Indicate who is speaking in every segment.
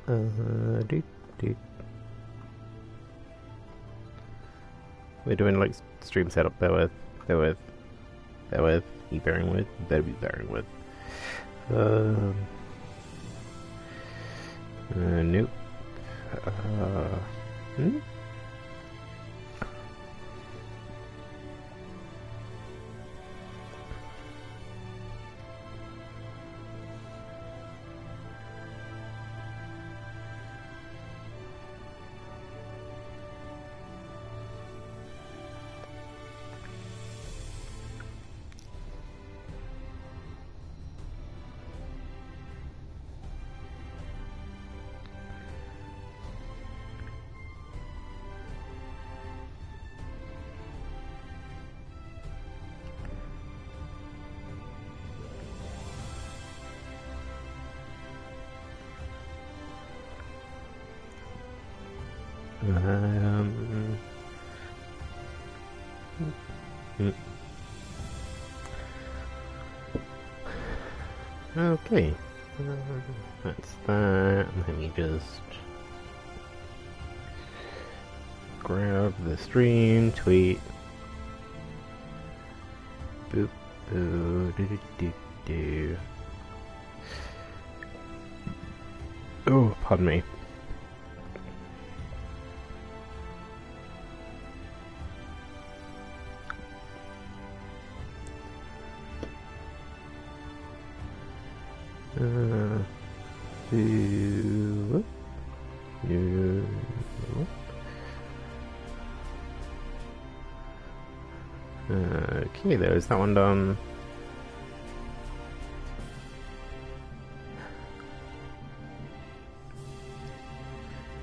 Speaker 1: Doot, doot. We're doing like stream setup. Bear with, bear with, bear with. You bearing with? You better be bearing with. Nope. Hmm? Okay. That's that. Let me just grab the stream tweet. Boop. Boo. Do, do, do, do. Oh, pardon me. Okay, there's that one done.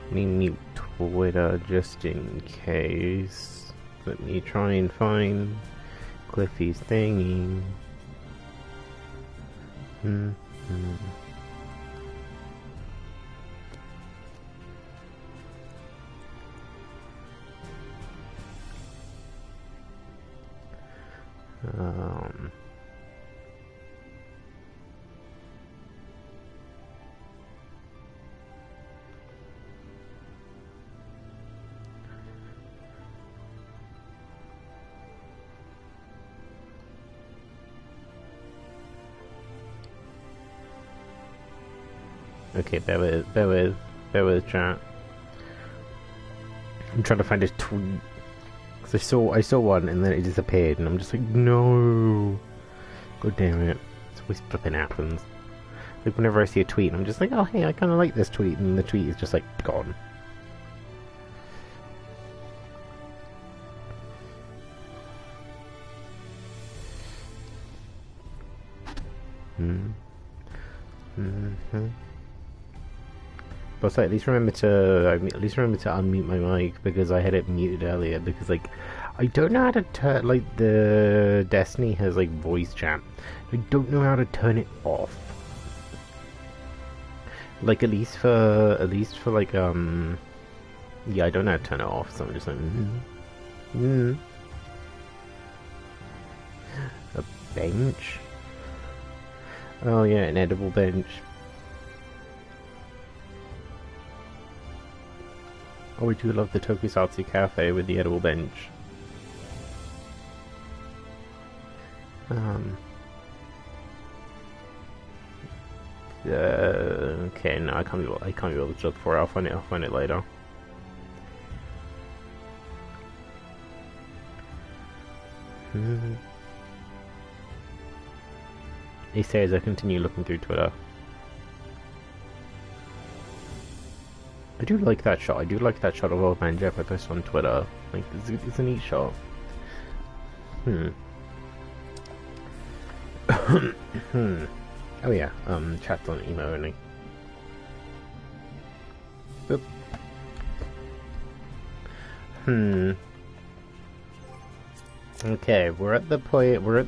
Speaker 1: Let me mute Twitter just in case. Let me try and find Cliffy's thingy. Okay, bear with chat. I'm trying to find his tweet. Cause I saw one and then it disappeared, and I'm just like, no. God damn it! It's always flipping happens. Like whenever I see a tweet, I'm just like, oh hey, I kind of like this tweet, and the tweet is just like gone. But at least remember to unmute my mic, because I had it muted earlier, because like I don't know how to turn, like the Destiny has like voice chat. I don't know how to turn it off. Like at least for like yeah, I don't know how to turn it off, so I'm just like a bench. Oh yeah, an edible bench. Oh, we do love the Tokusatsu Cafe with the edible bench. Okay, no, I can't be able to look for it. I'll find it later. He says I continue looking through Twitter. I do like that shot. I do like that shot of Old Man Jeff I posted on Twitter. Like, it's a neat shot. Oh yeah, chat's on email only. Boop. Okay, we're at the point. We're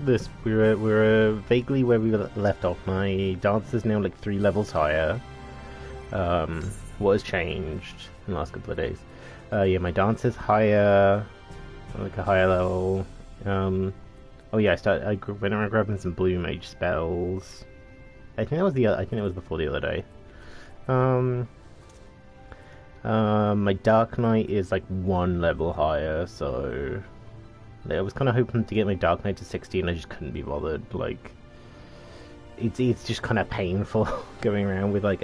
Speaker 1: vaguely where we left off. My dance is now like 3 levels higher. What has changed in the last couple of days? Yeah, my dance is higher, like a higher level. Oh yeah, I went around grabbing some blue mage spells. I think it was before the other day. My Dark Knight is like 1 level higher, so I was kind of hoping to get my Dark Knight to 60, and I just couldn't be bothered. Like, it's just kind of painful going around with like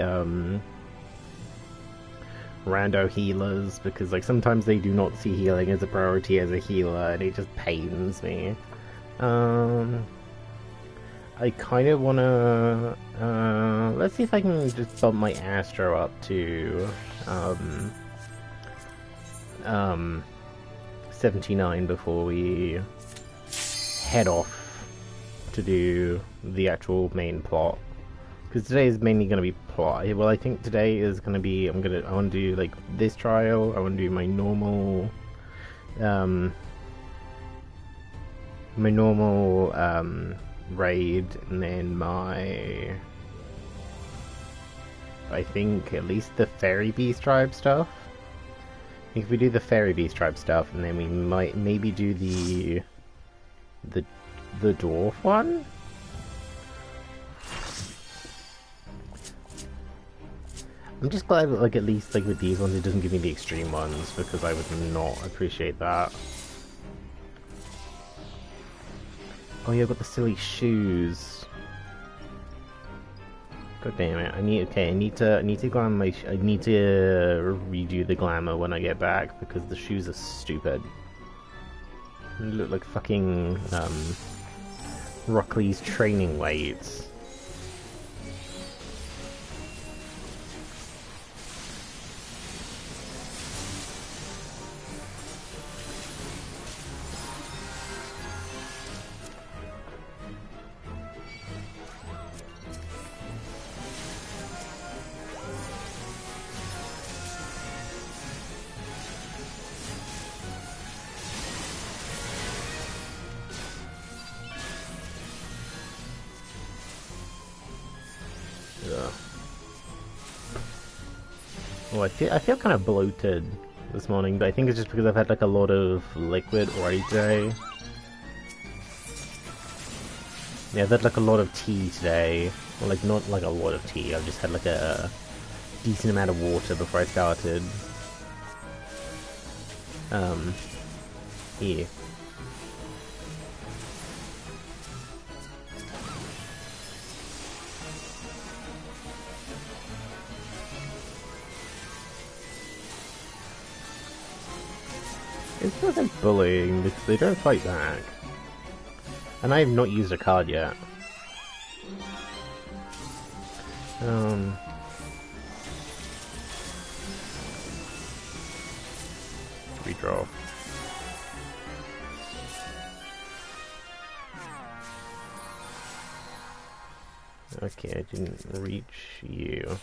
Speaker 1: rando healers, because like sometimes they do not see healing as a priority as a healer, and it just pains me. I kind of want to let's see if I can just bump my Astro up to 79 before we head off to do the actual main plot. Because today is mainly going to be plot. Well, I think today is going to be, I want to do like this trial, I want to do my normal raid, and then I think at least the Fairy Beast Tribe stuff. I think if we do the Fairy Beast Tribe stuff, and then we might maybe do the dwarf one. I'm just glad that, like, at least like with these ones it doesn't give me the extreme ones, because I would not appreciate that. Oh yeah, I've got the silly shoes. God damn it! I need to glam my. I need to redo the glamour when I get back, because the shoes are stupid. They look like fucking Rockley's training weights. Oh, I feel kind of bloated this morning, but I think it's just because I've had like a lot of liquid already today. Yeah, I've had like a lot of tea today. Well, like not like a lot of tea, I've just had like a decent amount of water before I started. Yeah. It feels like bullying, because they don't fight back. And I have not used a card yet. Redraw. Okay, I didn't reach you.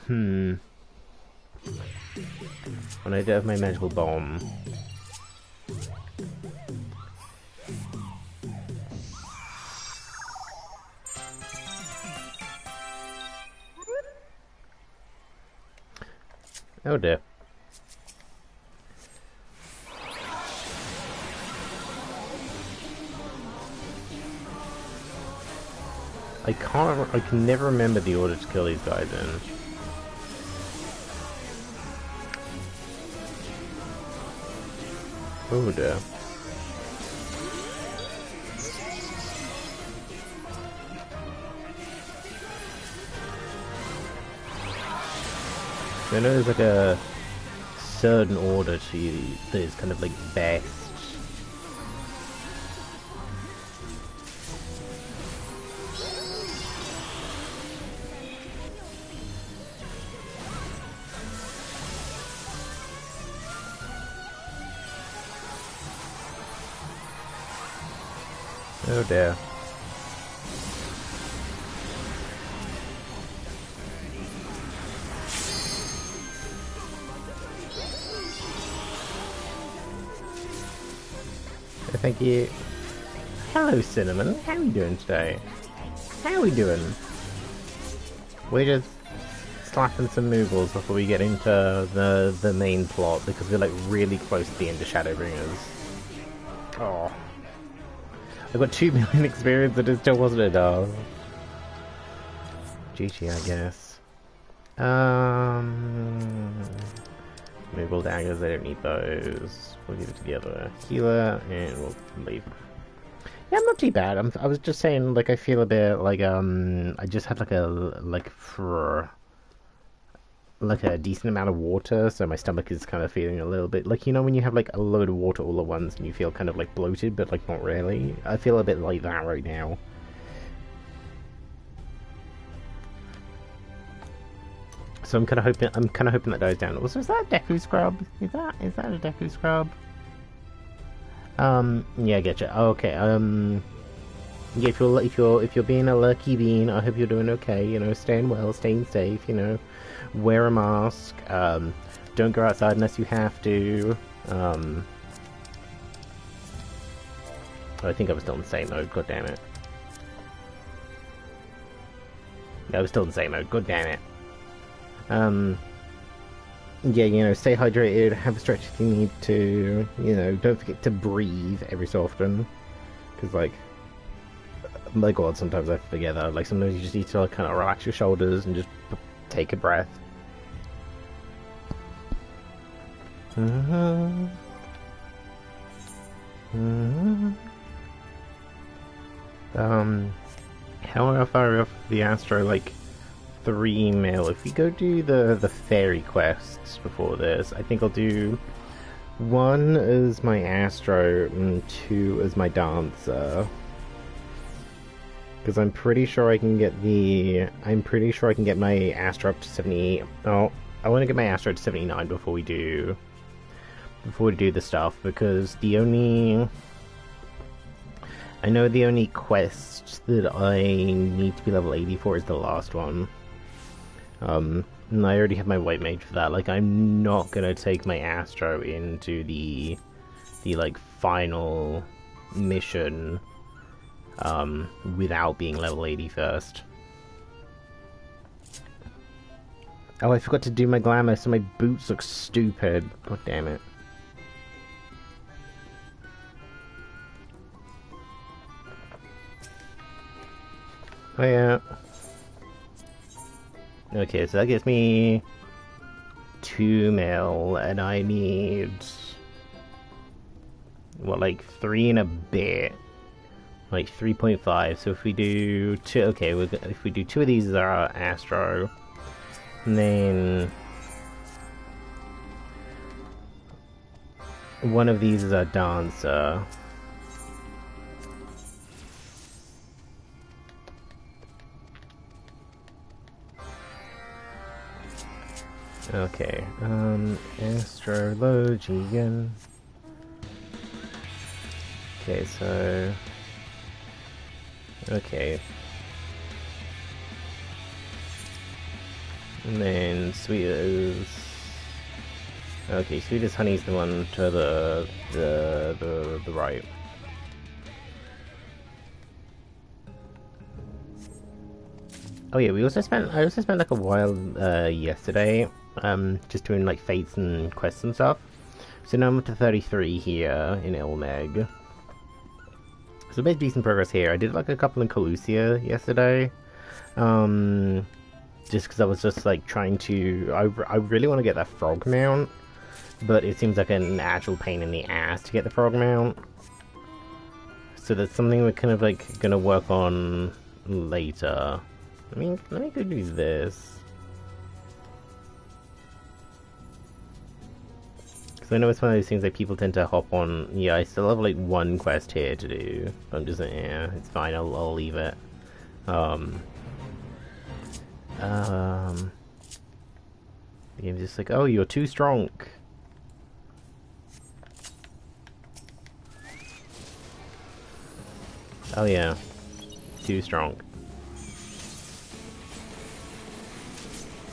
Speaker 1: When I do have my magical bomb. Oh dear. I can never remember the order to kill these guys in. Oh dear. I know there's like a certain order to that is kind of like best. Oh dear. Thank you. Hello, Cinnamon. How are you doing today? How are we doing? We're just slapping some moogles before we get into the main plot, because we're like really close to the end of Shadowbringers. Oh. I got 2 million experience and it still wasn't enough. GG, I guess. Move all daggers, I don't need those. We'll give it to the other healer, and we'll leave. Yeah, I'm not too bad. I was just saying, like, I feel a bit like, I just had, like a decent amount of water, so my stomach is kind of feeling a little bit, like, you know when you have, like, a load of water all at once, and you feel kind of, like, bloated, but, like, not really? I feel a bit like that right now. So I'm kind of hoping that dies down. Also, is that a Deku scrub? Is that a Deku scrub? Yeah, I get you. Oh, okay. Yeah, if you're being a lucky bean, I hope you're doing okay. You know, staying well, staying safe. You know, wear a mask. Don't go outside unless you have to. I think I was still in same mode. God damn it. I was still in same mode. God damn it. Yeah, you know, stay hydrated, have a stretch if you need to, you know, don't forget to breathe every so often, because, like, my god, sometimes I forget that, like, sometimes you just need to, like, kind of relax your shoulders and just take a breath. How far off the Astro, like, 3 mil. If we go do the fairy quests before this, I think I'll do 1 as my Astro and 2 as my Dancer. Because I'm pretty sure I can get my Astro up to 70. Oh, I want to get my Astro to 79 before we do the stuff, because I know the only quest that I need to be level 80 for is the last one. And I already have my white mage for that. Like, I'm not gonna take my Astro into the like final mission without being level 80 first. Oh, I forgot to do my glamour, so my boots look stupid. God damn it. Oh yeah. Okay, so that gives me 2 mil, and I need, what, like 3 and a bit, like 3.5. So if we do 2, okay, if we do 2 of these as our Astro, and then 1 of these is our Dancer. Okay, Astrologian. Okay, so... Okay. And then Sweet is... Okay, Sweet as Honey's the one to the right. Oh yeah, I also spent like a while yesterday, just doing like fates and quests and stuff. So now I'm up to 33 here in Ilmeg. So made decent progress here. I did like a couple in Calusia yesterday. Just because I was just like trying to... I really want to get that frog mount, but it seems like an actual pain in the ass to get the frog mount. So that's something we're kind of like gonna work on later. I mean, let me go do this. Because I know it's one of those things that people tend to hop on. Yeah, I still have like 1 quest here to do. I'm just, yeah, it's fine, I'll leave it. The game's just like, oh, you're too strong. Oh yeah, too strong.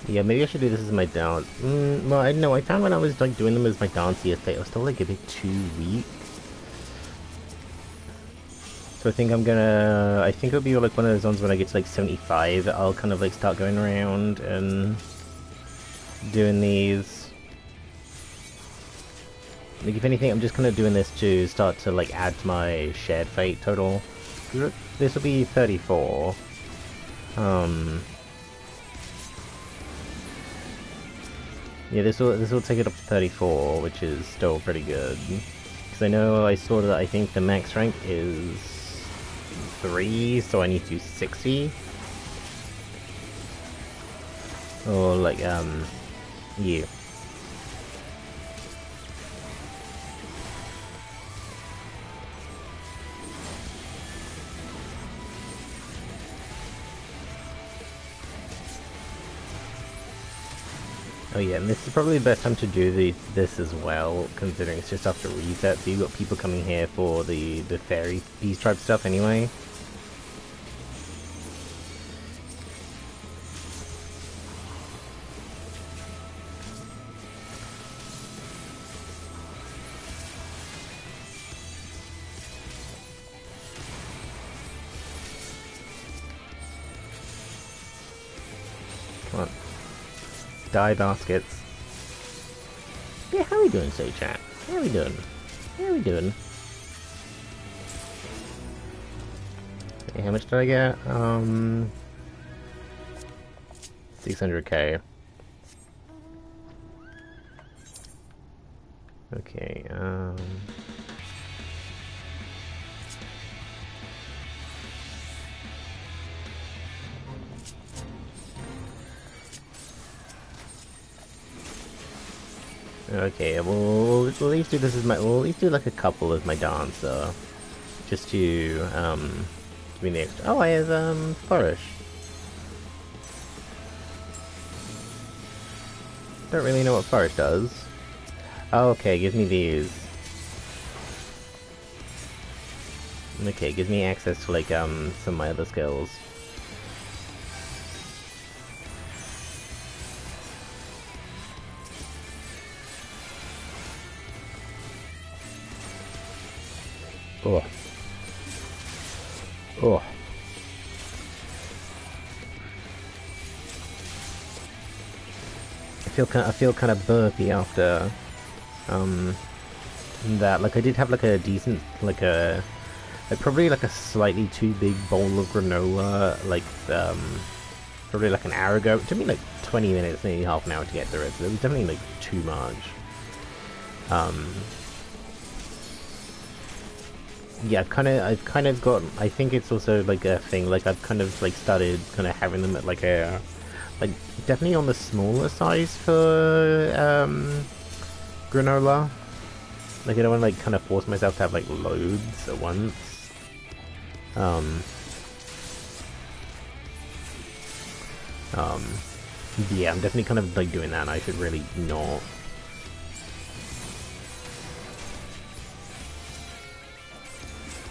Speaker 1: Yeah, maybe I should do this as my dance. Well, I don't know. I found when I was like doing them as my dance yesterday, I was still like a bit too weak. So I think I think it'll be like one of those ones when I get to like 75, I'll kind of like start going around and doing these. Like, if anything, I'm just kind of doing this to start to like add to my shared fate total. This will be 34. Yeah, this will take it up to 34, which is still pretty good. Because I know I saw that I think the max rank is 3, so I need to do 60. Or like, yeah. Oh yeah, and this is probably the best time to do this as well, considering it's just after reset, so you've got people coming here for the fairy beast tribe stuff anyway. Come on. Die baskets. Yeah, how are we doing, so chat? How are we doing? How are we doing? Okay, how much did I get? 600k. Okay, okay, we'll at least do this as my. We'll at least do like a couple as my dancer, just to give me the extra. Oh, I have flourish. Don't really know what flourish does. Oh, okay, gives me these. Okay, gives me access to like some of my other skills. Oh. Oh. I feel kind of burpy after that. Like I did have like a decent like probably like a slightly too big bowl of granola like probably like an hour ago. It took me like 20 minutes, maybe half an hour to get through it. So it was definitely like too much. Yeah, I've kind of got. I think it's also like a thing. Like I've kind of like started kind of having them at like a, like definitely on the smaller size for granola. Like I don't want to like kind of force myself to have like loads at once. Yeah, I'm definitely kind of like doing that. And I should really not.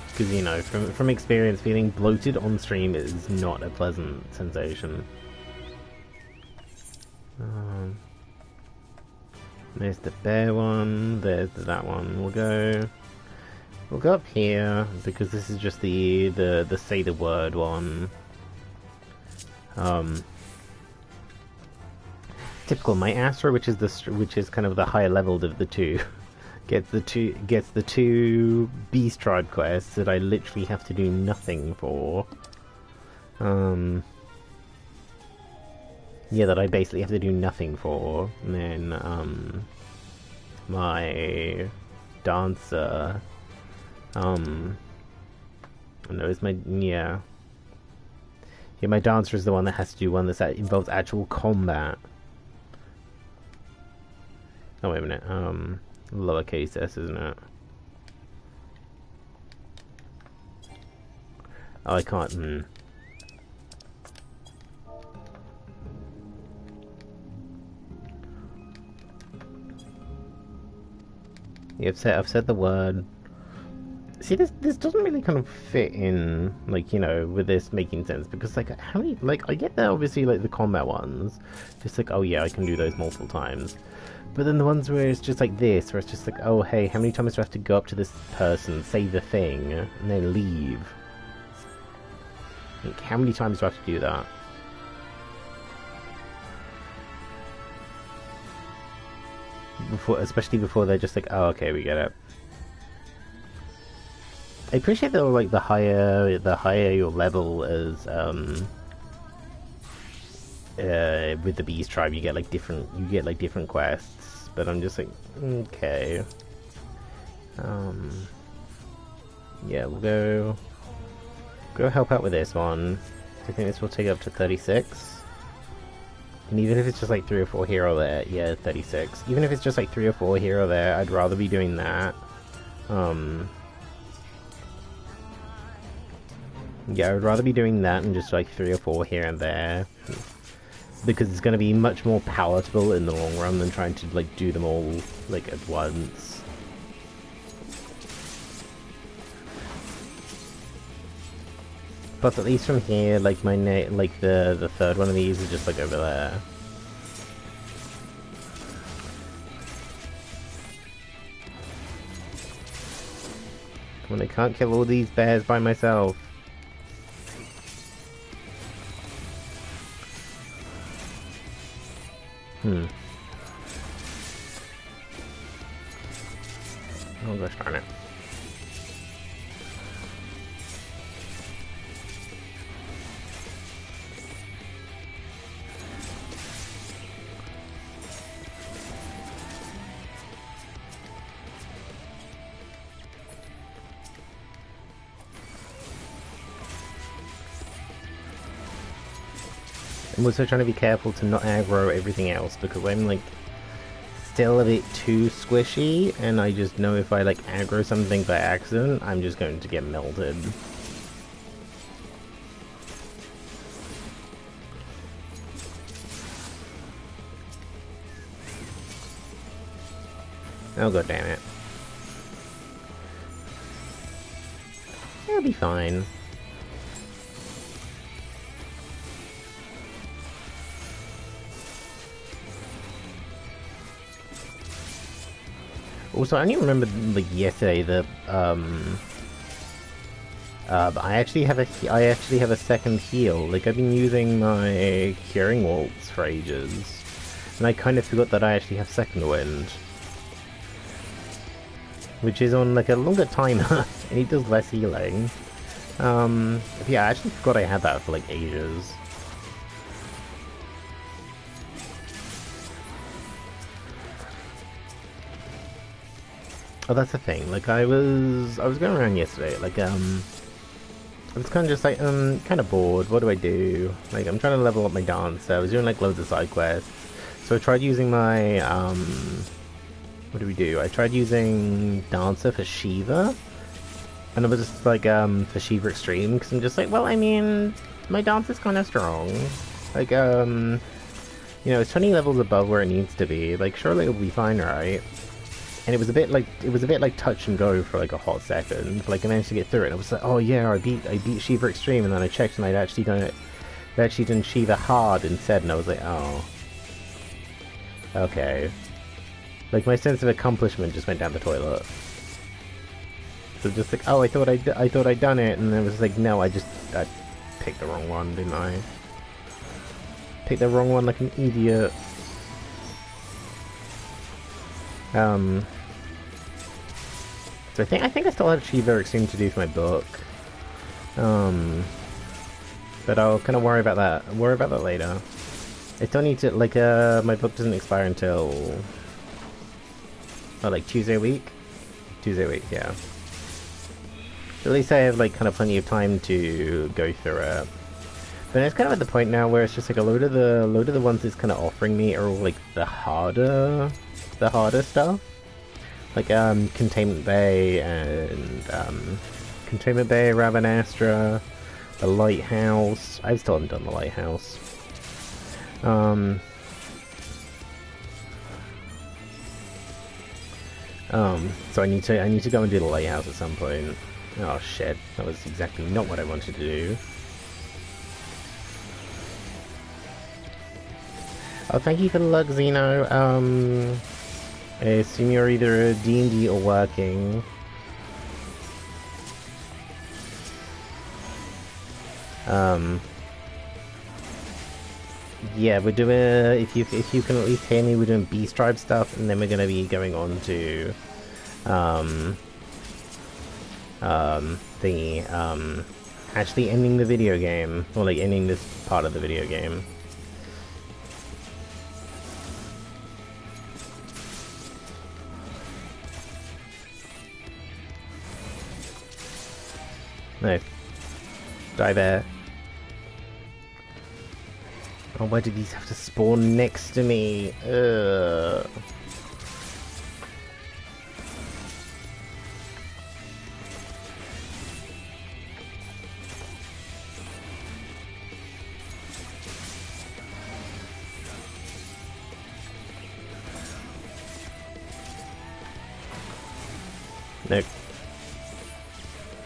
Speaker 1: Because, you know, from experience, feeling bloated on stream is not a pleasant sensation. There's the bear one, there's that one. We'll go up here, because this is just the say the word one. Typical, my Astra, which is kind of the higher leveled of the two. Gets the two beast tribe quests that I literally have to do nothing for. Yeah, that I basically have to do nothing for. And then my dancer. No, it's my yeah. Yeah, my dancer is the one that has to do one that involves actual combat. Oh wait a minute. Lowercase s, isn't it? Oh, I can't. Yeah, I've said the word. See, this doesn't really kind of fit in, like, you know, with this making sense, because like how many, like, I get that obviously like the combat ones, just like, oh yeah, I can do those multiple times. But then the ones where it's just like this, where it's just like, oh hey, how many times do I have to go up to this person, say the thing, and then leave? Like, how many times do I have to do that? Especially before they're just like, oh okay, we get it. I appreciate that, like, the higher your level with the Beast Tribe, you get like different quests. But I'm just like, okay. Yeah, we'll go help out with this one. I think this will take up to 36. And even if it's just like 3 or 4 here or there, yeah, 36. Even if it's just like 3 or 4 here or there, I'd rather be doing that. Yeah, I would rather be doing that than just like 3 or 4 here and there. Because it's going to be much more palatable in the long run than trying to like do them all like at once. Plus, at least from here, like like the third one of these is just like over there. Come on, I can't kill all these bears by myself. Oh gosh darn it. I'm also trying to be careful to not aggro everything else, because I'm like still a bit too squishy, and I just know if I like aggro something by accident, I'm just going to get melted. Oh god damn it. It'll be fine. Also, I only remembered like yesterday that I actually have a second heal. Like I've been using my curing waltz for ages, and I kind of forgot that I actually have second wind, which is on like a longer timer, and it does less healing. But yeah, I actually forgot I had that for like ages. Oh, that's the thing. Like, I was going around yesterday. Like, I was kind of just like, kind of bored. What do I do? Like, I'm trying to level up my dancer. I was doing like loads of side quests. So I tried using my, what do we do? I tried using dancer for Shiva, and I was just like, for Shiva Extreme, because I'm just like, well, I mean, my dancer's kind of strong. Like, you know, it's 20 levels above where it needs to be. Like, surely it'll be fine, right? And it was a bit like touch and go for like a hot second. But, like I managed to get through it. And I was like, oh yeah, I beat Shiva Extreme, and then I checked and I'd actually done it. I'd actually done Shiva Hard instead, and I was like, oh, okay. Like my sense of accomplishment just went down the toilet. So just like, oh, I thought I'd done it, and then it was like, no, I picked the wrong one, didn't I? Picked the wrong one like an idiot. So I think I still have Shiva Extreme to do for my book. But I'll kind of worry about that. Worry about that later. I still need to, like, my book doesn't expire until, like, Tuesday week? Tuesday week, yeah. So at least I have, like, kind of plenty of time to go through it. But it's kind of at the point now where it's just, like, a load of the ones it's kind of offering me are all, like, the harder stuff. Like, Containment Bay and, Containment Bay, Rabanastra, the Lighthouse. I still haven't done the Lighthouse. So I need to go and do the Lighthouse at some point. Oh shit, that was exactly not what I wanted to do. Oh, thank you for the luck, Xeno. I assume you're either a D&D or working. Yeah, we're doing, if you can at least hear me, we're doing Beast Tribe stuff, and then we're gonna be going on to, actually ending the video game, or like ending this part of the video game. No. Die there. Oh, why do these have to spawn next to me? Ugh. Nope.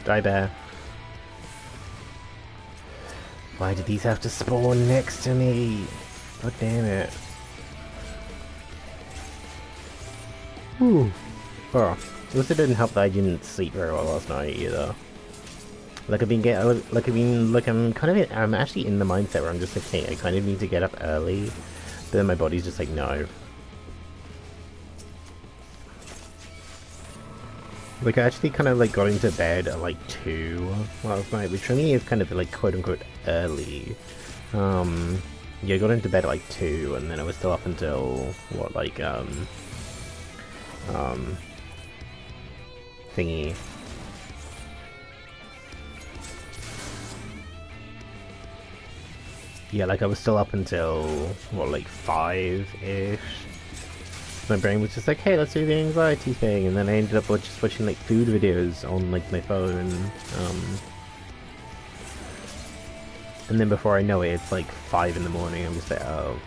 Speaker 1: Die there. Why do these have to spawn next to me? God damn it. Whew. Oh. It also didn't help that I didn't sleep very well last night either. Like I'm actually in the mindset where I'm just like, hey, I kind of need to get up early. But then my body's just like, no. Like I actually kind of like got into bed at like 2 last night, which for me is kind of like quote unquote early. Yeah, I got into bed at like 2 and then I was still up until what, like thingy. Yeah, like I was still up until what, like 5-ish. My brain was just like, hey, let's do the anxiety thing, and then I ended up just watching like food videos on like my phone. And then before I know it, it's like 5 in the morning. I'm just like, oh,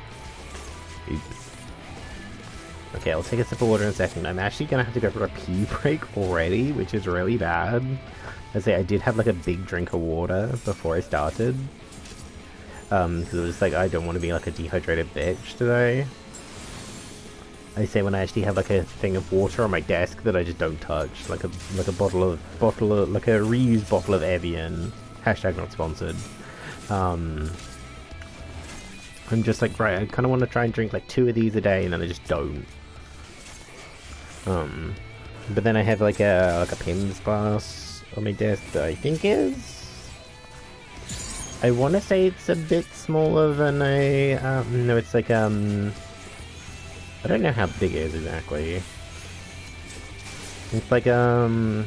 Speaker 1: oops. Okay, I'll take a sip of water in a second. I'm actually gonna have to go for a pee break already, which is really bad. I say I did have like a big drink of water before I started. Because it was like, I don't want to be like a dehydrated bitch today. I say when I actually have like a thing of water on my desk that I just don't touch, like a bottle of like a reused bottle of Evian. Hashtag not sponsored. I'm just like, right, I kind of want to try and drink like 2 of these a day, and then I just don't. But then I have like a Pimm's glass on my desk that I think is. I want to say it's a bit smaller than a. No, it's like I don't know how big it is exactly. It's like I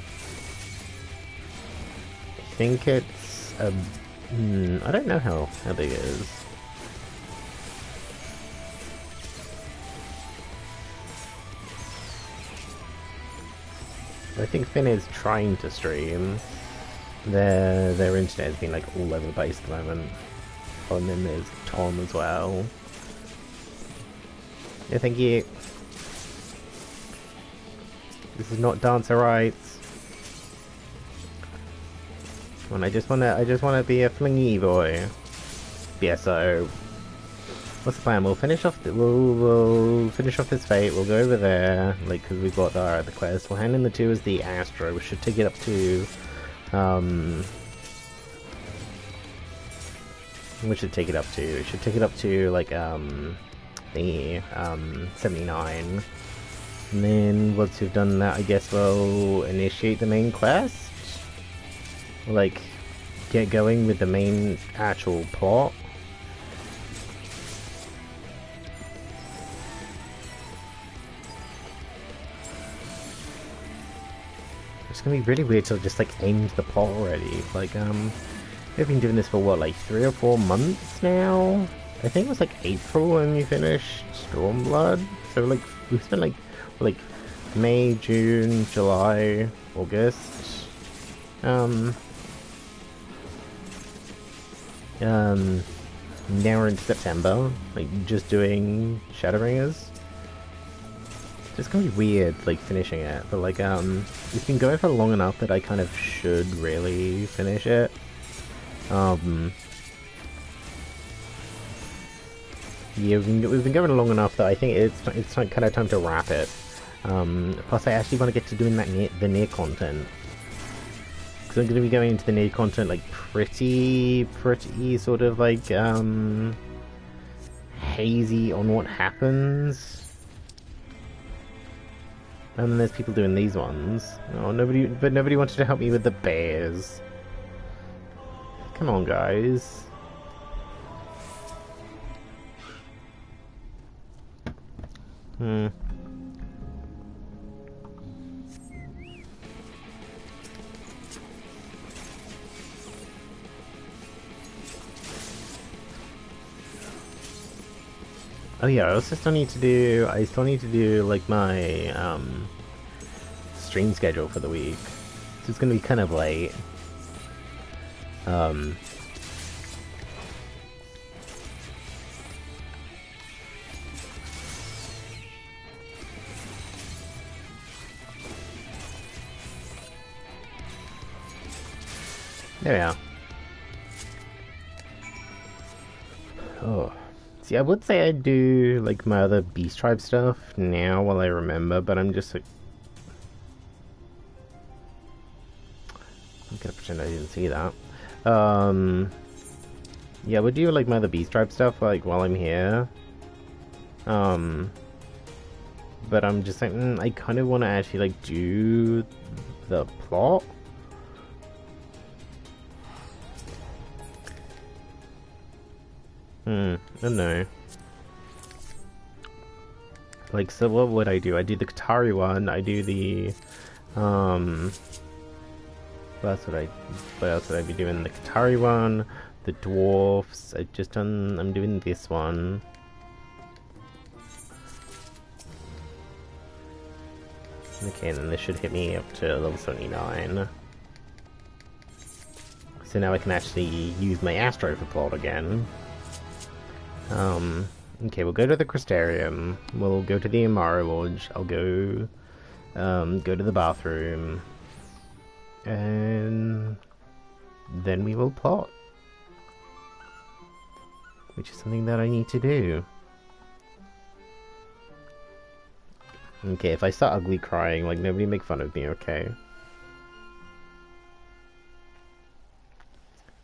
Speaker 1: think it's I don't know how big it is. I think Finn is trying to stream. Their internet has been like all over the place at the moment. Oh, and then there's Tom as well. Yeah, thank you. This is not dancer rights. Come on, I just wanna be a flingy boy. Yeah, so what's the plan? We'll finish off we'll finish off this fate. We'll go over there, like, because we've got the quest. We'll hand in the 2 as the Astro. We should take it up to we should take it up to. We should take it up to like the 79. And then once we've done that, I guess we'll initiate the main quest. Like, get going with the main actual plot. It's gonna be really weird to just like end the plot already. Like, we've been doing this for what, like 3 or 4 months now? I think it was like April when we finished Stormblood. So like, we spent like May, June, July, August. Now we're into September, like just doing Shadowbringers. It's gonna be weird, like finishing it, but like it's been going for long enough that I kind of should really finish it. Yeah, we've been going long enough that I think it's kind of time to wrap it. Plus, I actually want to get to doing the near content. Because I'm going to be going into the near content like pretty sort of like hazy on what happens. And then there's people doing these ones. Oh, nobody wanted to help me with the bears. Come on, guys. Oh yeah, I also still need to do. I still need to do like my stream schedule for the week. So it's gonna be kind of late. Um. There we are. Oh. See, I would say I do like my other Beast Tribe stuff now while I remember, but I'm just like, I'm gonna pretend I didn't see that. Yeah, I would do like my other Beast Tribe stuff like while I'm here. But I'm just like, I kind of want to actually like do the plot. I don't know. Like, so what would I do? I do the Qatari one, I do the, what else would I be doing? The Qatari one, the Dwarfs, I'm doing this one. Okay, and then this should hit me up to level 79. So now I can actually use my Astro for plot again. Okay, we'll go to the Crystarium. We'll go to the Amara Lodge. I'll go to the bathroom. And then we will plot. Which is something that I need to do. Okay, if I start ugly crying, like, nobody make fun of me, okay?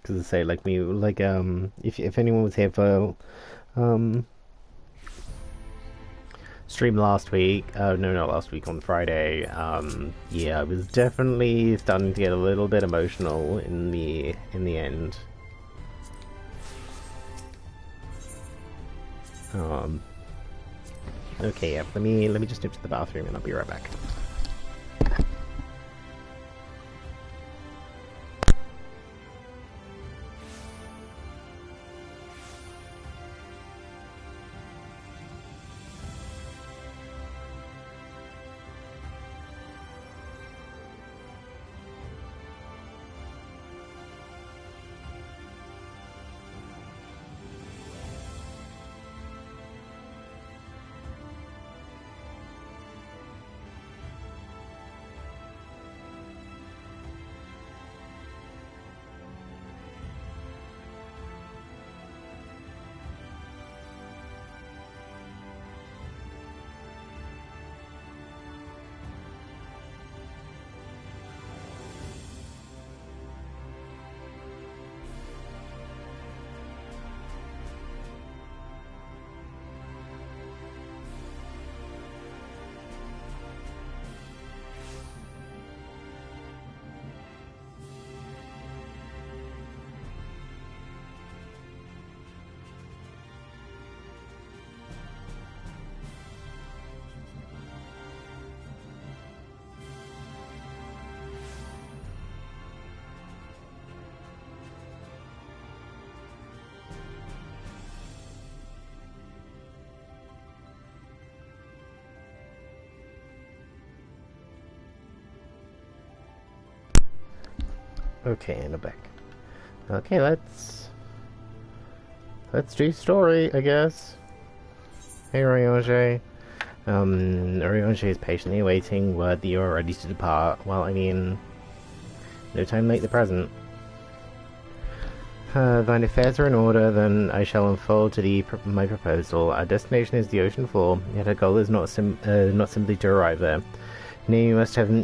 Speaker 1: Because I say, like, if anyone was here for, stream last week, no, not last week, on Friday, yeah, I was definitely starting to get a little bit emotional in the end. Okay, yeah, let me just nip to the bathroom and I'll be right back. Okay, and I'm back. Okay, let's do story, I guess. Hey, Ryonje. Ryonje is patiently awaiting word that you are ready to depart. Well, I mean, no time like the present. Thine affairs are in order, then I shall unfold to thee my proposal. Our destination is the ocean floor, yet our goal is not simply to arrive there. Nay, we must have the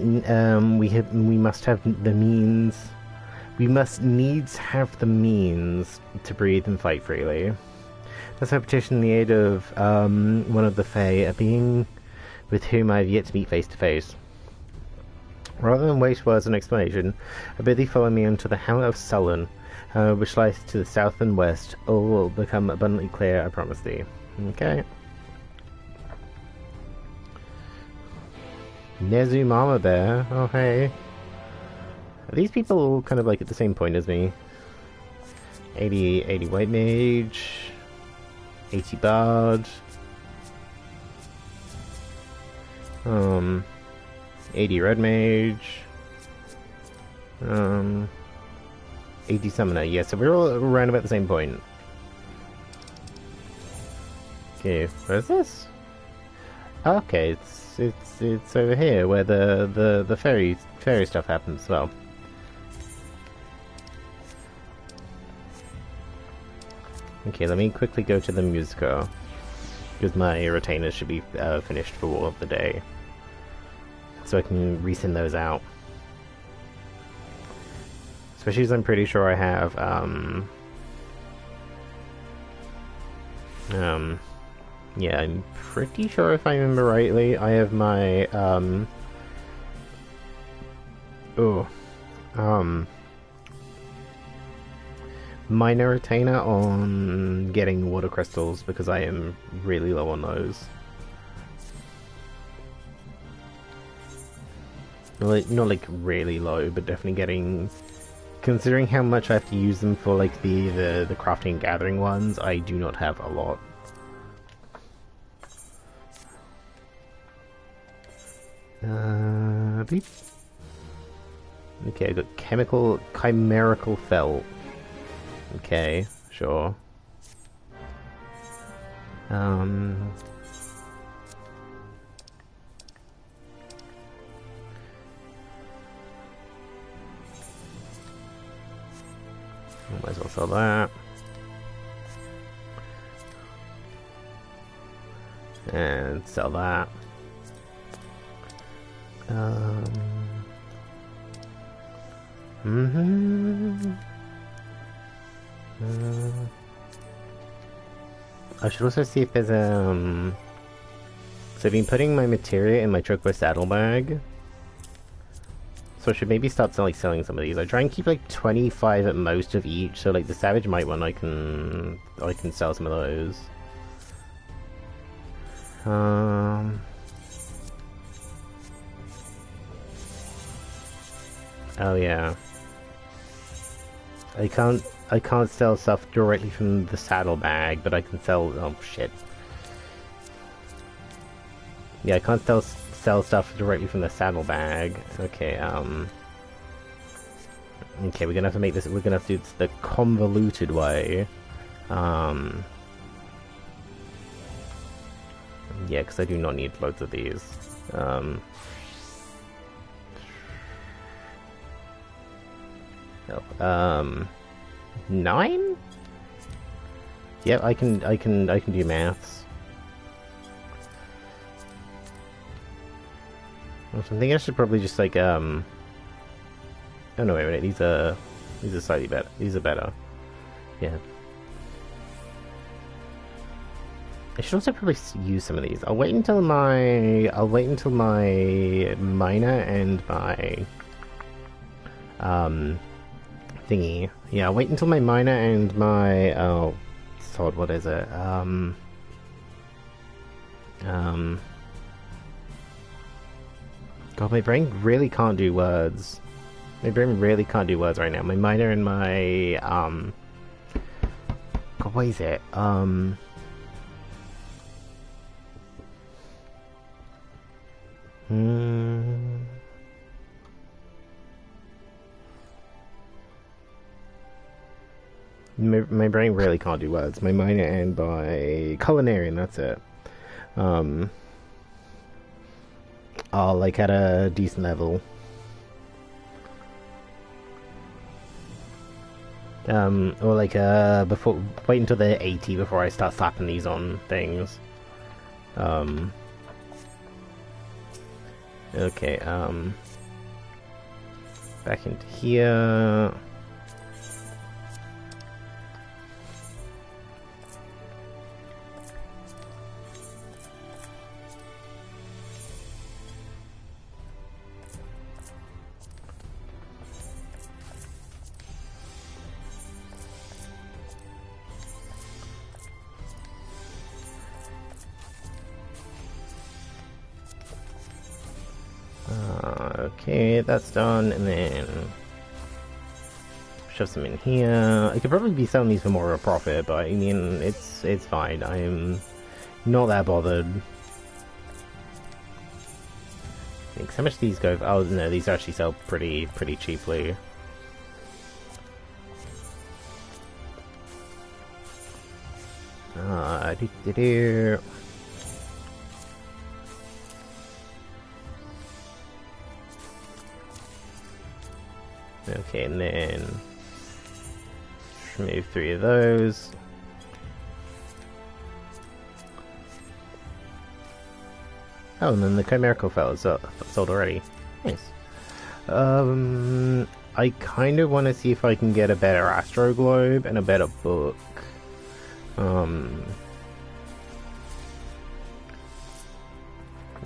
Speaker 1: means. We must needs have the means to breathe and fight freely. Thus I petition the aid of one of the Fae, a being with whom I have yet to meet face to face. Rather than waste words and explanation, I bid thee follow me into the hamlet of Sullen, which lies to the south and west. All will become abundantly clear, I promise thee. Okay. Nezu Mama Bear. Oh, hey. Are these people all kind of like at the same point as me? 80 White Mage. 80 Bard. AD Red Mage. 80 Summoner, yeah, so we're all around about the same point. Okay, where's this? Okay, it's over here where the fairy stuff happens as well. Okay, let me quickly go to the musical, because my retainers should be finished for all of the day, so I can resend those out. Especially as I'm pretty sure I have, yeah, I'm pretty sure if I remember rightly, I have my, minor retainer on getting water crystals, because I am really low on those. Not like really low, but definitely getting... Considering how much I have to use them for, like, the crafting and gathering ones, I do not have a lot. Beep. Okay, I got chimerical felt. Okay, sure. Might as well sell that. And sell that. I should also see if there's so I've been putting my materia in my Chocobo saddlebag. So I should maybe start selling some of these. I try and keep like 25 at most of each, so like the Savage Might one I can sell some of those. Oh yeah. I can't sell stuff directly from the saddlebag, but I can sell... Oh shit. Yeah, I can't sell stuff directly from the saddlebag. Okay, okay, we're gonna have to make this... We're gonna have to do this the convoluted way. Yeah, because I do not need loads of these. No. 9? Yep, I can do maths. I think I should probably just like oh no, wait a minute, these are slightly better. These are better. Yeah. I should also probably use some of these. I'll wait until my miner and my thingy. Yeah, I'll wait until my miner and my sod, what is it? God, my brain really can't do words. My brain really can't do words right now. My miner and my God, what is it? My brain really can't do words. My miner and by culinarian, that's it. Are like at a decent level. Or like before, wait until they're 80 before I start slapping these on things. Okay, back into here. Okay, that's done, and then shove some in here. I could probably be selling these for more of a profit, but I mean, it's fine. I'm not that bothered. How much these go? Oh no, these actually sell pretty cheaply. Do. Okay, and then remove 3 of those. Oh, and then the Chimerical Fellows sold already. Nice. I kind of want to see if I can get a better Astro Globe and a better book.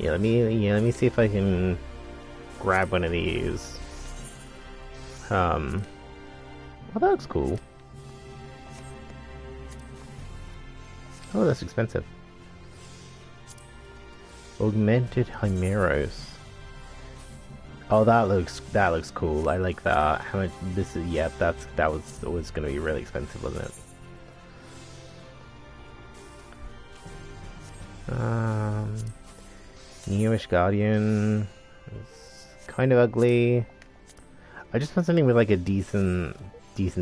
Speaker 1: Yeah, let me see if I can grab one of these. Well, that looks cool. Oh, that's expensive. Augmented Chimeros. Oh, that looks cool. I like that. How much? This is that was gonna be really expensive, wasn't it? Newish Guardian. It's kind of ugly. I just want something with like a decent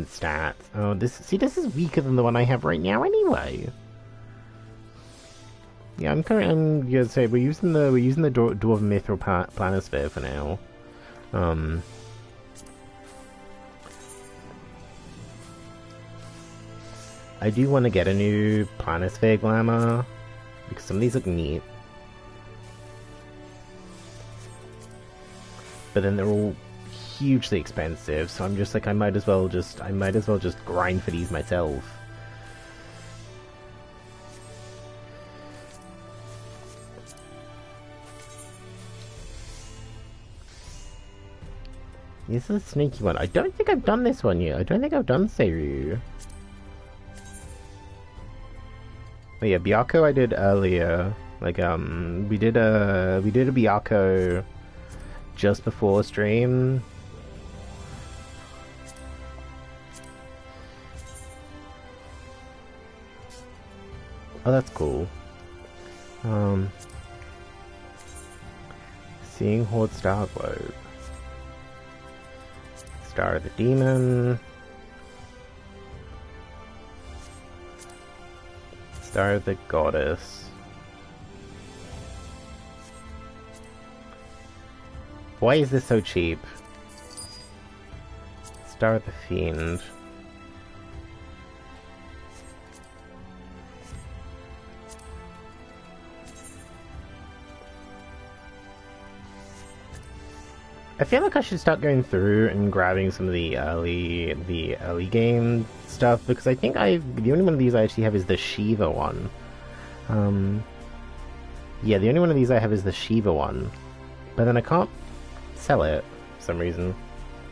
Speaker 1: stat. Oh, this is weaker than the one I have right now anyway. Yeah, I'm gonna say we're using the Dwarven Mithril Planisphere for now. I do want to get a new Planisphere Glamour because some of these look neat, but then they're all hugely expensive. So I'm just like, I might as well just grind for these myself. This is a sneaky one. I don't think I've done this one yet. I don't think I've done Seiryu. Oh yeah, Byakko I did earlier. Like we did a Byakko just before stream. Oh, that's cool. Seeing Horde Star Globe. Star of the Demon. Star of the Goddess. Why is this so cheap? Star of the Fiend. I feel like I should start going through and grabbing some of the early game stuff, because I think the only one of these I actually have is the Shiva one. Yeah, the only one of these I have is the Shiva one, but then I can't sell it for some reason.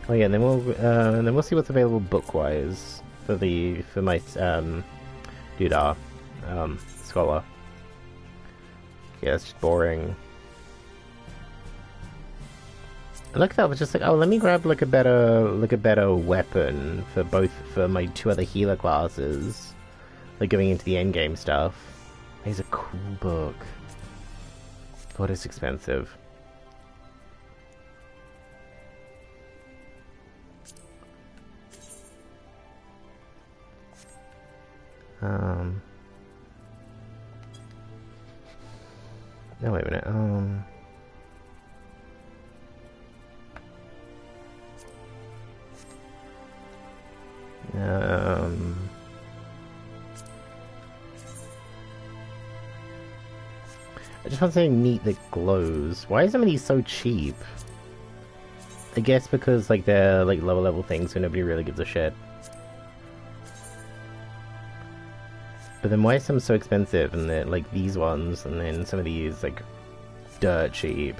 Speaker 1: Oh yeah, and then we'll see what's available book-wise for my Dudar Scholar. Yeah, it's just boring. Look, that was just like, oh, let me grab like a better weapon for my 2 other healer classes, like going into the end game stuff. It's a cool book. God, it's expensive. No, wait a minute. I just want something neat that glows. Why are some of these so cheap? I guess because like they're like lower level things, so nobody really gives a shit. But then why are some so expensive, and they're like these ones, and then some of these like dirt cheap?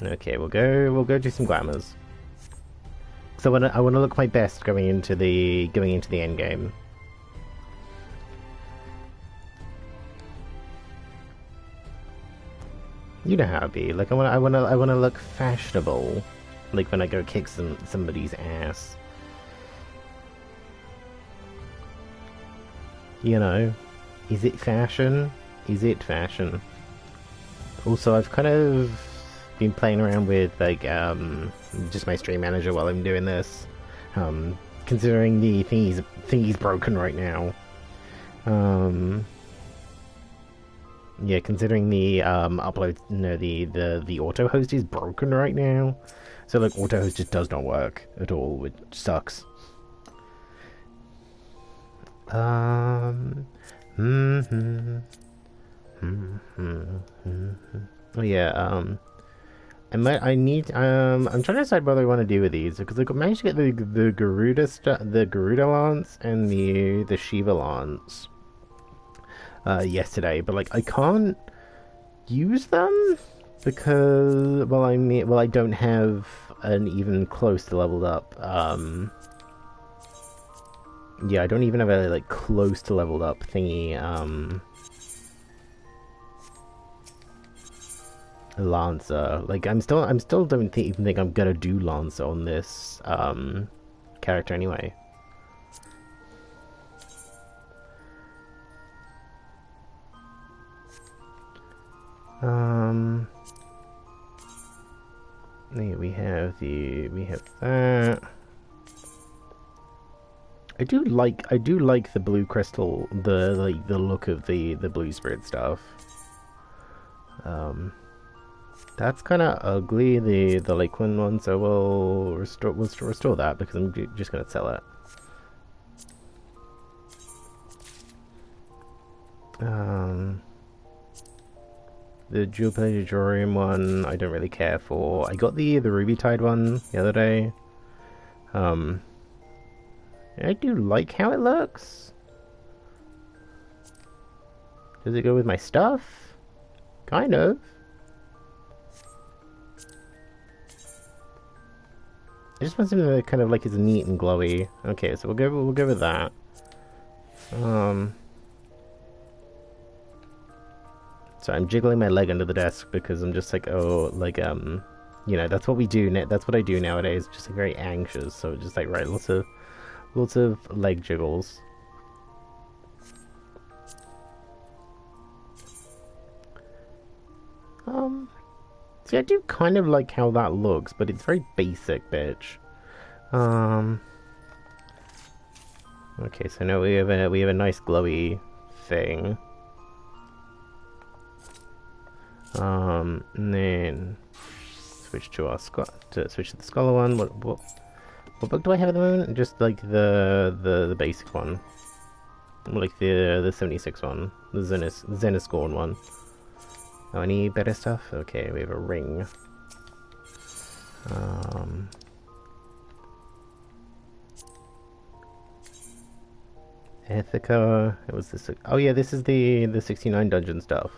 Speaker 1: Okay, we'll go do some glamours. So I wanna look my best going into the end game. You know how it be. Like I wanna look fashionable, like when I go kick somebody's ass. You know, is it fashion? Is it fashion? Also, I've kind of been playing around with like just my stream manager while I'm doing this. Considering the thingy's broken right now. Yeah, considering the upload, no, the auto host is broken right now, so like auto host just does not work at all, which sucks. Oh yeah, I need I'm trying to decide what I want to do with these because I managed to get the Garuda lance and the Shiva lance yesterday, but like I can't use them because I don't have an even close to leveled up yeah, I don't even have a like close to leveled up thingy Lancer. Like I'm still don't even think I'm gonna do Lancer on this character anyway. Yeah, we have that. I do like the blue crystal, the look of the blue spirit stuff. That's kind of ugly, the Lakeland one, so we'll restore that because I'm just gonna sell it. The Jewel Palladium one I don't really care for. I got the Ruby Tide one the other day. I do like how it looks. Does it go with my stuff? Kind of. I just want something that kind of like is neat and glowy. Okay, so we'll go with that. So I'm jiggling my leg under the desk because I'm just like, oh, like you know, that's what we do. That's what I do nowadays. Just like very anxious. So just like right, lots of leg jiggles. See, I do kind of like how that looks, but it's very basic, bitch. Okay, so now we have a nice glowy thing. And then switch to switch to the scholar one. What book do I have at the moment? Just like the basic one, like the 76 one, the Zeniscorn one. Oh, any better stuff? Okay, we have a ring. Ethica. It was this. Oh yeah, this is the 69 dungeon stuff.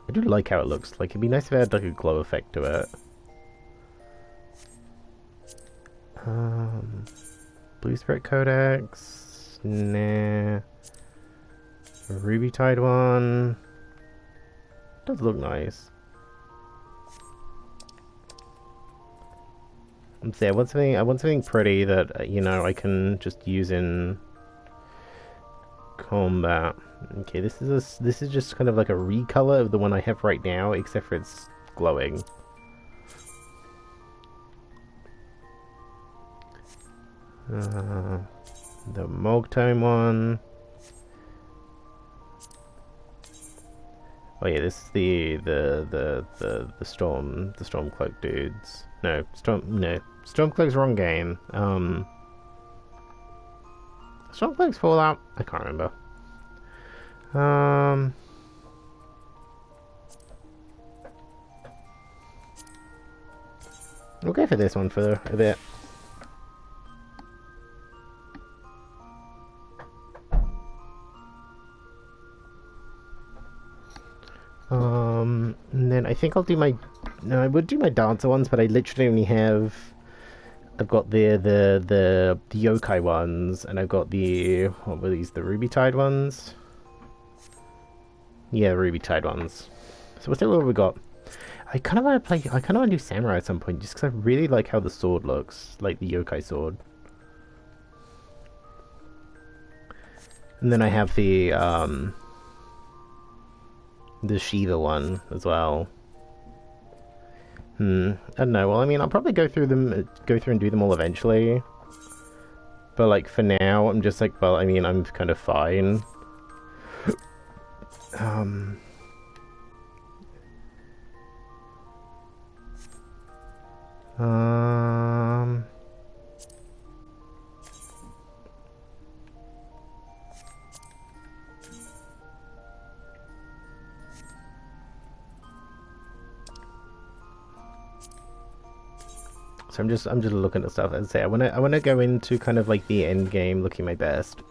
Speaker 1: I do like how it looks. Like it'd be nice if it had like a glow effect to it. Blue Spirit Codex. Nah. Ruby Tide one. Does look nice. So yeah, I want something pretty that you know I can just use in combat. Okay, this is just kind of like a recolor of the one I have right now, except for it's glowing. The Mogtime one. Oh yeah, this is the Stormcloak dudes. No, Stormcloak's wrong game. Stormcloak's Fallout? I can't remember. We'll go for this one for a bit. And then I think I'll do my... No, I would do my dancer ones, but I literally only have... I've got the yokai ones, and I've got the... What were these? The Ruby Tide ones? Yeah, Ruby Tide ones. So what's what we got? I kind of want to play... I kind of want to do Samurai at some point, just because I really like how the sword looks. Like the yokai sword. And then I have the... the Shiva one as well. I don't know. Well, I mean, I'll probably go through and do them all eventually. But like for now, I'm just like, well, I mean, I'm kind of fine. So I'm just looking at stuff. As I say, I wanna go into kind of like the end game, looking my best.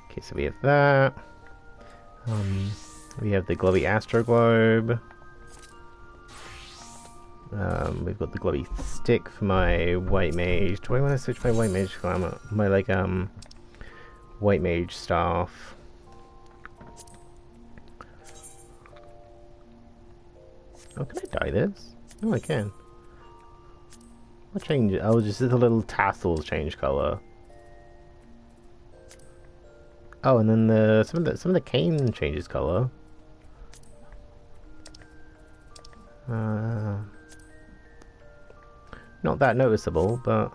Speaker 1: Okay, so we have that. We have the glowy astro globe. We've got the glowy stick for my white mage. Do I want to switch my white mage glamour? My like white mage staff. Oh, can I dye this? Oh, I can. What change? Oh, just the little tassels change color. Oh, and then some of the cane changes color. Not that noticeable, but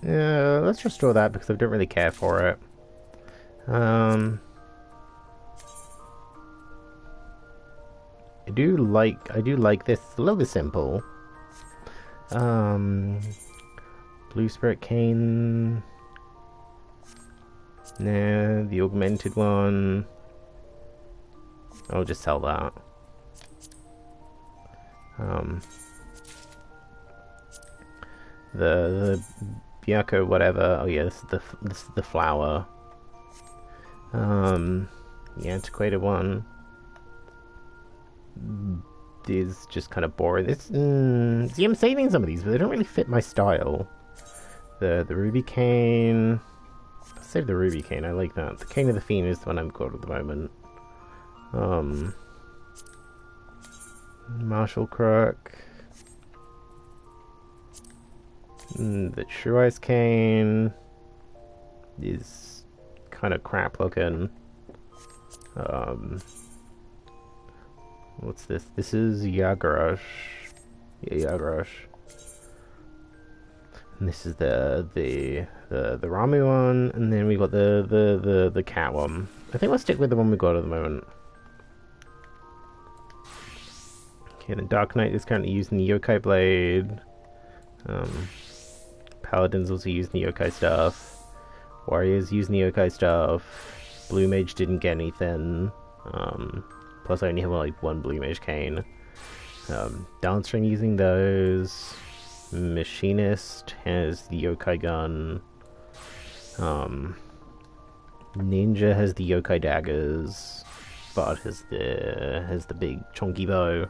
Speaker 1: yeah, let's restore that because I don't really care for it. I do like this. It's a little bit simple. Blue spirit cane. Nah, the augmented one. I'll just sell that. The Byako whatever. Oh yeah, this is the flower. The antiquated one is just kind of boring. It's see, I'm saving some of these, but they don't really fit my style. The ruby cane. I'll save the ruby cane. I like that. The cane of the fiend is the one I'm got at the moment. Marshall Crook. The True Eyes cane is kind of crap looking. What's this? This is Yagarash. Yeah, Yagarash. And this is the Ramu one, and then we got the cat one. I think we'll stick with the one we got at the moment. Okay, the Dark Knight is currently using the Yokai Blade. Paladin's also using the Yokai stuff. Warriors using the Yokai stuff. Blue Mage didn't get anything. Plus I only have like one Blue Mage cane. Downstream using those. Machinist has the Yokai gun. Ninja has the Yokai daggers. Bard has the big chunky bow.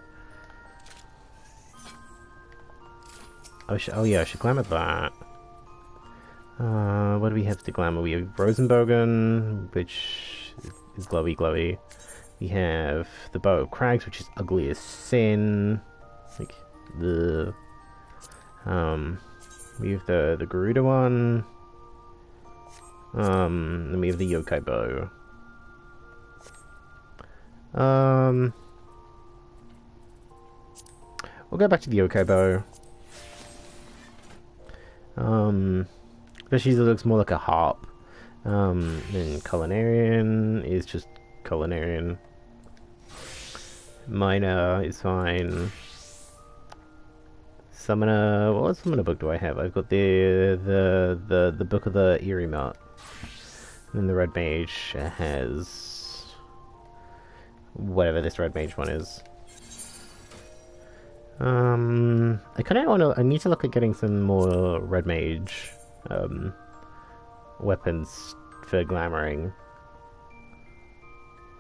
Speaker 1: Oh yeah, I should glamour that. What do we have to glamour? We have Rosenbogen, which is glowy. We have the Bow of Crags, which is ugly as sin. Like the we have the Garuda one. Then we have the Yokai bow. We'll go back to the Yokai bow. Especially as it looks more like a harp. Then Culinarian is just Culinarian. Minor is fine. Summoner, what summoner book do I have? I've got the book of the Eerie Mart. And then the Red Mage has whatever this Red Mage one is. I kind of want to. I need to look at getting some more Red Mage weapons for glamoring.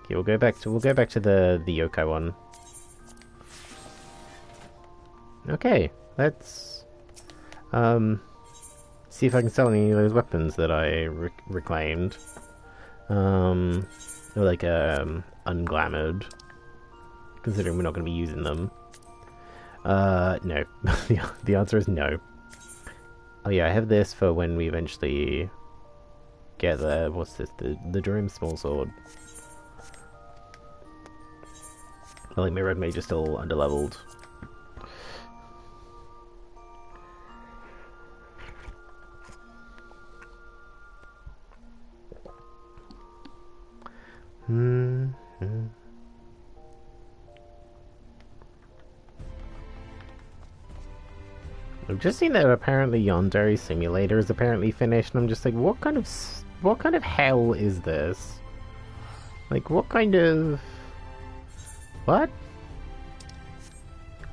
Speaker 1: Okay, we'll go back to the Yokai one. Okay, let's see if I can sell any of those weapons that I reclaimed. They're like unglamoured, considering we're not going to be using them. No. The answer is no. Oh yeah, I have this for when we eventually get what's this? The Dream Small Sword. I think my red mage is still underleveled. I've just seen that apparently Yandere Simulator is apparently finished, and I'm just like, what kind of hell is this? Like, what kind of... What?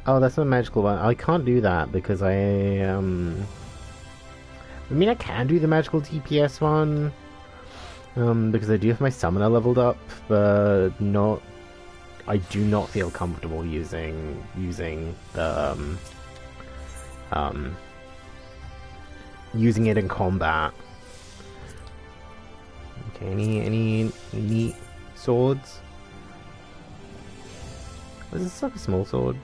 Speaker 1: Oh, that's a magical one. I can't do that because I mean, I can do the magical DPS one, because I do have my summoner leveled up, but not... I do not feel comfortable using the, using it in combat. Okay, any neat swords? Is this like a small sword?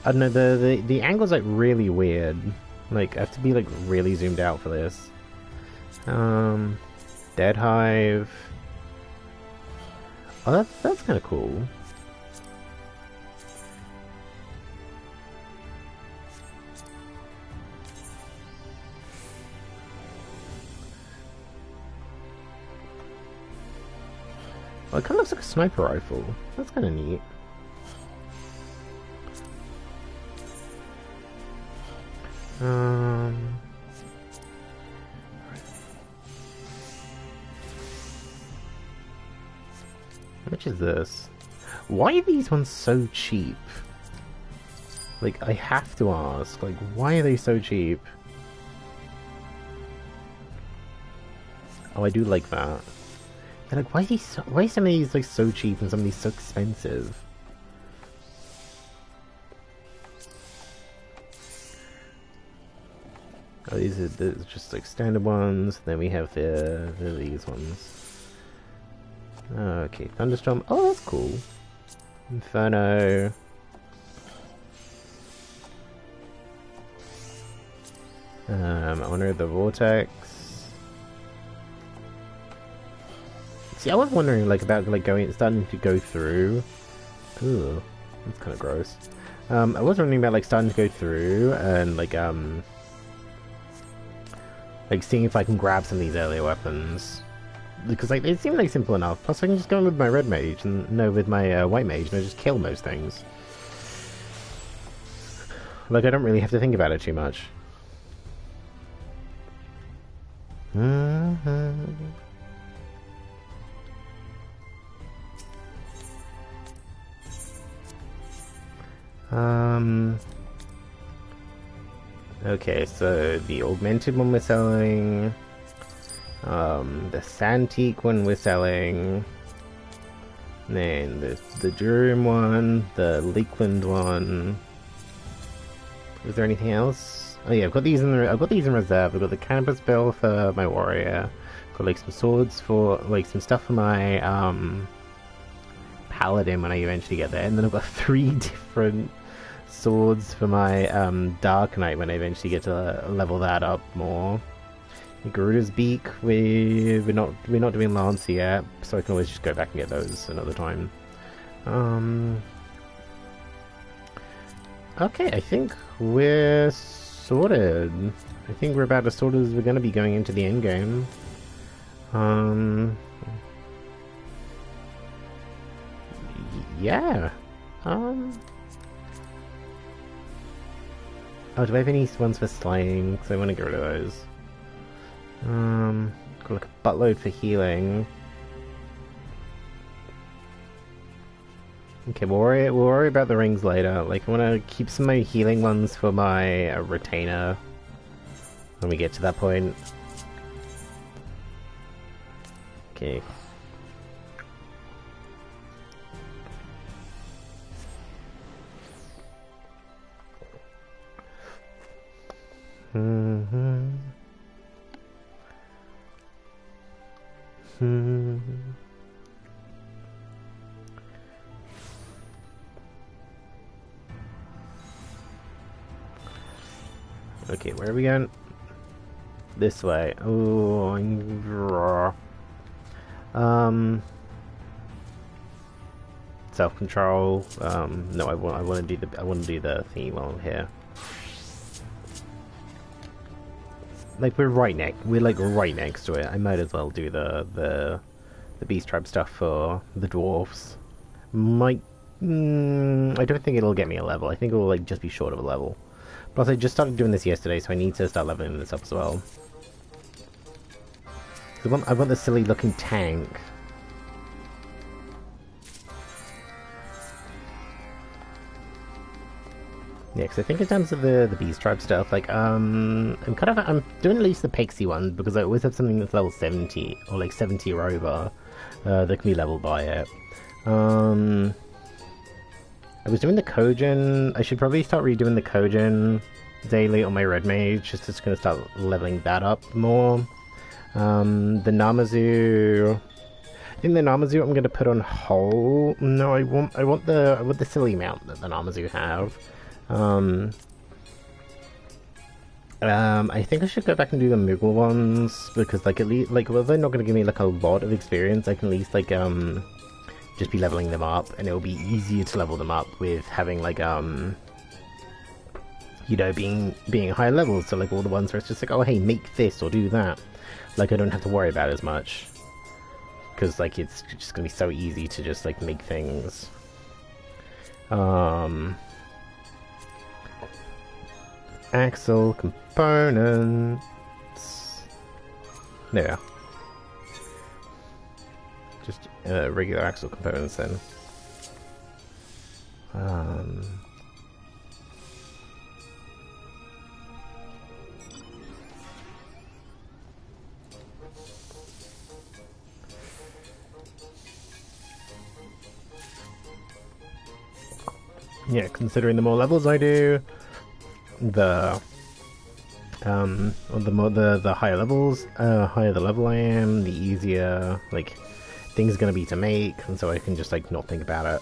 Speaker 1: I don't know, the angle's like really weird. Like, I have to be like really zoomed out for this. Dead Hive. Oh, that's kind of cool. Well, it kind of looks like a sniper rifle. That's kind of neat. How much is this? Why are these ones so cheap? Like, I have to ask, like, why are they so cheap? Oh, I do like that. Yeah, like, why are some of these like so cheap and some of these so expensive? Oh, these are just like standard ones. Then we have these ones. Okay, Thunderstorm. Oh, that's cool. Inferno. Honor of the Vortex. See, I was wondering like about like starting to go through. Ooh, that's kind of gross. I was wondering about like starting to go through and like seeing if I can grab some of these earlier weapons, because like they seem like simple enough. Plus, I can just go in with my red mage and no, with my white mage, and I just kill most things. Like, I don't really have to think about it too much. Okay, so the augmented one we're selling, the Santique one we're selling, and then the Durum one, the Lakeland one. Was there anything else? Oh yeah, I've got these in reserve. I've got the cannabis bill for my warrior. Got like some swords for like some stuff for my paladin when I eventually get there, and then I've got 3 different swords for my Dark Knight when I eventually get to level that up more. Garuda's Beak, we're not doing Lance yet, so I can always just go back and get those another time. Okay, I think we're sorted. I think we're about as sorted as we're going to be going into the end game. Yeah. Oh, do I have any ones for slaying? Because I want to get rid of those. Got like a buttload for healing. Okay, we'll worry about the rings later. Like, I want to keep some of my healing ones for my retainer when we get to that point. Okay. Okay, where are we going? This way. Oh, self-control. No, I want to do the thingy while I'm here. Like we're like right next to it. I might as well do the beast tribe stuff for the dwarfs. Might. I don't think it'll get me a level. I think it'll like just be short of a level. Plus, I just started doing this yesterday, so I need to start leveling this up as well. I want the silly looking tank. Yeah, because I think in terms of the beast tribe stuff, like I'm doing at least the pixie one because I always have something that's level 70 or like 70 or over that can be leveled by it. I was doing the Kojin. I should probably start redoing the Kojin daily on my red mage, just gonna start leveling that up more. The Namazu. I think the Namazu I'm gonna put on hold. No, I want the silly mount that the Namazu have. I think I should go back and do the Moogle ones because, like, at least, like, well, they're not gonna give me like a lot of experience. I can at least like just be leveling them up, and it'll be easier to level them up with having like you know, being higher levels. So like all the ones where it's just like, oh hey, make this or do that. Like I don't have to worry about it as much because like it's just gonna be so easy to just like make things. Axle components. There. Just regular axle components then. Yeah, considering the more levels I do, the higher levels, higher the level I am, the easier like things gonna be to make, and so I can just like not think about it.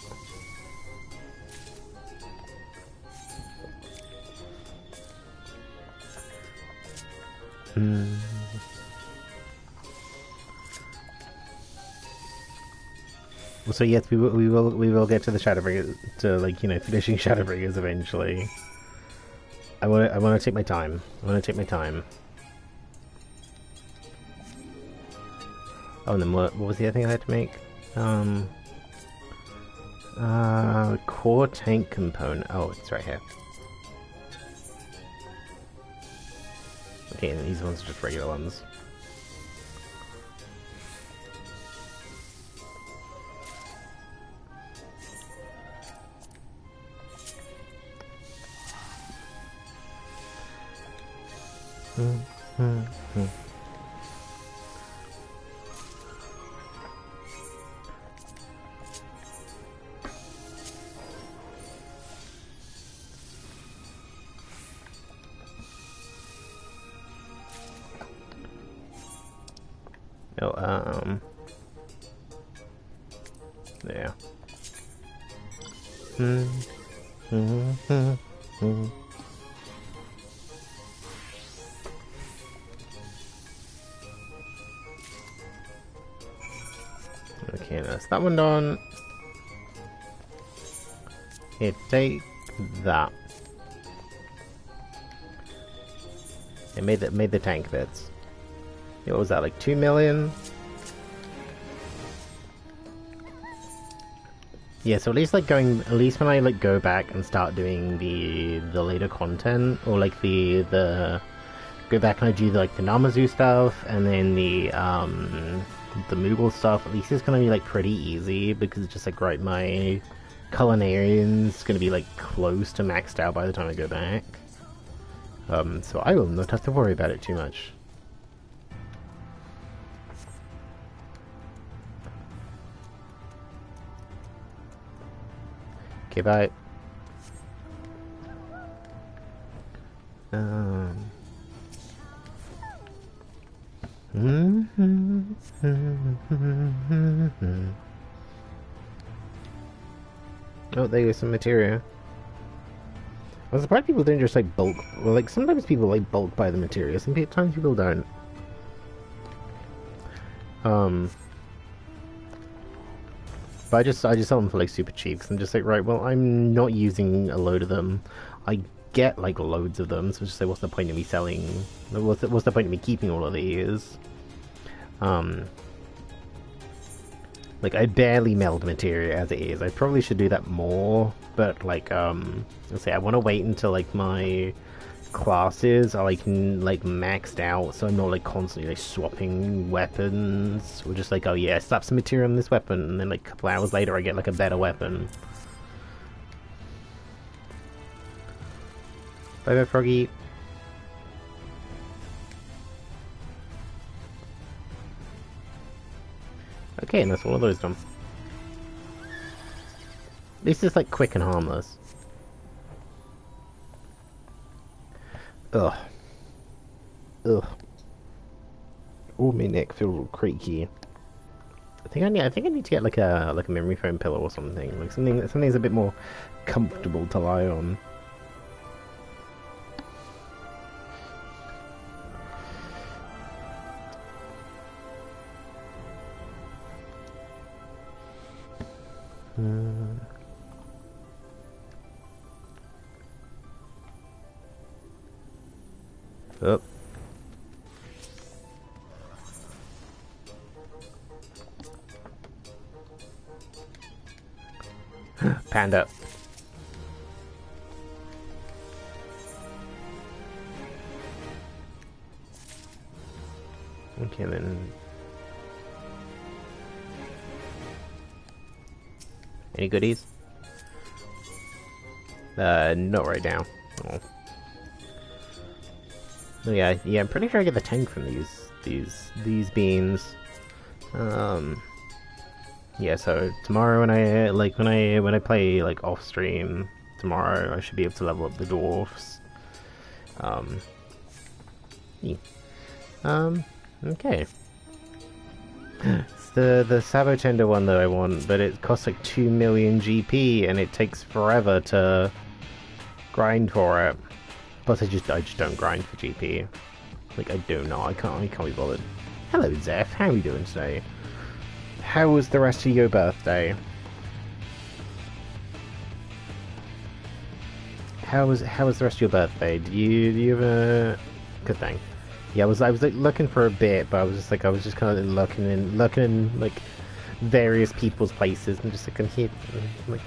Speaker 1: So yes, we will get to the Shadowbringers, to like, you know, finishing Shadowbringers eventually. I want to take my time. I want to take my time. Oh, and then what was the other thing I had to make? Core tank component. Oh, it's right here. Okay, and these ones are just regular ones. Yeah. Okay, that's that one done. Here, take that. It made the tank bits. What was that, like 2 million? Yeah, so at least when I like go back and start doing the later content, or like the go back and I do like the Namazu stuff and then the Moogle stuff, at least it's gonna be like pretty easy because it's just like, right, my Culinarian's gonna be like close to maxed out by the time I go back. So I will not have to worry about it too much. Okay, bye. Oh, there goes some materia. I'm surprised people don't just like bulk. Well, like sometimes people like bulk buy the materials, sometimes people don't. But I just sell them for like super cheap. Cause I'm just like, right, well, I'm not using a load of them. I get like loads of them, so just like, what's the point of me selling? What's the point of me keeping all of these? Like I barely meld materia as it is. I probably should do that more, but like let's say I want to wait until like my classes are like maxed out, so I'm not like constantly like swapping weapons. Or just like, oh yeah, slap some material on this weapon, and then like a couple hours later I get like a better weapon. Bye bye, Froggy. Okay, and that's one of those done. At least it's like quick and harmless. Ugh. Ugh. Oh, my neck feels a little creaky. I think I need to get like a memory foam pillow or something. Like something's a bit more comfortable to lie on. Oh. Panda. Okay then. Any goodies? Not right now. Oh. Oh, yeah, I'm pretty sure I get the tank from these beans. Yeah, so tomorrow when I play like off stream tomorrow, I should be able to level up the dwarfs. Yeah. Okay. It's the Sabotender one that I want, but it costs like 2 million GP and it takes forever to grind for it. Plus I just don't grind for GP. Like I do not, I can't be bothered. Hello Zeph, how are you doing today? How was the rest of your birthday? How was the rest of your birthday? Do you have a good thing? Yeah, I was like looking for a bit, but I was just kind of looking in like various people's places and just like I'm here, like.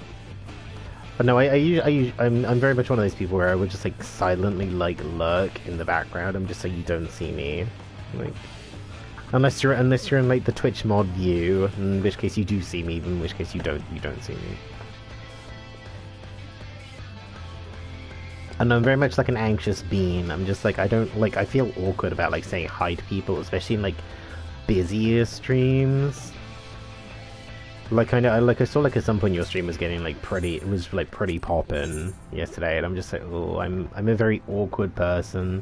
Speaker 1: But no, I'm very much one of those people where I would just like silently like lurk in the background. I'm just like you don't see me, like unless you're in like the Twitch mod view, in which case you do see me, in which case you don't see me. And I'm very much like an anxious being. I'm just like I feel awkward about like saying hi to people, especially in like busier streams. Like I saw like at some point your stream was getting like pretty poppin' yesterday, and I'm just like, oh, I'm a very awkward person,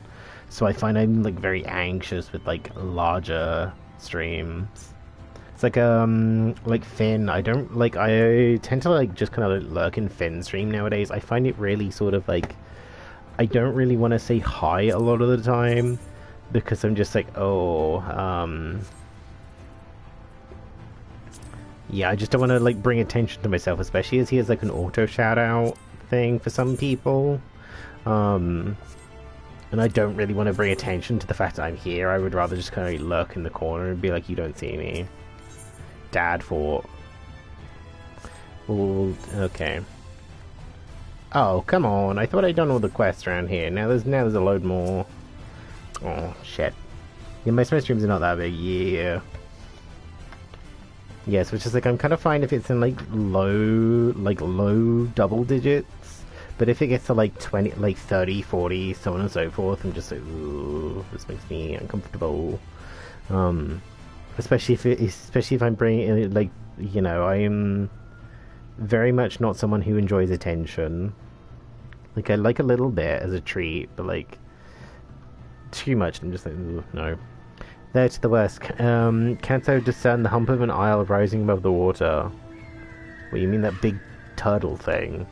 Speaker 1: so I find I'm like very anxious with like larger streams. It's like Finn. I tend to like just kind of like lurk in Finn stream nowadays. I find it really sort of like I don't really want to say hi a lot of the time because I'm just like, oh, yeah, I just don't want to like bring attention to myself, especially as he has like an auto shout out thing for some people. And I don't really want to bring attention to the fact that I'm here. I would rather just kind of lurk in the corner and be like, you don't see me. Dad fought. Well, okay. Oh, come on. I thought I'd done all the quests around here. Now there's a load more. Oh, shit. Yeah, my streams are not that big. Yeah. Yeah, so it's just like I'm kind of fine if it's in like low double digits, but if it gets to like 20, like 30, 40, so on and so forth, I'm just like, ooh, this makes me uncomfortable. Especially if I'm bringing in, like, you know, I am very much not someone who enjoys attention. Like I like a little bit as a treat, but like too much, I'm just like, ooh, no. There to the west. Can't so discern the hump of an isle rising above the water. What, you mean that big turtle thing?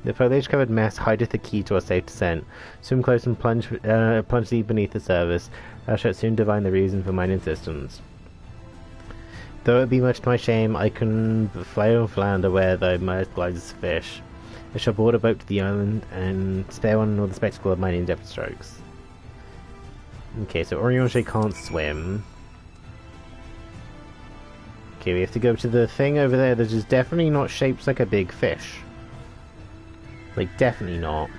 Speaker 1: The foliage-covered mess hideth the key to our safe descent. Swim close and plunge thee beneath the surface. Thou shalt soon divine the reason for mine insistence. Though it be much to my shame, I can fly on flounder where thy mirth glides as fish. I shall board a boat to the island, and spare one nor the spectacle of mine in-depth strokes. Okay, so Oriange can't swim. Okay, we have to go to the thing over there that is definitely not shaped like a big fish. Like, definitely not.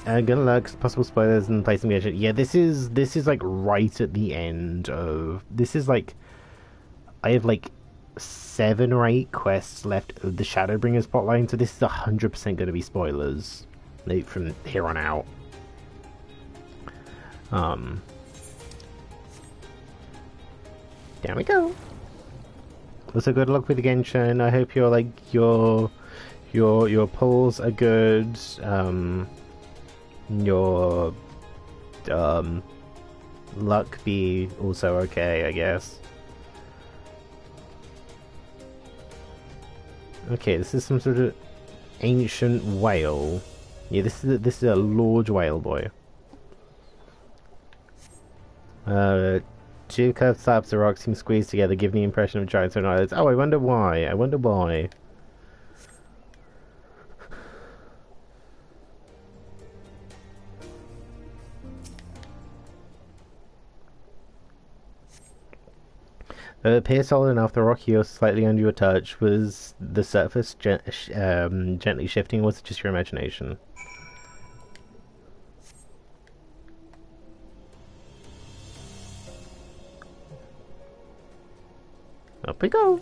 Speaker 1: Good luck, possible spoilers and placing the agent. Yeah, this is like right at the end of... This is like... I have like 7 or 8 quests left of the Shadowbringers plotline, so this is 100% going to be spoilers. Like, from here on out. Down we go. Also, good luck with the Genshin. I hope you're like your pulls are good. Your luck be also okay, I guess. Okay, this is some sort of ancient whale. Yeah, this is a large whale boy. Two curved slabs of rock seem squeezed together, giving the impression of giant stone islands. Oh, I wonder why. I wonder why. It appears solid enough. The rock here, slightly under your touch. Was the surface gently shifting, or was it just your imagination? Up we go!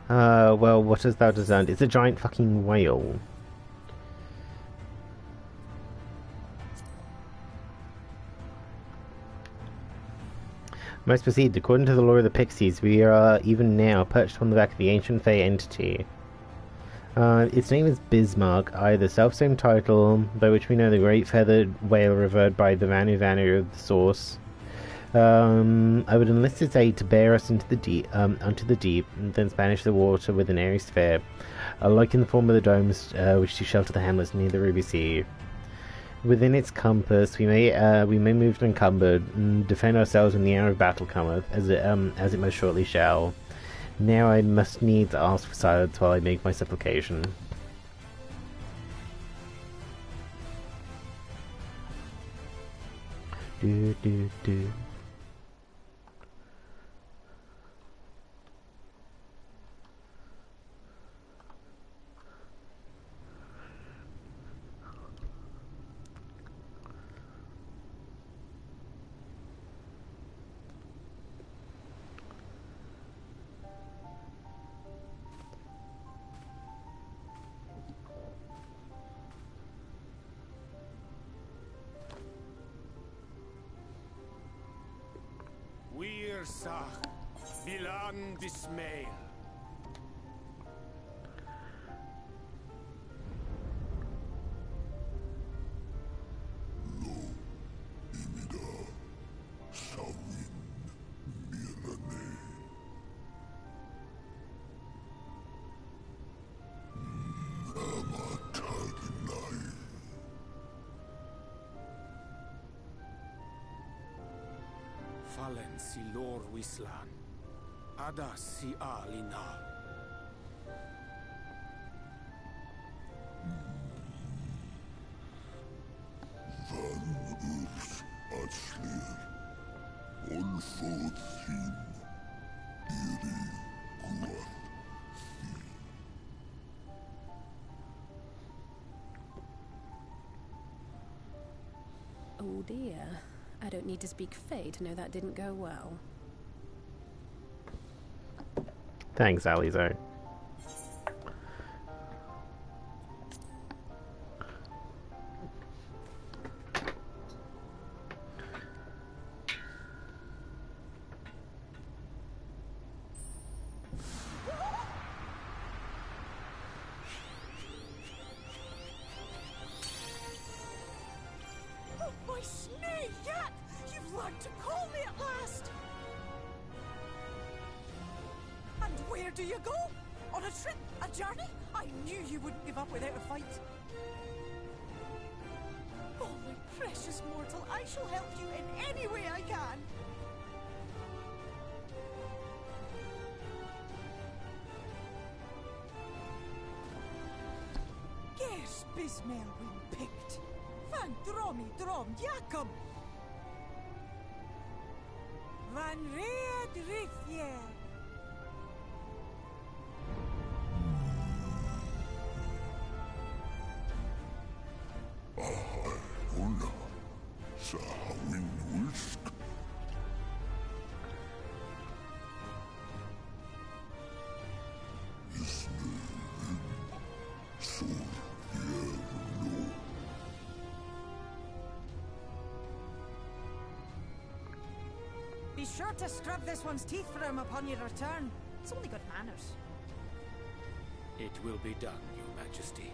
Speaker 1: Well, what hast thou designed? It's a giant fucking whale. Must proceed. According to the lore of the Pixies, we are even now perched on the back of the ancient Fey entity. Its name is Bismarck, the self-same title by which we know the great feathered whale revered by the Vanu Vanu of the source. I would enlist its aid to bear us into the deep, and then banish the water with an airy sphere, like in the form of the domes which do shelter the hamlets near the Ruby Sea. Within its compass, we may move unencumbered and defend ourselves when the hour of battle cometh, as it most shortly shall. Now I must needs ask for silence while I make my supplication. Do do do.
Speaker 2: Sach, Bilan Dismail. Fallen si lor wislan, ada si alina.
Speaker 3: Van urs atslir, onfod sin, iri guath.
Speaker 4: Oh dear. I don't need to speak Fey to know that didn't go well.
Speaker 1: Thanks, Alizo.
Speaker 5: snake yet! You've learned to call me at last! And where do you go? On a trip? A journey? I knew you wouldn't give up without a fight. Oh, my precious mortal, I shall help you in any way I can. Gers Bismel win picked. Van dromi drom Jacob. Van red Rithier.
Speaker 3: Hola, Sahawin Wilsk.
Speaker 5: Be sure to scrub this one's teeth for him upon your return. It's only good manners.
Speaker 2: It will be done, Your Majesty.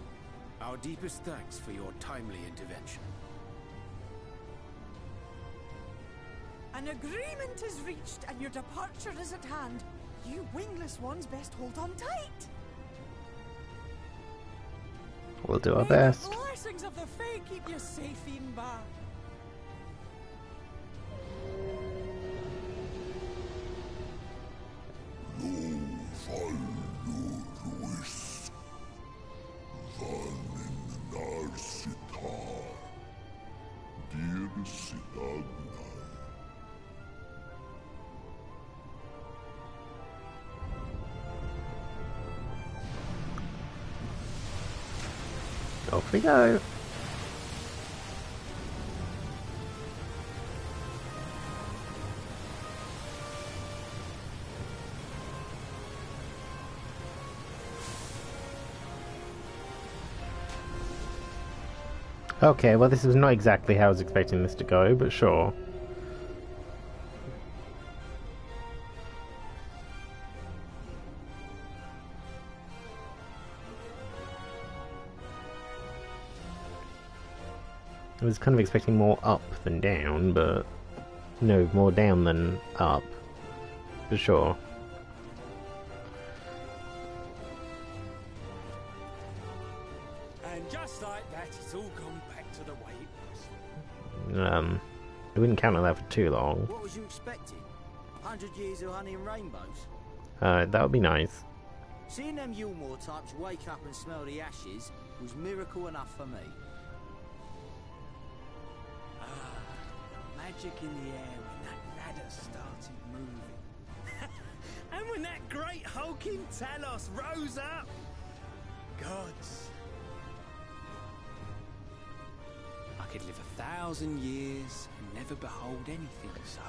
Speaker 2: Our deepest thanks for your timely intervention.
Speaker 5: An agreement is reached and your departure is at hand. You wingless ones best hold on tight.
Speaker 1: We'll do our
Speaker 5: May
Speaker 1: best.
Speaker 5: the blessings of the Fae keep you safe in Ba.
Speaker 1: Off we go. Okay, well this is not exactly how I was expecting this to go, but sure. I was kind of expecting more up than down, but no, more down than up, for sure.
Speaker 2: And just like that, it's all gone back to the way it was.
Speaker 1: I wouldn't count on that for too long.
Speaker 6: What was you expecting? 100 years of honey and rainbows?
Speaker 1: That would be nice.
Speaker 6: Seeing them Yulmore types wake up and smell the ashes was miracle enough for me.
Speaker 2: Magic in the air when that ladder started moving. And when that great hulking Talos rose up. Gods. I could live 1,000 years and never behold anything so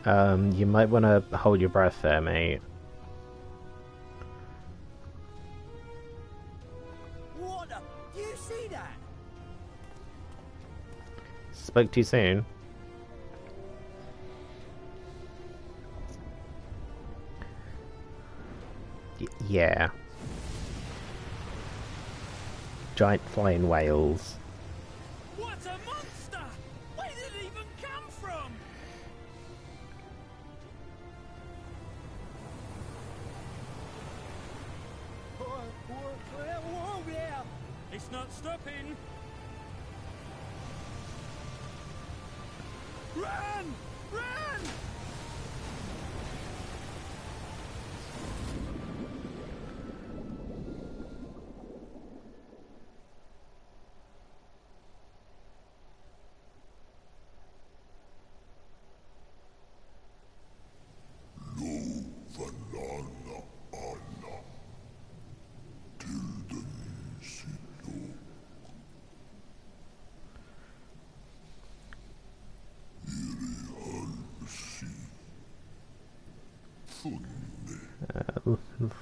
Speaker 2: amazing.
Speaker 1: You might want to hold your breath there, mate.
Speaker 6: What the? Do you see that?
Speaker 1: Spoke too soon. Yeah. Giant flying whales.
Speaker 2: What a monster! Where did it even come from? Whoa there! It's not stopping. Run! Run!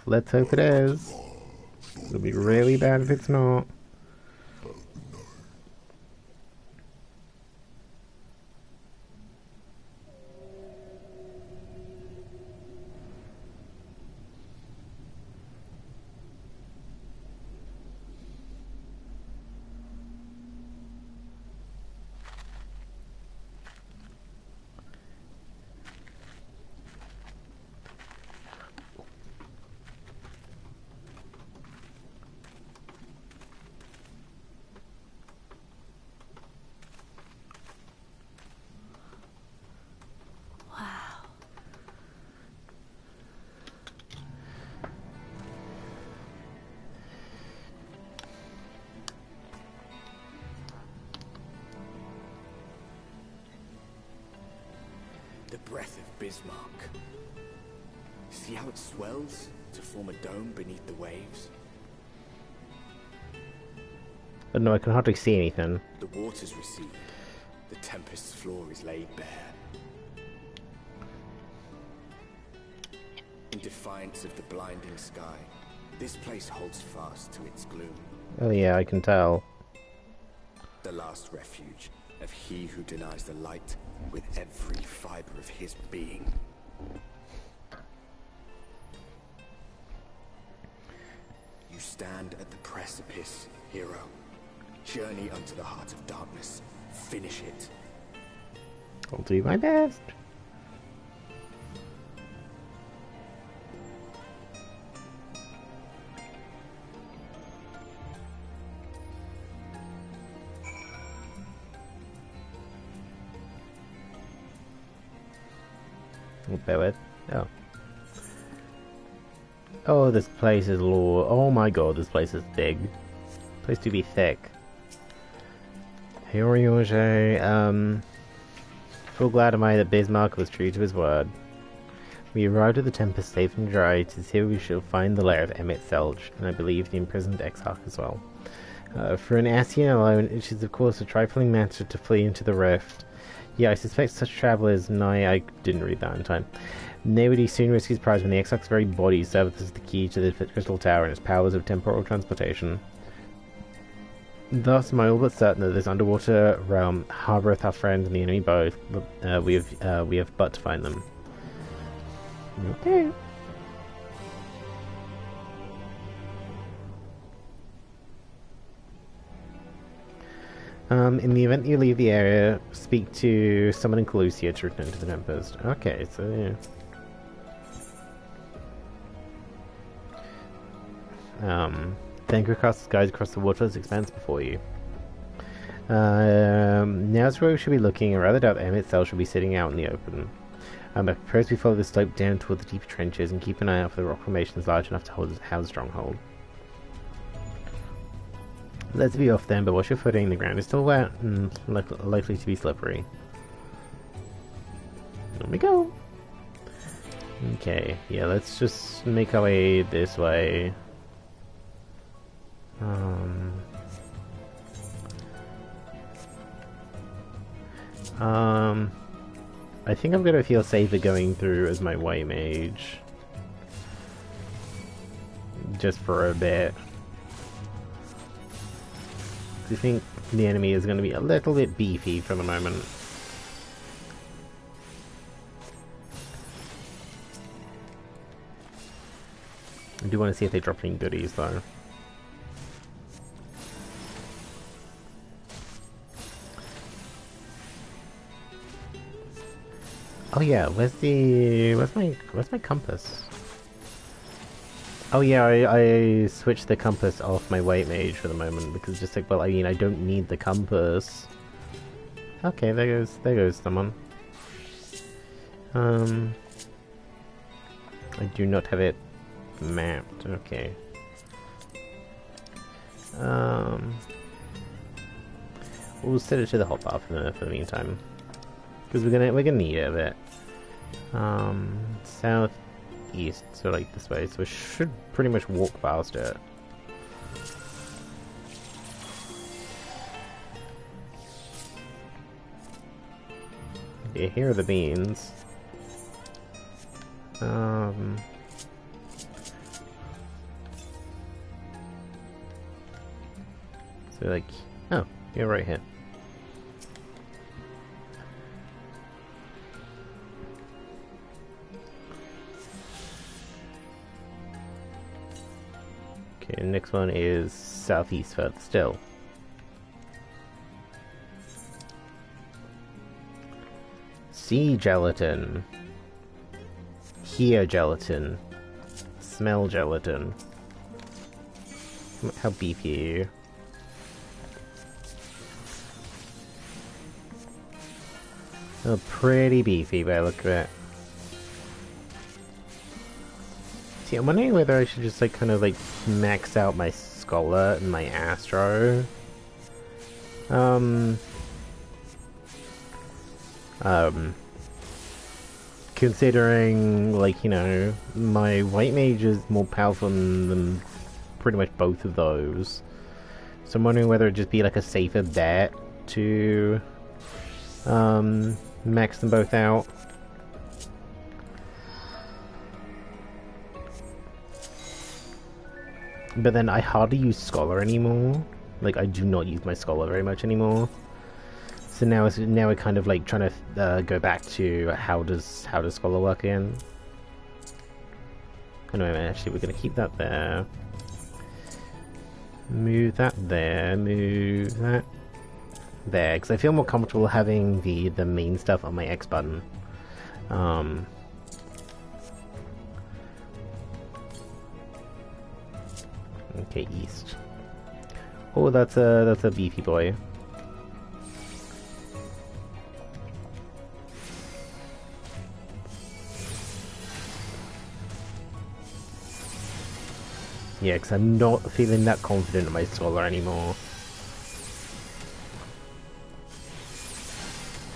Speaker 1: Let's hope it is. It'll be really bad if it's not.
Speaker 7: The breath of Bismarck. See how it swells to form a dome beneath the waves?
Speaker 1: But no, I can hardly see anything.
Speaker 7: The waters recede. The tempest's floor is laid bare. In defiance of the blinding sky, this place holds fast to its gloom.
Speaker 1: Oh yeah, I can tell.
Speaker 7: The last refuge of he who denies the light with every fiber of his being. You stand at the precipice, hero. Journey unto the heart of darkness. Finish it.
Speaker 1: I'll do my best. Bear with. Oh. Oh, this place is lore. Oh my god, this place is big. Place to be thick. Hyoryoge, full glad am I that Bismarck was true to his word. We arrived at the Tempest safe and dry. It is here we shall find the lair of Emmett Selge, and I believe the imprisoned Exarch as well. For an Ascian alone, it is of course a trifling matter to flee into the rift. Yeah, I suspect such travellers, I didn't read that in time. Nobody soon risk his prize when the Exarch's very body serves as the key to the Crystal Tower and its powers of temporal transportation. Thus, am I all but certain that this underwater realm harboureth our friends and the enemy both. We have but to find them. Okay. In the event you leave the area, speak to someone in Calusia to return to the Tempest. Okay, so yeah. Then go across the skies across the waterless expanse before you. Now's where we should be looking. I rather doubt M itself should be sitting out in the open. I propose we follow the slope down toward the deep trenches and keep an eye out for the rock formations large enough to house a stronghold. Let's be off then, but watch your footing. The ground is still wet and likely to be slippery. Here we go. Okay, yeah, let's just make our way this way. I think I'm gonna feel safer going through as my white mage. Just for a bit. I think the enemy is gonna be a little bit beefy for the moment. I do want to see if they drop any goodies though. Oh yeah, where's my compass? Oh yeah, I switched the compass off my white mage for the moment because just like, well, I mean, I don't need the compass. Okay, there goes someone. I do not have it mapped. Okay. We'll set it to the hotbar for the meantime. Because we're gonna need it a bit. Southeast, so like this way, so we should pretty much walk past it. Okay, here are the beans. So like, oh, you're right here. Okay, the next one is southeast further still. See gelatin. Hear gelatin. Smell gelatin. How beefy are you? Oh, pretty beefy by the look of it. See, I'm wondering whether I should just like kind of like max out my Scholar and my Astro. considering, like, you know, my white mage is more powerful than pretty much both of those. So I'm wondering whether it'd just be like a safer bet to max them both out. But then I hardly use Scholar anymore. Like, I do not use my Scholar very much anymore. So now we're kind of like trying to go back to how does Scholar work again. Anyway, actually, we're gonna keep that there. Move that there. Move that there, because I feel more comfortable having the main stuff on my X button. Okay, east. Oh, that's a beefy boy. Yeah, because I'm not feeling that confident in my Scholar anymore.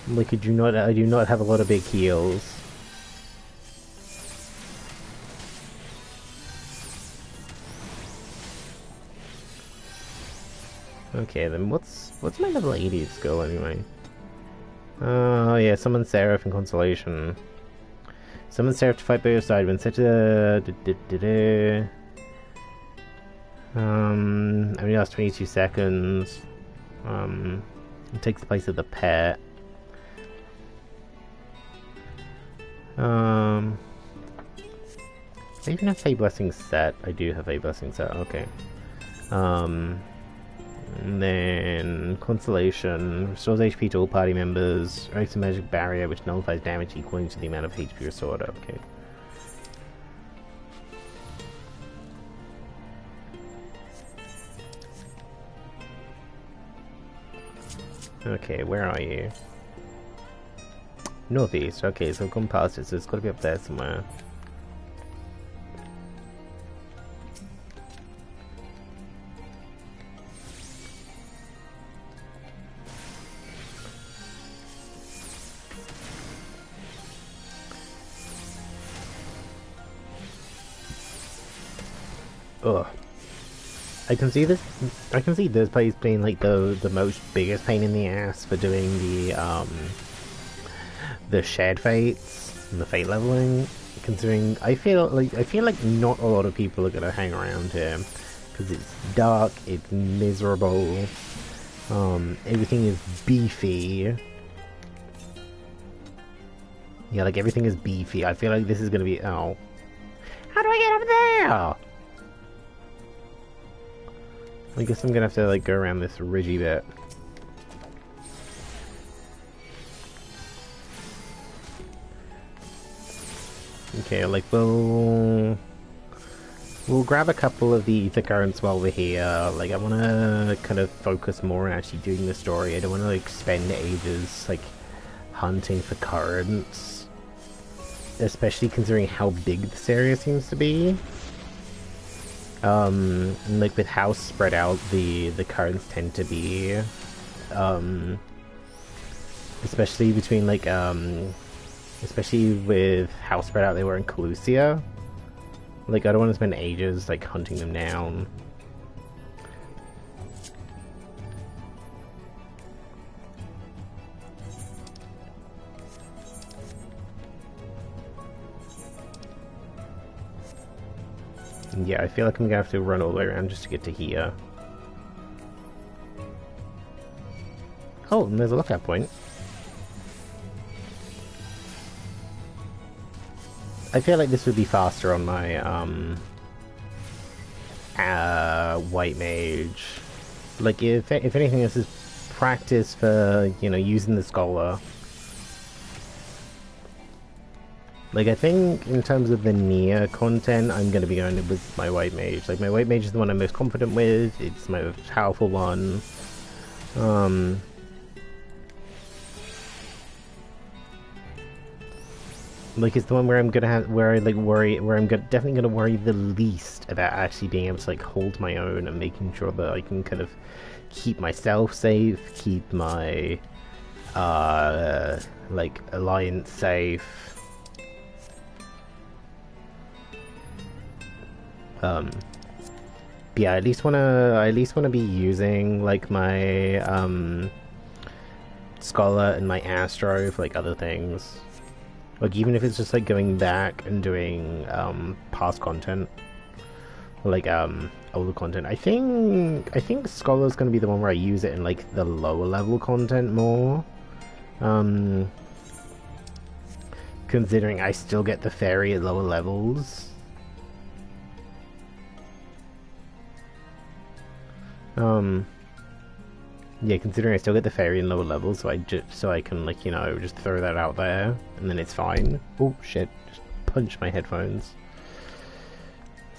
Speaker 1: Like, I do not have a lot of big heals. Okay, then what's my level 80 skill anyway? Oh yeah, summon Seraph and Consolation. Summon Seraph to fight by your side when set to only lasts 22 seconds. It takes the place of the pet. I even have Fey Blessing set. I do have Fey Blessing set, okay. And then Consolation restores HP to all party members, creates a magic barrier which nullifies damage equaling to the amount of HP restored, okay. Okay, where are you? Northeast, okay, so I've gone past it, so it's gotta be up there somewhere. Ugh. I can see this place being like the most biggest pain in the ass for doing the shared fates and the fate leveling, considering I feel like not a lot of people are gonna hang around here because it's dark, it's miserable, everything is beefy. Yeah, like everything is beefy. I feel like this is gonna be how do I get up there? I guess I'm gonna have to like go around this ridgy bit. Okay, like we'll grab a couple of the ether currents while we're here. Like I wanna kind of focus more on actually doing the story. I don't wanna like spend ages like hunting for currents. Especially considering how big this area seems to be. Like with how spread out the currents tend to be, especially between like, especially with how spread out they were in Calusia. Like I don't want to spend ages like hunting them down. Yeah, I feel like I'm gonna have to run all the way around just to get to here. Oh, and there's a lookout point. I feel like this would be faster on my white mage. Like if anything, this is practice for, you know, using the Scholar. Like, I think in terms of the near content, I'm going to be going with my white mage. Like, my white mage is the one I'm most confident with. It's my most powerful one. Like, it's the one where I'm gonna have, where I like worry, where I'm definitely gonna worry the least about actually being able to like hold my own and making sure that I can kind of keep myself safe, keep my like alliance safe. Yeah, I at least wanna be using like my Scholar and my Astro for like other things. Like even if it's just like going back and doing past content. Or like older content. I think Scholar's gonna be the one where I use it in like the lower level content more. Considering I still get the fairy at lower levels. Yeah, considering I still get the fairy in lower levels, so I can like, you know, just throw that out there and then it's fine. Oh shit, just punched my headphones.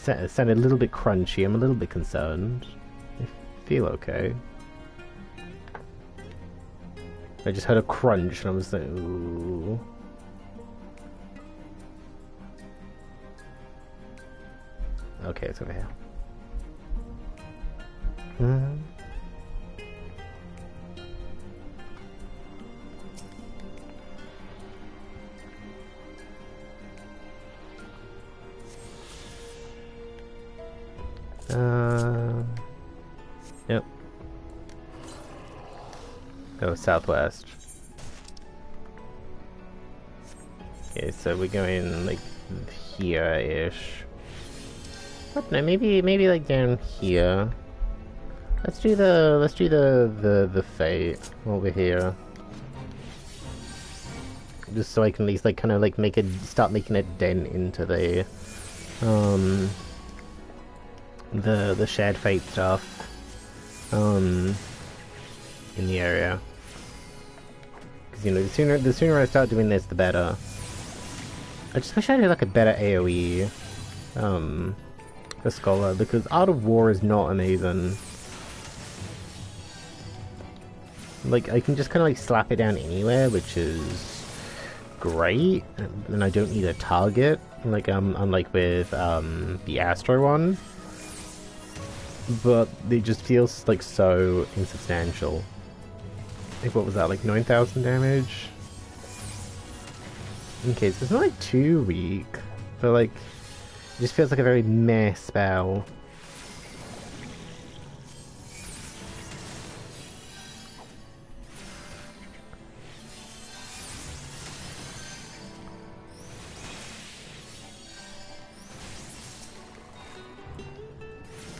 Speaker 1: It sounded a little bit crunchy, I'm a little bit concerned. I feel okay. I just heard a crunch and I was like, ooh. Okay, it's over here. Yep. Go southwest. Okay, so we're going like here-ish. Oh, no, maybe like down here. Let's do the fate over here. Just so I can at least like kind of like start making a dent into the shared fate stuff in the area. Because you know, the sooner I start doing this, the better. I just wish I had like a better AoE for Scholar, because Art of War is not amazing. Like I can just kind of like slap it down anywhere, which is great, and I don't need a target. Like unlike with the Astro one. But it just feels like so insubstantial. Like what was that, like 9,000 damage? Okay, so it's not like too weak, but like it just feels like a very meh spell.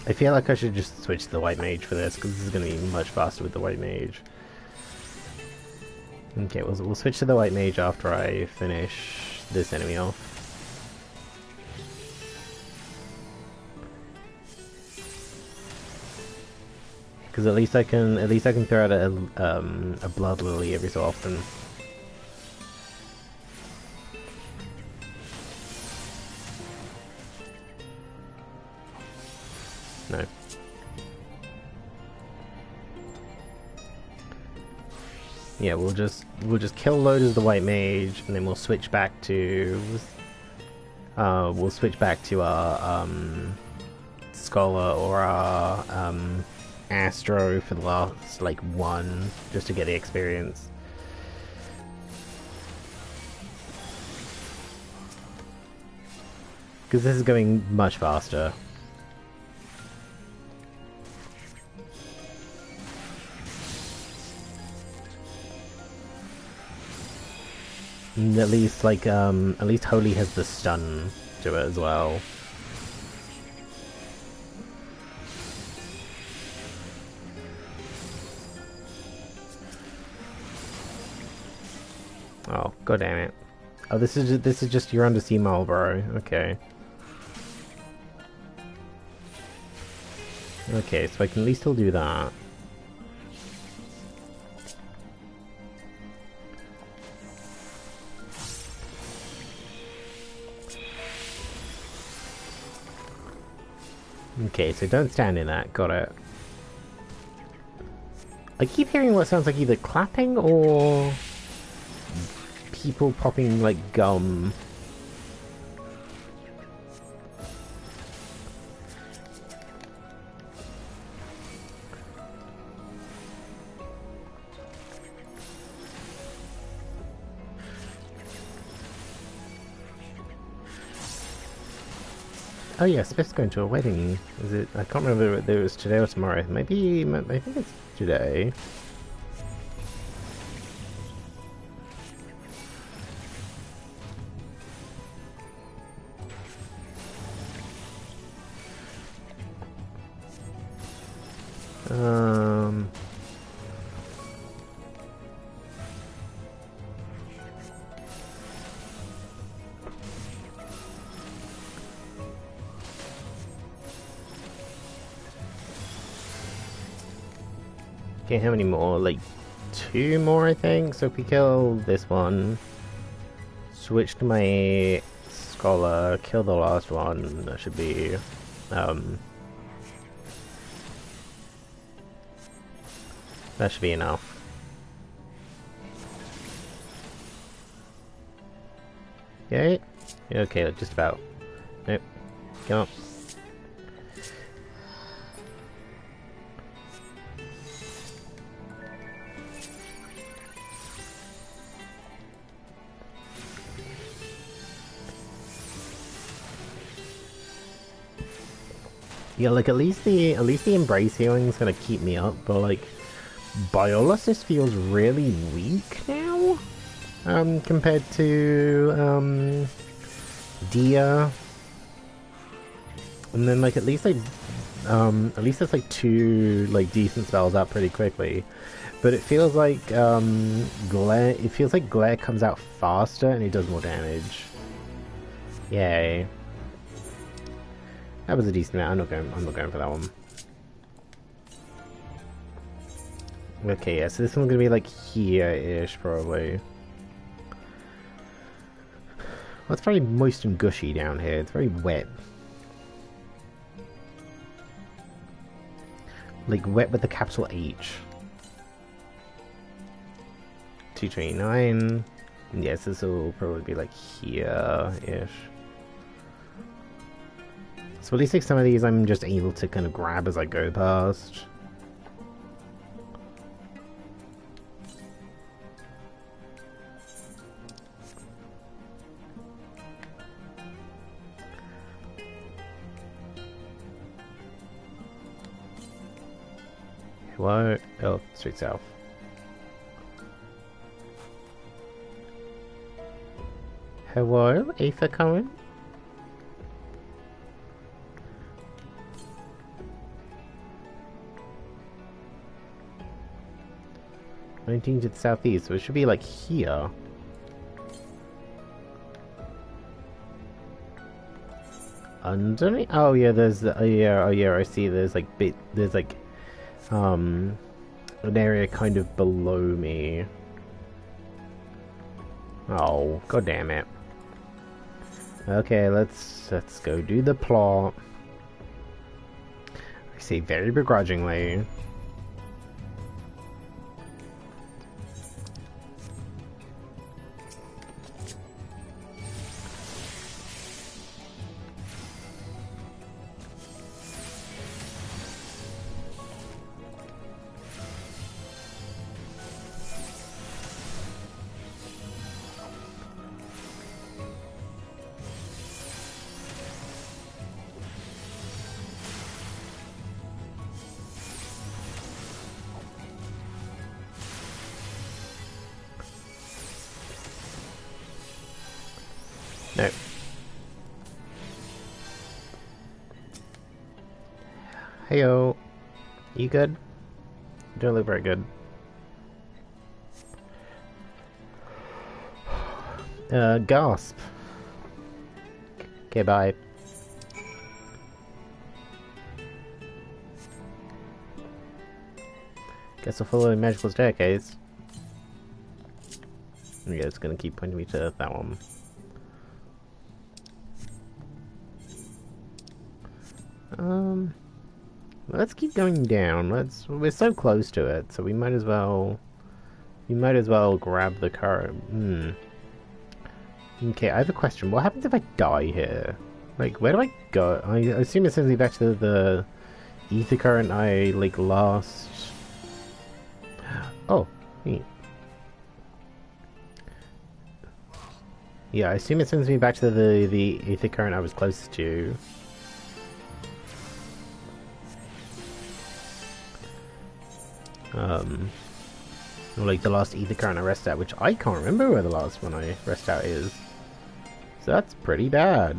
Speaker 1: I feel like I should just switch to the White Mage for this, because this is going to be much faster with the White Mage. Okay, we'll switch to the White Mage after I finish this enemy off. Because at least I can throw out a Blood Lily every so often. No. Yeah, we'll just kill Load as the White Mage, and then we'll switch back to our Scholar or our Astro for the last like one, just to get the experience. Because this is going much faster. And at least Holy has the stun to it as well. Oh, god damn it. Oh, this is just your undersea mole, bro. Okay. Okay, so I can at least still do that. Okay, so don't stand in that, got it. I keep hearing what sounds like either clapping or people popping like gum. Oh yeah, Smith's going to a wedding. Is it? I can't remember if it was today or tomorrow. Maybe, I think it's today. Okay, how many more? Like, 2 more, I think. So if we kill this one, switch to my scholar, kill the last one, that should be, that should be enough. Yay? Okay, just about. Nope. Come on. Yeah, like at least the embrace healing's gonna keep me up, but like Biolysis feels really weak now. Compared to Dia. And then like at least there's like 2 like decent spells out pretty quickly. But it feels like Glare comes out faster and it does more damage. Yay. That was a decent amount. I'm not going for that one. Okay, yeah, so this one's gonna be like here-ish probably. Well, it's very moist and gushy down here. It's very wet. Like wet with the capital H. 229. Yes, this will probably be like here-ish. So at least like some of these I'm just able to kind of grab as I go past. Hello? Oh, straight south. Hello, Aether coming? To the southeast, so it should be like here. Underneath? Oh yeah, there's I see. There's like an area kind of below me. Oh, god damn it. Okay, let's go do the plot. I say very begrudgingly. No. Heyo. You good? You don't look very good. Gasp. Okay, bye. Guess I'll follow a magical staircase. Yeah, it's gonna keep pointing me to that one. Let's keep going down. We're so close to it, so we might as well grab the current. Okay, I have a question. What happens if I die here? Like, where do I go? I assume it sends me back to the ether current I like last. Oh, neat. Yeah, I assume it sends me back to the ether current I was closest to. Or like the last Ether current I rest out, which I can't remember where the last one I rest out is. So that's pretty bad.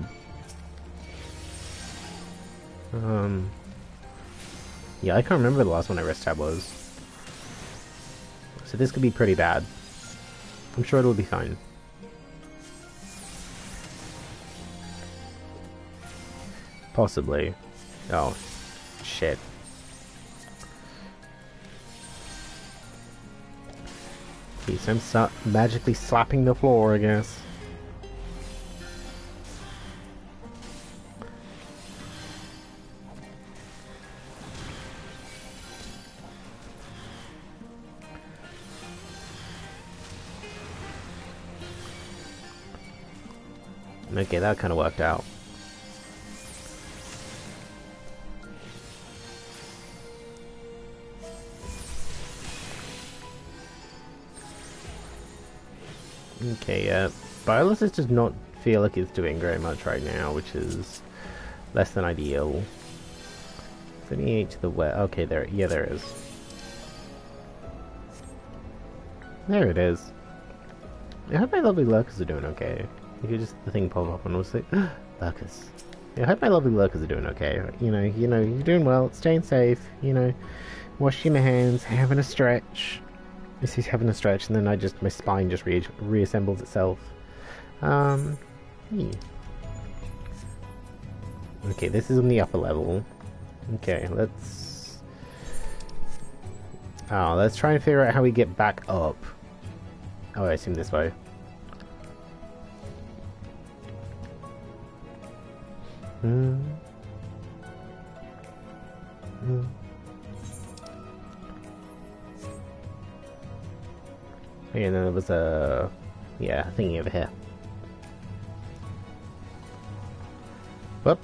Speaker 1: Yeah, I can't remember the last one I rest out was. So this could be pretty bad. I'm sure it'll be fine. Possibly. Oh, shit. Geez, I'm magically slapping the floor, I guess. Okay, that kind of worked out. Okay, Biolysis does not feel like it's doing very much right now, which is less than ideal. 78 to the west. Okay, there it is. There it is. I hope my lovely lurkers are doing okay. You could just the thing pop up and it was like, lurkers. Yeah, I hope my lovely lurkers are doing okay. You know, you're doing well, staying safe, you know, washing my hands, having a stretch. This is having a stretch, and then my spine just reassembles itself. Okay, this is on the upper level. Okay, let's try and figure out how we get back up. Oh, I assume this way. Okay, and then there was a thingy over here. Whoop.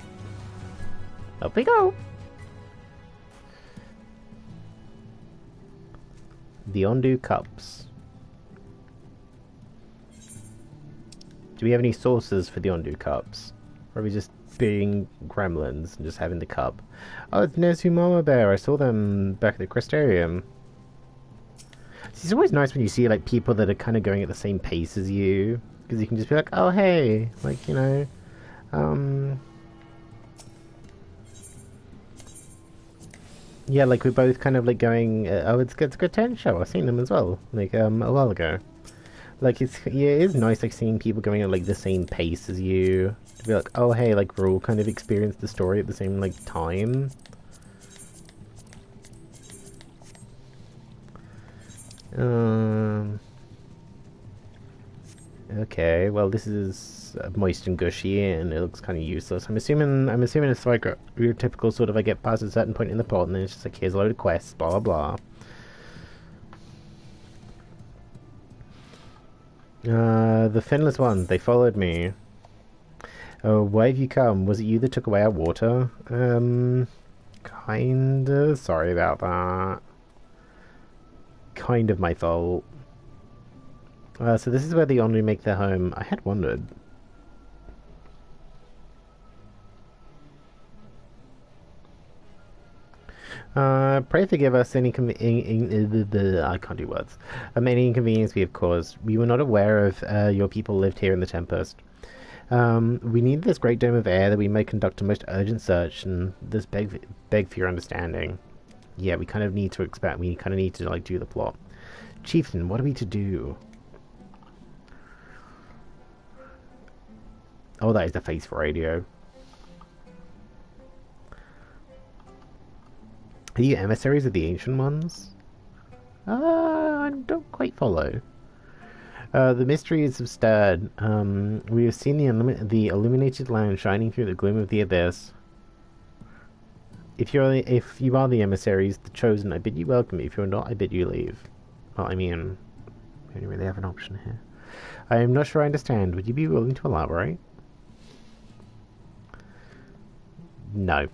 Speaker 1: Up we go. The Ondu Cups. Do we have any sources for the Ondu Cups? Or are we just being gremlins and just having the cup? Oh, it's Nezu Mama Bear. I saw them back at the Crystarium. It's always nice when you see like people that are kind of going at the same pace as you, because you can just be like, oh hey, like, you know, yeah, like we're both kind of like going, oh, it's a good tent show. I've seen them as well, like a while ago. Like it is nice like seeing people going at like the same pace as you, to be like, oh hey, like we're all kind of experienced the story at the same like time. Okay, well this is moist and gushy and it looks kind of useless. I'm assuming it's like your typical sort of I get past a certain point in the plot and then it's just like here's a load of quests, blah blah blah. The finless ones, they followed me. Oh, why have you come? Was it you that took away our water? Kinda sorry about that. Kind of my fault. So this is where the Onru make their home. I had wondered. Pray forgive us any I can't do words. Any inconvenience we have caused. We were not aware of your people lived here in the Tempest. We need this great dome of air that we may conduct a most urgent search, and this beg for your understanding. Yeah, we kind of need to expect. We kind of need to like do the plot. Chieftain, what are we to do? Oh, that is the face for radio. Are you emissaries of the Ancient Ones? I don't quite follow. The mysteries have stirred. We have seen the illuminated land shining through the gloom of the abyss. If you are the emissaries, the chosen, I bid you welcome. If you're not, I bid you leave. Well, I mean, we don't really have an option here. I am not sure I understand. Would you be willing to elaborate? No.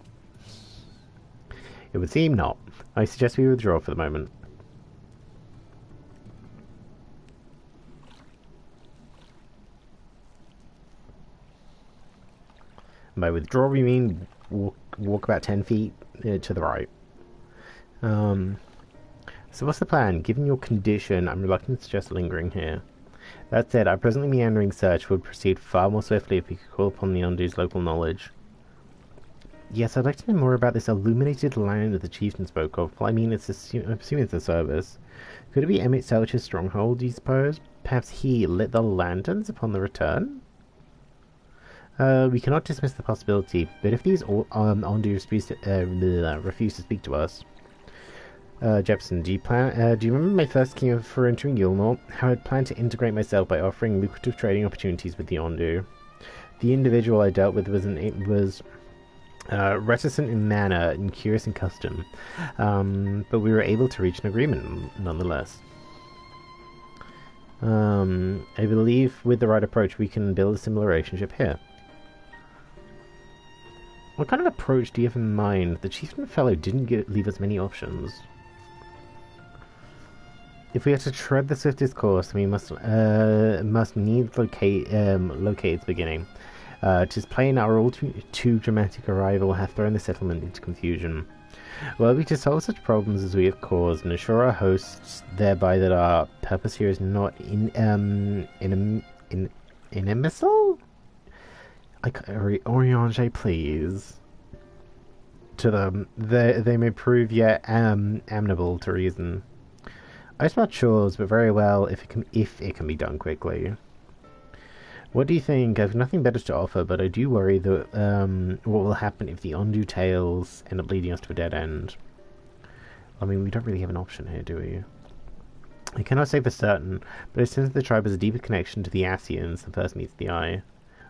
Speaker 1: It would seem not. I suggest we withdraw for the moment. And by withdraw we mean walk about 10 feet to the right. So what's the plan? Given your condition, I'm reluctant to suggest lingering here. That said, our presently meandering search would proceed far more swiftly if we could call upon the Undo's local knowledge. Yes, I'd like to know more about this illuminated land that the chieftain spoke of. Well, I mean, I'm assuming it's a service. Could it be Emmett Selch's stronghold, do you suppose? Perhaps he lit the lanterns upon the return? We cannot dismiss the possibility, but if these Ondu refuse to speak to us... Jepsen, do you remember my first scheme for entering Yulnor? How I'd planned to integrate myself by offering lucrative trading opportunities with the Ondu. The individual I dealt with was reticent in manner and curious in custom, but we were able to reach an agreement nonetheless. I believe with the right approach we can build a similar relationship here. What kind of approach do you have in mind? The chieftain fellow didn't leave us many options. If we are to tread the swiftest course, we must needs locate its beginning. 'Tis plain our all too dramatic arrival hath thrown the settlement into confusion. Were we to solve such problems as we have caused, and assure our hosts thereby that our purpose here is not inimical? Orienge, please. To them, they may prove yet amenable to reason. I smell chores, but very well if it can be done quickly. What do you think? I've nothing better to offer, but I do worry that what will happen if the Ondu tales end up leading us to a dead end. I mean, we don't really have an option here, do we? I cannot say for certain, but it seems the tribe has a deeper connection to the Asians than first meets the eye.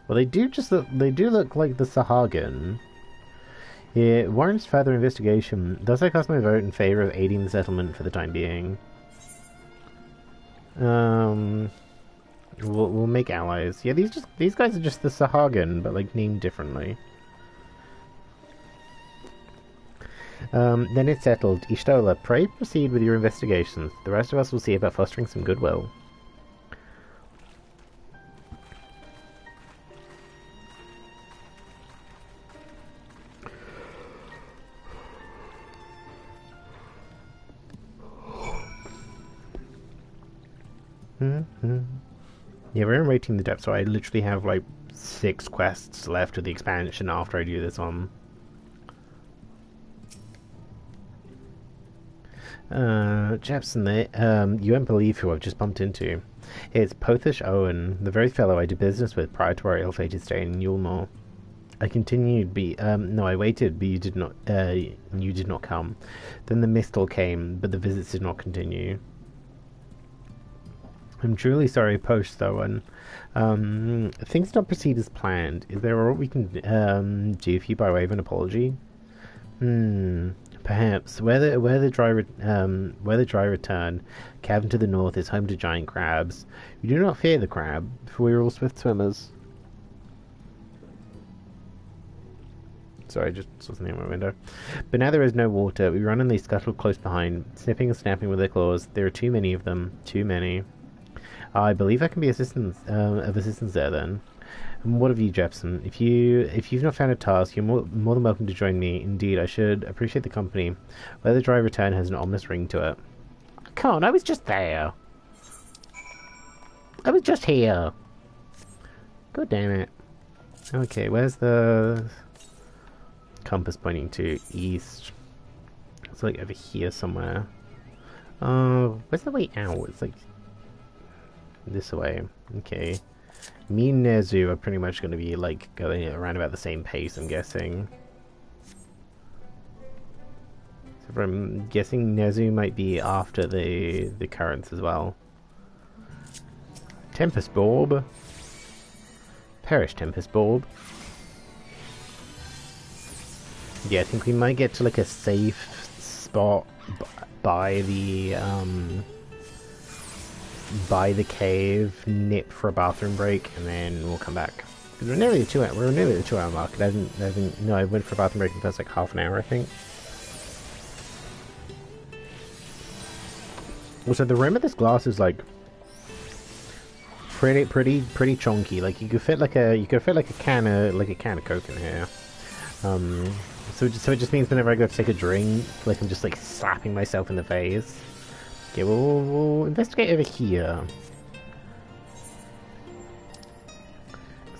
Speaker 1: Well, they do look like the Sahagin. It warrants further investigation. Thus I cast my vote in favor of aiding the settlement for the time being. We'll make allies. Yeah, these guys are just the Sahagin, but like named differently. Then it's settled. Ishtola, pray proceed with your investigations. The rest of us will see about fostering some goodwill. Yeah, we're rating the depth, so I literally have like 6 quests left of the expansion after I do this one. Jepsen, you won't believe who I've just bumped into. It's Pothish Owen, the very fellow I did business with prior to our ill-fated stay in Yulnor. I continued, no, I waited, but you did not come. Then the Mistle came, but the visits did not continue. I'm truly sorry, Post, though, and things don't proceed as planned. Is there what we can do for you by way of an apology? Perhaps. Where the dry return, cavern to the north is home to giant crabs. We do not fear the crab, for we are all swift swimmers. Sorry, I just saw something in my window. But now there is no water. We run and they scuttle close behind, snipping and snapping with their claws. There are too many of them. Too many. I believe I can be of assistance there then. And what of you, Jepsen? If you've not found a task, you're more than welcome to join me. Indeed, I should appreciate the company. Where the dry return has an ominous ring to it. Come on, I was just there. I was just here. God damn it. Okay, where's the compass pointing to? East. It's like over here somewhere. Where's the way out? It's like this way. Okay. Me and Nezu are pretty much going to be like going around about the same pace, I'm guessing. So I'm guessing Nezu might be after the currents as well. Tempest Orb. Perish, Tempest Orb. Yeah, I think we might get to like a safe spot by the cave, nip for a bathroom break, and then we'll come back. Because we're nearly at the 2-hour mark. No, I went for a bathroom break in the first like half an hour, I think. Also, the rim of this glass is like pretty chunky. Like you could fit like a can of Coke in here. So it just means whenever I go to take a drink, like I'm just like slapping myself in the face. Okay, we'll investigate over here.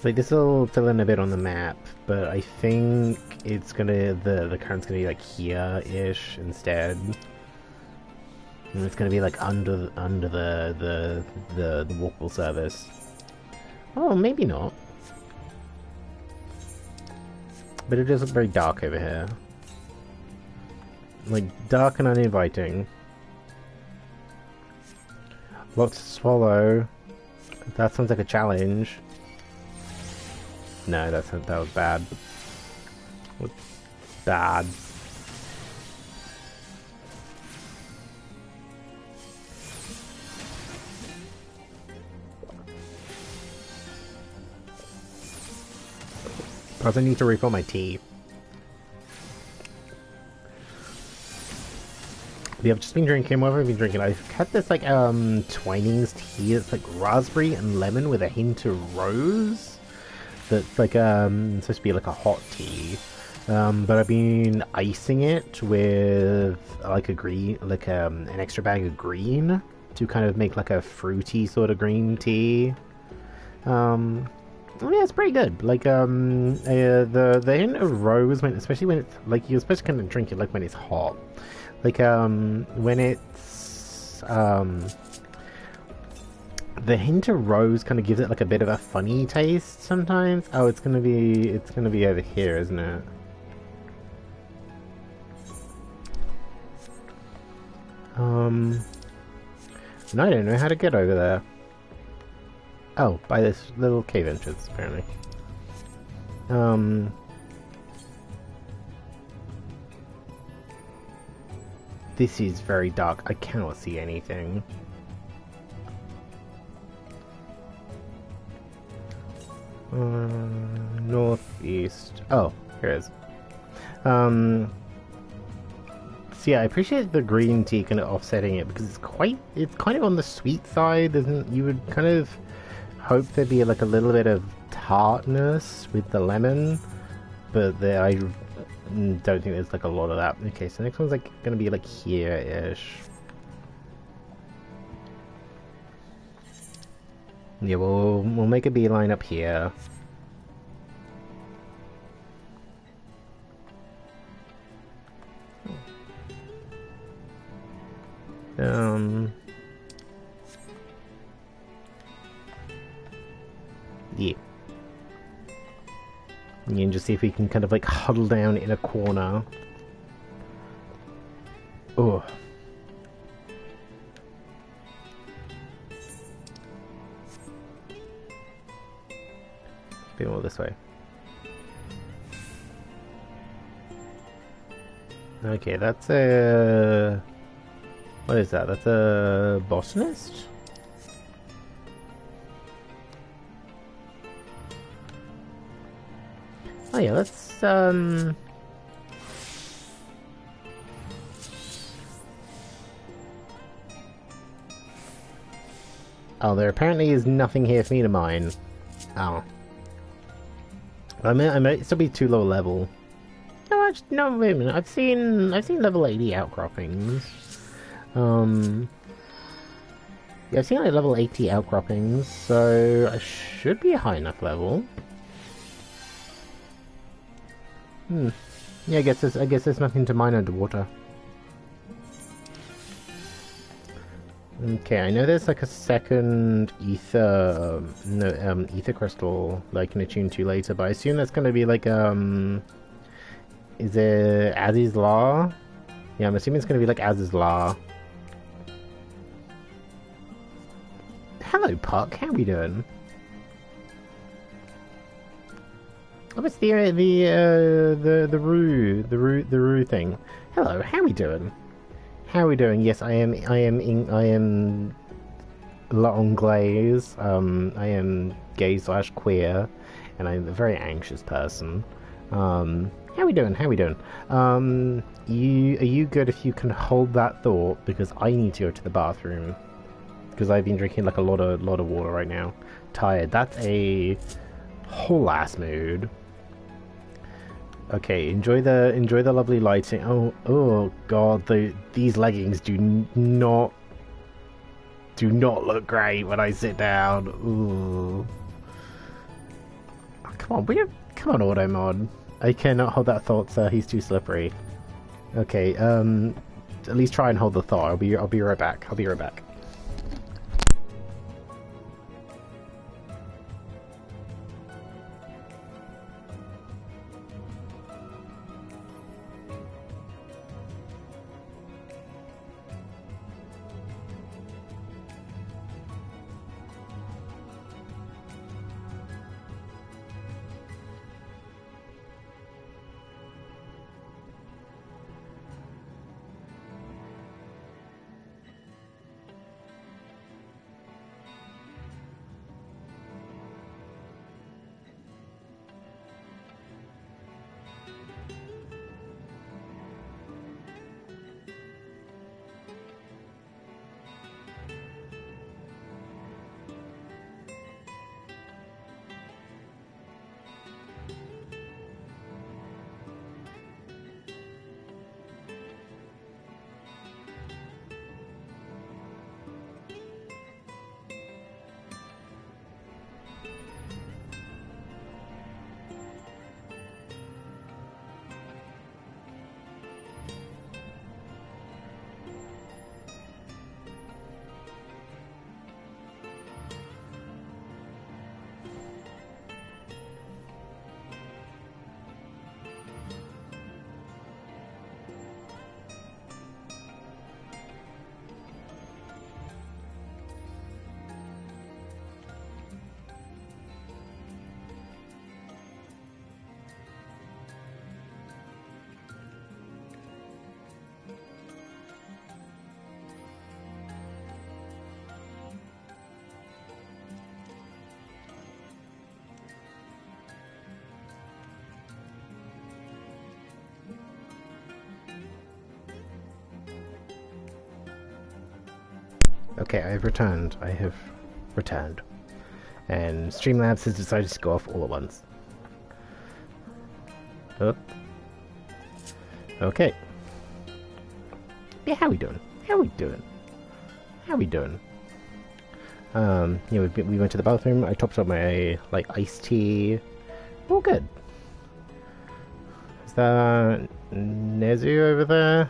Speaker 1: So this will fill in a bit on the map, but I think it's gonna the current's gonna be like here-ish instead. And it's gonna be like under the walkable surface. Oh, maybe not. But it does look very dark over here. Like dark and uninviting. Lots to swallow. That sounds like a challenge. No, that was bad. Bad. Plus, I need to refill my tea. Yeah, I've just been drinking. What have I been drinking? I've had this like Twinings tea. It's like raspberry and lemon with a hint of rose. That's like supposed to be like a hot tea. But I've been icing it with like a green, like an extra bag of green to kind of make like a fruity sort of green tea. Yeah, it's pretty good. Like the hint of rose, especially when it's like you're supposed to kind of drink it like when it's hot. Like when it's the hint of rose kind of gives it like a bit of a funny taste sometimes. Oh, it's gonna be over here, isn't it? No, I don't know how to get over there. Oh, by this little cave entrance, apparently. This is very dark. I cannot see anything. Northeast. Oh, here it is. So yeah, I appreciate the green tea kind of offsetting it because it's kind of on the sweet side. You would kind of hope there'd be like a little bit of tartness with the lemon, but I don't think there's like a lot of that. Okay, so next one's like gonna be like here-ish. Yeah, we'll make a beeline up here. Yeah. And just see if we can kind of like huddle down in a corner. Oh. Be more this way. Okay, that's a... What is that? That's a botanist? Oh yeah, let's oh, there apparently is nothing here for me to mine. Oh. I might still be too low level. No, no, wait a minute. I've seen level 80 outcroppings. Yeah, I've seen like level 80 outcroppings, so I should be a high enough level. Yeah, I guess there's nothing to mine underwater. Okay, I know there's like a second ether, ether crystal that I can attune to later, but I assume that's gonna be like, is it Aziz's Law? Yeah, I'm assuming it's gonna be like Aziz's Law. Hello, Puck. How we doing? Oh, it's the Rue thing. Hello, how we doing? How are we doing? Yes, I am l'anglaise. I am gay/queer, and I'm a very anxious person. How we doing? How we doing? Are you good if you can hold that thought, because I need to go to the bathroom, because I've been drinking like a lot of water right now. Tired. That's a whole ass mood. Okay, enjoy the lovely lighting. Oh god, these leggings do not do not look great when I sit down. Ooh. Oh, come on, come on, Automod. I cannot hold that thought, sir. He's too slippery. Okay, at least try and hold the thought. I'll be right back. I'll be right back. Okay, I have returned. I have returned. And Streamlabs has decided to go off all at once. Oh. Okay. Yeah, how we doing? How we doing? How we doing? Yeah, we went to the bathroom. I topped up my, like, iced tea. All good. Is that Nezu over there?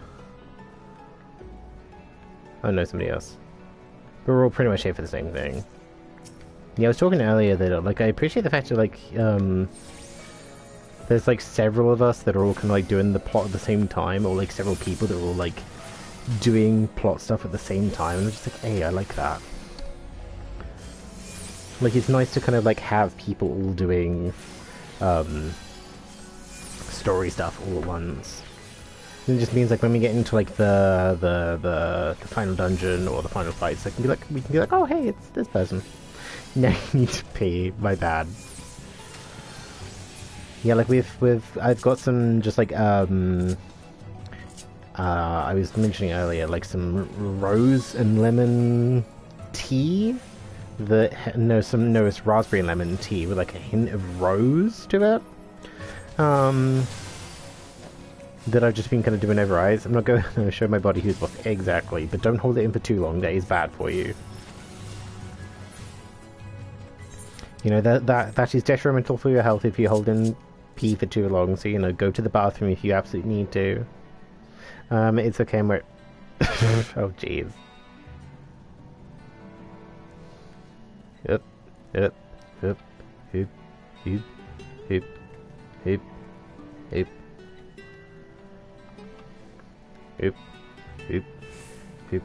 Speaker 1: Oh no, somebody else. But we're all pretty much here for the same thing. Yeah, I was talking earlier that, like, I appreciate the fact that, like, there's, like, several of us that are all kind of, like, doing the plot at the same time, or, like, several people that are all, like, doing plot stuff at the same time, and I'm just like, hey, I like that. Like, it's nice to kind of, like, have people all doing, story stuff all at once. It just means, like, when we get into, like, the final dungeon or the final fights, we can be like, oh, hey, it's this person. No, you need to pee. My bad. Yeah, like, I've got some, just, like, I was mentioning earlier, like, some rose and lemon tea. It's raspberry and lemon tea with, like, a hint of rose to it. That I've just been kind of doing over eyes. I'm not going to show my body who's boss exactly, but don't hold it in for too long. That is bad for you. You know, that is detrimental for your health if you hold in pee for too long. So, you know, go to the bathroom if you absolutely need to. It's okay. I'm oh, jeez. Yep. Yep. Yep. Yep. Yep. Yep. Yep. Yep. Oop, oop, oop.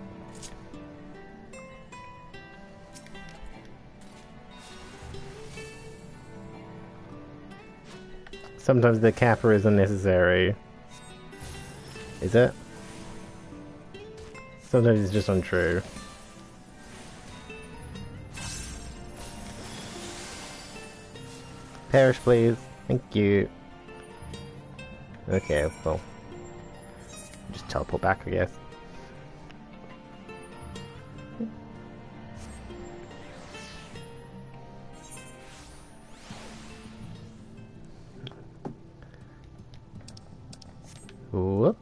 Speaker 1: Sometimes the kappa is unnecessary. Is it? Sometimes it's just untrue. Perish, please. Thank you. Okay, well. Just teleport back, I guess. Whoop.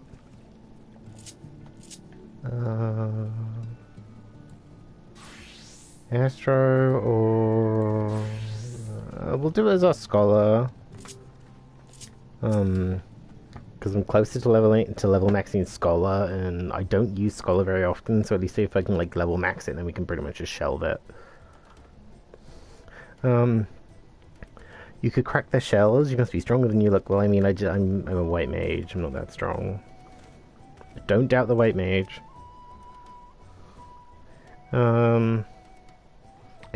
Speaker 1: maestro, or we'll do it as our scholar. Because I'm closer to level maxing scholar, and I don't use scholar very often. So at least if I can like level max it, then we can pretty much just shelve it. You could crack their shells. You must be stronger than you look. Well, I mean, I'm a white mage. I'm not that strong. Don't doubt the white mage. I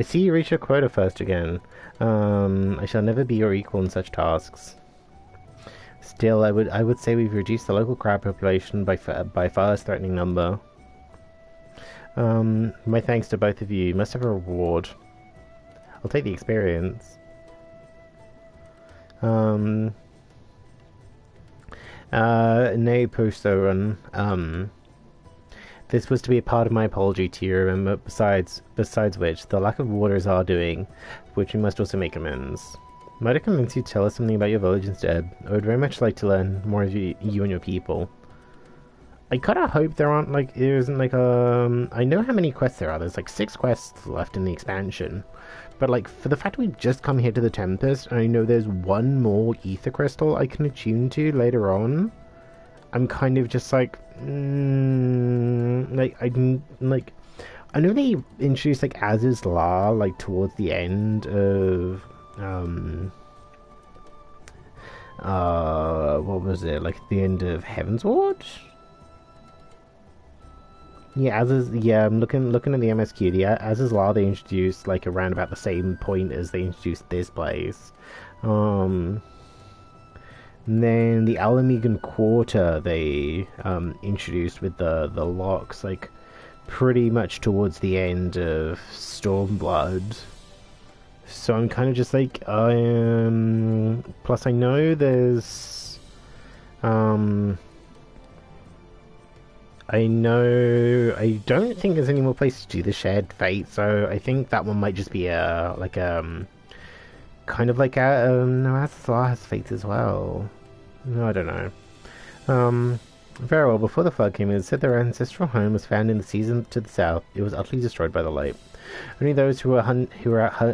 Speaker 1: see you reach your quota first again. I shall never be your equal in such tasks. Still, I would say we've reduced the local crab population by far less threatening number. My thanks to both of you. You must have a reward. I'll take the experience. No Pushsoren. This was to be a part of my apology to you, remember, besides which, the lack of water is our doing, for which we must also make amends. Might I convince you to tell us something about your village instead? I would very much like to learn more of you and your people. I kinda hope there isn't like I know how many quests there are. There's like 6 quests left in the expansion. But like, for the fact we've just come here to the Tempest, and I know there's one more ether crystal I can attune to later on, I'm kind of just like, I know they introduced like Az's Law like towards the end of what was it, like the end of Heavensward? Yeah, I'm looking at the MSQ. The Az's Law they introduced like around about the same point as they introduced this place. And then the Alamegan Quarter they introduced with the locks like pretty much towards the end of Stormblood. So I'm kind of just like plus I know there's I don't think there's any more places to do the shared fate, so I think that one might just be kind of like no, Az's Law has fates as well. No, I don't know. Very well, before the flood came in, it said their ancestral home was found in the seas to the south. It was utterly destroyed by the light. Only those who were out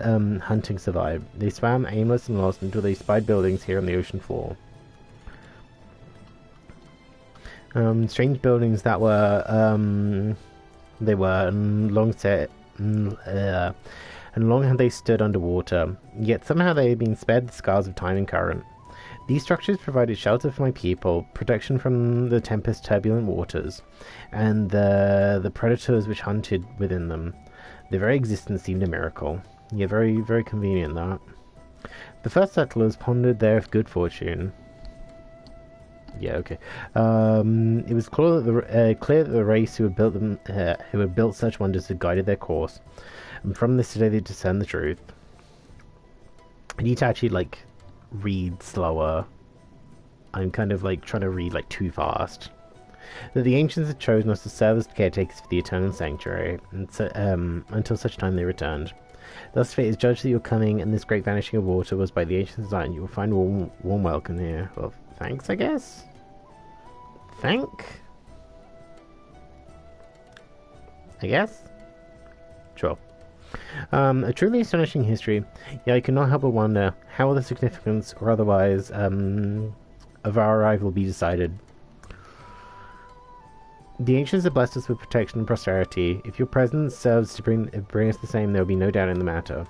Speaker 1: hunting survived. They swam aimless and lost until they spied buildings here on the ocean floor. Strange buildings that were they were long set and long had they stood underwater, yet somehow they had been spared the scars of time and current. These structures provided shelter for my people, protection from the Tempest's turbulent waters, and the predators which hunted within them. Their very existence seemed a miracle. Yeah, very, very convenient that. The first settlers pondered their good fortune. Yeah, okay. It was clear that the race who had built them, who had built such wonders, had guided their course, and from this today they discern the truth. I need to actually like read slower. I'm kind of like trying to read like too fast. That the ancients had chosen us to serve as caretakers for the eternal sanctuary, and so, until such time they returned. Thus fate is judged that your coming and this great vanishing of water was by the ancient design. You will find warm welcome here. Well, thanks, I guess. I guess? Sure. A truly astonishing history. Yeah, I cannot help but wonder how will the significance, or otherwise, of our arrival be decided. The ancients have blessed us with protection and prosperity. If your presence serves to bring us the same, there will be no doubt in the matter.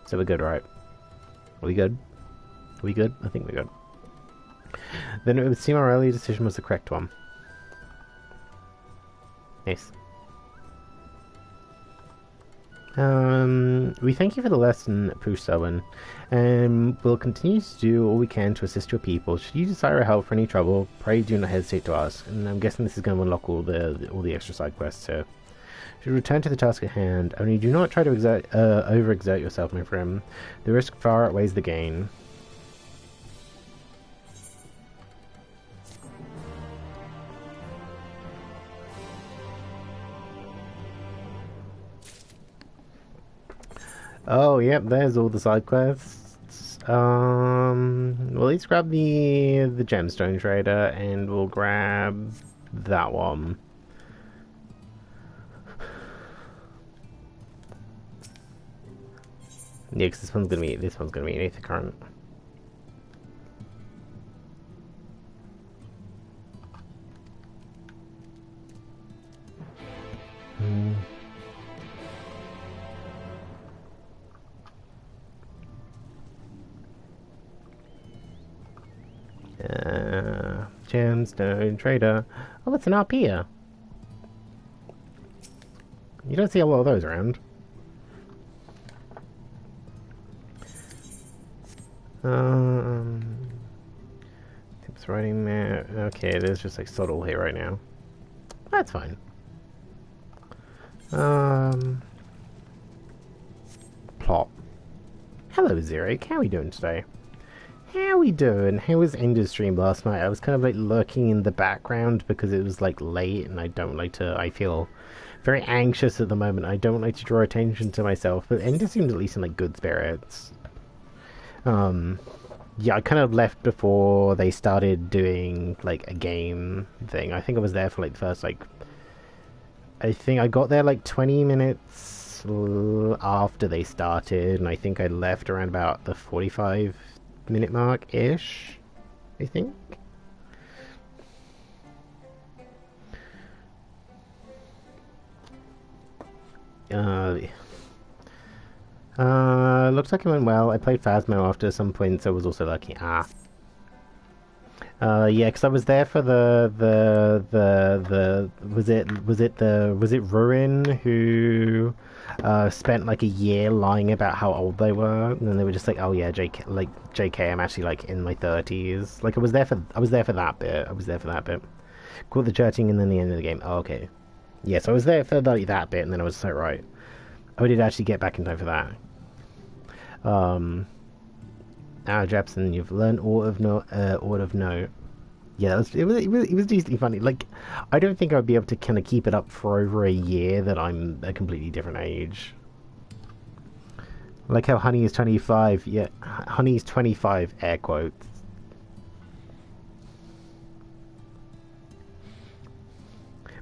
Speaker 1: So we're good, right? Are we good? Are we good? I think we're good. Then it would seem our earlier decision was the correct one. Nice. We thank you for the lesson, Pushsoren, and we'll continue to do all we can to assist your people. Should you desire help for any trouble, pray do not hesitate to ask. And I'm guessing this is going to unlock all the extra side quests, so should return to the task at hand. Only do not try to overexert yourself, my friend. The risk far outweighs the gain. Oh, yep, there's all the side quests. Well, let's grab the gemstone trader, and we'll grab that one. Yeah, 'cause this one's gonna be an Aether Current. Gemstone Trader. Oh, that's an Arpia. You don't see a lot of those around. Tips writing there. Okay, there's just like subtle here right now. That's fine. Plot. Hello, Zerek. How are we doing today? How we doing? How was Ender's stream last night? I was kind of like lurking in the background because it was like late and I don't like to, I feel very anxious at the moment. I don't like to draw attention to myself, but Ender seemed at least in like good spirits. Yeah, I kind of left before they started doing like a game thing. I think I was there for like the first like, I think I got there like 20 minutes after they started, and I think I left around about the 45-minute mark-ish, I think. Looks like it went well. I played Phasmo after some point, so I was also lucky. Yeah, because I was there for was it Ruin who spent like a year lying about how old they were, and then they were just like, oh yeah, JK, I'm actually like in my 30s. Like I was there for that bit. Caught the jetting and then the end of the game. Oh, okay. Yeah, so I was there for like that bit, and then I was like, right, I did actually get back in time for that. Jepsen, you've learned all of note. Yeah, it was decently funny. Like, I don't think I'd be able to kind of keep it up for over a year that I'm a completely different age. Like how Honey is 25. Yeah, Honey's 25, air quotes.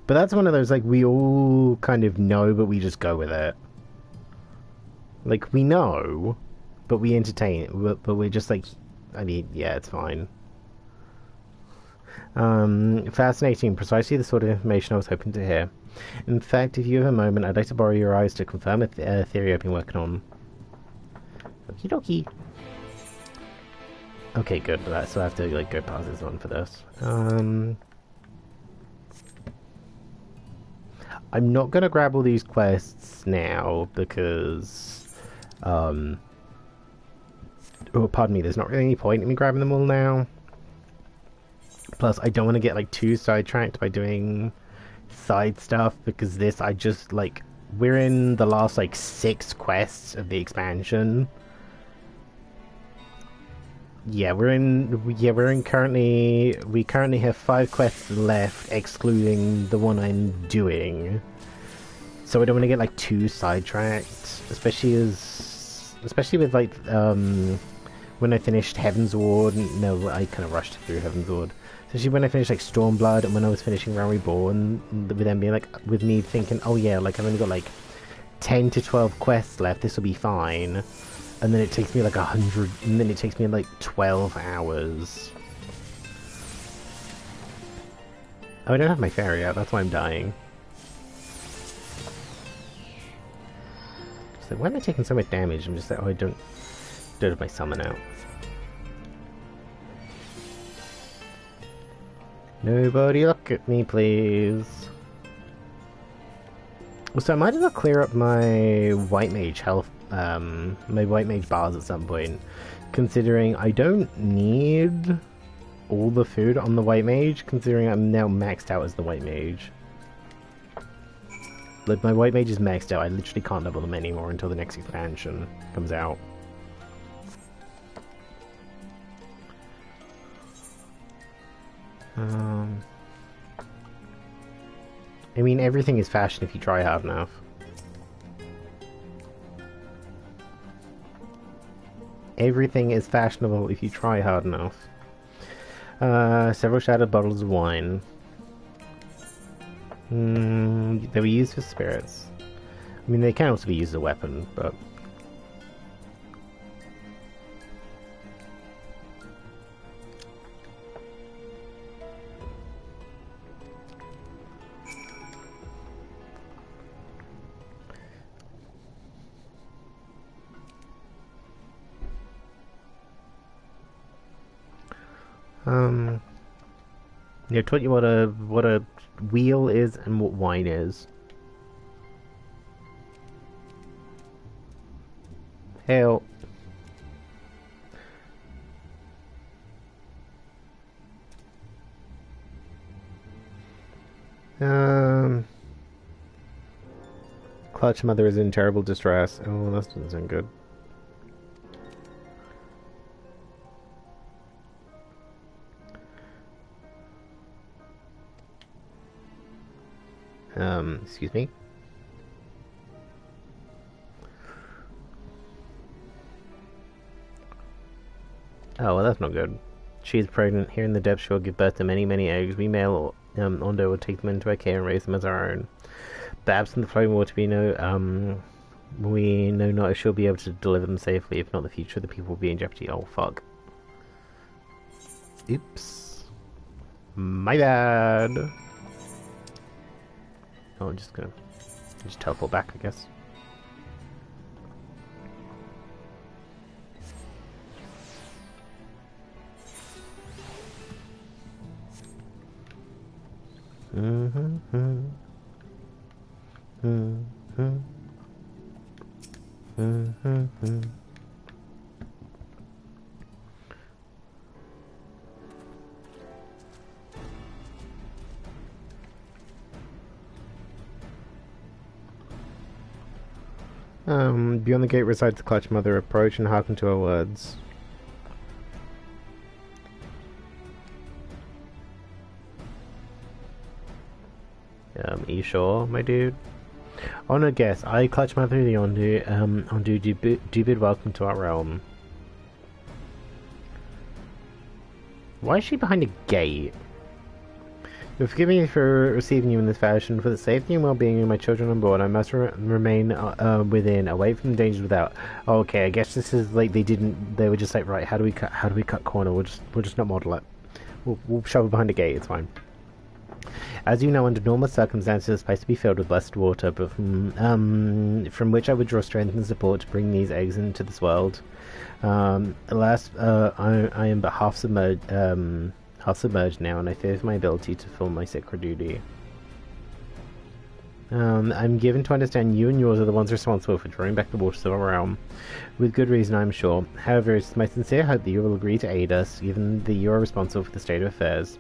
Speaker 1: But that's one of those, like, we all kind of know, but we just go with it. Like, we know, but we entertain it. But we're just like, I mean, yeah, it's fine. Fascinating. Precisely the sort of information I was hoping to hear. In fact, if you have a moment, I'd like to borrow your eyes to confirm a theory I've been working on. Okie dokie. Okay, good. So I have to, like, go pause this on for this. I'm not gonna grab all these quests now because, oh, pardon me, there's not really any point in me grabbing them all now. Plus, I don't want to get, like, too sidetracked by doing side stuff, because this, I just, like, we're in the last, like, 6 quests of the expansion. Yeah, we currently have 5 quests left, excluding the one I'm doing. So I don't want to get, like, too sidetracked, especially with, like, when I finished Heaven's Ward. No, I kind of rushed through Heaven's Ward. Especially when I finished, like, Stormblood, and when I was finishing Realm Reborn, with them being, like, with me thinking, oh yeah, like, I've only got, like, 10 to 12 quests left, this will be fine. And then it takes me like 100, and then it takes me like 12 hours. Oh, I don't have my fairy out, that's why I'm dying. So why am I taking so much damage? I'm just like, oh, I don't have my summon out. Nobody look at me, please. So I might as well clear up my White Mage health, my White Mage bars at some point, considering I don't need all the food on the White Mage, considering I'm now maxed out as the White Mage. Like, my White Mage is maxed out, I literally can't level them anymore until the next expansion comes out. I mean, everything is fashion if you try hard enough. Everything is fashionable if you try hard enough. Several shattered bottles of wine. They were used for spirits. I mean, they can also be used as a weapon, but... Yeah, I taught you what a wheel is and what wine is. Hell. Clutch Mother is in terrible distress. Oh, that doesn't sound good. Excuse me? Oh, well, that's not good. She is pregnant. Here in the depths, she will give birth to many, many eggs. We male Ondo will take them into our care and raise them as our own. But absent the flowing water, we know not if she'll be able to deliver them safely. If not, the future of the people will be in jeopardy. Oh, fuck. Oops. My bad. Oh, I'm just gonna teleport back, I guess. Beyond the gate resides the Clutch Mother. Approach and hearken to her words. Are you sure, my dude? On a guess, I Clutch Mother the Ondu do bid welcome to our realm. Why is she behind a gate? You'll forgive me for receiving you in this fashion. For the safety and well-being of my children on board, I must remain within, away from the dangers without. Oh, okay, I guess this is like they were just like, right, how do we cut corner? We'll just not model it. We'll shove it behind a gate. It's fine. As you know, under normal circumstances, it's supposed to be filled with blessed water, but from which I would draw strength and support to bring these eggs into this world. Alas, I am but half submerged now, and I fear for my ability to fulfill my sacred duty. I'm given to understand you and yours are the ones responsible for drawing back the waters of our realm. With good reason, I'm sure. However, it's my sincere hope that you will agree to aid us, given that you are responsible for the state of affairs.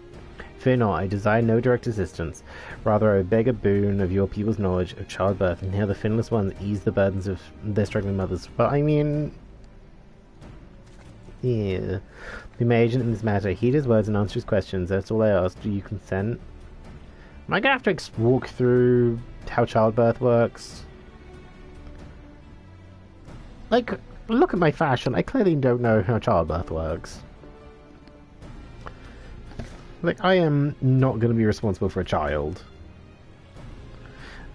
Speaker 1: Fear not, I desire no direct assistance. Rather, I beg a boon of your people's knowledge of childbirth and how the finless ones ease the burdens of their struggling mothers. But I mean... yeah... Be my agent in this matter. Heed his words and answer his questions. That's all I ask. Do you consent? Am I gonna have to walk through how childbirth works? Like, look at my fashion. I clearly don't know how childbirth works. Like, I am not going to be responsible for a child.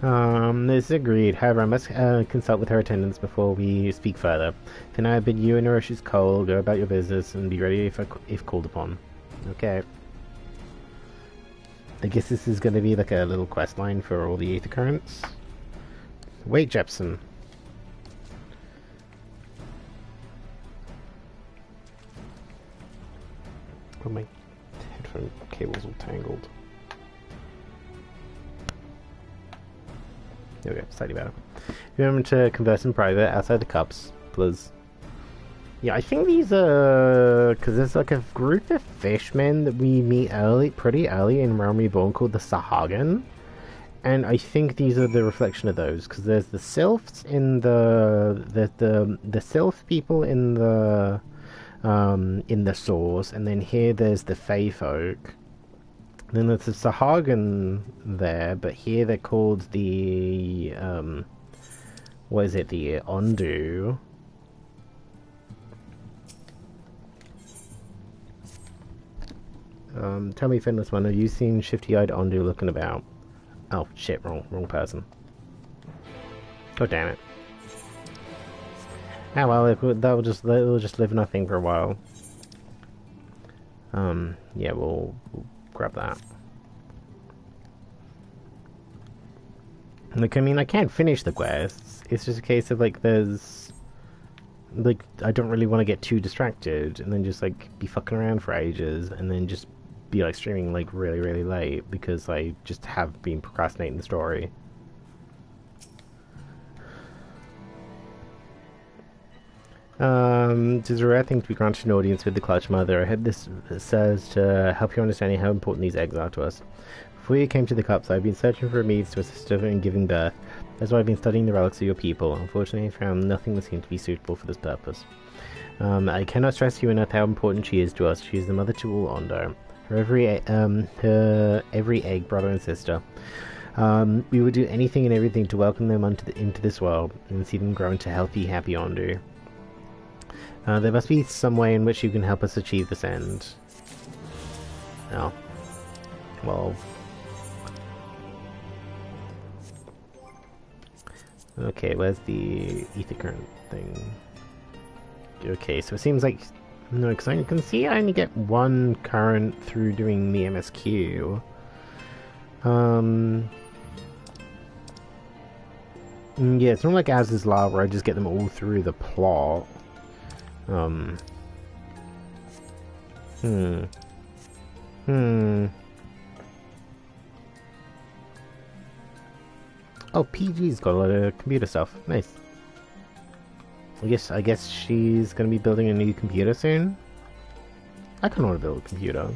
Speaker 1: This is agreed. However, I must consult with her attendants before we speak further. For now, I bid you and Hiroshi's Cole go about your business and be ready if called upon. Okay. I guess this is going to be like a little quest line for all the Aether Currents. Wait, Jepsen. Oh, my headphone cable's all tangled. There we go, slightly better. Remember to converse in private outside the cups, please. Yeah, I think these are... because there's like a group of fishmen that we meet pretty early in Realm Reborn called the Sahagin. And I think these are the reflection of those, because there's the Sylphs in the Sylph people in the source, and then here there's the Fey folk. Then there's the Sahagin there, but here they're called the, what is it, the Ondu. Tell me, Finless One, have you seen shifty-eyed Ondu looking about? Oh, shit, wrong person. Oh, damn it. Ah, well, they'll just live nothing for a while. Yeah, we'll grab that. Like, I mean, I can't finish the quests. It's just a case of, like, there's... like, I don't really want to get too distracted and then just, like, be fucking around for ages and then just be, like, streaming, like, really, really late because I just have been procrastinating the story. It is a rare thing to be granted an audience with the Clutch Mother. I hope this serves to help you understanding how important these eggs are to us. Before you came to the cups, I've been searching for a means to assist her in giving birth. That's why I've been studying the relics of your people. Unfortunately, I found nothing that seemed to be suitable for this purpose. I cannot stress to you enough how important she is to us. She is the mother to all Ondo. Her every egg, brother and sister. We would do anything and everything to welcome them into this world and see them grow into healthy, happy Ondo. There must be some way in which you can help us achieve this end. Oh. Well. Okay, where's the ether current thing? Okay, so it seems like... No, because I can see I only get one current through doing the MSQ. Yeah, it's not like Az's Law where I just get them all through the plot. Oh, PG's got a lot of computer stuff. Nice. I guess she's gonna be building a new computer soon. I kind of want to build a computer.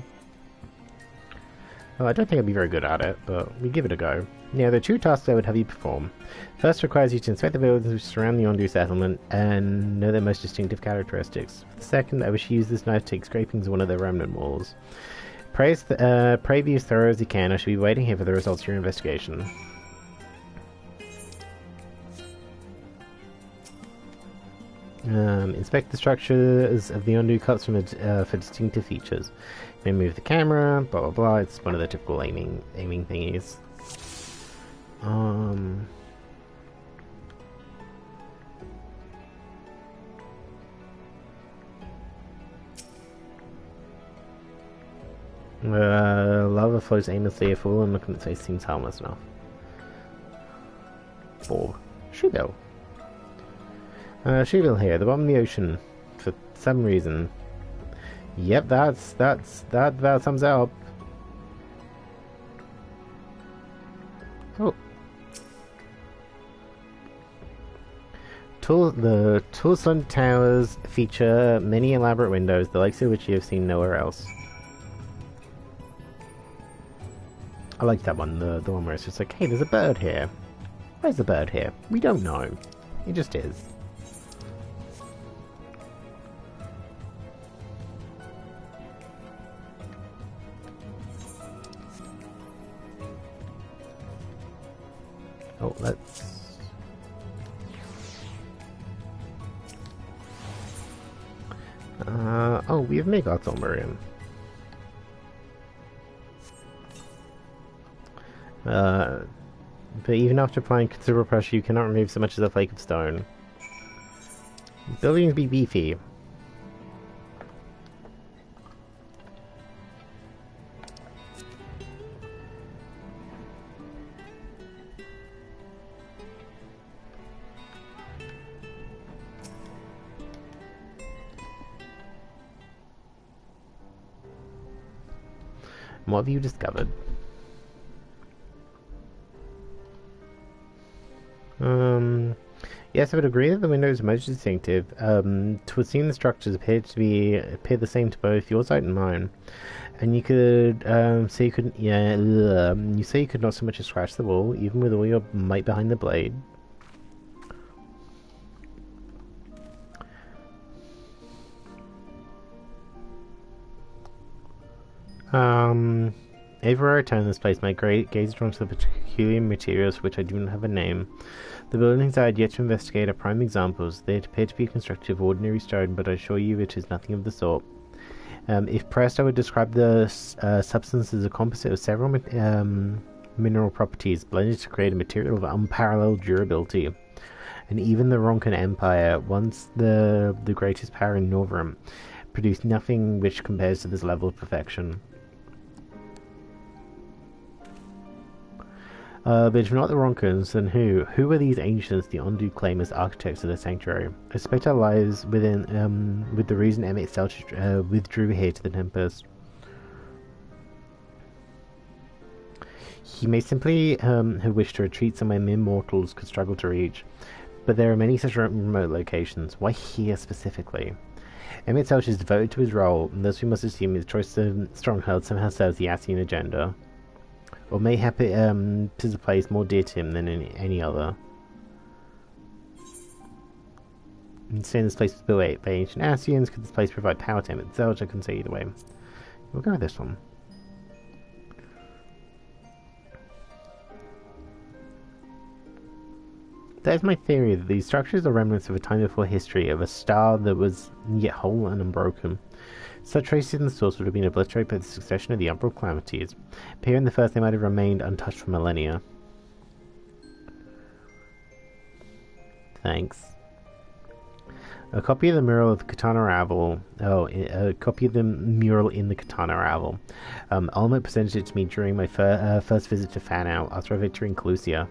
Speaker 1: Well, I don't think I'd be very good at it, but we give it a go. Yeah, there are two tasks I would have you perform. First requires you to inspect the buildings which surround the Yondu settlement and know their most distinctive characteristics. For the second, I wish you use this knife to take scrapings of one of their remnant walls. Pray be as thorough as you can. I shall be waiting here for the results of your investigation. Inspect the structures of the Yondu cups for distinctive features. You may move the camera, blah blah blah. It's one of the typical aiming thingies. Lava flows aimlessly. A fool and looking at its face seems harmless enough. Borg. Shubel. Shubel here, the bottom of the ocean, for some reason. Yep, that sums it up. Oh. The Tulsun Towers feature many elaborate windows, the likes of which you have seen nowhere else. I like that one, the one where it's just like, hey, there's a bird here. Where's the bird here? We don't know. It just is. Oh, let's... oh, we have Megarth's Miriam. But even after applying considerable pressure, you cannot remove so much as a flake of stone. Buildings be beefy. What have you discovered? Yes, I would agree that the windows are most distinctive. Twould seem the structures appear the same to both your sight and mine. And you could say you couldn't. Yeah, you say you could not so much as scratch the wall, even with all your might behind the blade. Everywhere I return this place, my gaze is drawn to the peculiar materials for which I do not have a name. The buildings I had yet to investigate are prime examples. They appear to be constructed of ordinary stone, but I assure you it is nothing of the sort. If pressed, I would describe the substance as a composite of several mineral properties blended to create a material of unparalleled durability. And even the Ronkan Empire, once the greatest power in Northrim, produced nothing which compares to this level of perfection. But if not the Ronkers, then who? Who are these ancients the Ondu claim as architects of the sanctuary? I suspect our lies within, with the reason Emmett Selch withdrew here to the Tempest. He may simply have wished to retreat somewhere mere mortals could struggle to reach, but there are many such remote locations. Why here specifically? Emmett Selch is devoted to his role, and thus we must assume his choice of stronghold somehow serves the Asian agenda. Or mayhap it is a place more dear to him than any other. Saying this place was built by ancient Asians, could this place provide power to Emmett Selch? I couldn't say either way. We'll go with this one. That is my theory, that these structures are remnants of a time before history, of a star that was yet whole and unbroken. Such traces in the source would have been obliterated by the succession of the umbral calamities. But here in the first they might have remained untouched for millennia. Thanks. A copy of the mural of the Katana Ravel. A copy of the mural in the Katana Ravel. Alma presented it to me during my first visit to Fanout after a victory in Clusia.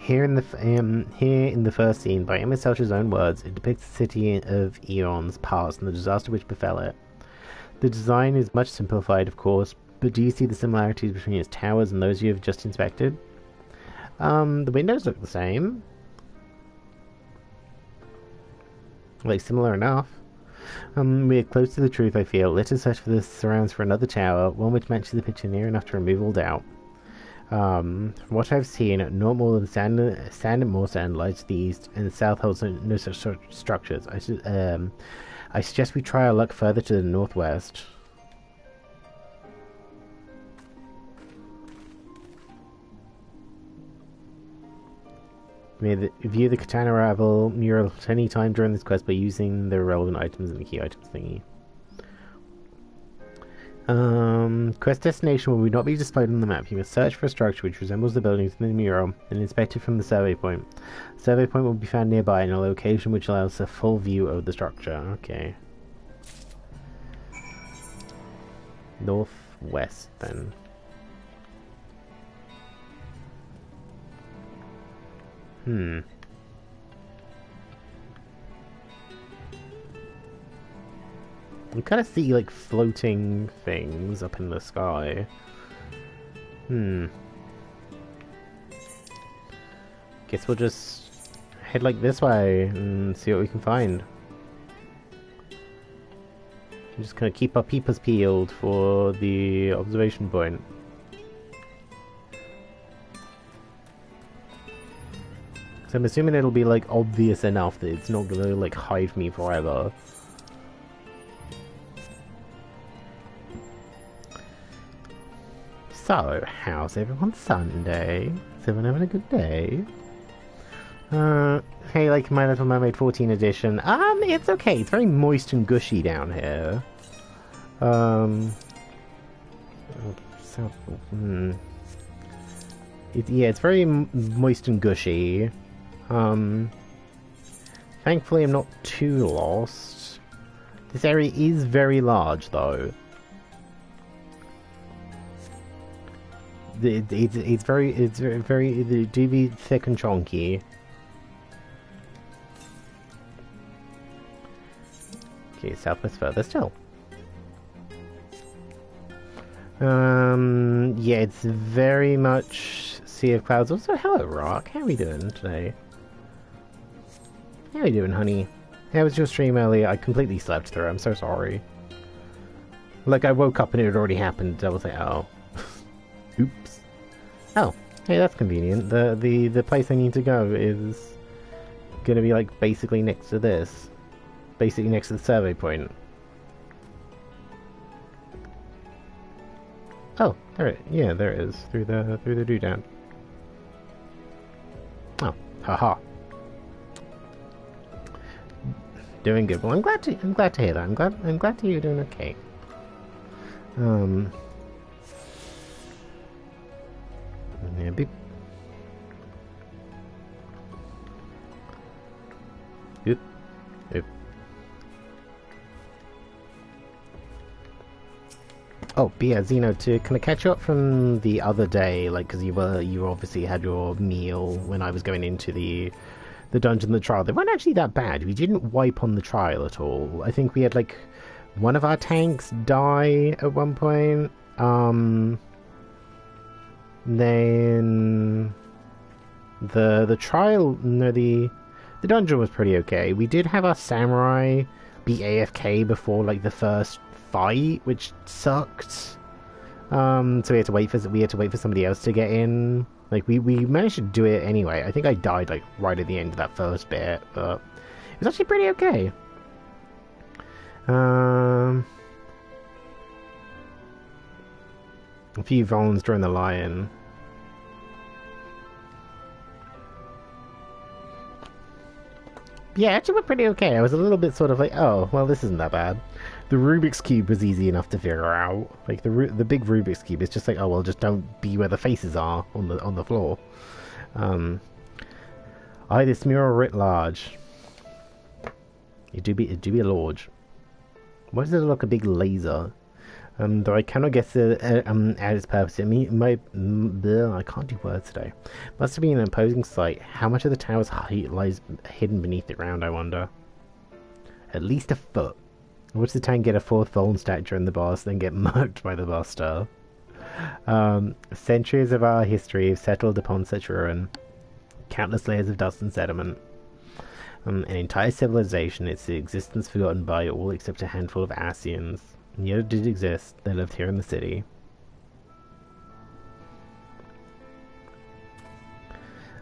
Speaker 1: Here in the first scene, by Emmett Selch's own words, it depicts the city of eons past and the disaster which befell it. The design is much simplified, of course, but do you see the similarities between its towers and those you have just inspected? The windows look the same. Like, similar enough. We are close to the truth, I feel. Let us search for the surrounds for another tower, one which matches the picture near enough to remove all doubt. From what I've seen, not more than sand and more sand lies to the east, and the south holds no such structures. I suggest we try our luck further to the northwest. You may view the Katana Ravel mural at any time during this quest by using the relevant items in the key items thingy. Quest destination will not be displayed on the map. You must search for a structure which resembles the buildings in the mural and inspect it from the survey point. The survey point will be found nearby in a location which allows a full view of the structure. Okay. Northwest, then. You kind of see, like, floating things up in the sky. Guess we'll just head, like, this way and see what we can find. I'm just gonna keep our peepers peeled for the observation point. So I'm assuming it'll be, like, obvious enough that it's not gonna, like, hide me forever. So, how's everyone Sunday? Is everyone having a good day? Hey, like My Little Mermaid 14 edition. It's okay. It's very moist and gushy down here. It's very moist and gushy. Thankfully I'm not too lost. This area is very large, though. It's very, it do be thick and chunky. Okay, southwest further still. Yeah, it's very much Sea of Clouds. Also, hello, Rock. How are we doing today? How are you doing, honey? How was your stream earlier? I completely slept through. I'm so sorry. Like, I woke up and it had already happened. I was like, oh. Oops. Oh, hey, that's convenient. The place I need to go is gonna be, like, basically next to this. Basically next to the survey point. Oh, there it is. Through the doodad. Oh, haha. Doing good. Well, I'm glad to hear that. I'm glad to hear you're doing okay. Yeah, beep. Oop. Oop. Oh, but yeah, Zeno, to kind of catch up from the other day, like, because you obviously had your meal when I was going into the dungeon, the trial. They weren't actually that bad. We didn't wipe on the trial at all. I think we had like one of our tanks die at one point. Then the trial, no, the dungeon was pretty okay. We did have our samurai be AFK before like the first fight, which sucked. So we had to wait for somebody else to get in. Like we managed to do it anyway. I think I died like right at the end of that first bit, but it was actually pretty okay. A few Volans during the lion. Yeah, actually went pretty okay. I was a little bit sort of like, oh, well, this isn't that bad. The Rubik's Cube was easy enough to figure out. Like, the big Rubik's Cube is just like, oh, well, just don't be where the faces are on the floor. This mural writ large. It do be large. Why does it look like a big laser? Though I cannot guess at its purpose. I can't do words today. Must have been an imposing sight. How much of the tower's height lies hidden beneath the ground, I wonder? At least a foot. Watch the tank get a 4th Volan stack during the boss, then get murked by the buster. Centuries of our history have settled upon such ruin. Countless layers of dust and sediment. An entire civilization, its existence forgotten by all except a handful of Asians. And yet it did exist. They lived here in the city.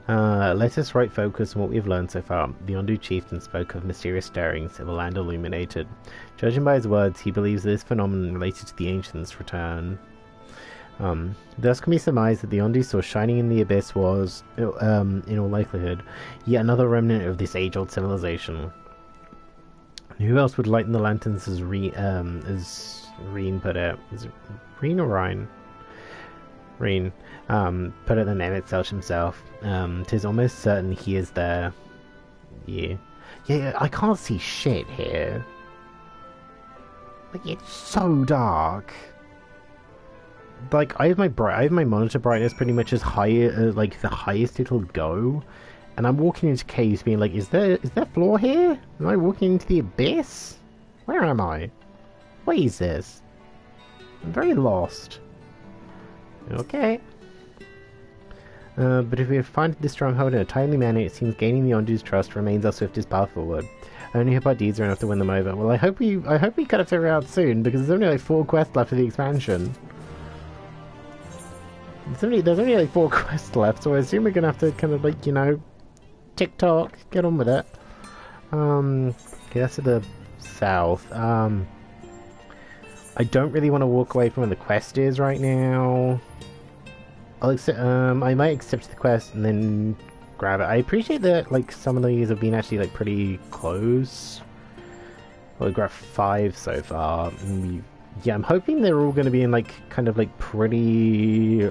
Speaker 1: Let us right focus on what we've learned so far. The Ondu chieftain spoke of mysterious stirrings of a land illuminated. Judging by his words, he believes this phenomenon related to the ancients' return. Thus can be surmised that the Ondu saw shining in the abyss was, in all likelihood, yet another remnant of this age-old civilization. Who else would lighten the lanterns as Reen put it? Is it Reen or Ryan? Reen. Put it than Emmett Selch himself. 'Tis almost certain he is there. Yeah, I can't see shit here. Like, it's so dark. Like, I have my monitor brightness pretty much as high, like the highest it'll go. And I'm walking into caves being like, is there floor here? Am I walking into the abyss? Where am I? What is this? I'm very lost. Okay. But if we find this stronghold in a timely manner, it seems gaining the Ondu's trust remains our swiftest path forward. I only hope our deeds are enough to win them over. Well, I hope we kind of figure it out soon, because there's only like 4 quests left of the expansion. There's only like 4 quests left, so I assume we're gonna have to kind of like, you know, TikTok, get on with it. Okay, that's to the south. I don't really want to walk away from where the quest is right now. I might accept the quest and then grab it. I appreciate that, like, some of these have been actually like pretty close. Well, I grabbed 5 so far. Yeah, I'm hoping they're all going to be in like kind of like pretty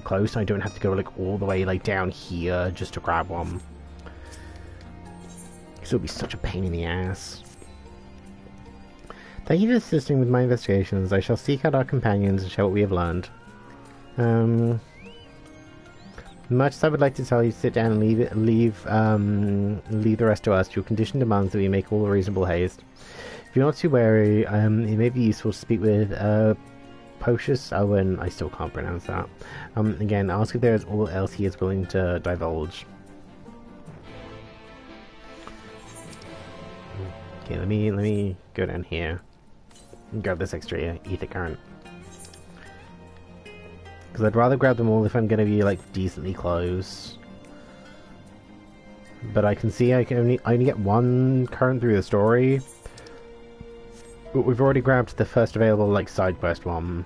Speaker 1: close. I don't have to go like all the way like down here just to grab one. It'll be such a pain in the ass. Thank you for assisting with my investigations. I shall seek out our companions and share what we have learned. Much as I would like to tell you to sit down and leave the rest to us, your condition demands that we make all the reasonable haste. If you're not too wary, it may be useful to speak with Pocius Owen. I still can't pronounce that. Again, ask if there is all else he is willing to divulge. Okay, let me go down here and grab this extra ether current. Because I'd rather grab them all if I'm going to be like decently close. But I can see I only get 1 current through the story. But we've already grabbed the first available like side quest one.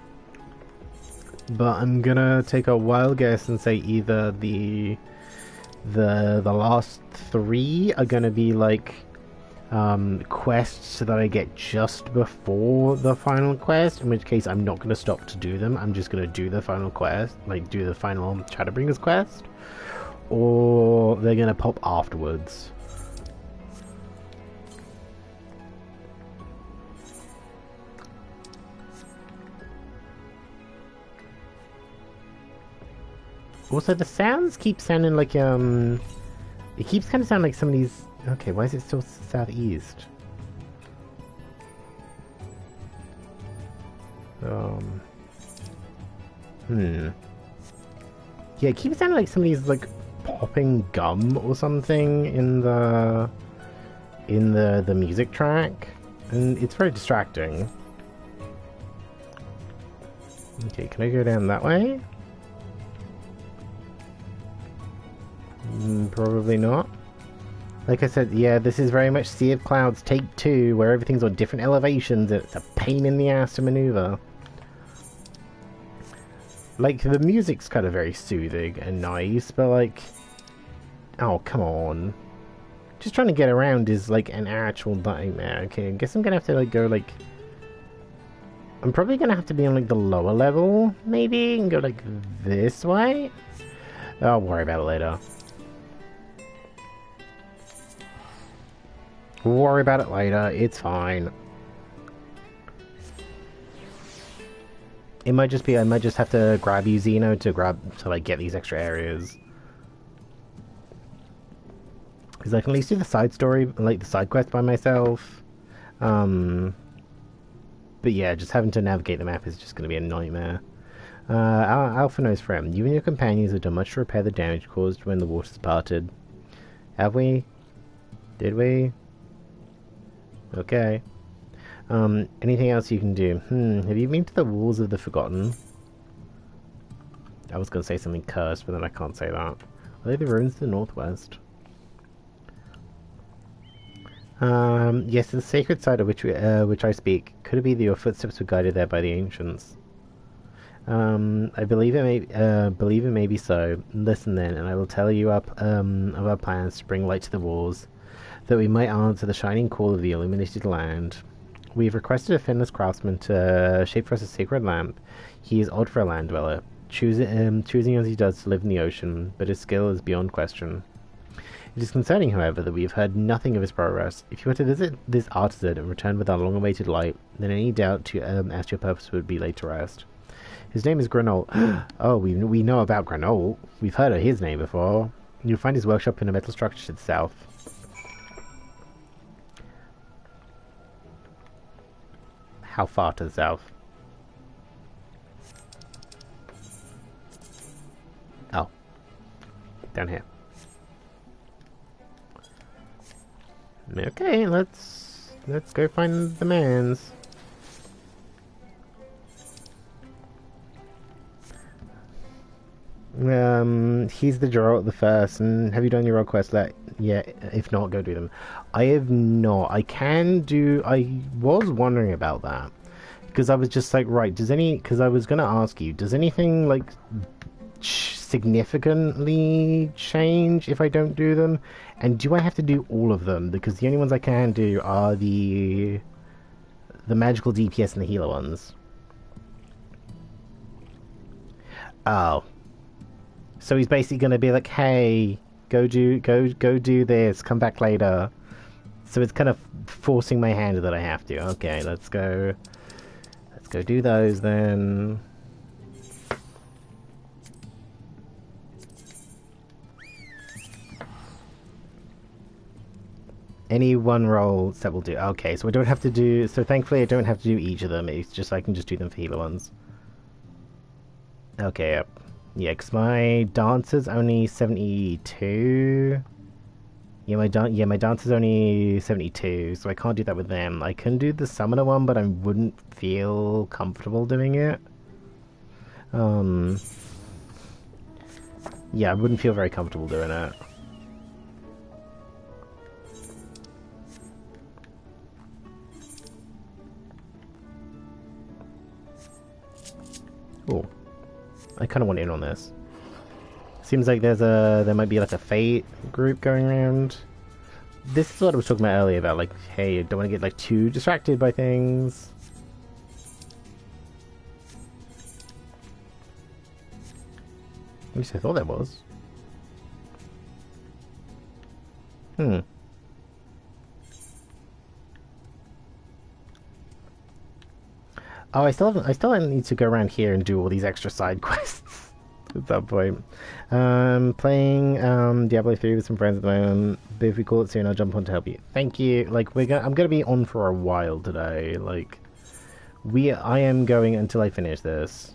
Speaker 1: But I'm gonna take a wild guess and say either the last 3 are gonna be like quests that I get just before the final quest, in which case I'm not gonna stop to do them. I'm just gonna do the final quest, like do the final Shadowbringers quest, or they're gonna pop afterwards. Also, the sounds keep sounding like, it keeps kind of sounding like some of these... Okay, why is it still southeast? Yeah, it keeps sounding like some of these, like, popping gum or something in the music track, and it's very distracting. Okay, can I go down that way? Probably not. Like I said, yeah, this is very much Sea of Clouds Take 2, where everything's on different elevations and it's a pain in the ass to maneuver. Like, the music's kind of very soothing and nice, but like... Oh, come on. Just trying to get around is, like, an actual nightmare. Okay, I guess I'm gonna have to, like, go, like... I'm probably gonna have to be on, like, the lower level, maybe, and go, like, this way? I'll worry about it later. We'll worry about it later, it's fine. It might just be, I might just have to grab you, Xeno, to like, get these extra areas. Because I can at least do the side story, like, the side quest by myself. But yeah, just having to navigate the map is just going to be a nightmare. Alpha knows friend, you and your companions have done much to repair the damage caused when the waters parted. Have we? Did we? Okay. Anything else you can do? Have you been to the Walls of the Forgotten? I was going to say something cursed, but then I can't say that. Are they the ruins to the northwest? Yes, the sacred site of which I speak. Could it be that your footsteps were guided there by the ancients? I believe it may be so. Listen then, and I will tell you of our plans to bring light to the walls, that we might answer the shining call of the illuminated land. We have requested a finless craftsman to shape for us a sacred lamp. He is odd for a land dweller, choosing as he does to live in the ocean, but his skill is beyond question. It is concerning, however, that we have heard nothing of his progress. If you were to visit this artisan and return with our long-awaited light, then any doubt as to your purpose would be laid to rest. His name is Grenoble. Oh, we know about Grenoble. We've heard of his name before. You'll find his workshop in a metal structure to the south. How far to the south? Oh. Down here. Okay, let's go find the mans. He's the draw at the first, and have you done your rogue quest? Yeah, if not, go do them. I have not. I was wondering about that. Because I was just like, right, because I was going to ask you, does anything, like, significantly change if I don't do them? And do I have to do all of them? Because the only ones I can do are the magical DPS and the healer ones. Oh. So he's basically going to be like, hey, go do this, come back later. So it's kind of forcing my hand that I have to. Okay, let's go do those then. Any one roll that will do. Okay, so I don't have to do... So thankfully I don't have to do each of them. It's just I can just do them for healer ones. Okay, yep. Yeah, because my dancer's only 72. Yeah, my dancer's only 72, so I can't do that with them. I can do the summoner one, but I wouldn't feel comfortable doing it. Yeah, I wouldn't feel very comfortable doing it. Oh, I kind of want in on this. Seems like there might be like a fate group going around. This is what I was talking about earlier about, like, hey, I don't want to get like too distracted by things. At least I thought there was. Oh, I still need to go around here and do all these extra side quests. at that point. Playing Diablo 3 with some friends at the moment. But if we call it soon, I'll jump on to help you. Thank you. Like I'm gonna be on for a while today. Like I am going until I finish this.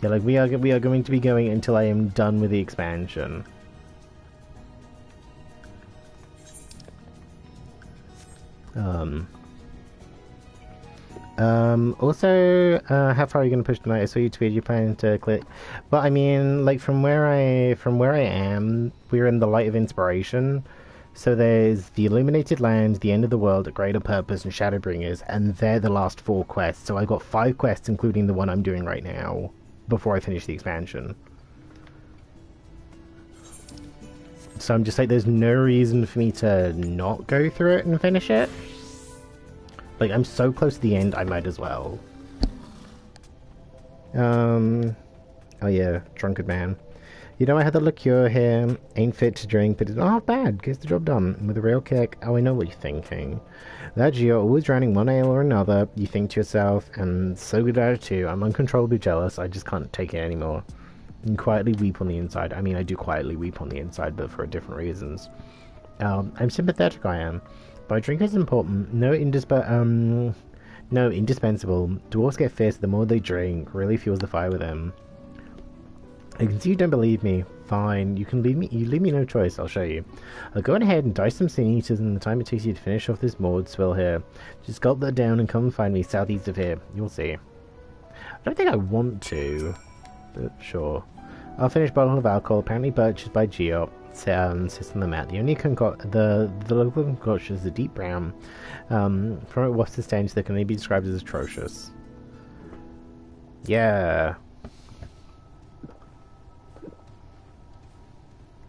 Speaker 1: Yeah, like we are going to be going until I am done with the expansion. Also, how far are you going to push tonight? I saw you tweet you planning to click, but I mean, like from where I am, we're in the Light of Inspiration. So there's the Illuminated Land, the End of the World, A Greater Purpose, and Shadowbringers, and they're the last 4 quests. So I got 5 quests, including the one I'm doing right now, before I finish the expansion. So I'm just like, there's no reason for me to not go through it and finish it. Like, I'm so close to the end, I might as well. Oh yeah, Drunkard Man. You know, I had the liqueur here, ain't fit to drink, but it's not bad, gets the job done, with a real kick. Oh, I know what you're thinking. That Geo, always drowning one ale or another, you think to yourself, and so good at it too, I'm uncontrollably jealous, I just can't take it anymore. And quietly weep on the inside. I mean, I do quietly weep on the inside, but for different reasons. I'm sympathetic, I am. But drink is important. No, indispensable. Dwarves get fierce the more they drink. Really fuels the fire with them. I can see you don't believe me. Fine, you leave me no choice, I'll show you. I'll go ahead and dice some sin eaters in the time it takes you to finish off this moored swill here. Just gulp that down and come find me southeast of here. You'll see. I don't think I want to, but sure. I'll finish bottle of alcohol, apparently purchased by Geo. Sits on the mat. The only the local concoction is a deep brown. From it wafts the stench that can only be described as atrocious. Yeah.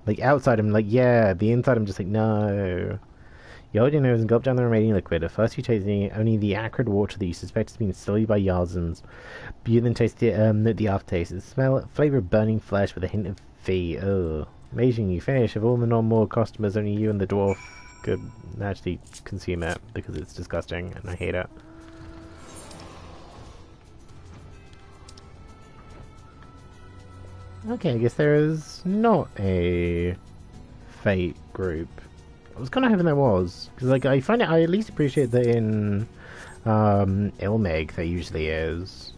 Speaker 1: Like outside I'm like, yeah. The inside I'm just like, no. You hold your nose and gulp down the remaining liquid. At first you taste only the acrid water that you suspect has been sullied by Yarzans. But you then taste the aftertaste. The smell, flavour of burning flesh with a hint of fee. Ugh. Amazing, you finish. Of all the non-more customers, only you and the dwarf could actually consume it, because it's disgusting, and I hate it. Okay, I guess there is not a fate group. I was kind of hoping there was, because like I find it, I at least appreciate that in Ilmeg there usually is.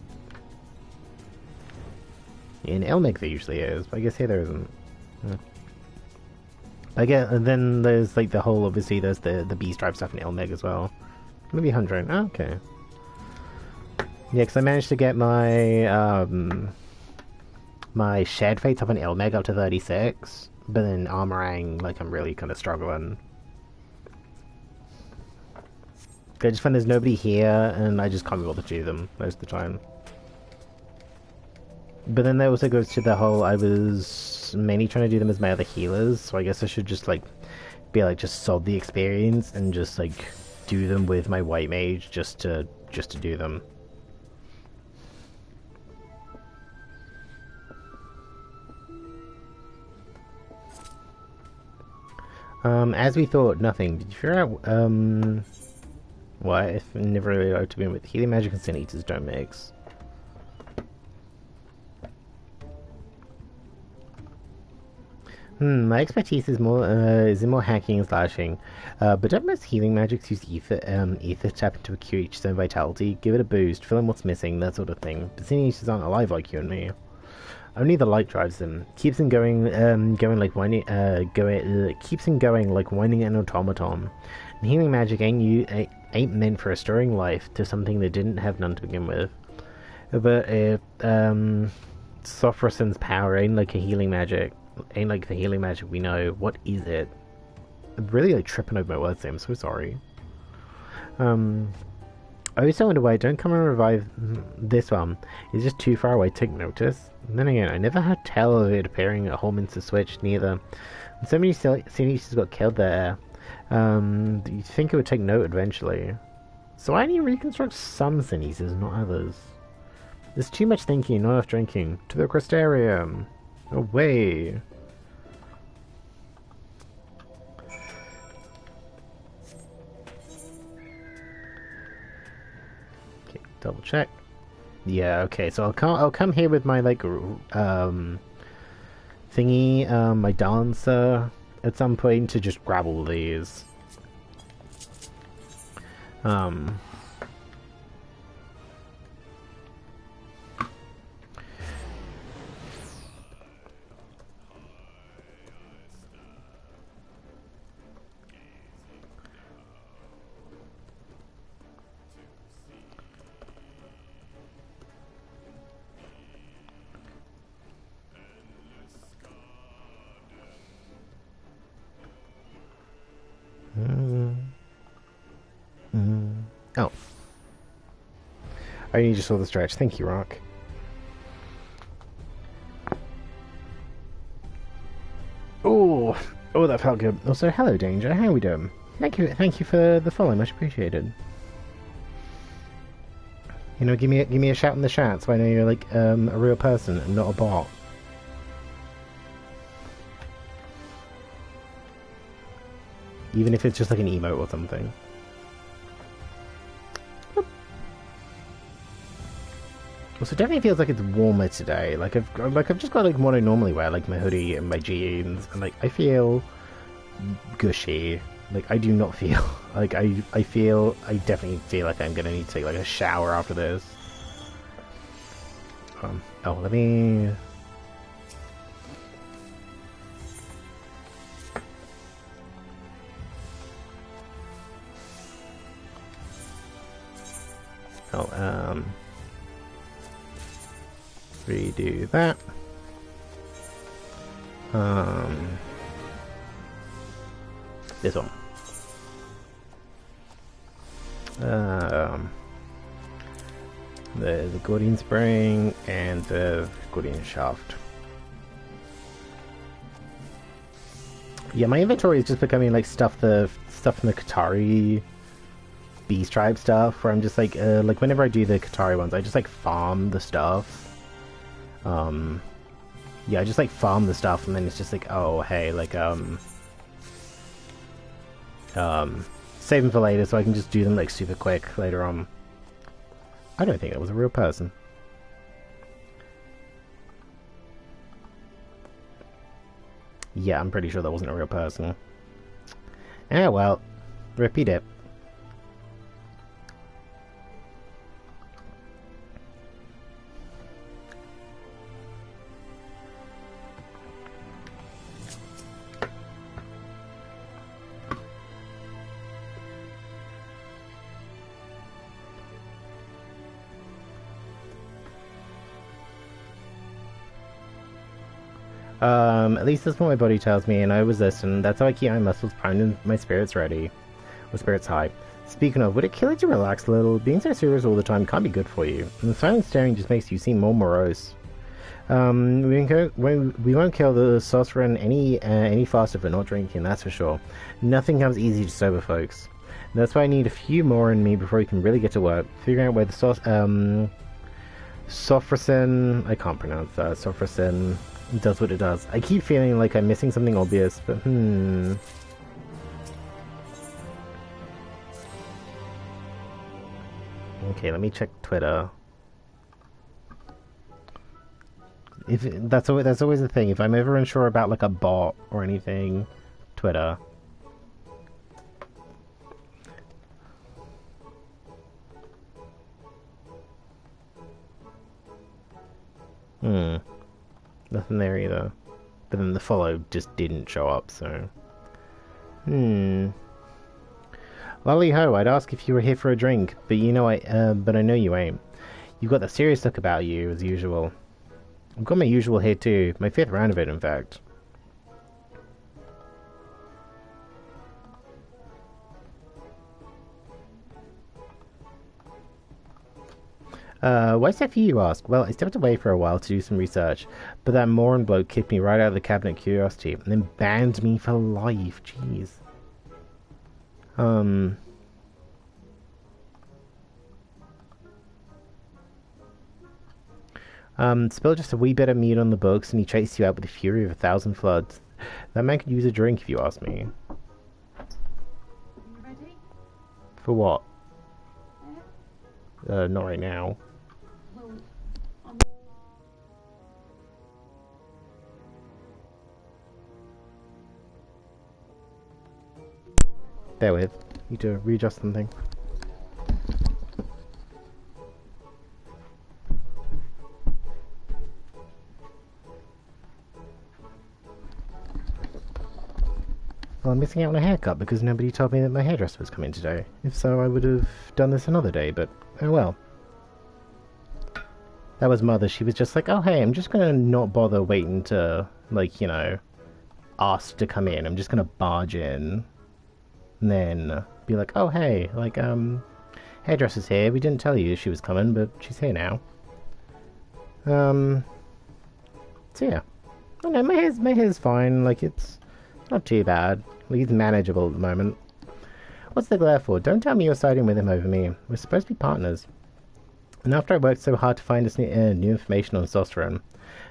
Speaker 1: In Ilmeg there usually is, but I guess here there isn't. I get, and then there's like the whole, obviously there's the beast tribe stuff in Ilmeg as well. Maybe 100. Oh, okay. Yeah, because I managed to get my my shared fates up in Ilmeg up to 36, but then Armorang, like I'm really kind of struggling. I just find there's nobody here, and I just can't be bothered to do them most of the time. But then that also goes to the whole, I was mainly trying to do them as my other healers, so I guess I should just like be like just solve the experience and just like do them with my white mage just to do them. As we thought, nothing. Did you figure out why I never really liked to be with healing magic and sin eaters don't mix? My expertise is more in more hacking and slashing, but don't most healing magics use ether tap into a creature's own vitality, give it a boost, fill in what's missing, that sort of thing. But sin eaters aren't alive like you and me. Only the light drives them, keeps them going like whining, keeps them going like whining an automaton. And healing magic ain't meant for restoring life to something that didn't have none to begin with. But Sophrosin's power ain't like a healing magic. Ain't like the healing magic we know. What is it? I'm really like tripping over my words there. I'm so sorry. I also wonder why I don't come and revive this one. It's just too far away to take notice. And then again, I never had tell of it appearing at Holminster Switch neither. And so many Sinisters got killed there. You'd think it would take note eventually. So I need to reconstruct some Sinisters, not others. There's too much thinking, not enough drinking. To the Crystarium. Away. double check. Yeah, okay, so I'll come here with my like thingy, my dancer at some point to just grab all these. Oh. I just saw the stretch. Thank you, Rock. Oh, that felt good. Also, hello, Danger. How are we doing? Thank you for the follow. Much appreciated. You know, give me a shout in the chat so I know you're like a real person and not a bot. Even if it's just like an emote or something. Also, it definitely feels like it's warmer today. Like I've just got like what I normally wear, like my hoodie and my jeans, and like I feel gushy. Like I do not feel like I definitely feel like I'm gonna need to take like a shower after this. Oh, let me. Redo that. This one. The Gordian spring and the Gordian shaft. Yeah, my inventory is just becoming like stuff from the Qatari Beast Tribe stuff, where I'm just like whenever I do the Qatari ones, I just like farm the stuff. Yeah, I just like farm the stuff, and then it's just like, oh hey, like save them for later so I can just do them like super quick later on. I don't think that was a real person. Yeah, I'm pretty sure that wasn't a real person. Ah well, repeat it. At least that's what my body tells me, and I always listen. That's how I keep my muscles primed and my spirits ready. Or spirits high. Speaking of, would it kill you to relax a little? Being so serious all the time can't be good for you. And the silent staring just makes you seem more morose. We won't kill the sorcerer any faster for not drinking, that's for sure. Nothing comes easy to sober folks. And that's why I need a few more in me before we can really get to work. Figuring out where the Sophracin, I can't pronounce that, Sophracin does what it does. I keep feeling like I'm missing something obvious, but Okay, let me check Twitter. That's always the thing. If I'm ever unsure about like a bot or anything, Twitter. Nothing there either. But then the follow just didn't show up, so... Lolly ho, I'd ask if you were here for a drink, but you know but I know you ain't. You've got that serious look about you, as usual. I've got my usual here too, my 5th round of it, in fact. Why's that for you, ask? Well, I stepped away for a while to do some research, but that moron bloke kicked me right out of the cabinet curiosity, and then banned me for life, jeez. Spill just a wee bit of meat on the books, and he chased you out with the fury of 1,000 floods. That man could use a drink, if you ask me.
Speaker 5: Are you ready?
Speaker 1: For what? Not right now. Bear with. Need to readjust something. Well, I'm missing out on a haircut because nobody told me that my hairdresser was coming today. If so, I would have done this another day, but oh well. That was Mother. She was just like, oh hey, I'm just gonna not bother waiting to, like, you know, ask to come in. I'm just gonna barge in. And then be like, oh hey, like, hairdresser's here. We didn't tell you she was coming, but she's here now. So yeah. Oh no, my hair's fine. Like, it's not too bad. Like, it's manageable at the moment. What's the glare for? Don't tell me you're siding with him over me. We're supposed to be partners. And after I worked so hard to find us new information on Sosteron,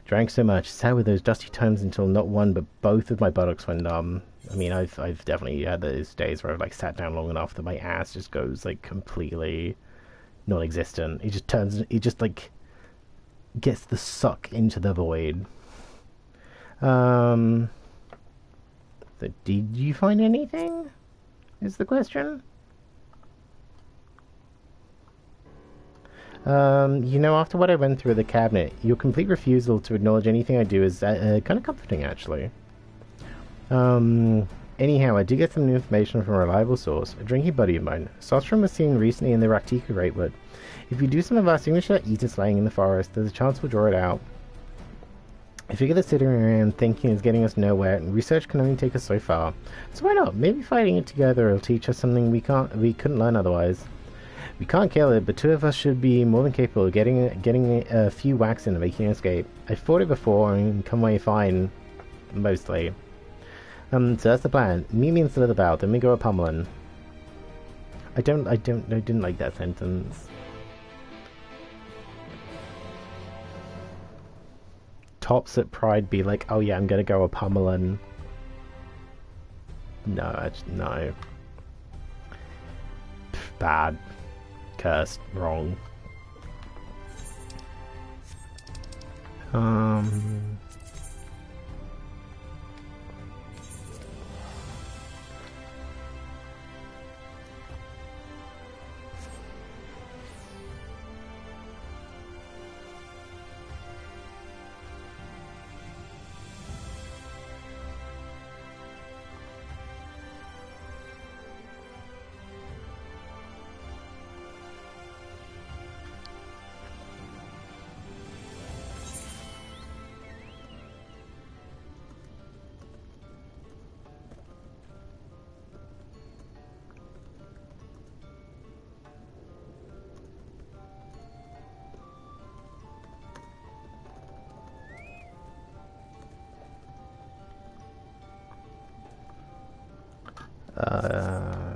Speaker 1: drank so much, sat with those dusty tomes until not one but both of my buttocks went numb. I mean, I've definitely had those days where I've like sat down long enough that my ass just goes like completely non-existent. It just like gets the suck into the void. So did you find anything? Is the question. You know, after what I went through the cabinet, your complete refusal to acknowledge anything I do is kind of comforting, actually. Anyhow, I did get some new information from a reliable source, a drinking buddy of mine. Sostrom was seen recently in the Raktika Greatwood. If we do some of our signature ether slaying in the forest, there's a chance we'll draw it out. I figure that sitting around thinking is getting us nowhere, and research can only take us so far. So why not? Maybe fighting it together will teach us something we couldn't learn otherwise. We can't kill it, but two of us should be more than capable of getting a few whacks in and making an escape. I fought it before and come away fine, mostly. So that's the plan. Meet me in Slitherbout, then we go a pummelin'. I didn't like that sentence. Tops at Pride be like, oh yeah, I'm gonna go a pummelin'. No, no. Bad. Cursed. Wrong.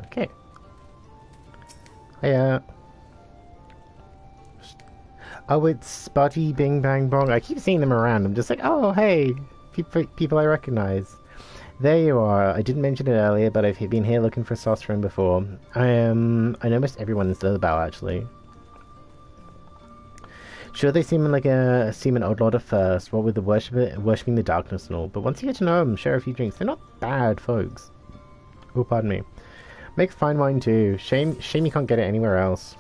Speaker 1: Okay. Hiya. Oh, it's Spotty Bing Bang Bong. I keep seeing them around. I'm just like, oh, hey, people I recognize. There you are. I didn't mention it earlier, but I've been here looking for Sostron before. I noticed everyone in Slitherbout, actually. Sure, they seem an odd lot at first, what with the worshipping the darkness and all, but once you get to know them, share a few drinks, they're not bad folks. Oh, pardon me. Make fine wine too. Shame you can't get it anywhere else.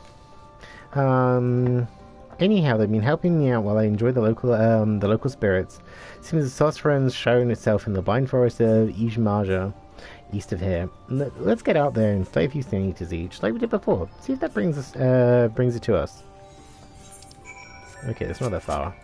Speaker 1: Anyhow, they've been helping me out while I enjoy the local spirits. Seems the Sostron's shown itself in the blind forest of Ijmaja, east of here. Let's get out there and slay a few sneakers each, like we did before. See if that brings it to us. Okay, it's not that far.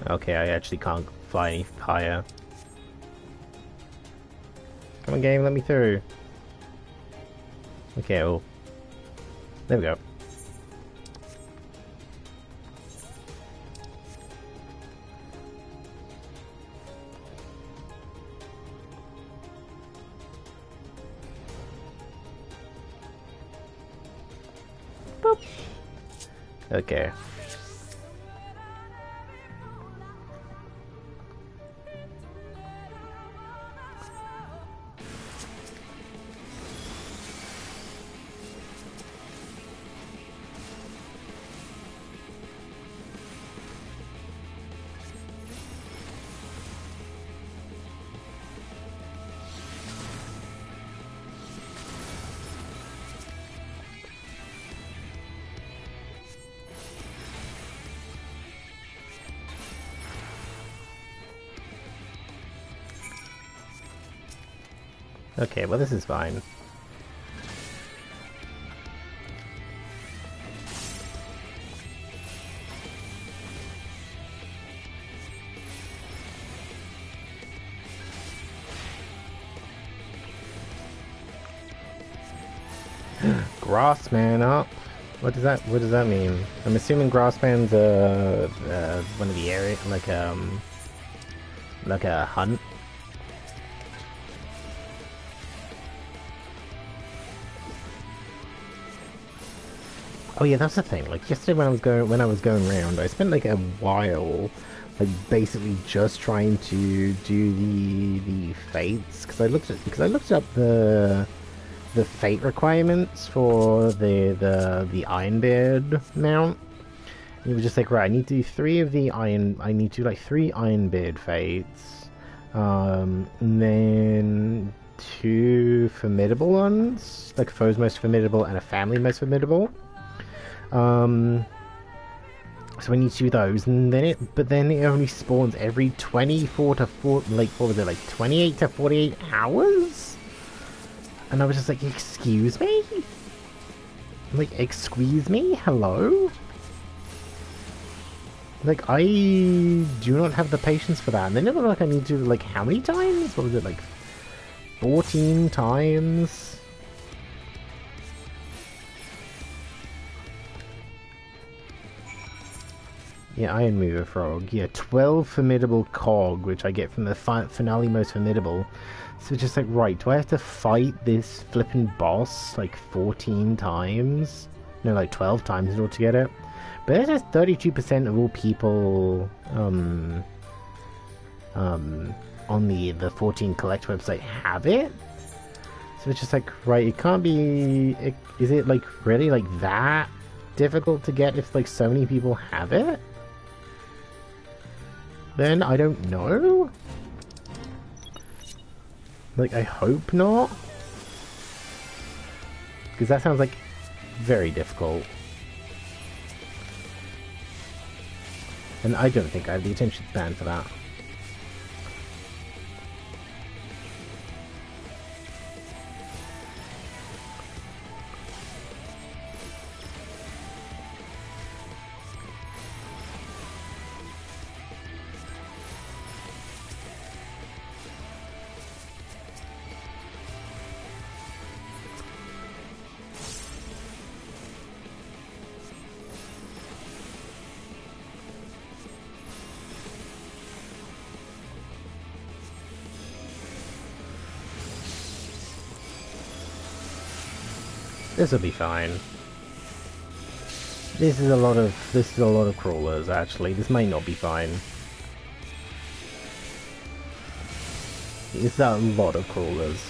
Speaker 1: Okay, I actually can't fly any higher. Come on, game, let me through. Okay, well, there we go. Boop. Okay. Okay, well this is fine. Grassman up. What does that mean? I'm assuming Grassman's one of the area like a hunt. Oh yeah, that's the thing. Like yesterday when I was going around, I spent like a while like basically just trying to do the fates because I looked up the fate requirements for the Ironbeard mount. And it was just like, right, I need to do 3 of the I need to do like 3 Ironbeard fates, and then 2 formidable ones, like a foe's most formidable and a family most formidable. So I need to do those, and then it only spawns every 24 to 4, like what was it, like 28 to 48 hours. And I was just like, excuse me? Like, excuse me? Hello? Like, I do not have the patience for that. And then it looked like I need to, like, how many times? What was it, like, 14 times? Yeah, Iron Mover Frog. Yeah, 12 Formidable Cog, which I get from the finale most formidable. So just like, right, do I have to fight this flippin' boss like 14 times? No, like 12 times in order to get it. But it says 32% of all people on the 14 Collect website have it. So it's just like, right, it can't be... is it like really like that difficult to get if like so many people have it? Then I don't know. Like, I hope not. Because that sounds like very difficult. And I don't think I have the attention span for that. This will be fine. This is a lot of crawlers actually. This might not be fine. It's a lot of crawlers.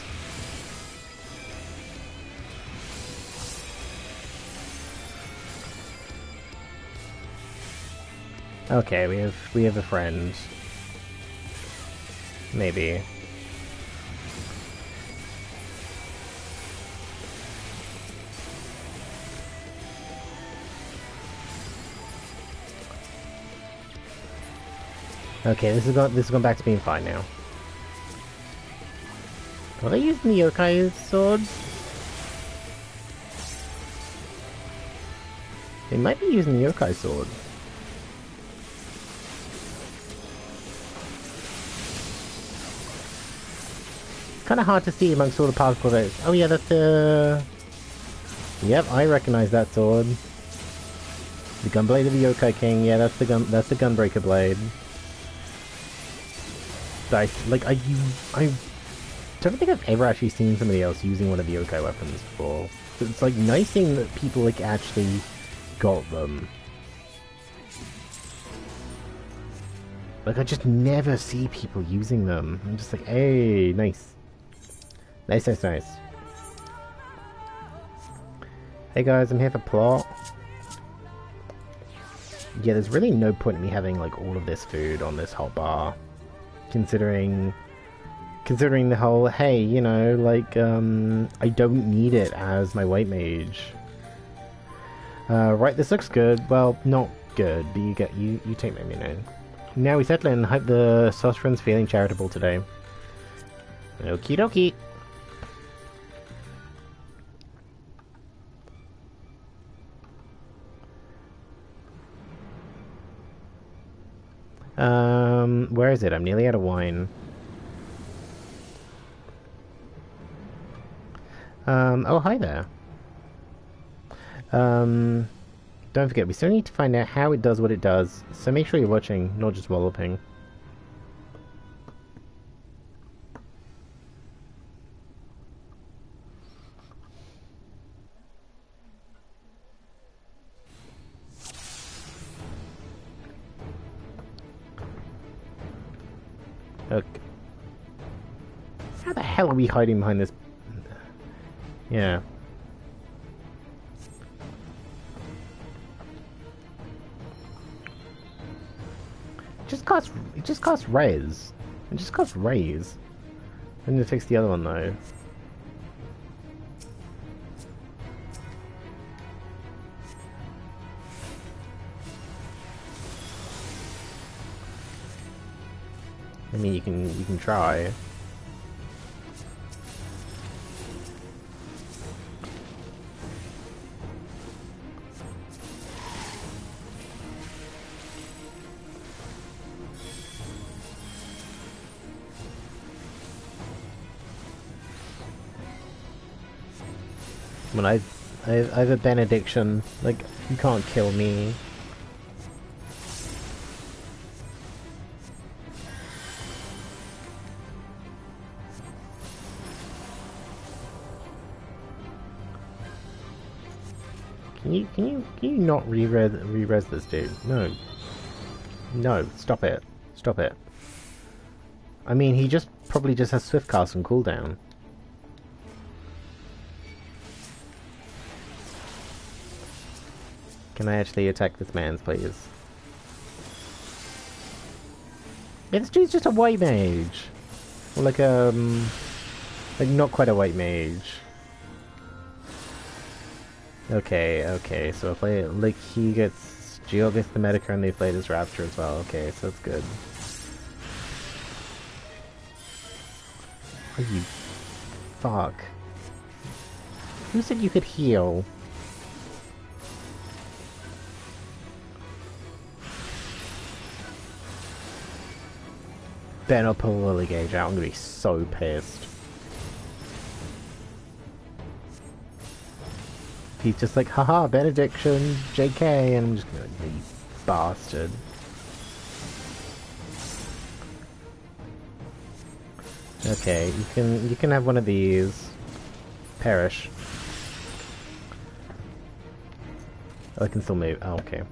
Speaker 1: Okay, we have a friend. Maybe. Okay, this is going back to being fine now. Are they using the yokai sword? They might be using the yokai sword. Kind of hard to see amongst all the particle bits. Oh yeah, that's the... Yep, I recognize that sword. The gunblade of the Yokai King. Yeah, that's the gunbreaker blade. I don't think I've ever actually seen somebody else using one of the yokai weapons before. So it's like nice seeing that people like actually got them. Like I just never see people using them. I'm just like, hey, nice. Nice, nice, nice. Hey guys, I'm here for plot. Yeah, there's really no point in me having like all of this food on this hotbar. Considering the whole, hey, you know, like, I don't need it as my white mage. Right, this looks good. Well, not good, but you take my meaning. Now we settle in. Hope the saucepan's feeling charitable today. Okie dokie. Where is it? I'm nearly out of wine. Oh, hi there. Don't forget, we still need to find out how it does what it does, so make sure you're watching, not just walloping. Okay. How the hell are we hiding behind this? Yeah. It just costs raise. It just costs raise. I need to fix the other one though. I mean, you can try. When I have a benediction, like, you can't kill me. Can you not re-res this dude? No. No, stop it. Stop it. I mean, he probably just has Swift Cast and cooldown. Can I actually attack this man's, please? Yeah, this dude's just a white mage. Or like not quite a white mage. Okay, so if he gets... Geo gets the Medica and they played his Rapture as well. Okay, so that's good. Oh, you... Fuck. Who said you could heal? Better not pull a Lily Gauge out, I'm gonna be so pissed. He's just like, haha, benediction, JK, and I'm just gonna be like, you bastard. Okay, you can have one of these. Perish. Oh, I can still move. Oh, okay.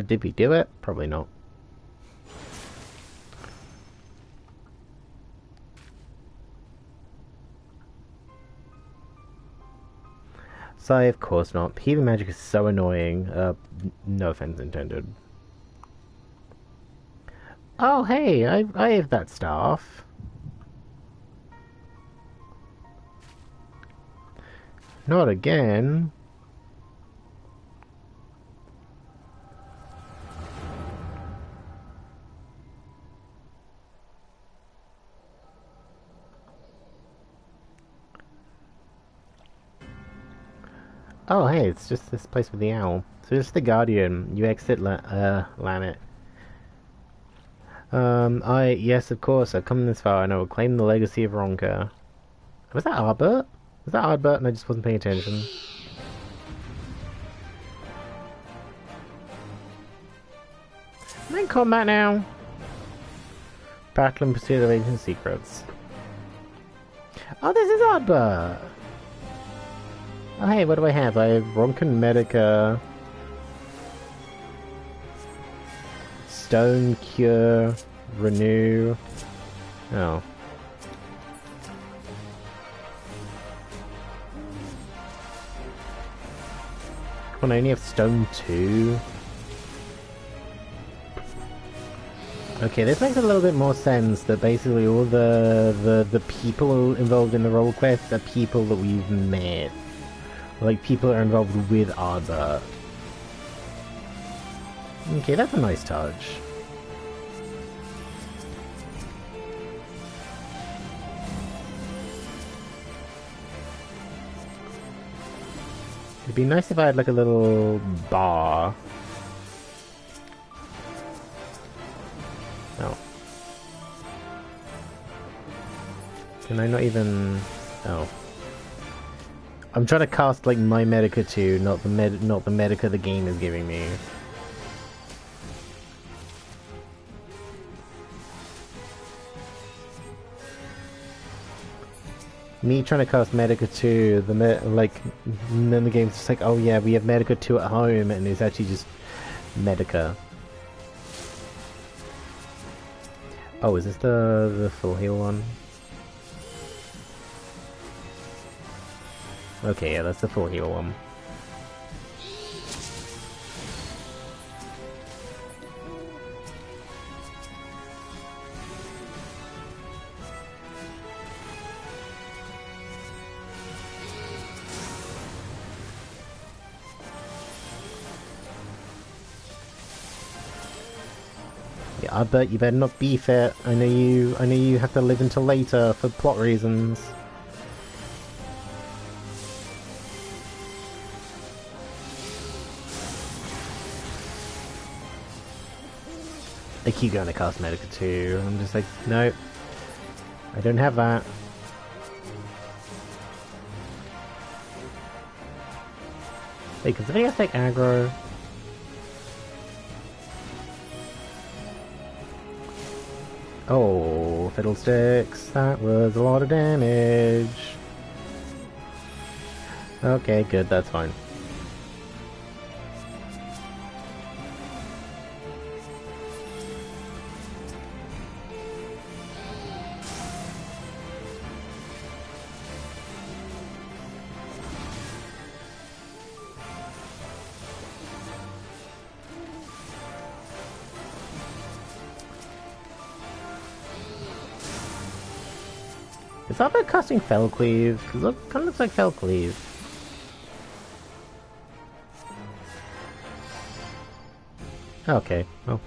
Speaker 1: Did we do it? Probably not. So, of course not. Healing magic is so annoying. No offense intended. Oh, hey, I have that staff. Not again. Oh, hey, it's just this place with the owl. So it's the Guardian. You exit Lanet. Yes, of course, I've come this far and I will claim the legacy of Ronka. Was that Arbert? Was that Arbert and I just wasn't paying attention? I'm in combat now. Battle and pursuit of ancient secrets. Oh, this is Arbert! Oh, hey, what do I have? I have Ronkan Medica, Stone Cure, Renew. Oh. Come on, I only have Stone 2. Okay, this makes a little bit more sense that basically all the people involved in the role quest are people that we've met. like people are involved with Arbor. Okay, that's a nice touch. It'd be nice if I had like a little bar. Oh. Can I not even... Oh. I'm trying to cast like my Medica too, not the Medica the game is giving me. Me trying to cast Medica 2, and then the game's just like, oh yeah, we have Medica 2 at home, and it's actually just Medica. Oh, is this the full heal one? Okay, yeah, that's the full heal one. I bet you better not beef it. I know you have to live until later for plot reasons. I keep going to cast Medica too. I'm just like, no. I don't have that. Hey, can somebody else take aggro? Oh, fiddlesticks, that was a lot of damage. Okay, good, that's fine. Is that about casting Fellcleave? Because it kind of looks like Fellcleave. Okay, well.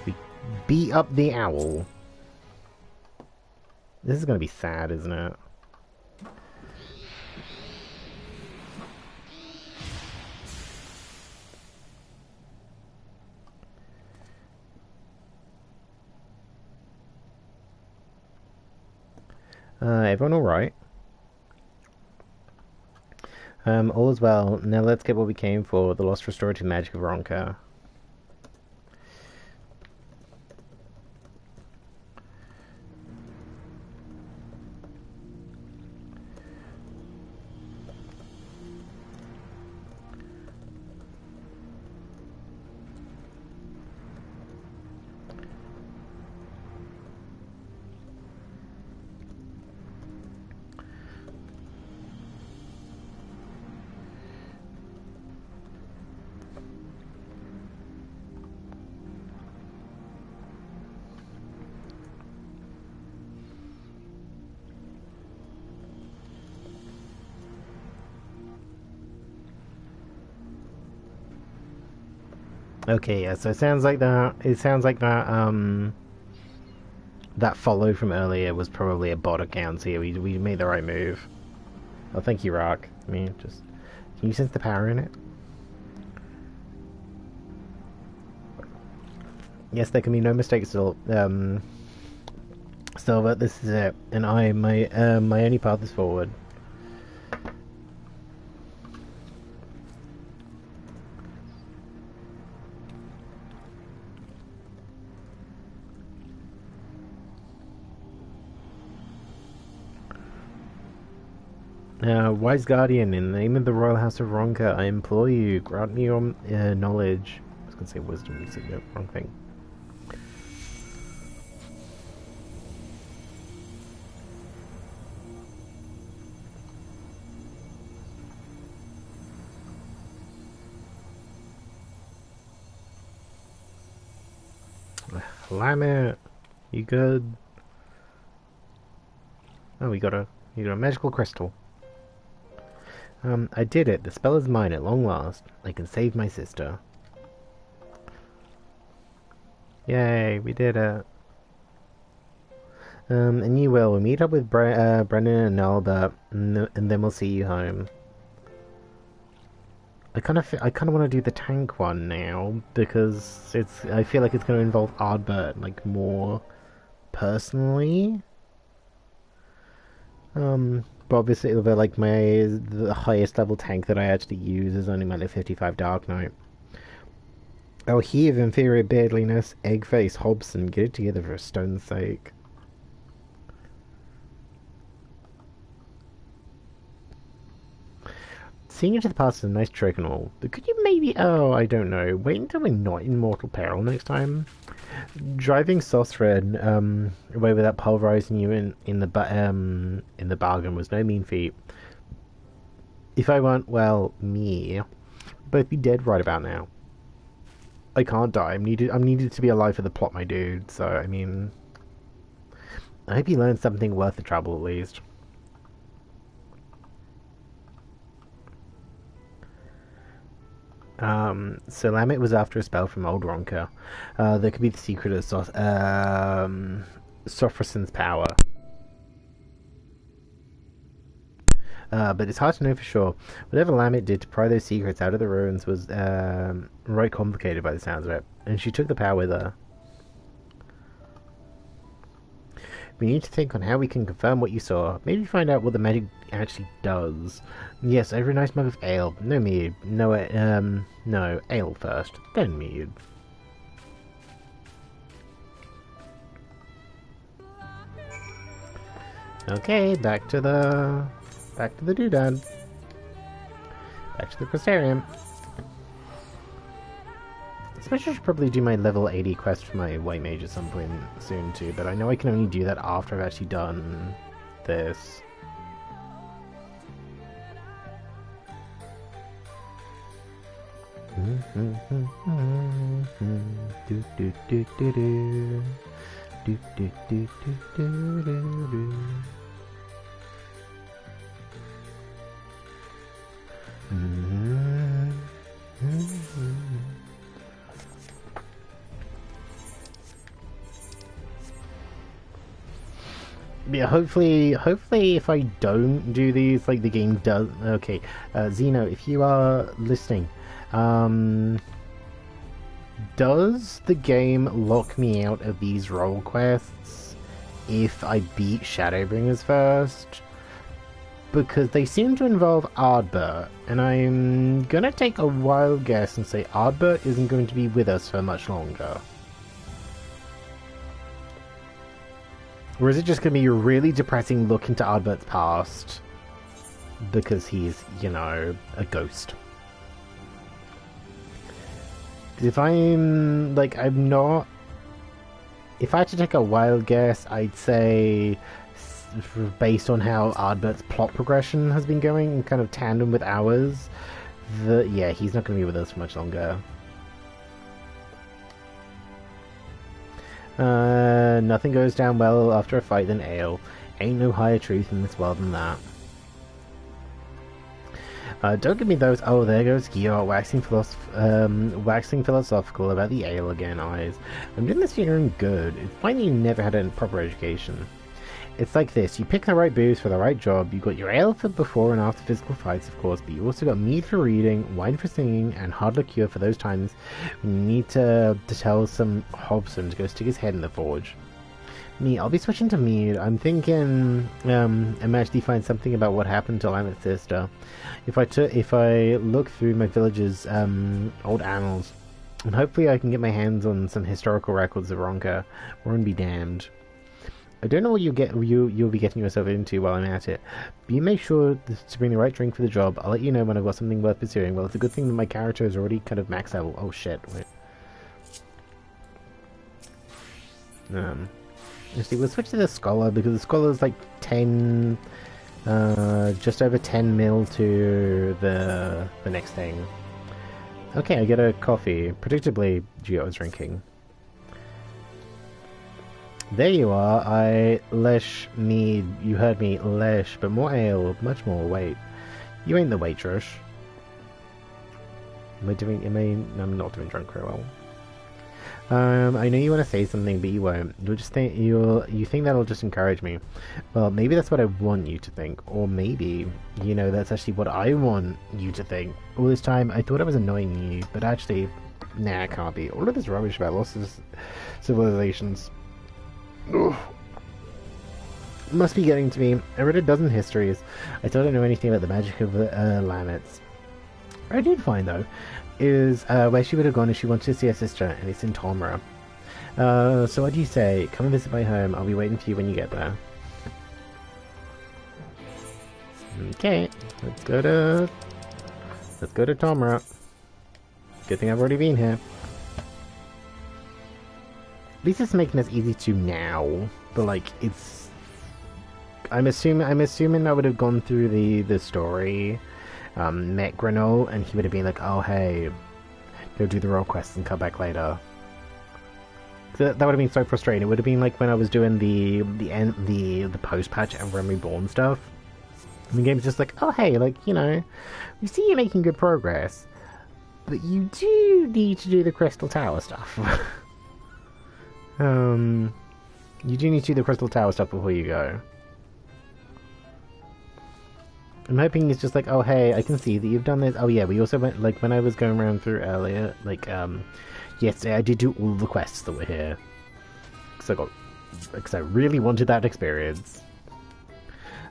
Speaker 1: We beat up the owl. This is gonna be sad, isn't it? Everyone alright? All is well. Now let's get what we came for, the lost restorative magic of Ronka. Okay, yeah, so it sounds like that, that follow from earlier was probably a bot account here. We made the right move. Oh, thank you, Rock. I mean, just... Can you sense the power in it? Yes, there can be no mistakes still. Silver, this is it. And my only path is forward. Wise Guardian, in the name of the Royal House of Ronka, I implore you, grant me your knowledge. I was going to say wisdom, you said the wrong thing. Lamet, you good? Oh, you got a magical crystal. I did it. The spell is mine at long last. I can save my sister. Yay, we did it. And you will. We'll meet up with Brennan and Albert, and then we'll see you home. I kind of want to do the tank one now, because I feel like it's going to involve Ardbert, like, more personally. But obviously, like, the highest level tank that I actually use is only my level 55 Dark Knight. Oh, he of inferior beardliness, Eggface, Hobson, get it together for a stone's sake. Seeing into the past is a nice trick and all, but could you maybe, oh, I don't know, wait until we're not in mortal peril next time? Driving Sosred away without pulverizing you in the bargain was no mean feat. If I weren't, well, me, both be dead right about now. I can't die. I'm needed to be alive for the plot, my dude. So I mean, I hope you learned something worth the trouble at least. So Lamet was after a spell from Old Ronka. That could be the secret of Sophrosyn's power. But it's hard to know for sure. Whatever Lamet did to pry those secrets out of the ruins was right complicated by the sounds of it, and she took the power with her. We need to think on how we can confirm what you saw. Maybe find out what the magic actually does. Yes, over a nice mug of ale. No mead. No, ale first, then mead. Okay, back to the doodad. Back to the Crystarium. I suppose I should probably do my level 80 quest for my White Mage at some point soon too, but I know I can only do that after I've actually done this. Yeah, hopefully if I don't do these, like, the game does... Okay, Zeno, if you are listening, does the game lock me out of these role quests if I beat Shadowbringers first? Because they seem to involve Ardbert, and I'm gonna take a wild guess and say Ardbert isn't going to be with us for much longer. Or is it just going to be a really depressing look into Ardbert's past? Because he's, you know, a ghost. If I'm, like, I'm not... If I had to take a wild guess, I'd say, based on how Ardbert's plot progression has been going, in kind of tandem with ours, that, yeah, he's not going to be with us for much longer. Nothing goes down well after a fight than ale. Ain't no higher truth in this world than that. Don't give me those. Oh, there goes Georg, waxing philosophical about the ale again, eyes. I'm doing this for your own good. It's fine you never had a proper education. It's like this, you pick the right booze for the right job, you got your ale for before and after physical fights, of course, but you also got mead for reading, wine for singing, and hard liqueur for those times when you need to tell some Hobson to go stick his head in the forge. Me, I'll be switching to mead. I'm thinking, I'm actually find something about what happened to Lamet's sister. If I look through my village's, old annals, and hopefully I can get my hands on some historical records of Ronka, Warren be damned. I don't know what you'll be getting yourself into while I'm at it, but you make sure to bring the right drink for the job. I'll let you know when I've got something worth pursuing. Well, it's a good thing that my character is already kind of max level. Oh shit, wait. Actually, we'll switch to the Scholar, because the Scholar's like 10, just over 10 mil to the next thing. Okay, I get a coffee. Predictably, Gio is drinking. There you are, lesh mead, you heard me, lesh, but more ale, much more, wait. You ain't the waitress. Am I doing... No, I'm not doing drunk very well. I know you want to say something, but you won't. You'll just think... You think that'll just encourage me. Well, maybe that's what I want you to think. Or maybe, you know, that's actually what I want you to think. All this time, I thought I was annoying you, but actually... Nah, it can't be. All of this rubbish about lost civilizations... Ugh. Must be getting to me. I read a dozen histories. I still don't know anything about the magic of Lanets. What I did find, though, is where she would have gone if she wanted to see her sister, and it's in Tomra. So what do you say? Come and visit my home. I'll be waiting for you when you get there. Okay, let's go to Tomra. Good thing I've already been here. At least it's making us easy to now, but like it's. I'm assuming I would have gone through the story, met Grenol, and he would have been like, "Oh hey, go do the role quest and come back later." That would have been so frustrating. It would have been like when I was doing the post patch Emblem Reborn stuff. And the game's just like, "Oh hey, like you know, we see you're making good progress, but you do need to do the Crystal Tower stuff." You do need to do the Crystal Tower stuff before you go. I'm hoping it's just like, oh hey, I can see that you've done this. Oh yeah, we also went, like, when I was going around through earlier, like, yesterday I did do all the quests that were here. Because I really wanted that experience.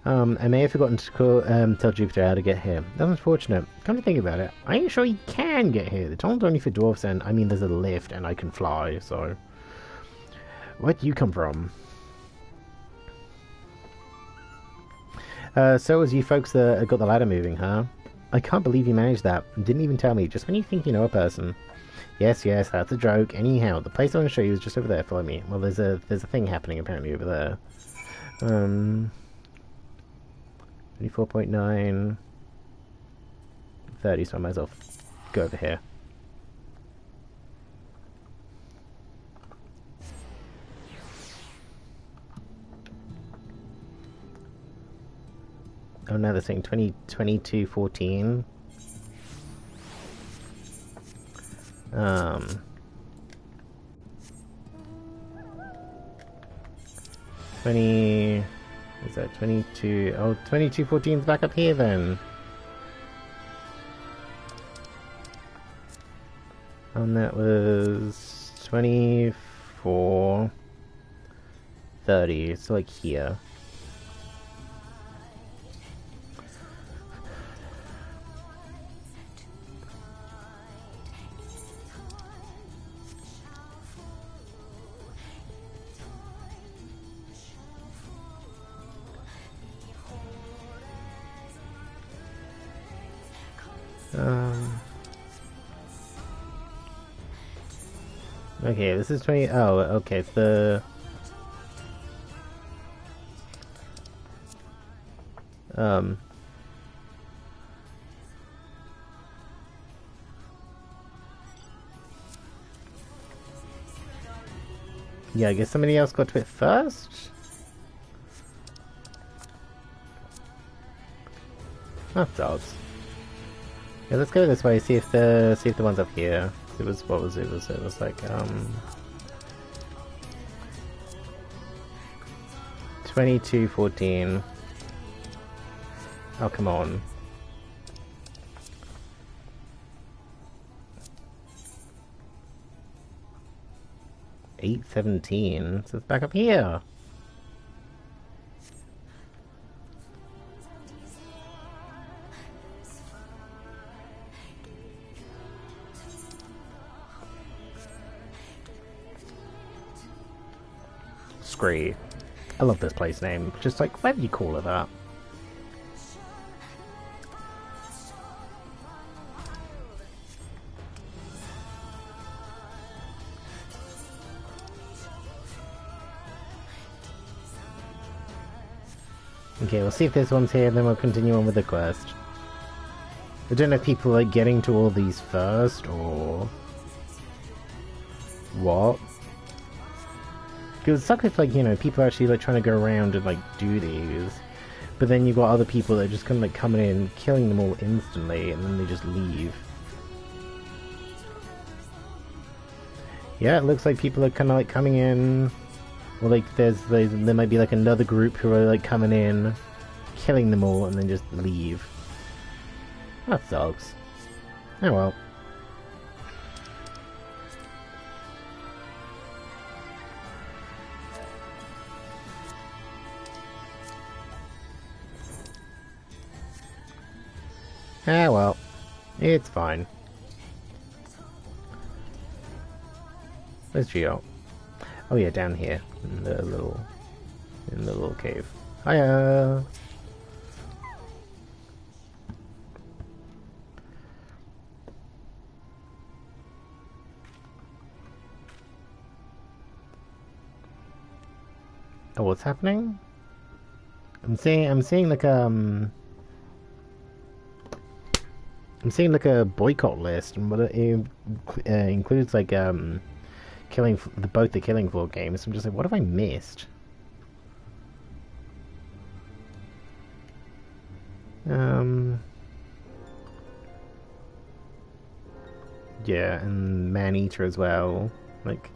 Speaker 1: I may have forgotten to tell Jupiter how to get here. That's unfortunate. Come to think about it, I ain't sure you can get here. The tunnel's only for dwarfs, and, I mean, there's a lift, and I can fly, so... Where'd you come from? So as you folks got the ladder moving, huh? I can't believe you managed that. Didn't even tell me, just when you think you know a person. Yes, that's a joke. Anyhow, the place I want to show you is just over there, follow me. Well, there's a thing happening apparently over there. 24.9... 30, so I might as well go over here. Oh no, they're saying 2214. 20... Is that 22... Oh, 2214's back up here then. And that was 2430. So like here. Okay, this is 20... Oh, okay, it's the... Yeah, I guess somebody else got to it first? That's odd. Yeah, let's go this way, see if the one's up here. It was, what was it? It was like, 2214. Oh, come on. $817. So it's back up here. Scree. I love this place name. Just like, why do you call it that? Okay, we'll see if this one's here, and then we'll continue on with the quest. I don't know if people are like, getting to all these first, or... what? Because it sucks if, like, you know, people are actually, like, trying to go around and, like, do these. But then you've got other people that are just kind of like coming in, killing them all instantly, and then they just leave. Yeah, it looks like people are kind of like coming in, or like there might be like another group who are like coming in, killing them all, and then just leave. That sucks. Oh well. Ah well, it's fine. Where's Geo? Oh yeah, down here in the little cave. Hiya. Oh, what's happening? I'm seeing like I'm seeing like a boycott list, and what it includes like killing both the Killing Floor games. I'm just like, what have I missed? Yeah, and Man-Eater as well. Like,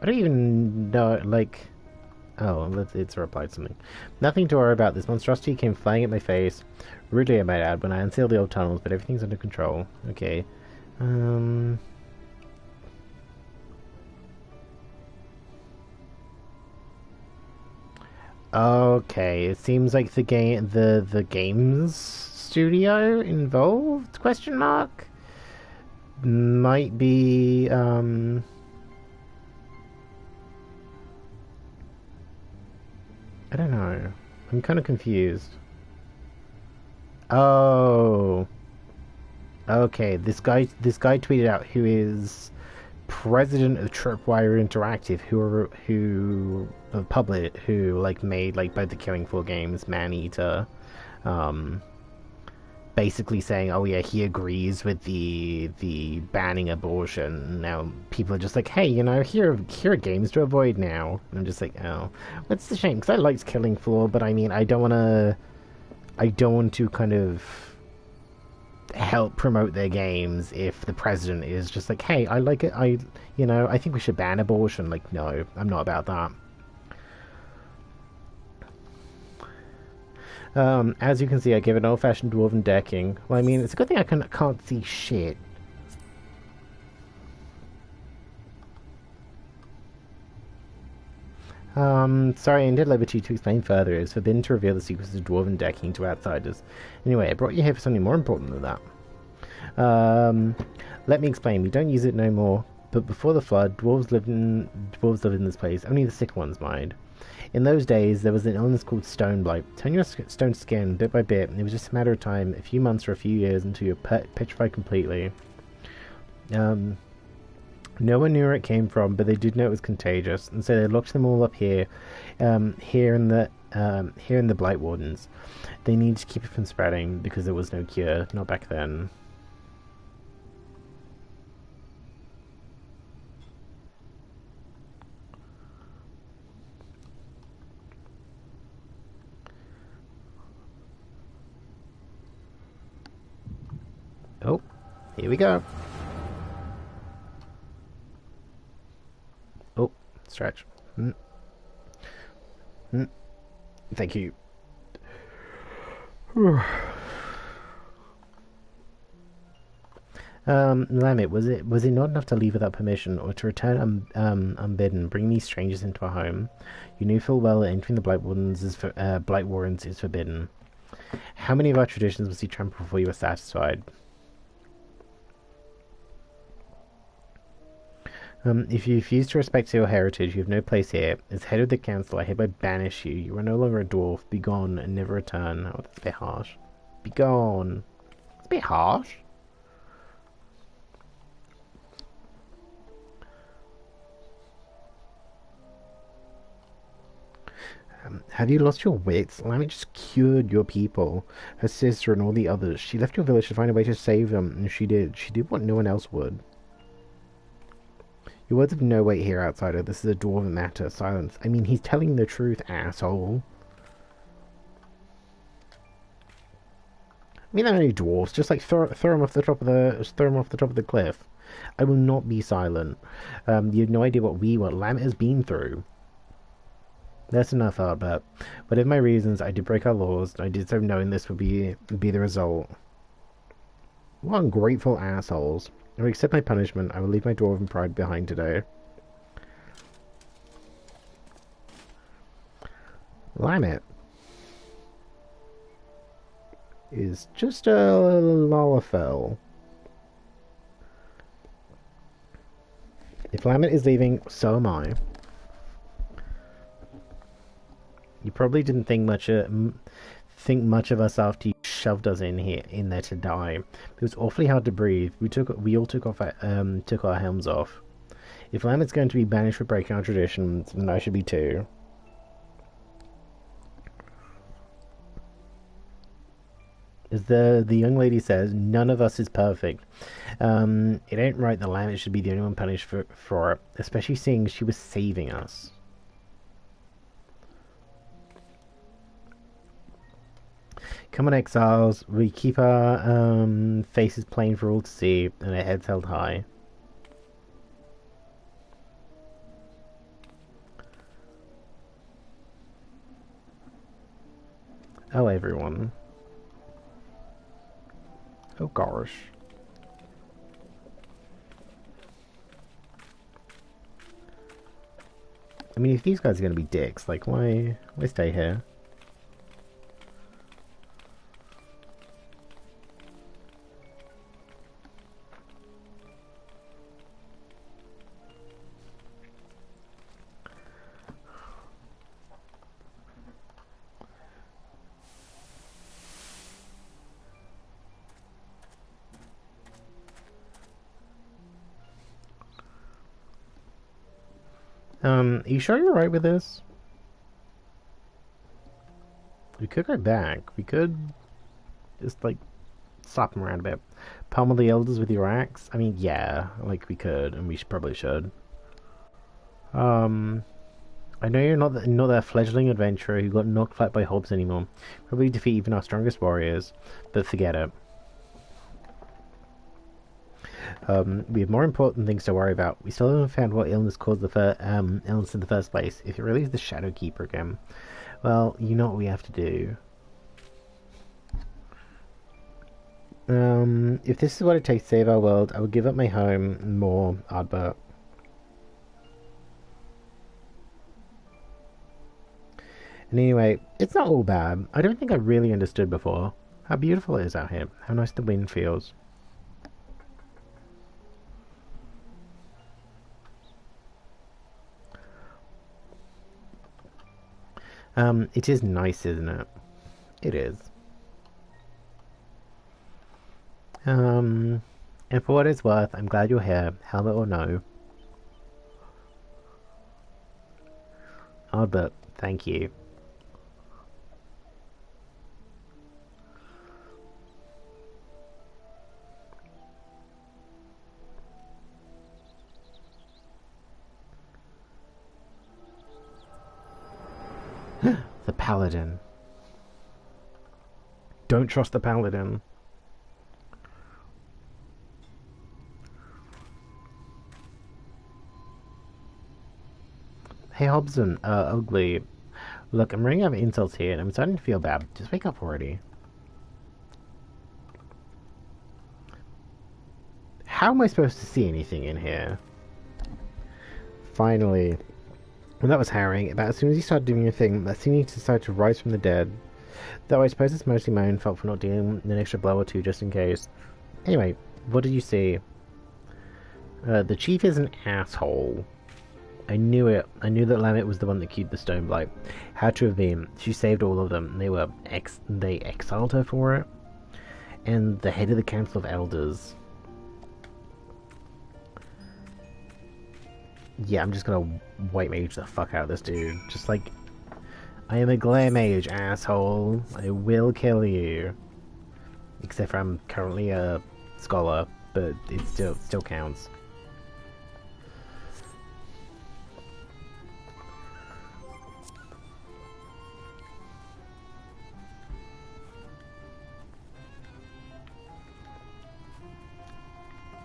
Speaker 1: I don't even know, like... Oh, it's replied something. Nothing to worry about. This monstrosity came flying at my face. Rudely, I might add, when I unsealed the old tunnels, but everything's under control. Okay. Okay, it seems like the games studio involved, question mark? Might be, I don't know. I'm kind of confused. Oh. Okay, this guy tweeted out who is president of Tripwire Interactive, who like made like both the Killing Floor games, Man-Eater, basically saying, oh yeah, he agrees with the banning abortion. Now people are just like, hey, you know, here are games to avoid now. And I'm just like, oh, that's a shame, because I liked Killing Floor, but I mean, I don't want to kind of help promote their games if the president is just like, hey, I like it, I think we should ban abortion. Like, no, I'm not about that. As you can see, I give an old-fashioned dwarven decking. Well, I mean, it's a good thing I can't see shit. Sorry, I did liberty to explain further. It is forbidden to reveal the secrets of dwarven decking to outsiders. Anyway, I brought you here for something more important than that. Let me explain. We don't use it no more, but before the flood, dwarves lived in this place. Only the sick ones mind. In those days, there was an illness called stone blight. Turn your stone skin bit by bit, and it was just a matter of time, a few months or a few years, until you're petrified completely. No one knew where it came from, but they did know it was contagious, and so they locked them all up here, here in the Blight Wardens. They needed to keep it from spreading because there was no cure, not back then. Oh, here we go. Oh, stretch. Thank you. Lamit, was it not enough to leave without permission, or to return unbidden, bring these strangers into our home? You knew full well that entering the Blight Wardens is forbidden. How many of our traditions must you trample before you are satisfied? If you refuse to respect your heritage, you have no place here. As head of the council, I hereby banish you. You are no longer a dwarf. Be gone and never return. Oh, that's a bit harsh. Be gone. It's a bit harsh. Have you lost your wits? Lamy just cured your people, her sister and all the others. She left your village to find a way to save them, and she did. She did what no one else would. Your words have no weight here, outsider. This is a dwarven matter. Silence. I mean, he's telling the truth, asshole. mean, they're only dwarfs. Just like throw them off the top of the cliff. I will not be silent. You have no idea what Lamit has been through. That's enough, Albert. Whatever my reasons, I did break our laws. I did so knowing this would be the result. What ungrateful assholes. I will accept my punishment. I will leave my dwarven pride behind today. Lamit is just a Lalafell. If Lamit is leaving, so am I. You probably didn't think much of us after you shoved us in there to die. It was awfully hard to breathe. We all took our helms off. If Lamit's going to be banished for breaking our traditions, then I should be too. As the young lady says, none of us is perfect. It ain't right that Lamit should be the only one punished for it, especially seeing she was saving us. Come on, exiles. We keep our faces plain for all to see, and our heads held high. Oh, everyone. Oh, gosh. I mean, if these guys are going to be dicks, like, why stay here? Are you sure you're right with this? We could go back. We could just, like, slap them around a bit. Pummel the elders with your axe? I mean, yeah, like, we could, and we probably should. I know you're not that fledgling adventurer who got knocked flat by hobs anymore. Probably defeat even our strongest warriors, but forget it. We have more important things to worry about. We still haven't found what illness caused the illness in the first place. If it really is the Shadowkeeper again, well, you know what we have to do. If this is what it takes to save our world, I will give up my home and more, Ardbert. And anyway, it's not all bad. I don't think I really understood before how beautiful it is out here, how nice the wind feels. It is nice, isn't it? It is. And for what it's worth, I'm glad you're here, helmet or no. Albert, thank you. The Paladin. Don't trust the Paladin. Hey Hobson, Ugly. Look, I'm running out of insults here and I'm starting to feel bad. Just wake up already. How am I supposed to see anything in here? Finally. Well, that was harrowing. About as soon as you started doing your thing, that scene you decided to rise from the dead. Though I suppose it's mostly my own fault for not dealing an extra blow or two just in case. Anyway, what did you see? The chief is an asshole. I knew it. I knew that Lamit was the one that cued the stone blight. Had to have been. She saved all of them. They exiled her for it. And the head of the Council of Elders. Yeah, I'm just gonna white mage the fuck out of this dude. Just like, I am a glare mage, asshole. I will kill you. Except for I'm currently a scholar, but it still counts.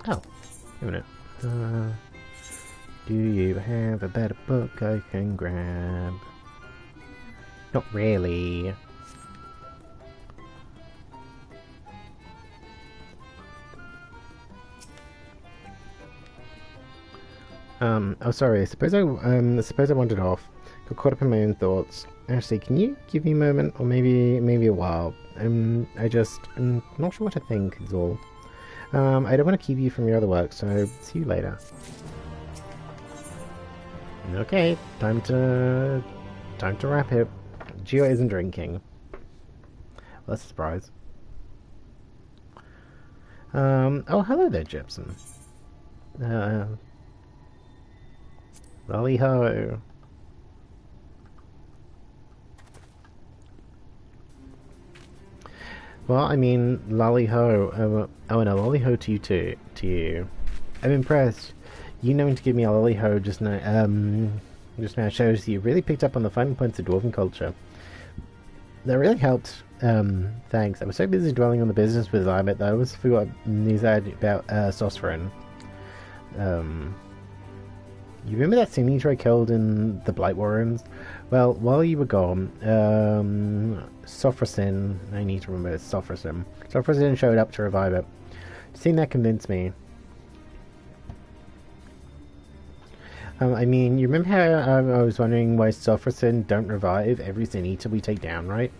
Speaker 1: Oh, wait a minute. Do you have a better book I can grab? Not really. Oh sorry, suppose I wandered off. Got caught up in my own thoughts. Actually, can you give me a moment, or maybe a while? I'm not sure what to think is all. I don't want to keep you from your other work, so see you later. Okay, time to wrap it. Gio isn't drinking. Well, that's a surprise. Oh hello there, Jepsen. Lolly ho. Well, I mean, lolly ho. Oh, and a lolly ho to you too. To you. I'm impressed. You knowing to give me a lolly ho just now shows you really picked up on the fine points of dwarven culture. That really helped. Thanks. I was so busy dwelling on the business with Limet that I almost forgot news I had about Sosferin. You remember that signature I killed in the Blight Warrens? Well, while you were gone, Sofrasin, I need to remember it's Sofrasin. Sofrasin showed up to revive it. Seeing that convinced me. I mean, you remember how I was wondering why Sofrasin don't revive every Sin Eater we take down, right?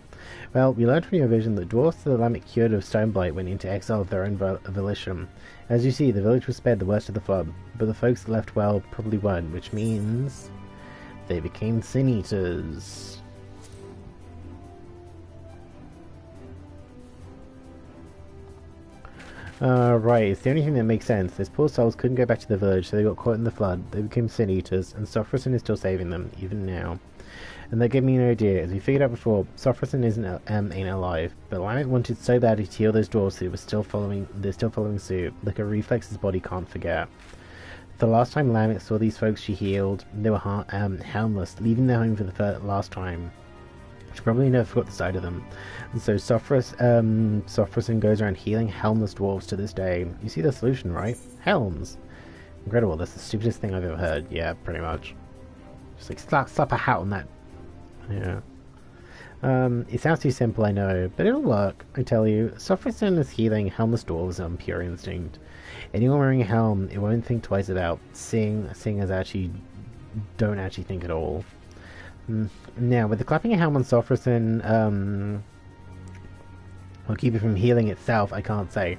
Speaker 1: Well, we learned from your vision that dwarfs the Lamet cured of Stoneblight went into exile of their own volition. As you see, the village was spared the worst of the flood, but the folks that left well probably weren't, which means they became Sin Eaters. Right, it's the only thing that makes sense. Those poor souls couldn't go back to the village, so they got caught in the flood. They became Sin Eaters, and Sofrasin is still saving them, even now. And that gave me an idea. As we figured out before, Sofrasin ain't alive, but Lamet wanted so badly to heal those dwarves that they're still following suit, like a reflex his body can't forget. The last time Lamet saw these folks she healed, they were helmless, leaving their home for the last time. She probably never forgot the sight of them. And so Sofrasin goes around healing helmless dwarves to this day. You see the solution, right? Helms! Incredible, that's the stupidest thing I've ever heard. Yeah, pretty much. Just like slap a hat on that. Yeah. It sounds too simple, I know, but it'll work, I tell you. Sofrasin is healing helmless dwarves on pure instinct. Anyone wearing a helm, it won't think twice about seeing as don't actually think at all. Now, with the clapping a helm on Sofrasin, will keep it from healing itself, I can't say.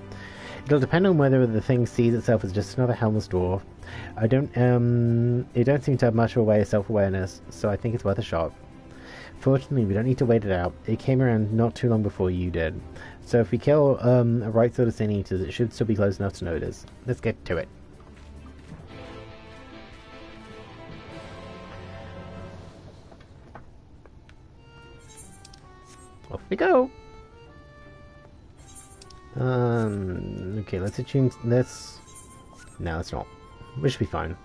Speaker 1: It'll depend on whether the thing sees itself as just another helmless dwarf. It don't seem to have much of a way of self-awareness, so I think it's worth a shot. Fortunately, we don't need to wait it out. It came around not too long before you did. So if we kill a right sort of Sin Eaters, it should still be close enough to notice. Let's get to it. Off we go! Okay, let's attune this. No, it's not. We should be fine.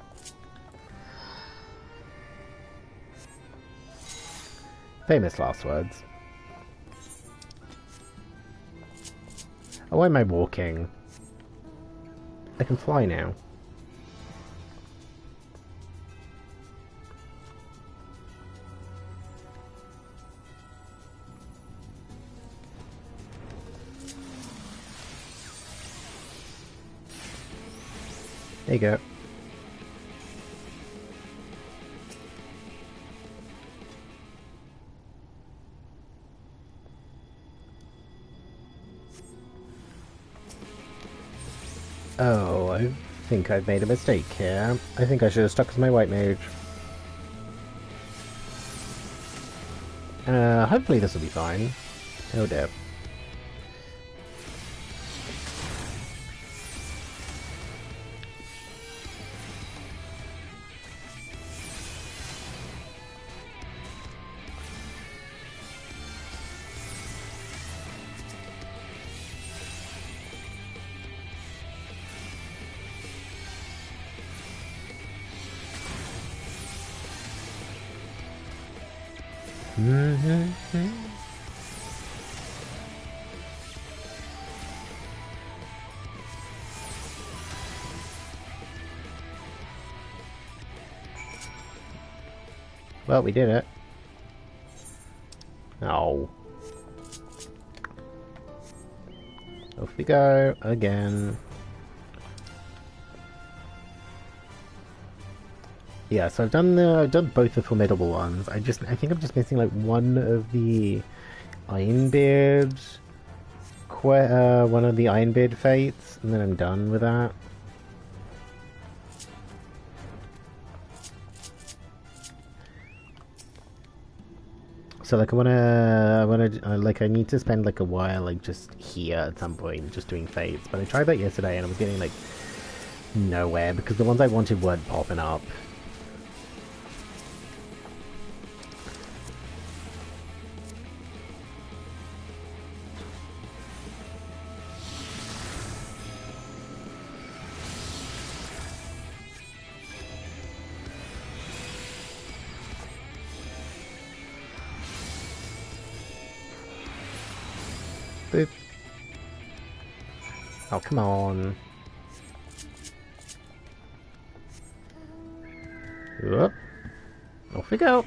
Speaker 1: Famous last words. Oh, why am I walking? I can fly now. There you go. Oh, I think I've made a mistake here. I think I should have stuck with my white mage. Hopefully this will be fine. Oh dear. Well, we did it. Oh. Off we go again. Yeah, so I've done both the formidable ones. I think I'm just missing like one of the Ironbeard, one of the Ironbeard fates, and then I'm done with that. So like I need to spend like a while like just here at some point just doing fates. But I tried that yesterday and I was getting like nowhere because the ones I wanted weren't popping up. Boop. Oh, come on. Whoop. Off we go.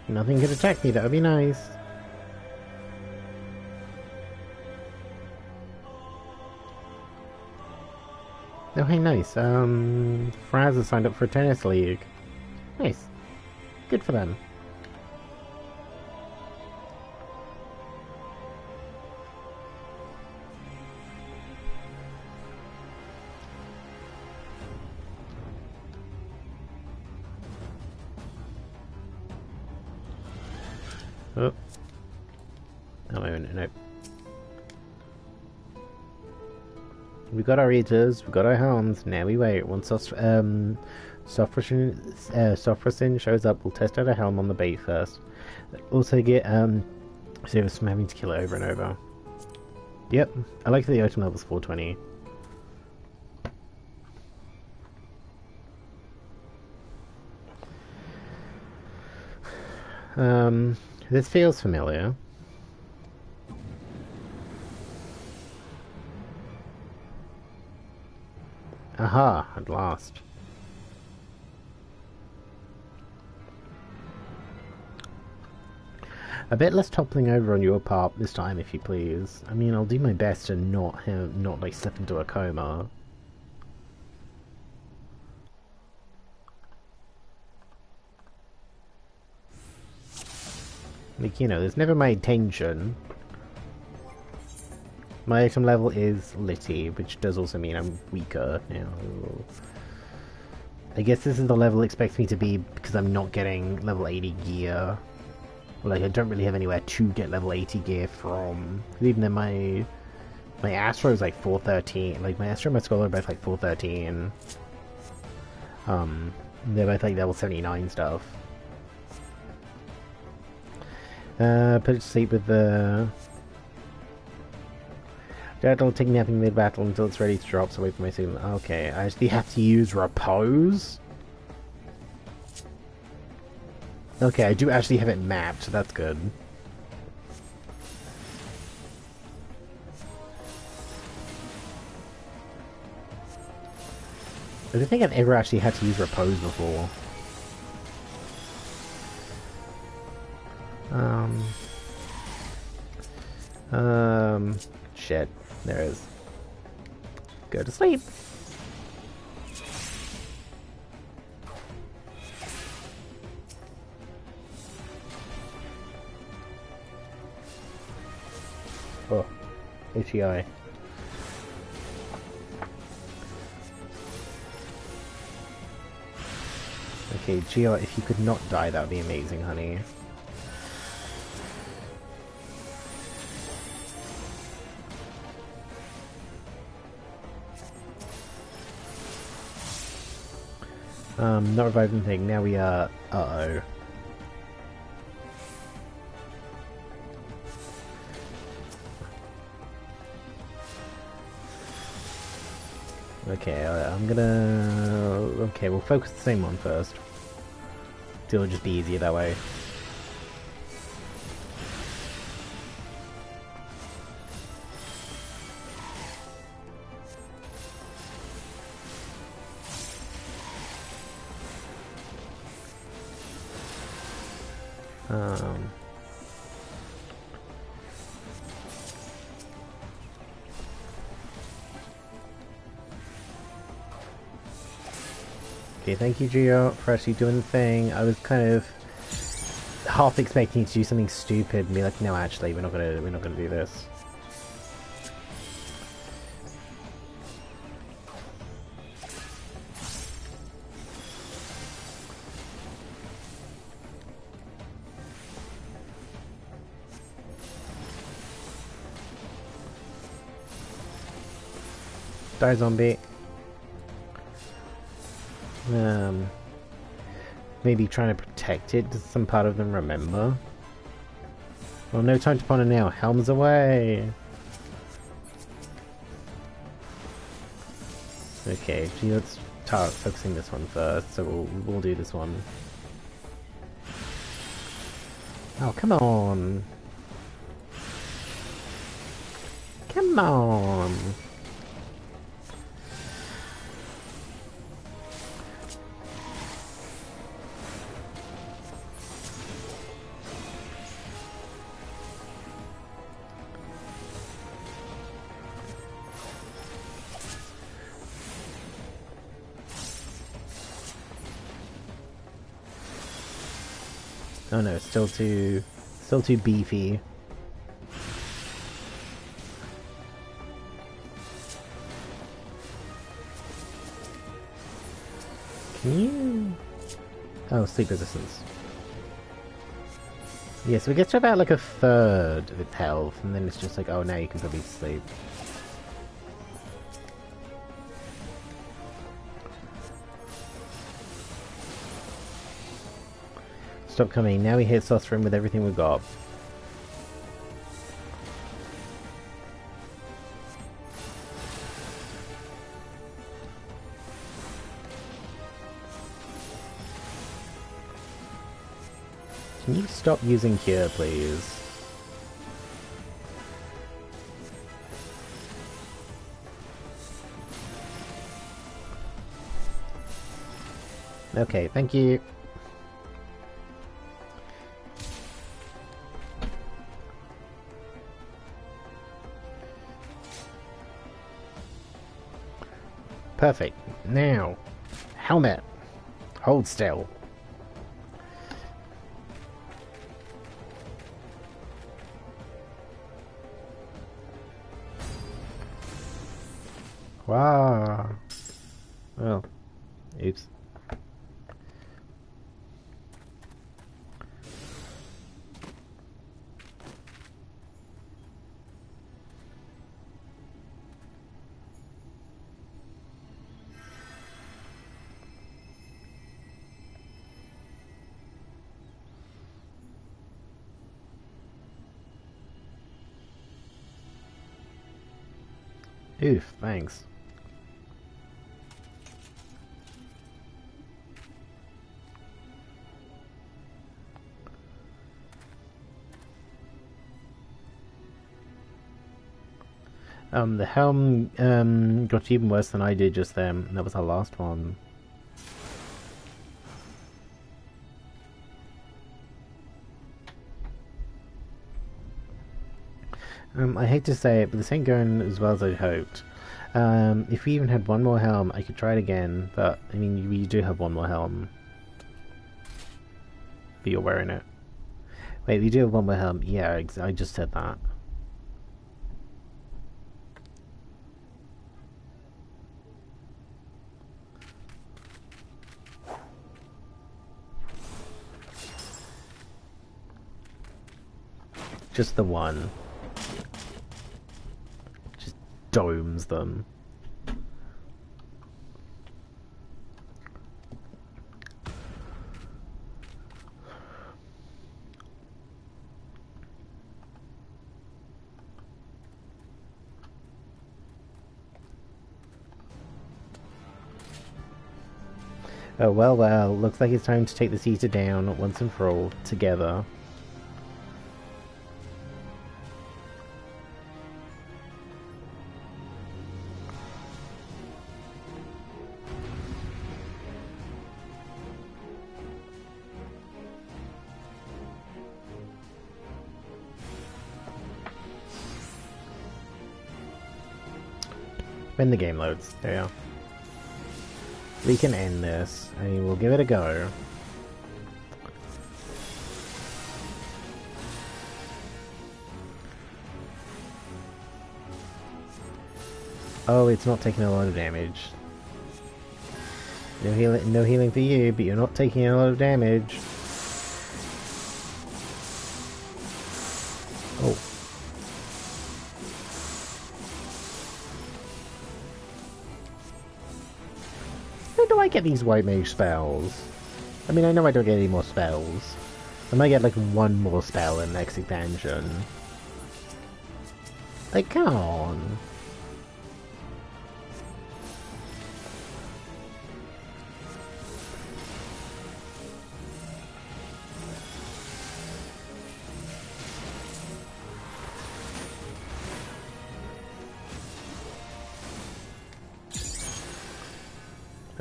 Speaker 1: Nothing could attack me, that would be nice. Oh, hey, nice. Fraz has signed up for a tennis league. Nice. Good for them. Oh. Oh, no. We got our eaters, we got our helms, now we wait. Once Sophrosin shows up, we'll test out a helm on the bait first. Also get, save us from having to kill it over and over. Yep, I like that the item level's 420. This feels familiar. Aha, at last. A bit less toppling over on your part this time, if you please. I mean, I'll do my best to not like slip into a coma. Like, you know, there's never my intention. My item level is Litty, which does also mean I'm weaker now. I guess this is the level it expects me to be because I'm not getting level 80 gear. Like, I don't really have anywhere to get level 80 gear from. Even then my Astro is like 413. Like, my Astro and my Scholar are both like 413. They're both like level 79 stuff. Put it to sleep with the... I'll take napping mid-battle until it's ready to drop, so wait for my signal. Okay, I actually have to use repose? Okay, I do actually have it mapped, so that's good. I don't think I've ever actually had to use repose before. Shit. There it is. Go to sleep. Oh. HEI. Okay, Geo, if you could not die, that would be amazing, honey. Not reviving thing, now we are... Uh-oh. Okay, I'm gonna... Okay, we'll focus the same one first. It'll just be easier that way. Okay, thank you, Gio, for actually doing the thing. I was kind of half expecting you to do something stupid and be like, no, actually, we're not gonna do this. Die, zombie. Maybe trying to protect it. Does some part of them remember? Well, no time to ponder now. Helms away! Okay, gee, let's start focusing this one first, so we'll do this one. Oh, come on! Come on! Oh no, still too beefy. Can you? Oh, sleep resistance. Yeah, so we get to about like a third of its health, and then it's just like, oh, now you can probably sleep. Stop coming. Now we hit Sothrim with everything we've got. Can you stop using Cure, please? Okay, thank you. Perfect. Now, helmet. Hold still. Wow. Well, oops. Oof, thanks. The helm got even worse than I did just then. That was our last one. I hate to say it, but this ain't going as well as I'd hoped. If we even had one more helm, I could try it again, but, I mean, we do have one more helm. But you're wearing it. Wait, we do have one more helm. Yeah, I just said that. Just the one. Just domes them. Oh, well, well, looks like it's time to take this eater down once and for all, together. When the game loads. There you are. We can end this. I mean, we'll give it a go. Oh, it's not taking a lot of damage. No healing for you, but you're not taking a lot of damage. Oh. When do I get these white mage spells? I mean, I know I don't get any more spells. I might get like one more spell in the next expansion. Like, come on.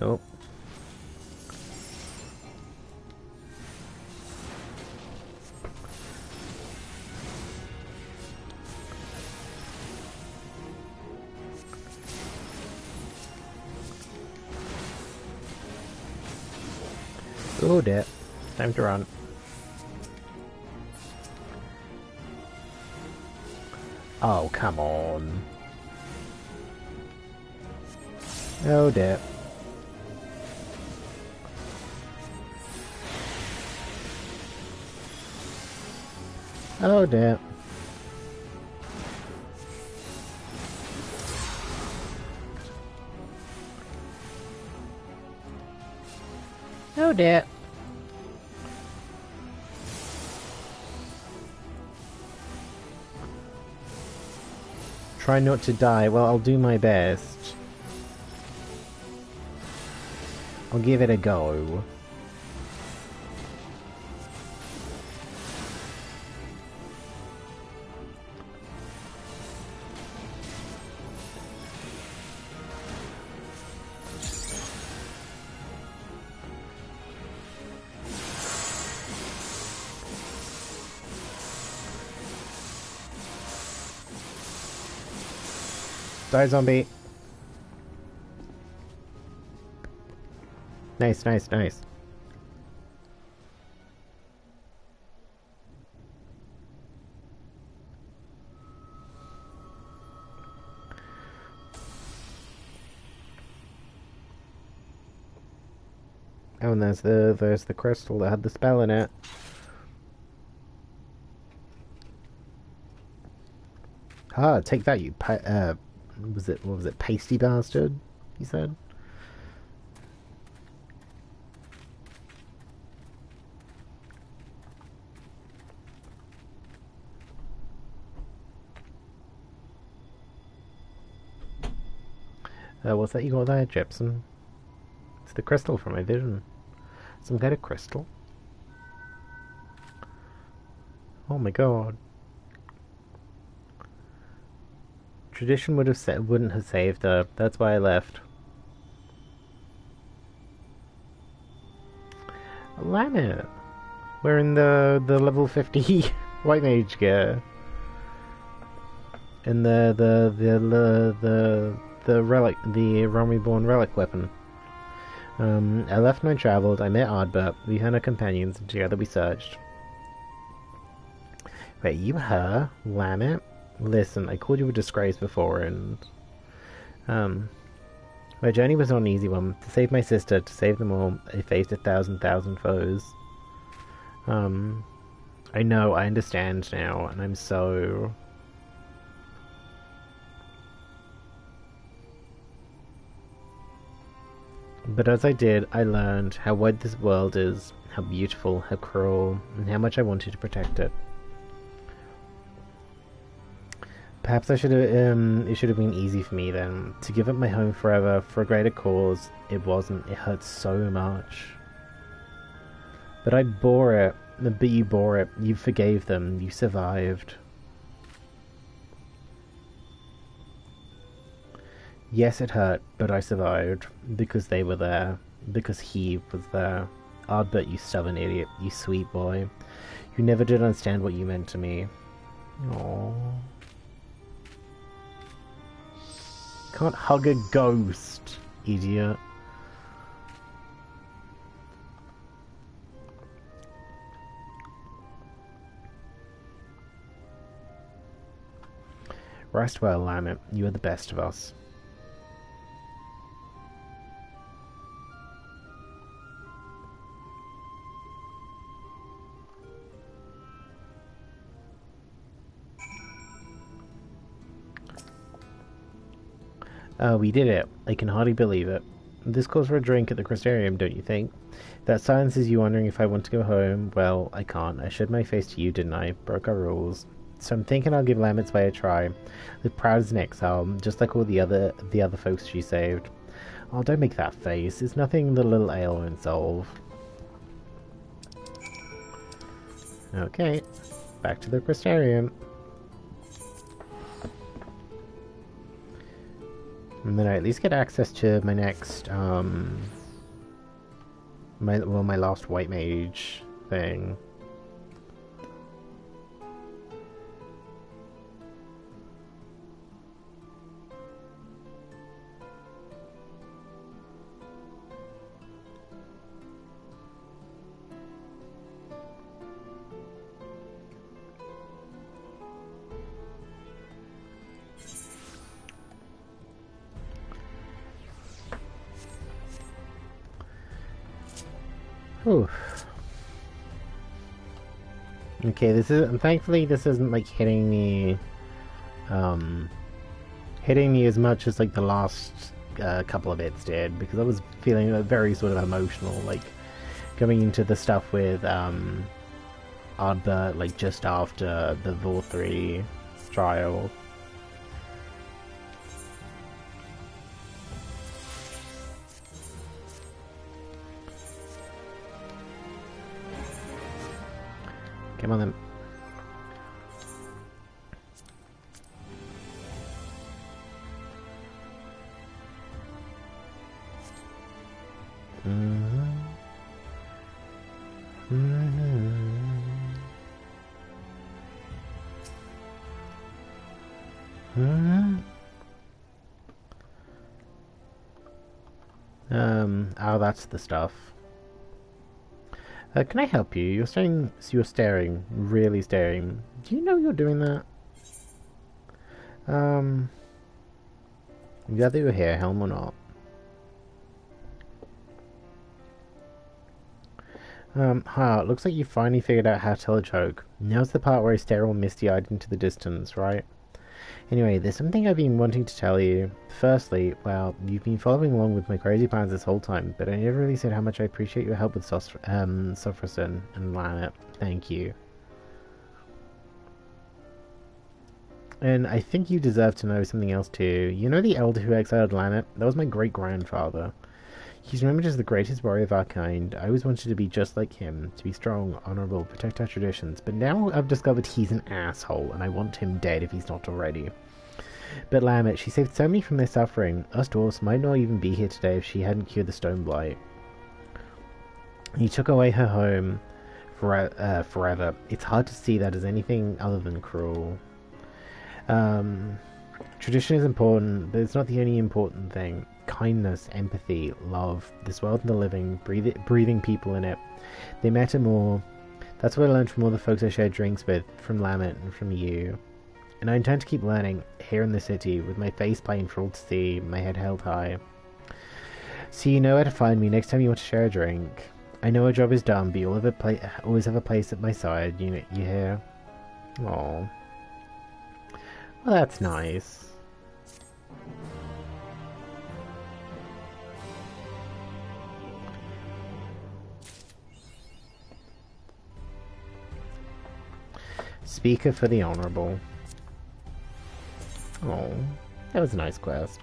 Speaker 1: Oh. Oh dear. Time to run. Oh, come on. Oh dear. Oh dear. Oh dear. Try not to die. Well, I'll do my best. I'll give it a go. Die, zombie. Nice, nice, nice. Oh, and there's the crystal that had the spell in it. Ah, take that, you what was it, pasty bastard, he said? What's that you got there, Jepsen? It's the crystal from my vision. Some kind of crystal? Oh my god. Tradition wouldn't have saved her. That's why I left. Damn it. We're in the level 50 white mage gear. And the relic, the Realm Reborn relic weapon. I left and I travelled. I met Ardbert. We found our companions, and together we searched. Wait, you her? Lammet? Listen, I called you a disgrace before, and my journey was not an easy one. To save my sister, to save them all, I faced 1,000 foes. I know, I understand now, and I'm so... But as I did, I learned how wide this world is, how beautiful, how cruel, and how much I wanted to protect it. Perhaps I should have, it should have been easy for me then, to give up my home forever for a greater cause. It wasn't. It hurt so much. But I bore it. But you bore it. You forgave them. You survived. Yes, it hurt, but I survived. Because they were there. Because he was there. Ardbert, you stubborn idiot. You sweet boy. You never did understand what you meant to me. Aww. Can't hug a ghost, idiot. Rest well, Lamet. You are the best of us. We did it. I can hardly believe it. This calls for a drink at the Crystarium, don't you think? That silences you wondering if I want to go home. Well, I can't. I showed my face to you, didn't I? Broke our rules. So I'm thinking I'll give Lamet's Way a try. Live proud as an exile, just like all the other folks she saved. Oh, don't make that face. It's nothing the little ale won't solve. Okay. Back to the Crystarium. And then I at least get access to my next, my last white mage thing. Oof. Okay, thankfully this isn't like hitting me as much as like the last couple of bits did, because I was feeling very sort of emotional, like going into the stuff with Ardbert, like just after the Vor 3 trial. Come on then. Oh, that's the stuff. Can I help you? You're staring, really staring. Do you know you're doing that? I'm glad that you're here, Helm or not. It looks like you finally figured out how to tell a joke. Now's the part where I stare all misty-eyed into the distance, right? Anyway, there's something I've been wanting to tell you. Firstly, well, you've been following along with my crazy plans this whole time, but I never really said how much I appreciate your help with Sofrason and Lanet. Thank you. And I think you deserve to know something else too. You know the elder who exiled Lanet? That was my great-grandfather. He's remembered as the greatest warrior of our kind. I always wanted to be just like him, to be strong, honourable, protect our traditions, but now I've discovered he's an asshole, and I want him dead if he's not already. But Lamet, she saved so many from their suffering. Us dwarfs might not even be here today if she hadn't cured the stone blight. He took away her home forever. It's hard to see that as anything other than cruel. Tradition is important, but it's not the only important thing. Kindness, empathy, love, this world and the living, breathing people in it. They matter more. That's what I learned from all the folks I shared drinks with, from Lamet and from you. And I intend to keep learning, here in the city, with my face plain for all to see, my head held high. So you know where to find me next time you want to share a drink. I know our job is done, but you'll always have a place at my side, you hear? Aww. Well, that's nice. Speaker for the Honourable. Oh, that was a nice quest.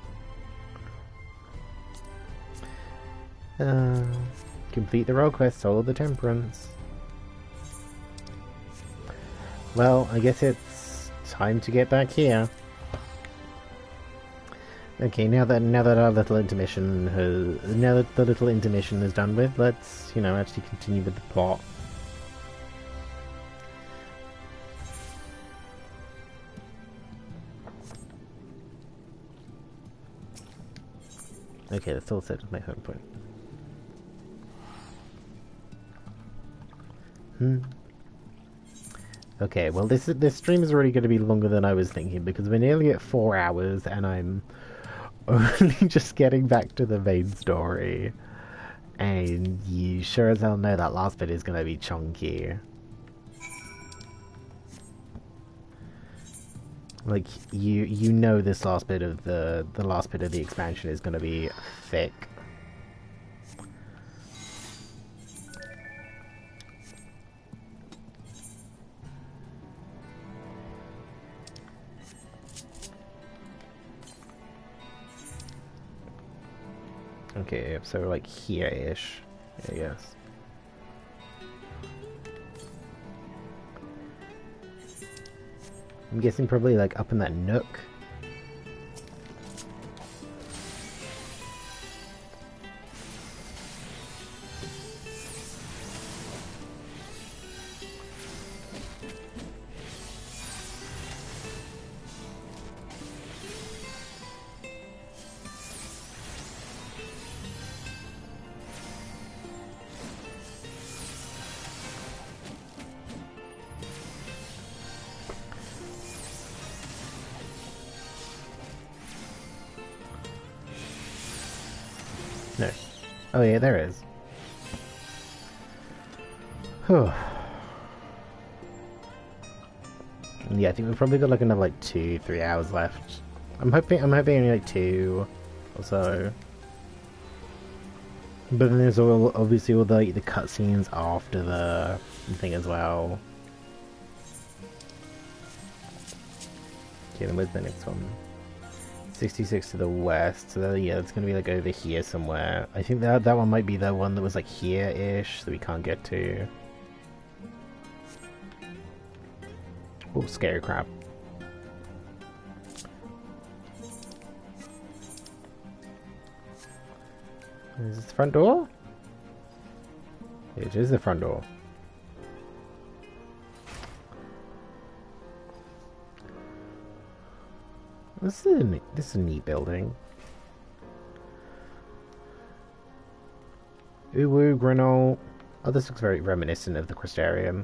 Speaker 1: Complete the role quest, Soul of the Temperance. Well, I guess it's time to get back here. Okay, now that our little intermission now that the little intermission is done with, let's, actually continue with the plot. Okay, that's all set as my home point. Okay, well this stream is already going to be longer than I was thinking because we're nearly at 4 hours and I'm only just getting back to the main story. And you sure as hell know that last bit is going to be chunky. Like you know this last bit of the last bit of the expansion is going to be thick. Okay, so like here-ish, I guess. I'm guessing probably like up in that nook. No. Oh yeah, there is. Whew. Yeah, I think we've probably got like another like 2-3 hours left. I'm hoping only like 2 or so. But then there's obviously all the cutscenes after the thing as well. Okay, then where's the next one? 66 to the west, so yeah, it's gonna be like over here somewhere. I think that one might be the one that was like here-ish, that we can't get to. Oh, scary crap. Is this the front door? It is the front door. This is a neat building. Ooh, Grenol. Oh, this looks very reminiscent of the Crystarium.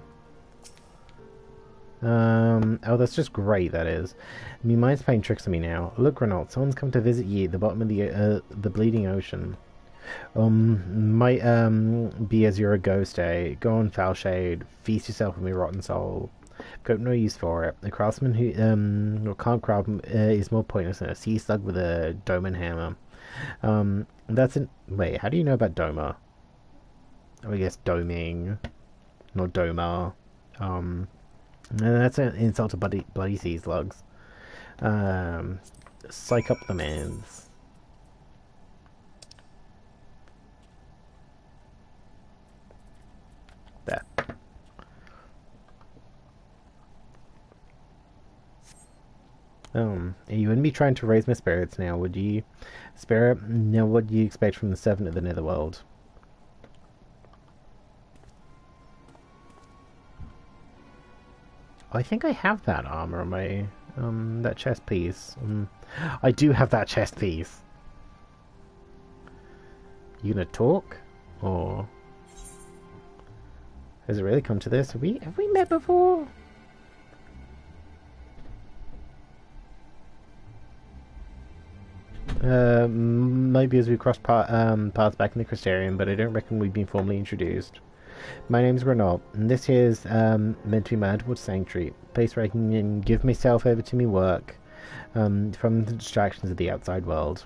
Speaker 1: Oh, that's just great, that is. My mind's playing tricks on me now. Look, Grenol, someone's come to visit you at the bottom of the bleeding ocean. Might, be as you're a ghost, eh? Go on, foul shade. Feast yourself with me, rotten soul. Got no use for it. The craftsman who can't craft is more pointless than a sea slug with a dome and hammer. That's an... Wait, how do you know about Doma? Oh, I guess doming, not Doma. That's an insult to bloody sea slugs. Psych up the mans. There. You wouldn't be trying to raise my spirits now, would you? Spirit, now what do you expect from the servant of the Netherworld? I think I have that armor on my, that chest piece. I do have that chest piece. You gonna talk? Or... has it really come to this? Have we met before? Maybe as we crossed paths back in the Crystarium, but I don't reckon we've been formally introduced. My name's Renault, and this here's meant to be my underwater sanctuary, place where I can give myself over to me work, from the distractions of the outside world.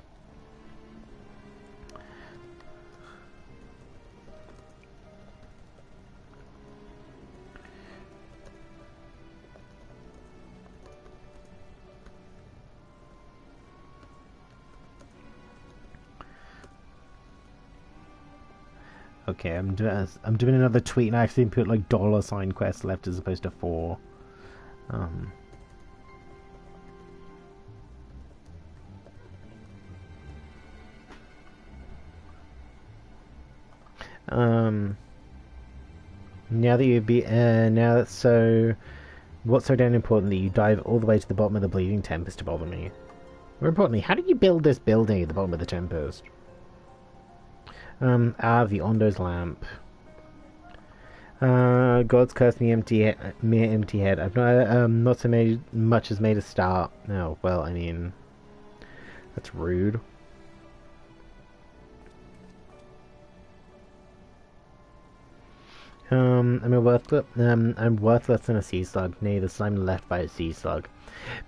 Speaker 1: Okay, I'm doing another tweet, and I actually put like $sign quests left as opposed to 4. Now that you be so, what's so damn important that you dive all the way to the bottom of the bleeding tempest to bother me? More importantly, how did you build this building at the bottom of the tempest? The Ondo's lamp. God's cursed me mere empty head. I've not so much as made a start. No, well, I mean, that's rude. I'm worthless than a sea slug. Nay, the slime left by a sea slug.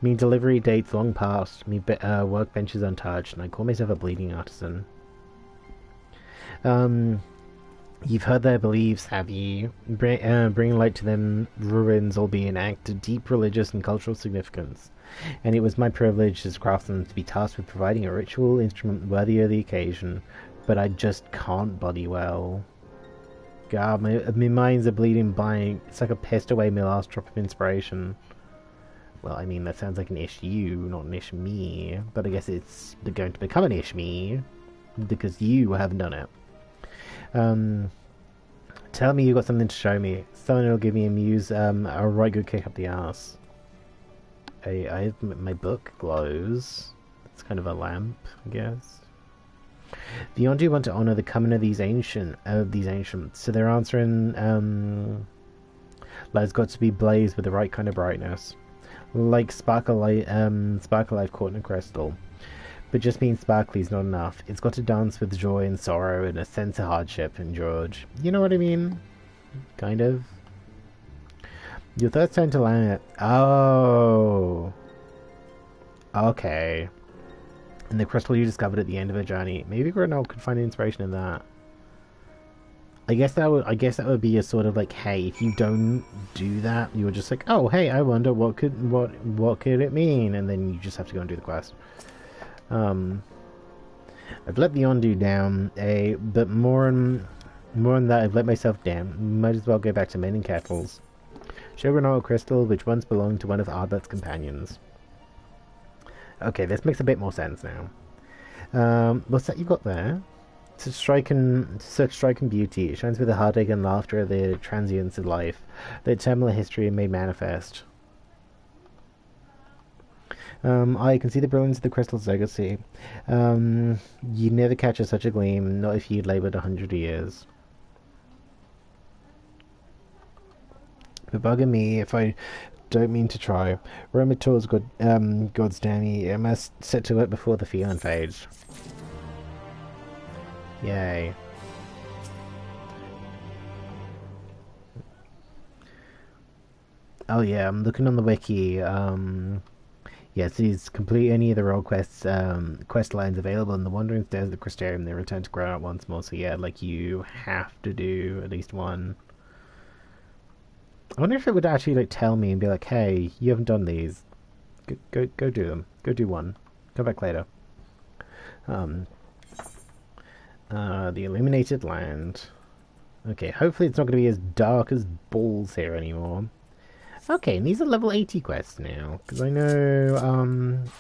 Speaker 1: Me delivery dates long past. Me workbenches untouched, and I call myself a bleeding artisan. You've heard their beliefs, have you? Bring light to them ruins will be an act of deep religious and cultural significance. And it was my privilege as craftsman to be tasked with providing a ritual instrument worthy of the occasion, but I just can't body well. God, my mind's a bleeding blank. It's like I pissed away my last drop of inspiration. Well, I mean, that sounds like an issue, not an ish me. But I guess it's going to become an ish me because you haven't done it. Tell me you got something to show me. Someone will give me a muse, a right good kick up the ass. My book glows. It's kind of a lamp, I guess. The Yondu want to honor the coming of these ancients, so their answering has got to be blazed with the right kind of brightness, like sparkle light caught in a crystal. But just being sparkly is not enough. It's got to dance with joy and sorrow and a sense of hardship and George. You know what I mean? Kind of. Your third turn to land it. Oh. Okay. And the crystal you discovered at the end of the journey. Maybe Grenell could find inspiration in that. I guess that would be a sort of like, hey, if you don't do that, you're just like, oh, hey, I wonder what could it mean, and then you just have to go and do the quest. I've let the Yondu down, but more than that, I've let myself down. Might as well go back to mending kettles. Show Grenell crystal, which once belonged to one of Arbert's companions. Okay, this makes a bit more sense now. What's that you got there? Such striking beauty. It shines with the heartache and laughter of the transience of life, the eternal history made manifest. I can see the brilliance of the crystal's legacy. You'd never capture such a gleam, not if you'd laboured 100 years. But bugger me if I don't mean to try. Roma towards God's Danny. I must set to it before the feeling fades. Yay. Oh yeah, I'm looking on the wiki. Yes, he's complete any of the role quests, quest lines available in the Wandering Stairs of the Crystarium. They return to ground once more. So yeah, like you have to do at least one. I wonder if it would actually like tell me and be like, "Hey, you haven't done these. Go do them. Go do one. Come back later." The Illuminated Land. Okay, hopefully it's not going to be as dark as balls here anymore. Okay, and these are level 80 quests now, because I know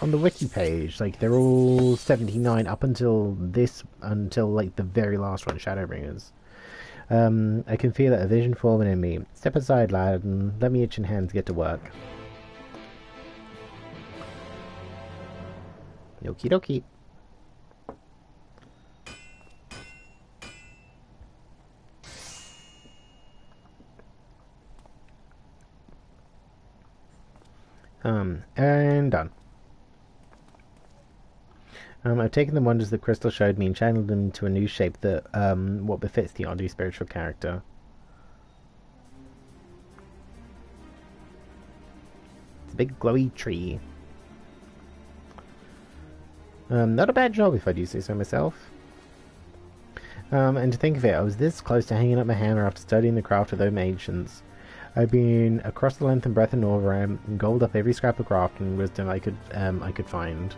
Speaker 1: on the wiki page, like they're all 79 up until like the very last one, Shadowbringers. I can feel a vision forming in me. Step aside, lad, and let me itching hands get to work. Okie dokie. And done. I've taken the wonders the crystal showed me and channeled them into a new shape that, what befits the Yondu spiritual character. It's a big glowy tree. Not a bad job if I do say so myself. And to think of it, I was this close to hanging up my hammer after studying the craft of those ancients. I've been across the length and breadth of Norveram and gobbled up every scrap of craft and wisdom I could find.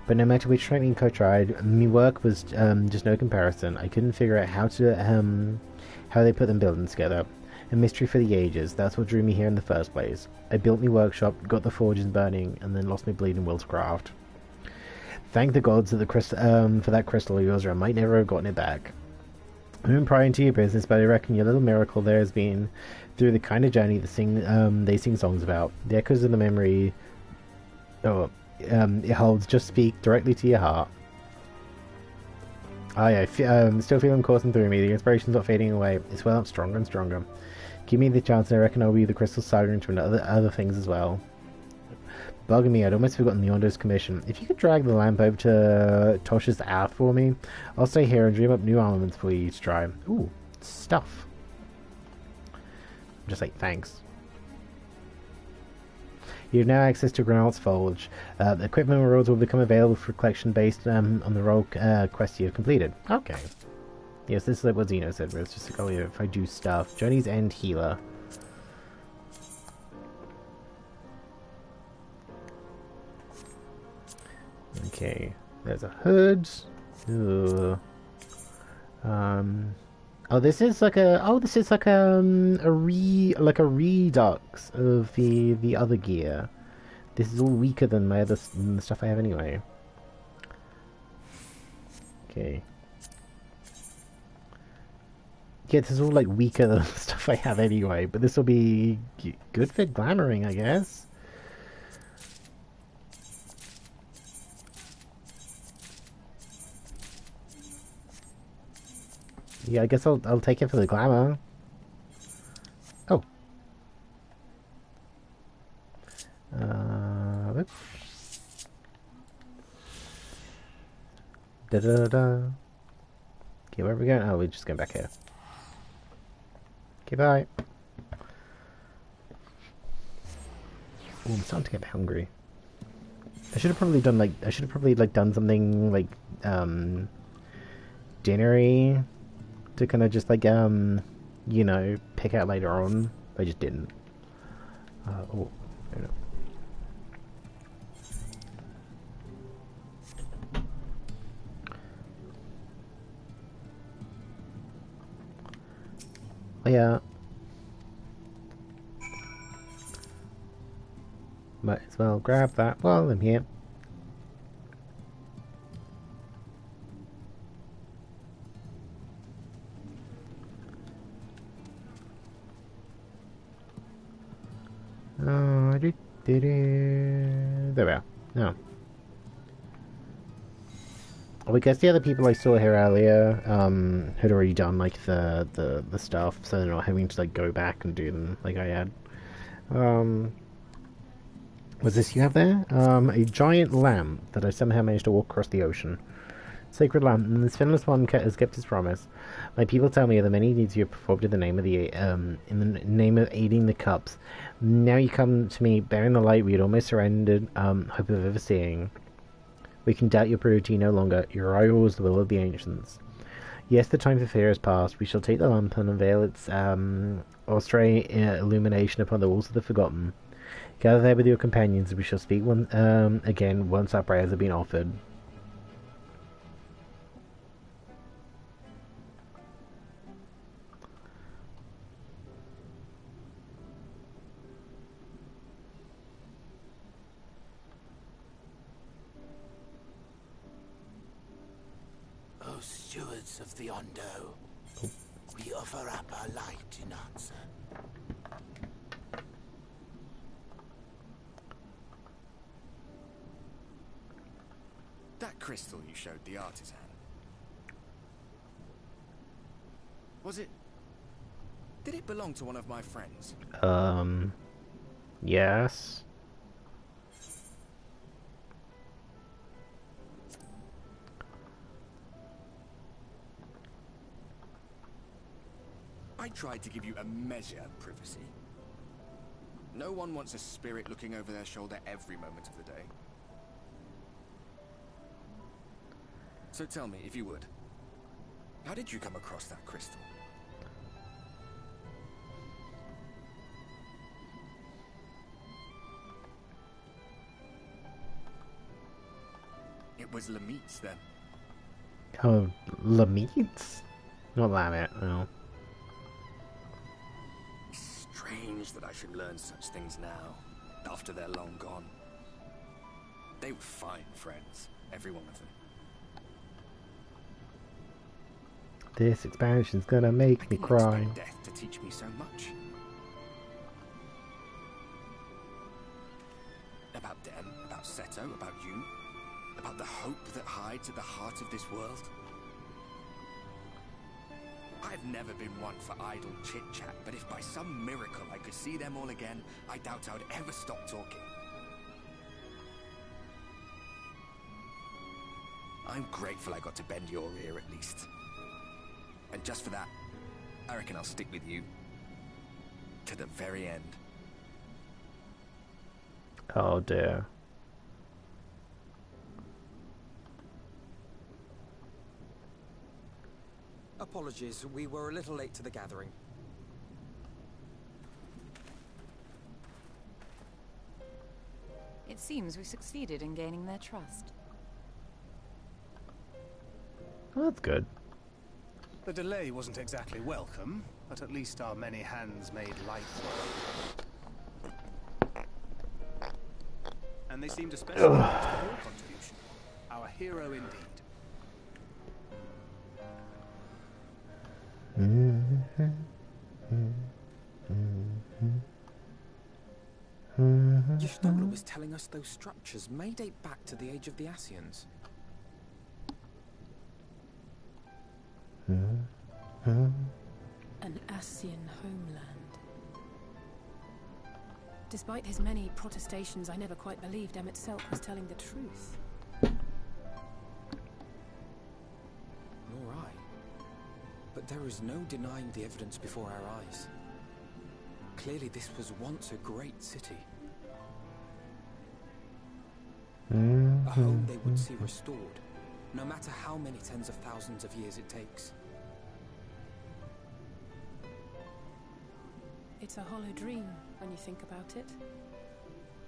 Speaker 1: But no matter which technique I tried, my work was just no comparison. I couldn't figure out how they put them buildings together. A mystery for the ages. That's what drew me here in the first place. I built my workshop, got the forges burning, and then lost my bleeding will to craft. Thank the gods that for that crystal of yours, or I might never have gotten it back. I'm in prying into your business, but I reckon your little miracle there has been through the kind of journey that they sing songs about. The echoes of the memory it holds just speak directly to your heart. Oh yeah, still feeling coursing through me. The inspiration's not fading away. It's well up stronger and stronger. Give me the chance and I reckon I'll be the Crystal Saga into other things as well. Bugging me, I'd almost forgotten the Yonder's commission. If you could drag the lamp over to Tosh's aft for me, I'll stay here and dream up new armaments for you to try. Ooh, stuff. Just like, thanks. You have now access to Granalt's Forge. The equipment rewards will become available for collection based on the role quest you have completed. Okay. Yes, this is like what Zeno said, where it's just like, oh yeah, if I do stuff. Journey's End Healer. Okay, there's a hood. Ooh. Oh, this is like a. Oh, this is like a redux of the other gear. This is all weaker than than the stuff I have anyway. Okay. Yeah, this is all like weaker than the stuff I have anyway, but this will be good for glamoring, I guess. Yeah, I guess I'll take it for the glamour. Oh. Whoops. Da-da-da-da. Okay, where are we going? Oh, we're just going back here. Okay, bye. Ooh, I'm starting to get hungry. I should have probably done done something like dinnery to kind of just like you know, pick out later on. I just didn't. Oh, no. Oh yeah. Might as well grab that while I'm here. There we are. No. Well, I guess the other people I saw here earlier had already done like the stuff, so they're not having to like go back and do them like I had. What's this you have there? A giant lamp that I somehow managed to walk across the ocean. Sacred lamp, and this finless one has kept his promise. My people tell me of the many deeds you have performed in the name of name of aiding the cups. Now you come to me bearing the light we had almost surrendered hope of ever seeing. We can doubt your purity no longer. Your arrival was the will of the ancients. Yes, the time for fear has passed. We shall take the lamp and unveil its austere illumination upon the walls of the forgotten. Gather there with your companions, and we shall speak again once our prayers have been offered.
Speaker 6: Stewards of the Ondo, we offer up our light in answer.
Speaker 7: That crystal you showed the artisan. Was it... Did it belong to one of my friends?
Speaker 1: Yes.
Speaker 7: I tried to give you a measure of privacy. No one wants a spirit looking over their shoulder every moment of the day. So tell me, if you would, how did you come across that crystal? It was Lamit's then.
Speaker 1: Oh, Lamit's? Not Lamit, no.
Speaker 7: Strange that I should learn such things now, after they're long gone. They were fine friends, every one of them.
Speaker 1: This expansion's gonna make me cry.
Speaker 7: Expect death to teach me so much. About them, about Seto, about you, about the hope that hides at the heart of this world. I've never been one for idle chit-chat, but if by some miracle I could see them all again, I doubt I would ever stop talking. I'm grateful I got to bend your ear at least. And just for that, I reckon I'll stick with you to the very end.
Speaker 1: Oh dear.
Speaker 8: Apologies, we were a little late to the gathering.
Speaker 9: It seems we succeeded in gaining their trust.
Speaker 1: Well, that's good.
Speaker 2: The delay wasn't exactly welcome, but at least our many hands made light work. And they seemed especially pleased with your contribution. Our hero indeed.
Speaker 8: Yashtola was telling us those structures may date back to the age of the Asians.
Speaker 4: An Asian homeland. Despite his many protestations, I never quite believed Emmett Selk was telling the truth.
Speaker 8: Nor I. But there is no denying the evidence before our eyes. Clearly this was once a great city. A home they would see restored, no matter how many tens of thousands of years it takes.
Speaker 4: It's a hollow dream when you think about it.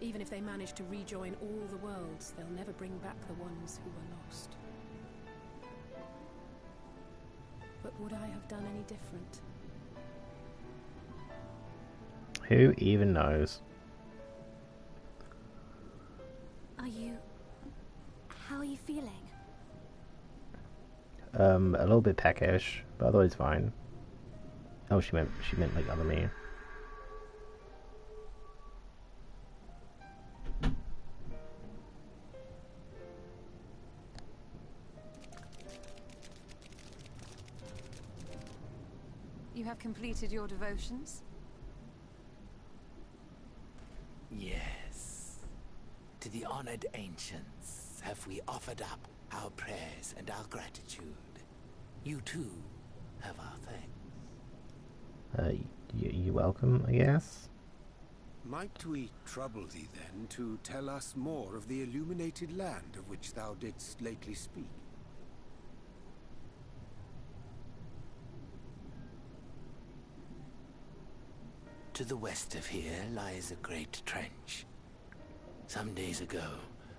Speaker 4: Even if they manage to rejoin all the worlds, they'll never bring back the ones who were lost. But would I have done any different?
Speaker 1: Who even knows?
Speaker 10: How are you feeling?
Speaker 1: A little bit peckish, but otherwise fine. Oh, she meant like other me.
Speaker 9: You have completed your devotions?
Speaker 11: Yes. To the honored ancients have we offered up our prayers and our gratitude. You too have our thanks.
Speaker 1: You're welcome, I guess.
Speaker 3: Might we trouble thee then to tell us more of the illuminated land of which thou didst lately speak?
Speaker 11: To the west of here lies a great trench. Some days ago,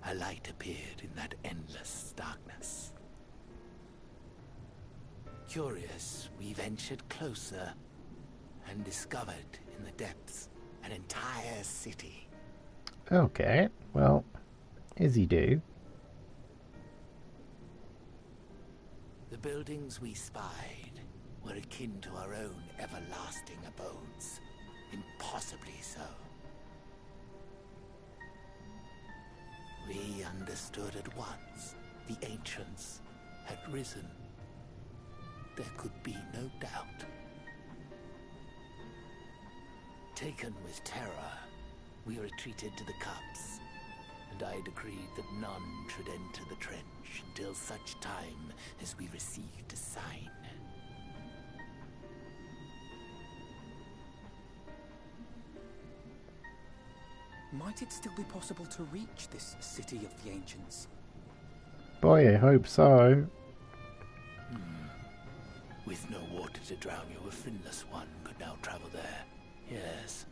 Speaker 11: a light appeared in that endless darkness. Curious, we ventured closer and discovered in the depths an entire city.
Speaker 1: Okay, well, as you do.
Speaker 11: The buildings we spied were akin to our own everlasting abodes. Impossibly so. We understood at once the ancients had risen. There could be no doubt. Taken with terror, we retreated to the cups, and I decreed that none should enter the trench until such time as we received a sign.
Speaker 8: Might it still be possible to reach this city of the ancients?
Speaker 1: Boy, I hope so.
Speaker 11: With no water to drown you, a finless one could now travel there. Yes.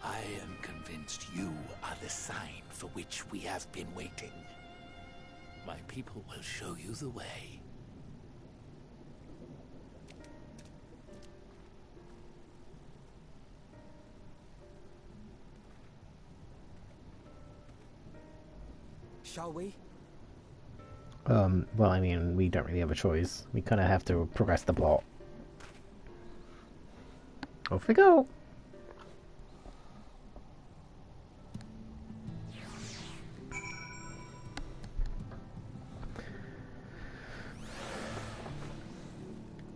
Speaker 11: I am convinced you are the sign for which we have been waiting. My people will show you the way.
Speaker 8: Shall we?
Speaker 1: Well, I mean, we don't really have a choice. We kind of have to progress the plot. Off we go!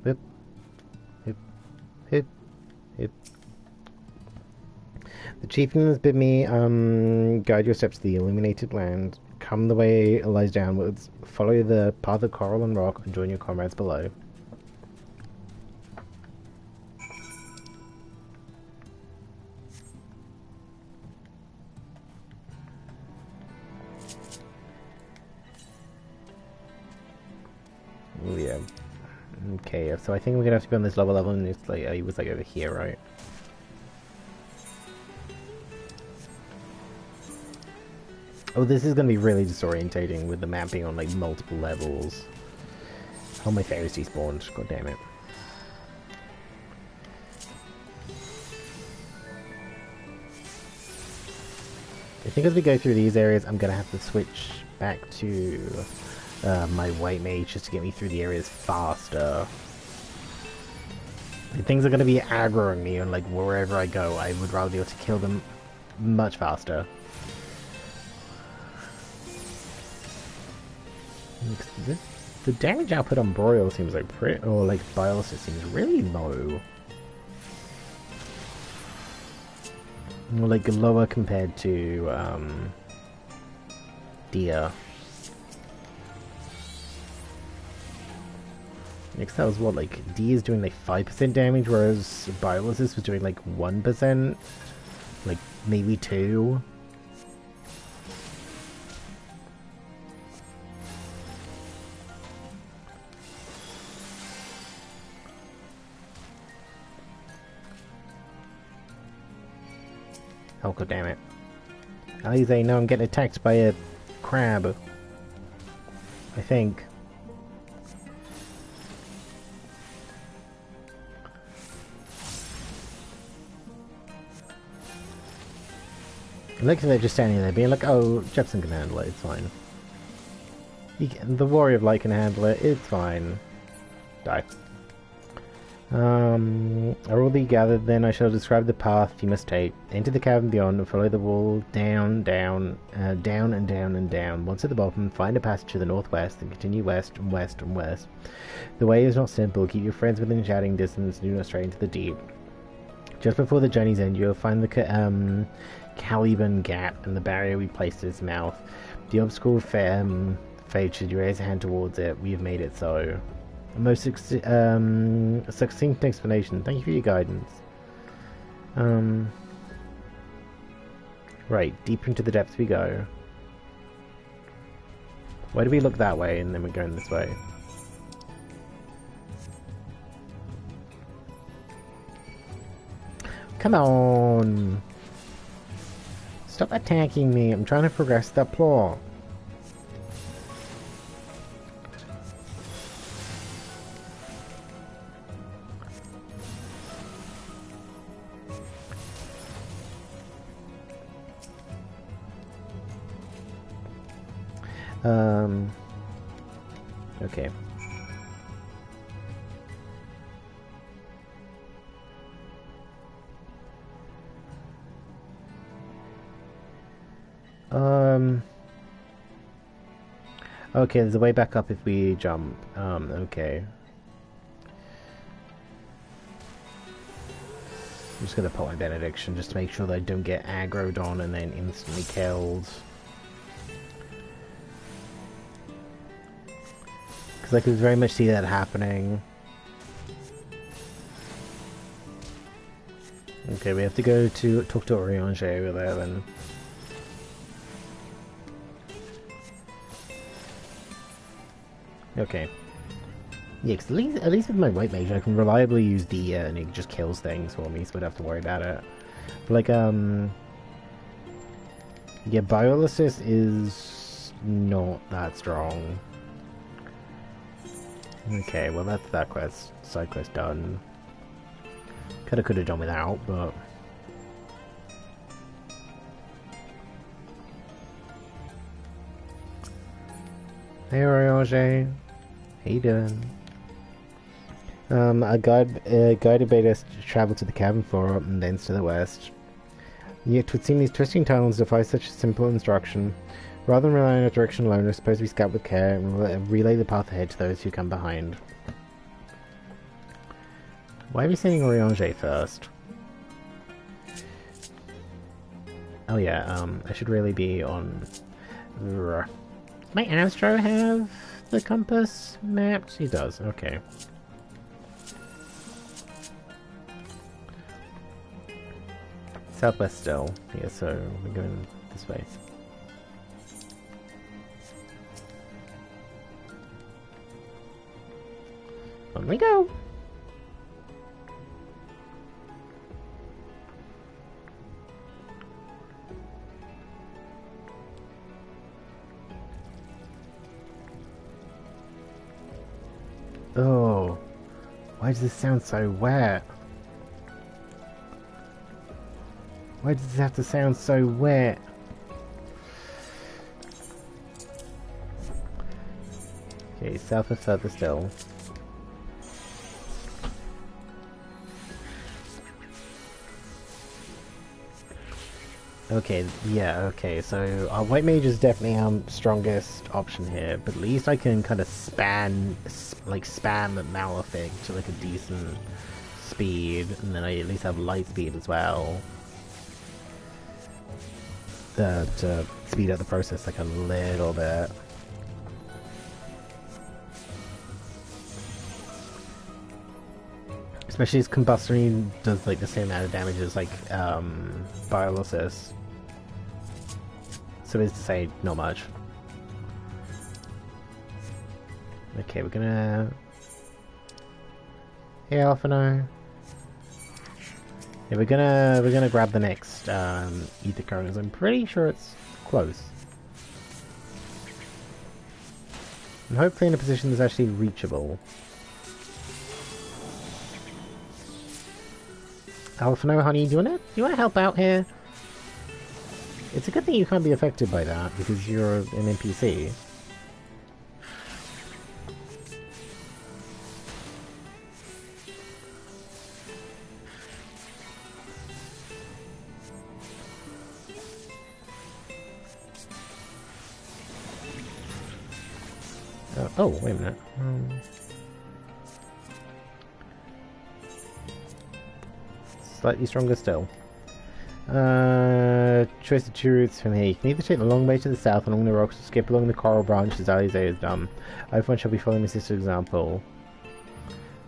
Speaker 1: Hip. Hip. Hip. Hip. The chieftain has bid me, guide your steps to the illuminated land. Come the way it lies downwards. Follow the path of coral and rock and join your comrades below. Oh yeah. Okay, so I think we're gonna have to be on this lower level, and it's like he was like over here, right? Oh, this is gonna be really disorientating with the map being on like multiple levels. Oh, my fairies despawned. God damn it. I think as we go through these areas, I'm gonna have to switch back to my white mage just to get me through the areas faster. Things are gonna be aggroing me, and like wherever I go, I would rather be able to kill them much faster. The damage output on Broil seems like pretty, or like Biolysis seems really low. Or like lower compared to Deer. Next, that was what, like D is doing like 5% damage, whereas Biolysis was doing like 1%, like maybe 2%. Oh, god damn it. Alize, no, I'm getting attacked by a crab. I think. Look, they're just standing there being like, oh, Jepsen can handle it, it's fine. The Warrior of Light can handle it, it's fine. Die. Are all thee gathered? Then I shall describe the path you must take. Enter the cavern beyond and follow the wall down, down and down and down. Once at the bottom, find a passage to the northwest and continue west and west and west. The way is not simple. Keep your friends within shouting distance. Do not stray into the deep. Just before the journey's end, you'll find the Caliban Gap and the barrier we placed at its mouth. The obstacle fade should you raise a hand towards it. We have made it so. A most succinct explanation. Thank you for your guidance. Right, deeper into the depths we go. Why do we look that way and then we're going this way? Come on! Stop attacking me, I'm trying to progress the plot. Okay. Okay, there's a way back up if we jump. Okay. I'm just gonna put my benediction just to make sure that I don't get aggroed on and then instantly killed. Because I could very much see that happening. Okay, we have to go to talk to Oriange over there then. Okay. Yeah, cause at least with my white mage I can reliably use D and it just kills things for me, so I don't have to worry about it. But like, yeah, Biolysis is not that strong. Okay, well that's that quest, side quest done. Could have done without, but... Hey Oriange, how you doing? A guided bade us to travel to the cavern floor and thence to the west. Yet 'twould seem these twisting tunnels defy such a simple instruction. Rather than rely on a direction alone, we're supposed to be scout with care and relay the path ahead to those who come behind. Why are we sending Oriange first? Oh yeah, I should really be on... Does my Astro have the compass mapped? He does, okay. Southwest still. Yeah, so we're going this way. On we go! Oh, why does this sound so wet? Why does this have to sound so wet? Okay, south of further still. Okay, yeah, okay, so our white mage is definitely strongest option here, but at least I can kind of spam Malefic to like a decent speed, and then I at least have light speed as well. To speed up the process like a little bit. Especially as Combustion does like the same amount of damage as like Biolysis. So it's to say, not much. Okay, we're gonna... Hey, Alphino. Yeah, we're gonna grab the next ether current, because I'm pretty sure it's close. And hopefully in a position that's actually reachable. Alphino, honey, do you wanna help out here? It's a good thing you can't be affected by that, because you're an NPC. Oh, wait a minute. Slightly stronger still. Choice of two routes from here. You can either take the long way to the south along the rocks or skip along the coral branch as Alize has done. Everyone shall be following my sister's example.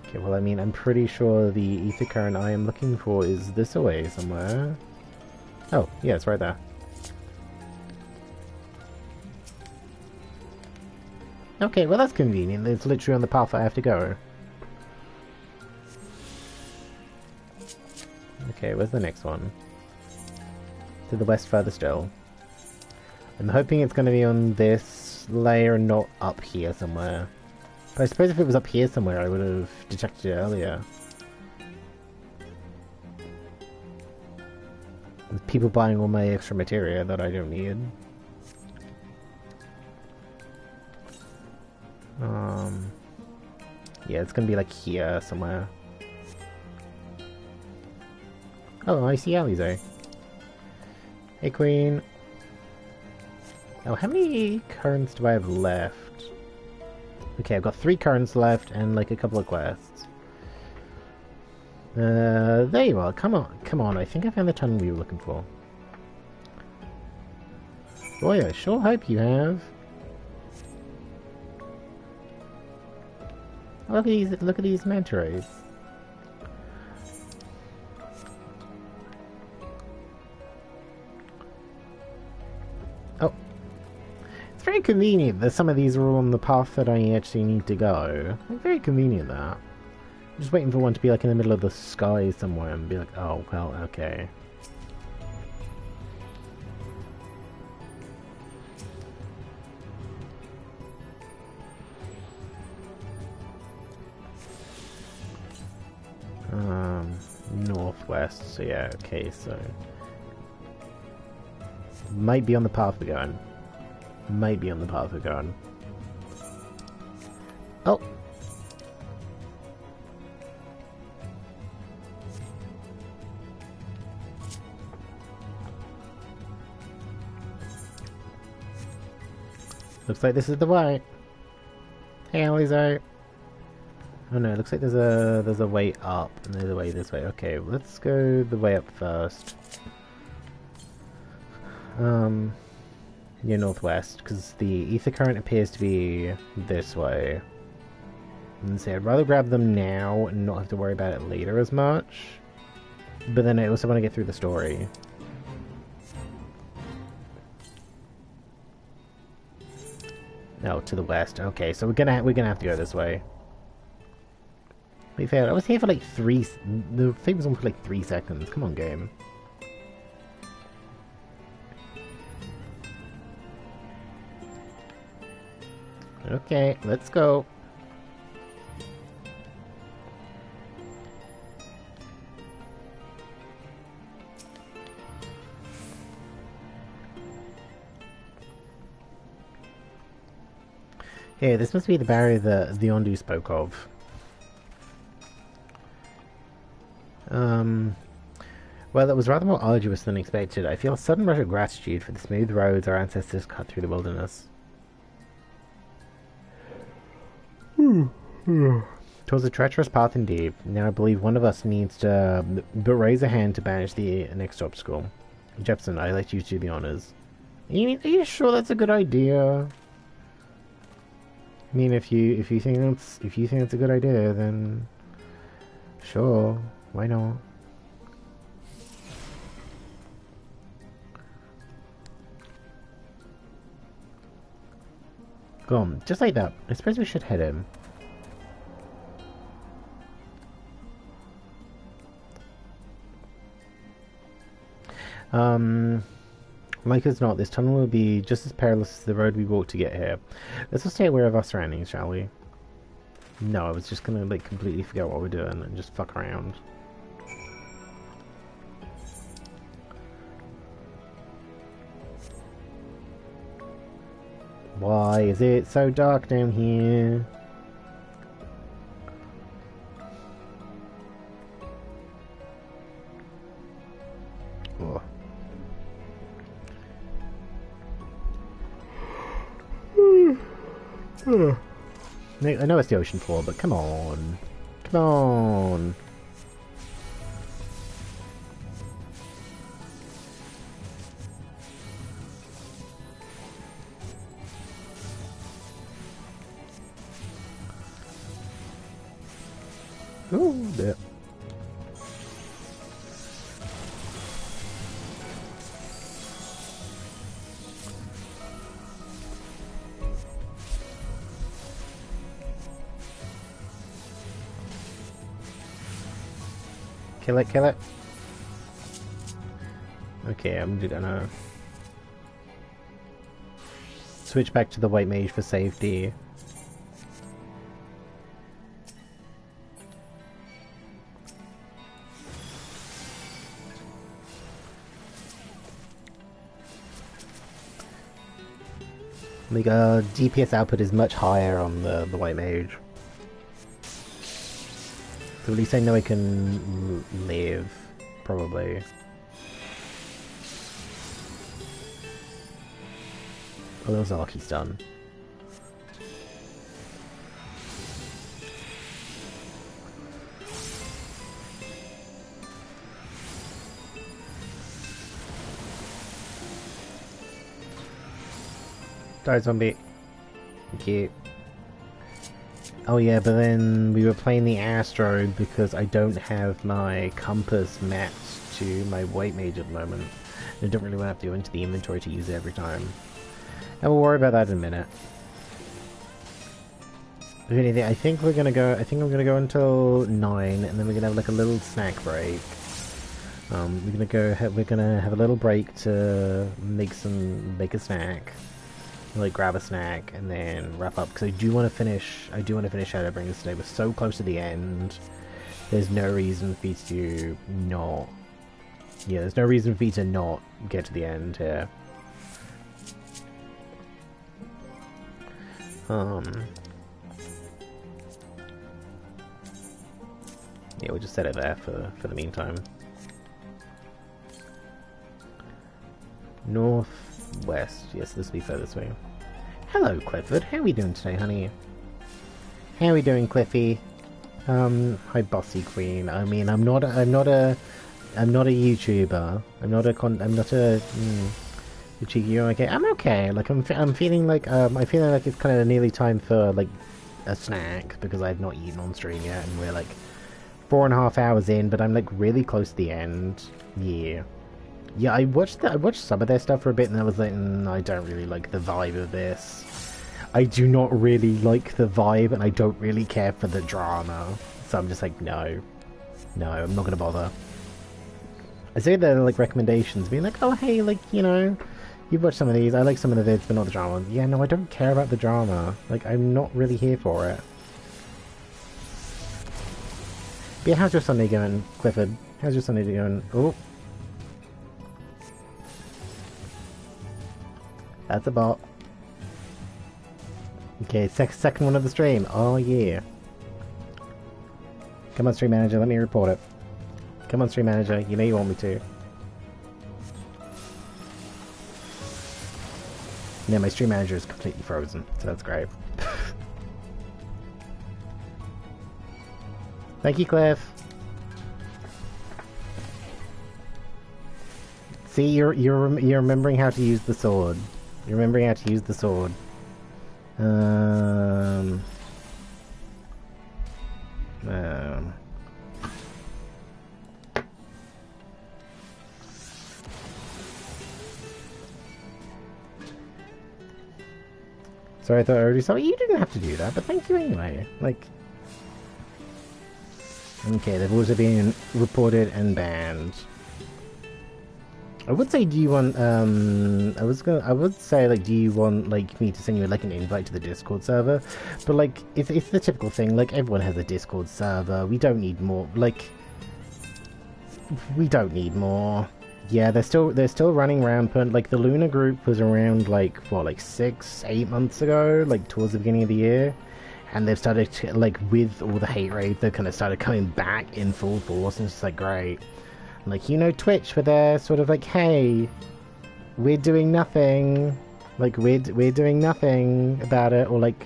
Speaker 1: Okay, well I mean, I'm pretty sure the ether current I am looking for is this away somewhere. Oh, yeah, it's right there. Okay, well that's convenient. It's literally on the path I have to go. Okay, where's the next one? To the west further still. I'm hoping it's going to be on this layer and not up here somewhere. But I suppose if it was up here somewhere I would have detected it earlier. With people buying all my extra materia that I don't need. Yeah, it's gonna be like here somewhere. Oh, I see Alize. Hey, Queen. Oh, how many currents do I have left? Okay, I've got 3 currents left and like a couple of quests. There you are. Come on. I think I found the tunnel we were looking for. Boy, I sure hope you have. Look at these manta rays. Oh. It's very convenient that some of these are all on the path that I actually need to go. Like, very convenient that. I'm just waiting for one to be like in the middle of the sky somewhere and be like, oh, well, okay. Northwest, so yeah, okay, so might be on the path we're going. Might be on the path we're going. Oh! Looks like this is the way. Hey, Alize. Oh no, it looks like there's a way up and there's a way this way. Okay, let's go the way up first. Yeah, northwest, because the ether current appears to be this way. And so I'd rather grab them now and not have to worry about it later as much. But then I also want to get through the story. No, to the west. Okay, so we're gonna have to go this way. We failed. I was here for like the thing was on for like 3 seconds. Come on, game. Okay, let's go. Yeah, this must be the barrier that the Ondu spoke of. Well, it was rather more arduous than expected. I feel a sudden rush of gratitude for the smooth roads our ancestors cut through the wilderness. Twas a treacherous path indeed. Now I believe one of us needs to but raise a hand to banish the next obstacle. Jepsen, I'd like you to do the honors. Are you sure that's a good idea? I mean, if you think it's a good idea, then sure, why not? Go on, just like that. I suppose we should head in. Like as not, this tunnel will be just as perilous as the road we walked to get here. Let's all stay aware of our surroundings, shall we? No, I was just gonna like completely forget what we're doing and just fuck around. Why is it so dark down here? Oh. I know it's the ocean floor, but come on. Come on. Ooh, yeah. Kill it, kill it. Okay, I'm just gonna switch back to the white mage for safety. Like, DPS output is much higher on the white mage. So at least I know I can live, probably. Oh, that was Arky's done. Die, zombie. Thank you. Oh yeah, but then we were playing the Astro because I don't have my compass mapped to my white mage at the moment. I don't really want to have to go into the inventory to use it every time. And we'll worry about that in a minute. If anything, I think I'm gonna go until 9, and then we're gonna have like a little snack break. We're gonna have a little break to make a snack. Like grab a snack and then wrap up, because I do want to finish Shadowbringers today. We're so close to the end. There's no reason for me to not. Yeah, there's no reason for me to not get to the end here. Yeah, we'll just set it there for the meantime. Northwest. Yes, this will be furthest way. Hello, Clifford. How are we doing today, honey? How are we doing, Cliffy? Hi, Bossy Queen. I mean, I'm not a YouTuber. I'm not a cheeky. Okay, I'm okay. Like I'm feeling like I'm feeling like it's kind of nearly time for like a snack because I've not eaten on stream yet, and we're like 4.5 hours in, but I'm like really close to the end. Yeah. Yeah, I watched some of their stuff for a bit, and I was like, I don't really like the vibe of this. I do not really like the vibe, and I don't really care for the drama. So I'm just like, no, I'm not gonna bother. I say they're like recommendations, being like, oh hey, like, you know, you've watched some of these, I like some of the vids, but not the drama. Yeah, no, I don't care about the drama. Like, I'm not really here for it. But yeah, how's your Sunday going, Clifford? How's your Sunday going? Oh. That's a bot. Okay, second one of the stream. Oh yeah. Come on, stream manager, let me report it. Come on, stream manager, you know you want me to. No, my stream manager is completely frozen, so that's great. Thank you, Cliff. See, you're remembering how to use the sword. You're remembering how to use the sword. Sorry, I thought I already saw it. You didn't have to do that, but thank you anyway. Like, okay, they've also been reported and banned. I would say, do you want, I would say, like, do you want, like, me to send you, like, an invite to the Discord server? But, like, it's the typical thing, like, everyone has a Discord server, we don't need more, like, we don't need more. Yeah, they're still running rampant, like, the Luna group was around, like, what, like, 6-8 months ago, like, towards the beginning of the year, and they've started, to, like, with all the hate raids, they've kind of started coming back in full force, and it's just, like, great. Like, you know, Twitch, where they're sort of like, hey, we're doing nothing. Like, we're doing nothing about it, or like,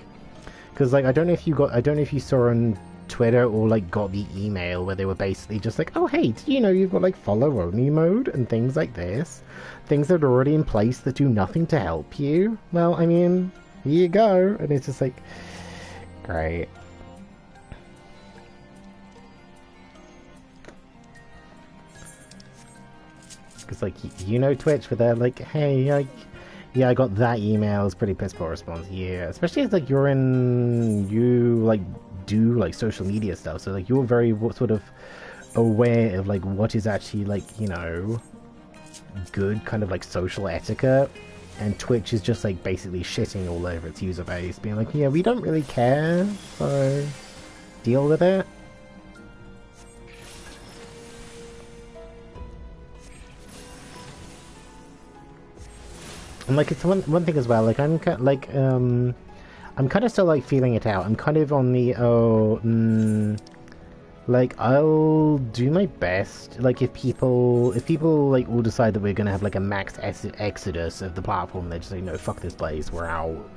Speaker 1: because like I don't know if you saw on Twitter or like got the email where they were basically just like, oh hey, do you know you've got like follow only mode and things like this, things that are already in place that do nothing to help you. Well, I mean, here you go, and it's just like, great. Because, like, you know Twitch, where they're like, hey, like, yeah, I got that email, it's pretty piss poor response, yeah. Especially as, like, you, like, do, like, social media stuff, so, like, you're very sort of aware of, like, what is actually, like, you know, good kind of, like, social etiquette. And Twitch is just, like, basically shitting all over its user base, being like, yeah, we don't really care, so deal with it. And like, it's one thing as well. Like, I'm kind of still like feeling it out. I'm kind of on the like, I'll do my best. Like, if people like will decide that we're gonna have like a max exodus of the platform, they're just like, no, fuck this place, we're out.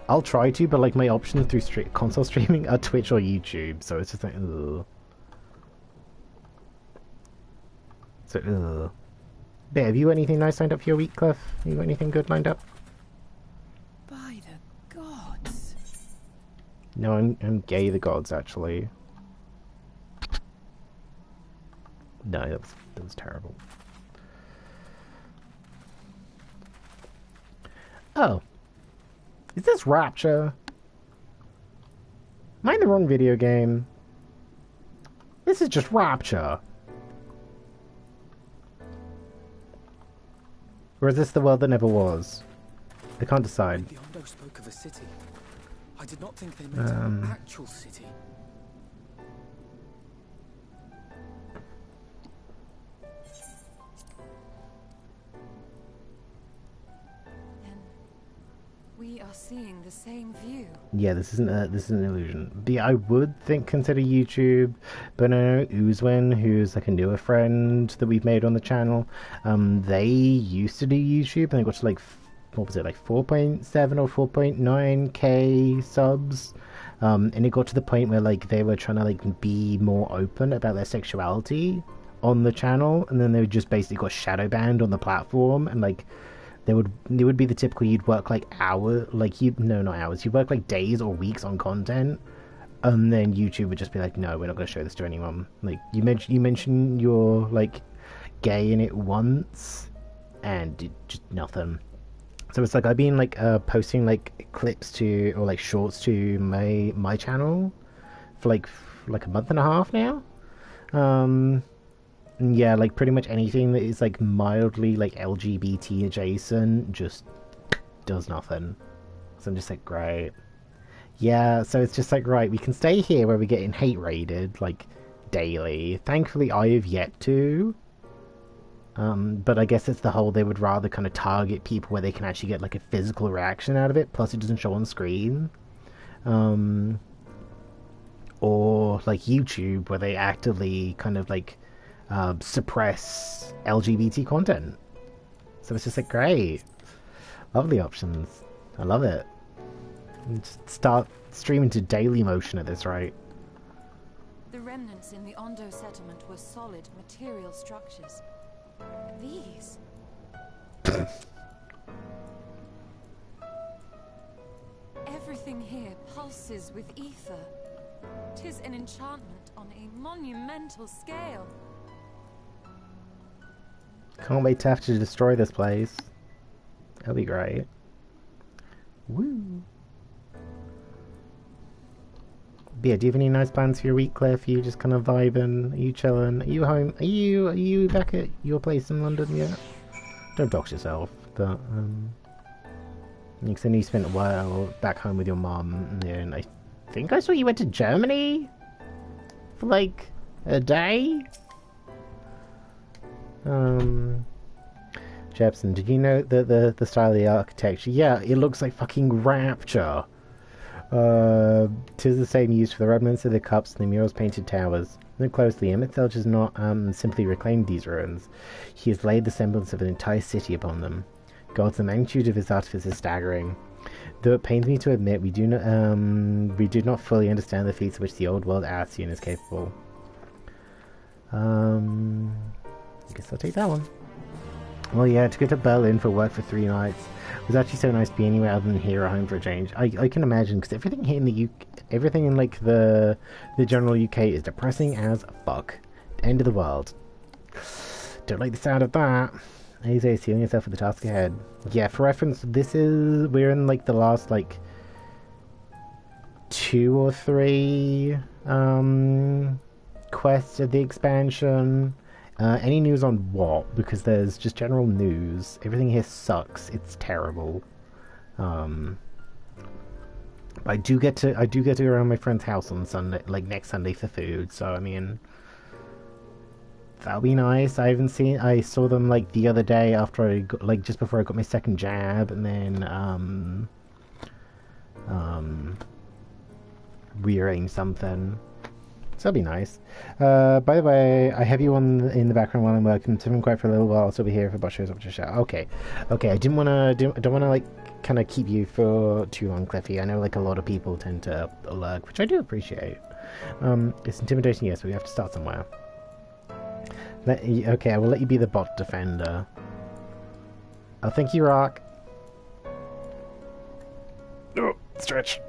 Speaker 1: I'll try to, but like my options through console streaming are Twitch or YouTube, so it's just like, ugh. So, ugh. But have you anything nice lined up for your week, Cliff? You got anything good lined up?
Speaker 4: By the gods.
Speaker 1: No, I'm gay the gods, actually. No, that was terrible. Oh. Is this Rapture? Am I in the wrong video game? This is just Rapture. Or is this the world that never was? I can't decide.
Speaker 8: The Ondo spoke of a city. I did not think they meant an actual city.
Speaker 9: Then we are seeing the same view.
Speaker 1: Yeah, this isn't an illusion. But yeah, I would consider YouTube, but I know Uzwen, who's like a newer friend that we've made on the channel, they used to do YouTube and they got to like, what was it, like 4.7 or 4.9k subs, And it got to the point where like they were trying to like be more open about their sexuality on the channel, and then they just basically got shadow banned on the platform, and like it would be the typical, you'd work like not hours, you'd work like days or weeks on content, and then YouTube would just be like, no, we're not going to show this to anyone. Like you mentioned you're like gay in it once, and just nothing. So it's like I've been like posting like clips to, or like shorts to my channel for like a month and a half now. Yeah, like pretty much anything that is like mildly like LGBT adjacent just does nothing. So I'm just like, great. Yeah, so it's just like, right, we can stay here where we're getting hate raided like daily. Thankfully I have yet to. But I guess it's the whole, they would rather kind of target people where they can actually get like a physical reaction out of it, plus it doesn't show on screen. Or like YouTube, where they actively kind of like suppress LGBT content. So it's just like, great. Lovely options. I love it. Just start streaming to Daily Motion at this rate.
Speaker 9: The remnants in the Ondo settlement were solid material structures. These... Everything here pulses with ether. 'Tis an enchantment on a monumental scale.
Speaker 1: Can't wait to have to destroy this place. That'll be great. Woo! But yeah, do you have any nice plans for your week, Cliff? Are you just kind of vibing? Are you chilling? Are you home? Are you back at your place in London yet? Don't dox yourself, but because I know you spent a while back home with your mum, and I think I saw you went to Germany for like a day. Jepsen, did you know that the style of the architecture? Yeah, it looks like fucking Rapture. Tis the same used for the remnants of the cups and the murals painted towers. Look closely, Emethelch has not simply reclaimed these ruins. He has laid the semblance of an entire city upon them. God, the magnitude of his artifice is staggering. Though it pains me to admit, we do not fully understand the feats of which the old world Ascian is capable. I guess I'll take that one. Well, yeah, to go to Berlin for work for 3 nights was actually so nice to be anywhere other than here or home for a change. I can imagine, because everything here in the UK, everything in like the general UK is depressing as fuck. End of the world. Don't like the sound of that. As I sealing yourself for the task ahead. Yeah, for reference, we're in like the last like 2 or 3 quests of the expansion. Any news on what? Because there's just general news. Everything here sucks. It's terrible. I do get to go around my friend's house on Sunday, like next Sunday, for food. So I mean, that'll be nice. I saw them like the other day after I got, like just before I got my second jab, and then rearrange something. So that'll be nice. By the way, I have you on in the background while I'm working. So I'm quiet for a little while. So I'll be here if a bot shows up to shout. Okay. I don't wanna like kind of keep you for too long, Cliffy. I know like a lot of people tend to lurk, which I do appreciate. It's intimidating, yes, but we have to start somewhere. Okay, I will let you be the bot defender. Oh, thank you, Rock. Oh, stretch.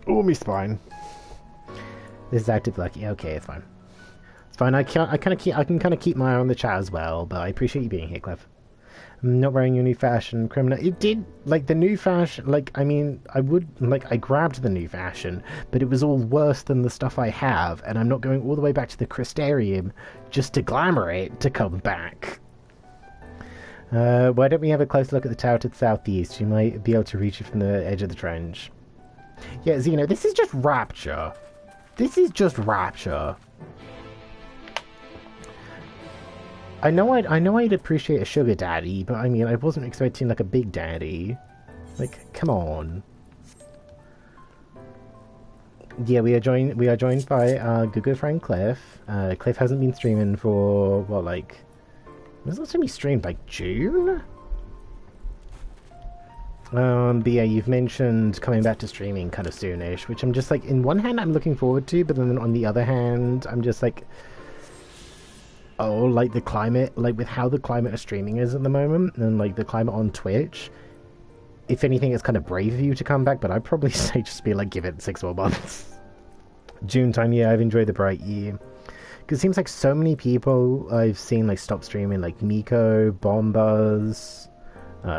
Speaker 1: Oh, me spine. This is active lucky. Okay, it's fine. It's fine. I can kind of keep my eye on the chat as well. But I appreciate you being here, Cliff. I'm not wearing your new fashion, criminal. It did like the new fashion. Like I mean, I grabbed the new fashion, but it was all worse than the stuff I have, and I'm not going all the way back to the Crystarium just to glamour it to come back. Why don't we have a close look at the tower to the southeast? You might be able to reach it from the edge of the trench. Yeah, Xeno, this is just Rapture. This is just Rapture. I know I'd appreciate a sugar daddy, but I mean, I wasn't expecting like a big daddy. Like, come on. Yeah, we are joined by good friend Cliff. Cliff hasn't been streaming for what, like, when was the last time he streamed? Like June? But yeah, you've mentioned coming back to streaming kind of soonish, which I'm just like, in one hand I'm looking forward to, but then on the other hand, I'm just like, oh, like the climate, like with how the climate of streaming is at the moment, and like the climate on Twitch, if anything, it's kind of brave of you to come back, but I'd probably say just be like, give it 6 more months. June time, yeah, I've enjoyed the bright year. Because it seems like so many people I've seen like stop streaming, like Miko, Bombas,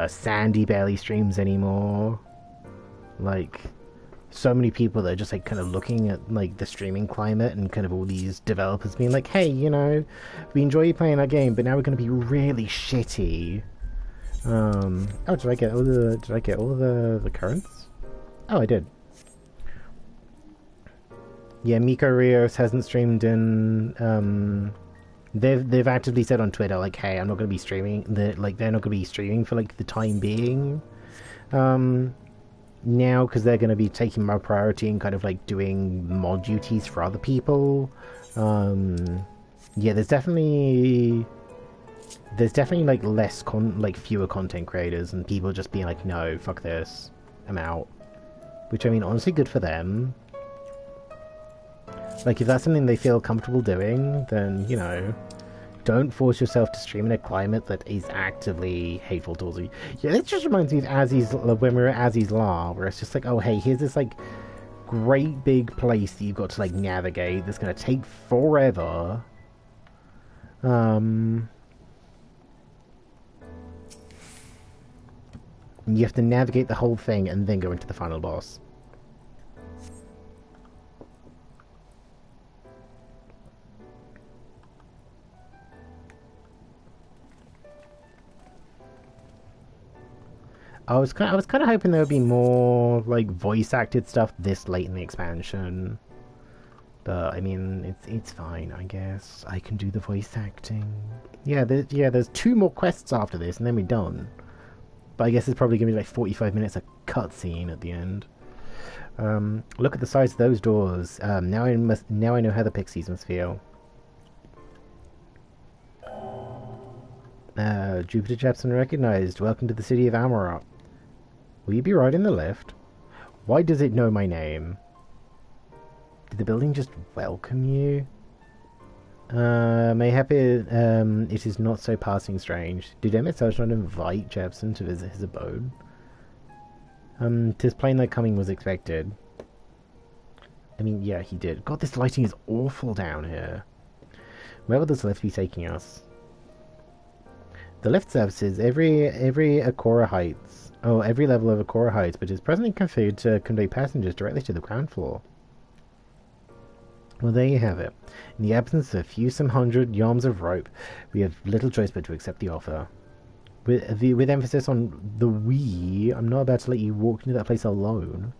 Speaker 1: Sandy barely streams anymore. Like, so many people that are just like kind of looking at like the streaming climate and kind of all these developers being like, hey, you know, we enjoy you playing our game, but now we're going to be really shitty. Oh, did I get all the currents? Oh, I did. Yeah, Miko Rios hasn't streamed in. They've actively said on Twitter like, hey, I'm not going to be streaming. They're not going to be streaming for like the time being. Now because they're going to be taking more priority and kind of like doing mod duties for other people. Yeah, there's definitely like fewer content creators and people just being like, no, fuck this, I'm out. Which, I mean, honestly, good for them. Like, if that's something they feel comfortable doing, then, you know, don't force yourself to stream in a climate that is actively hateful towards you. Yeah, it just reminds me of when we were at Azzy's Law, where it's just like, oh, hey, here's this, like, great big place that you've got to, like, navigate that's going to take forever. And you have to navigate the whole thing and then go into the final boss. I was kind of hoping there would be more like voice acted stuff this late in the expansion, but I mean it's fine, I guess. I can do the voice acting. Yeah, there's 2 more quests after this, and then we're done. But I guess it's probably gonna be like 45 minutes of cutscene at the end. Look at the size of those doors. Now I know how the pixies must feel. Jupiter Jepsen recognized. Welcome to the city of Amarok. Will you be right in the lift? Why does it know my name? Did the building just welcome you? Mayhap it is not so passing strange. Did Emmett Selch not invite Jepsen to visit his abode? 'Tis plain that coming was expected. I mean, yeah, he did. God, this lighting is awful down here. Where will this lift be taking us? The lift services every Akora Heights. Oh, every level of Akora Heights, but is presently configured to convey passengers directly to the ground floor. Well, there you have it. In the absence of a few some hundred yards of rope, we have little choice but to accept the offer. With emphasis on the we, I'm not about to let you walk into that place alone.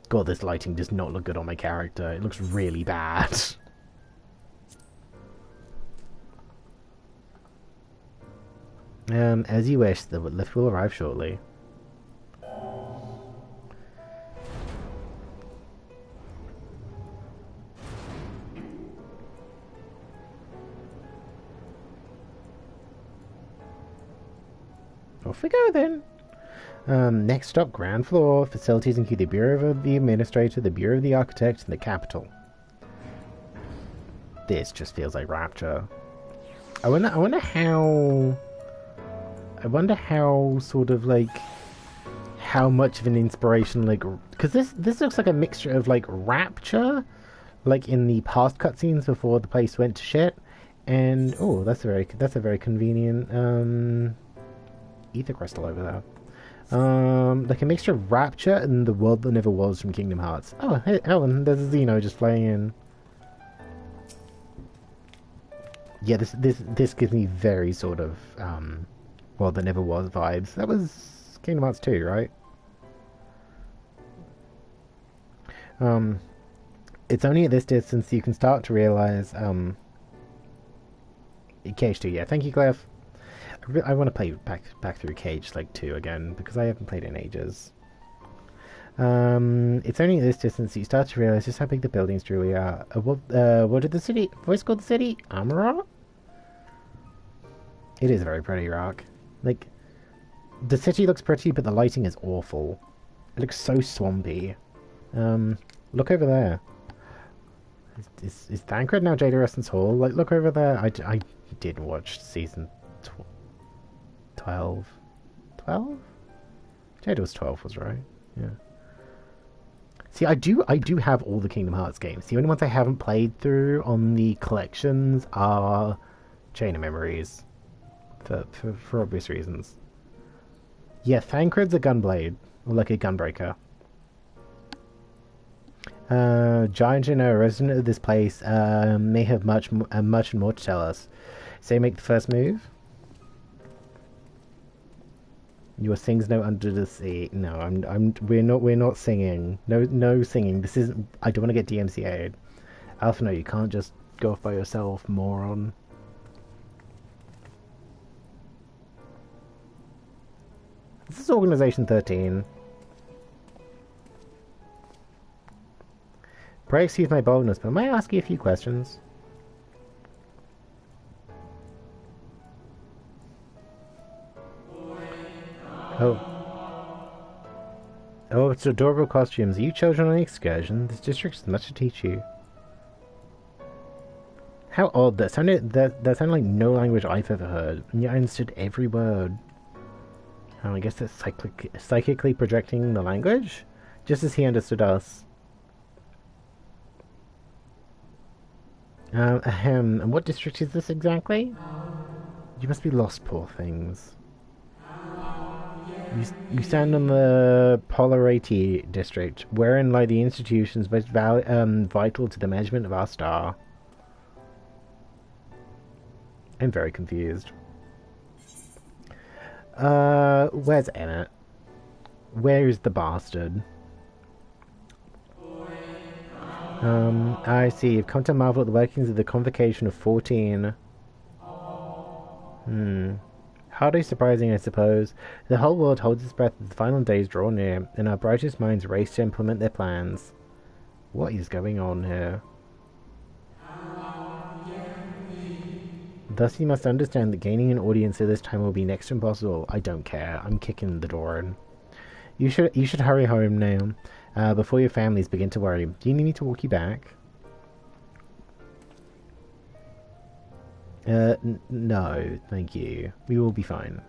Speaker 1: God, this lighting does not look good on my character. It looks really bad. As you wish, the lift will arrive shortly. Off we go then. Next stop, ground floor. Facilities include the Bureau of the Administrator, the Bureau of the Architect, and the Capital. This just feels like Rapture. I wonder how sort of like how much of an inspiration, like, because this looks like a mixture of like Rapture, like in the past cutscenes before the place went to shit, and oh, that's a very convenient ether crystal over there. Like a mixture of Rapture and the world that never was from Kingdom Hearts. Oh, hey, Ellen, there's Xeno just playing in. Yeah, this gives me very sort of world that never was vibes. That was Kingdom Hearts 2, right? It's only at this distance you can start to realize Cage 2, yeah. Thank you, Clef. I want to play back through Cage like 2 again because I haven't played it in ages. It's only at this distance that you start to realize just how big the buildings truly are. What did the city voice called the city? Amarok? It is a very pretty rock. Like, The city looks pretty, but the lighting is awful. It looks so swampy. Look over there. Is Thancred now Jada Essence Hall? Like, look over there. I did watch season 12. 12? Jada was 12, was right. Yeah. See, I do have all the Kingdom Hearts games. The only ones I haven't played through on the collections are Chain of Memories. For obvious reasons. Yeah, Thancred's a gunblade. Or like a gunbreaker. Giant a resident of this place, may have much and more to tell us. Say make the first move. Your sings no under the sea. No, we're not singing. No singing. This isn't. I don't want to get DMCA'd. Alpha, no, you can't just go off by yourself, moron. This is Organization 13. Pray excuse my boldness, but may I ask you a few questions? Oh, it's adorable costumes. Are you children on the excursion? This district has much to teach you. How odd. That sounded like no language I've ever heard, and yet I understood every word. Oh, I guess that's psychically projecting the language? Just as he understood us. And what district is this exactly? You must be lost, poor things. You stand on the Polarity district, wherein lie the institutions most vital to the management of our star. I'm very confused. Where's Emmett? Where's the bastard? I see. You've come to marvel at the workings of the Convocation of 14. Hardly surprising, I suppose. The whole world holds its breath as the final days draw near, and our brightest minds race to implement their plans. What is going on here? Thus you must understand that gaining an audience at this time will be next to impossible. I don't care. I'm kicking the door in. You should hurry home now, before your families begin to worry. Do you need me to walk you back? No, thank you. We will be fine.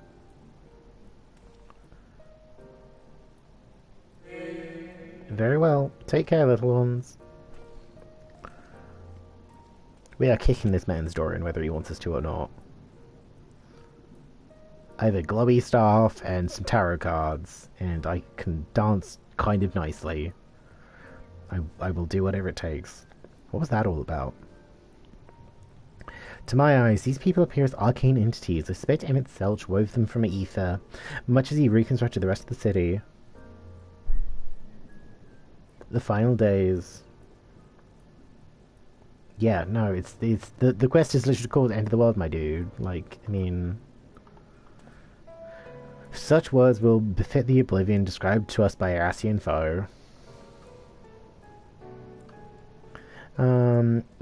Speaker 1: Very well. Take care, little ones. We are kicking this man's door in, whether he wants us to or not. I have a glowy staff and some tarot cards, and I can dance kind of nicely. I will do whatever it takes. What was that all about? To my eyes, these people appear as arcane entities. I suspect Emmett Selch wove them from ether, much as he reconstructed the rest of the city. The final days. Yeah, no, it's the quest is literally called End of the World, my dude. Like, I mean, such words will befit the oblivion described to us by our Asian foe.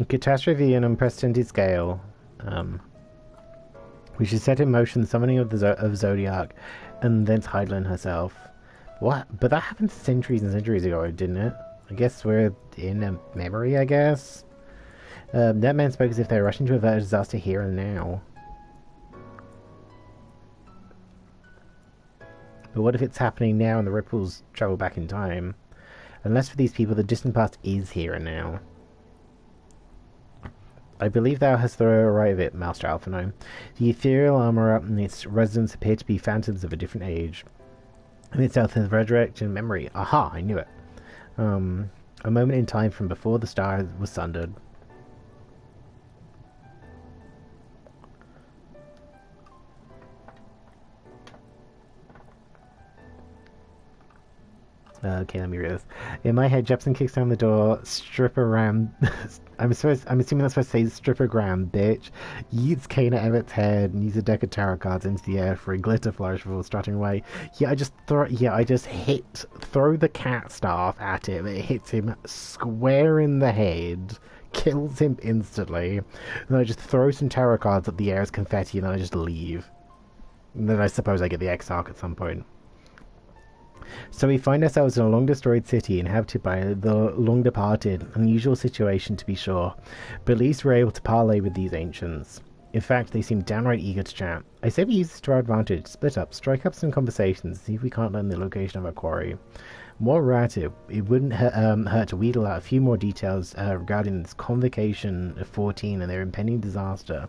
Speaker 1: Catastrophe on an unprecedented scale. We should set in motion the summoning of the Zodiac, and thence Heidelin herself. What? But that happened centuries and centuries ago, didn't it? I guess we're in a memory, I guess? That man spoke as if they were rushing to avert a disaster here and now. But what if it's happening now and the ripples travel back in time? Unless for these people the distant past is here and now. I believe thou hast the right of it, Master Alphino. The ethereal armor and its residents appear to be phantoms of a different age. And itself has resurrected memory. Aha, I knew it. A moment in time from before the star was sundered. Okay, let me read this. In my head, Jepsen kicks down the door, stripper ram. I'm assuming that's supposed to say strippergram, bitch. Yeets Kane at Emmett's head and use a deck of tarot cards into the air for a glitter flourish before starting away. Yeah, I just throw the cat staff at him. It hits him square in the head, kills him instantly. And I just throw some tarot cards at the air as confetti, and then I just leave. And then I suppose I get the X-Arc at some point. So we find ourselves in a long-destroyed city inhabited by the long-departed, unusual situation to be sure, but at least we're able to parley with these ancients. In fact, they seem downright eager to chat. I say we use this to our advantage, split up, strike up some conversations, see if we can't learn the location of our quarry. While we're at it, it wouldn't hurt to wheedle out a few more details regarding this convocation of 14 and their impending disaster.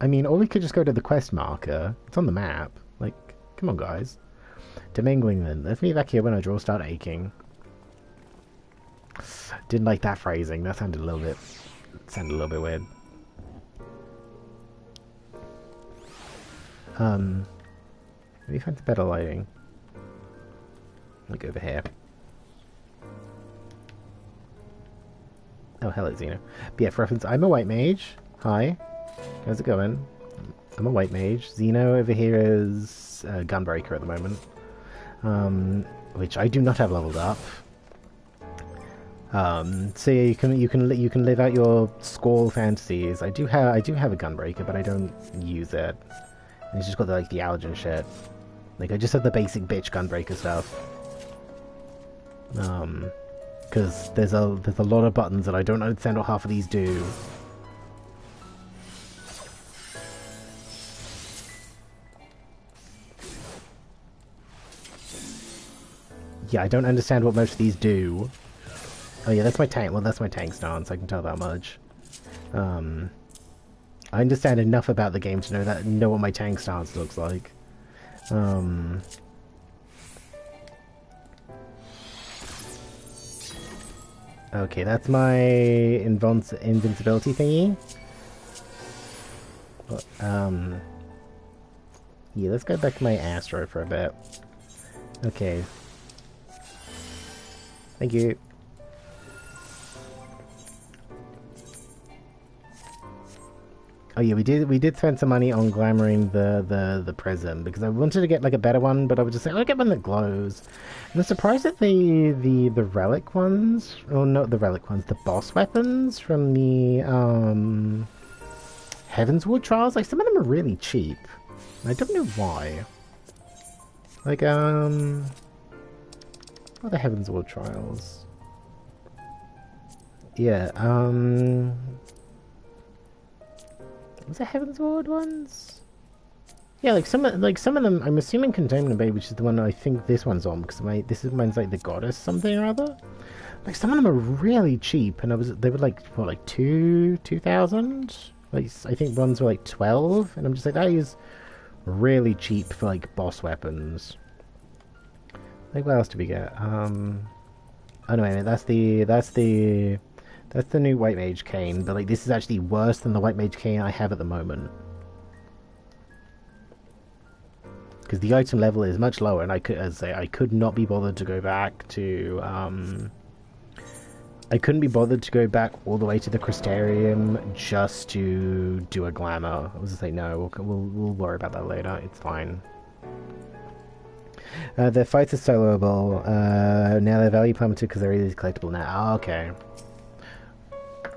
Speaker 1: I mean, or we could just go to the quest marker. It's on the map. Like, come on, guys. Domingo England. Let's meet back here when our jaws start aching. Didn't like that phrasing. That sounded a little bit weird. Maybe find some better lighting. Like over here. Oh, hello, Xeno. But yeah, for reference, I'm a white mage. Hi. How's it going? I'm a white mage. Xeno over here is a gunbreaker at the moment. Which I do not have leveled up. So yeah, you can live out your Squall fantasies. I do have a gunbreaker, but I don't use it. And it's just got the allergen shit. Like, I just have the basic bitch gunbreaker stuff. Because there's a lot of buttons that I don't understand what half of these do. Yeah, I don't understand what most of these do. Oh yeah, that's my tank. Well, that's my tank stance. I can tell that much. I understand enough about the game to know what my tank stance looks like. Okay, that's my invincibility thingy. Yeah, let's go back to my Astro for a bit. Okay. Thank you. Oh yeah, we did spend some money on glamoring the prism because I wanted to get like a better one, but I was just saying I'll get one that glows. And I'm surprised that the relic ones, or not the relic ones, the boss weapons from the Heavensward trials, like some of them are really cheap. I don't know why. Like what are the Heavensward trials? Yeah, was it Heavensward ones? Yeah, like some of them. I'm assuming Containment Bay, which is the one I think this one's on, because this one's like the goddess something or other. Like some of them are really cheap, and they were like what, like 2,000? Like I think ones were like 12, and I'm just like, that is really cheap for like boss weapons. Like what else do we get? Oh no, wait a minute, that's the new White Mage Cane, but like this is actually worse than the White Mage Cane I have at the moment. Because the item level is much lower, and I could not be bothered to go back to I couldn't be bothered to go back all the way to the Crystarium just to do a glamour. I was gonna say no, we'll worry about that later. It's fine. Their fights are soloable. Now their value plummeted because they're easily collectible now. Oh, okay.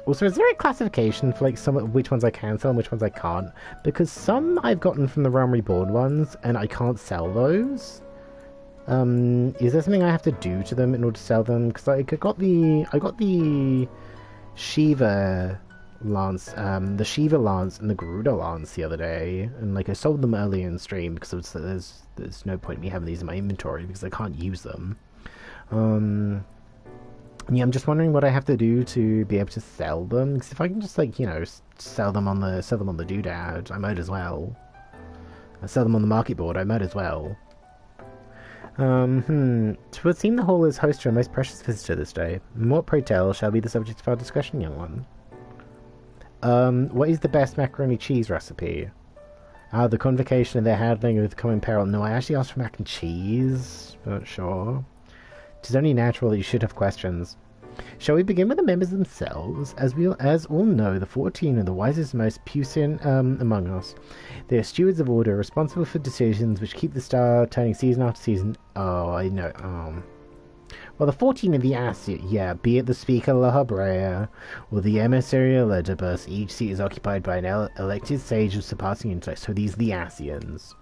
Speaker 1: Also, is there a classification for like which ones I can sell and which ones I can't? Because some I've gotten from the Realm Reborn ones, and I can't sell those. Is there something I have to do to them in order to sell them? Because I got the Shiva Lance, the Shiva Lance and the Garuda Lance the other day, and like I sold them earlier in stream because there's no point in me having these in my inventory because I can't use them. Yeah, I'm just wondering what I have to do to be able to sell them. Because if I can just like, you know, sell them on the doodad, I might as well. I sell them on the market board, I might as well. Twould seem the hall is host to a most precious visitor this day. What, pray tell, shall be the subject of our discussion, young one? What is the best macaroni cheese recipe? The convocation and their handling have come in peril. No, I actually asked for mac and cheese, but sure. It is only natural that you should have questions. Shall we begin with the members themselves? As all know, the 14 are the wisest and most puissant among us. They are stewards of order, responsible for decisions which keep the star turning season after season. Oh, I know. Well, the 14 of the Assi, yeah, be it the Speaker La Habrea or the Emissary Eledibus, each seat is occupied by an elected sage of surpassing intellect, so these are the Asians.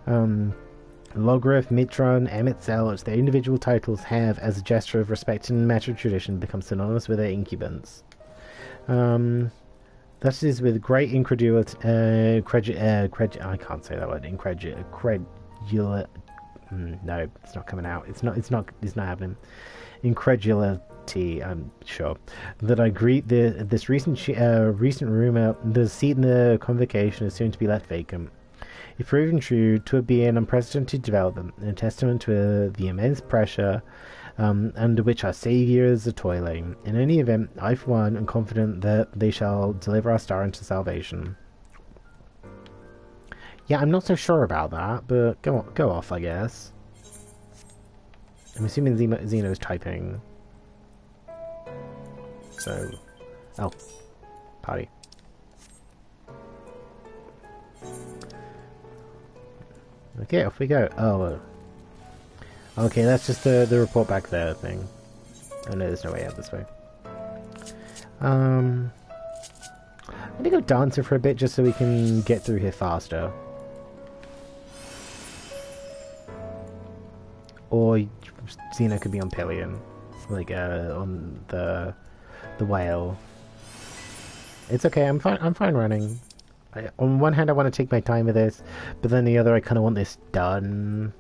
Speaker 1: Logrith, Mitron, Emet-Zelch, their individual titles have, as a gesture of respect and matter tradition, become synonymous with their incubants. Thus it is with great incredulity, I can't say that word, no, it's not coming out. It's not happening. Incredulity, I'm sure, that I greet this recent rumor. The seat in the convocation is soon to be left vacant. If proven true, 'twould be an unprecedented development, and a testament to the immense pressure under which our saviours are toiling. In any event, I for one am confident that they shall deliver our star into salvation. Yeah, I'm not so sure about that, but go off, I guess. I'm assuming Xeno's typing. So... Oh. Party. Okay, off we go. Oh, okay, that's just the report back there thing. Oh no, there's no way out this way. I'm gonna go dancing for a bit just so we can get through here faster. Or Xeno could be on Pillion, like on the whale. It's okay. I'm fine running. On one hand, I want to take my time with this, but then the other, I kind of want this done.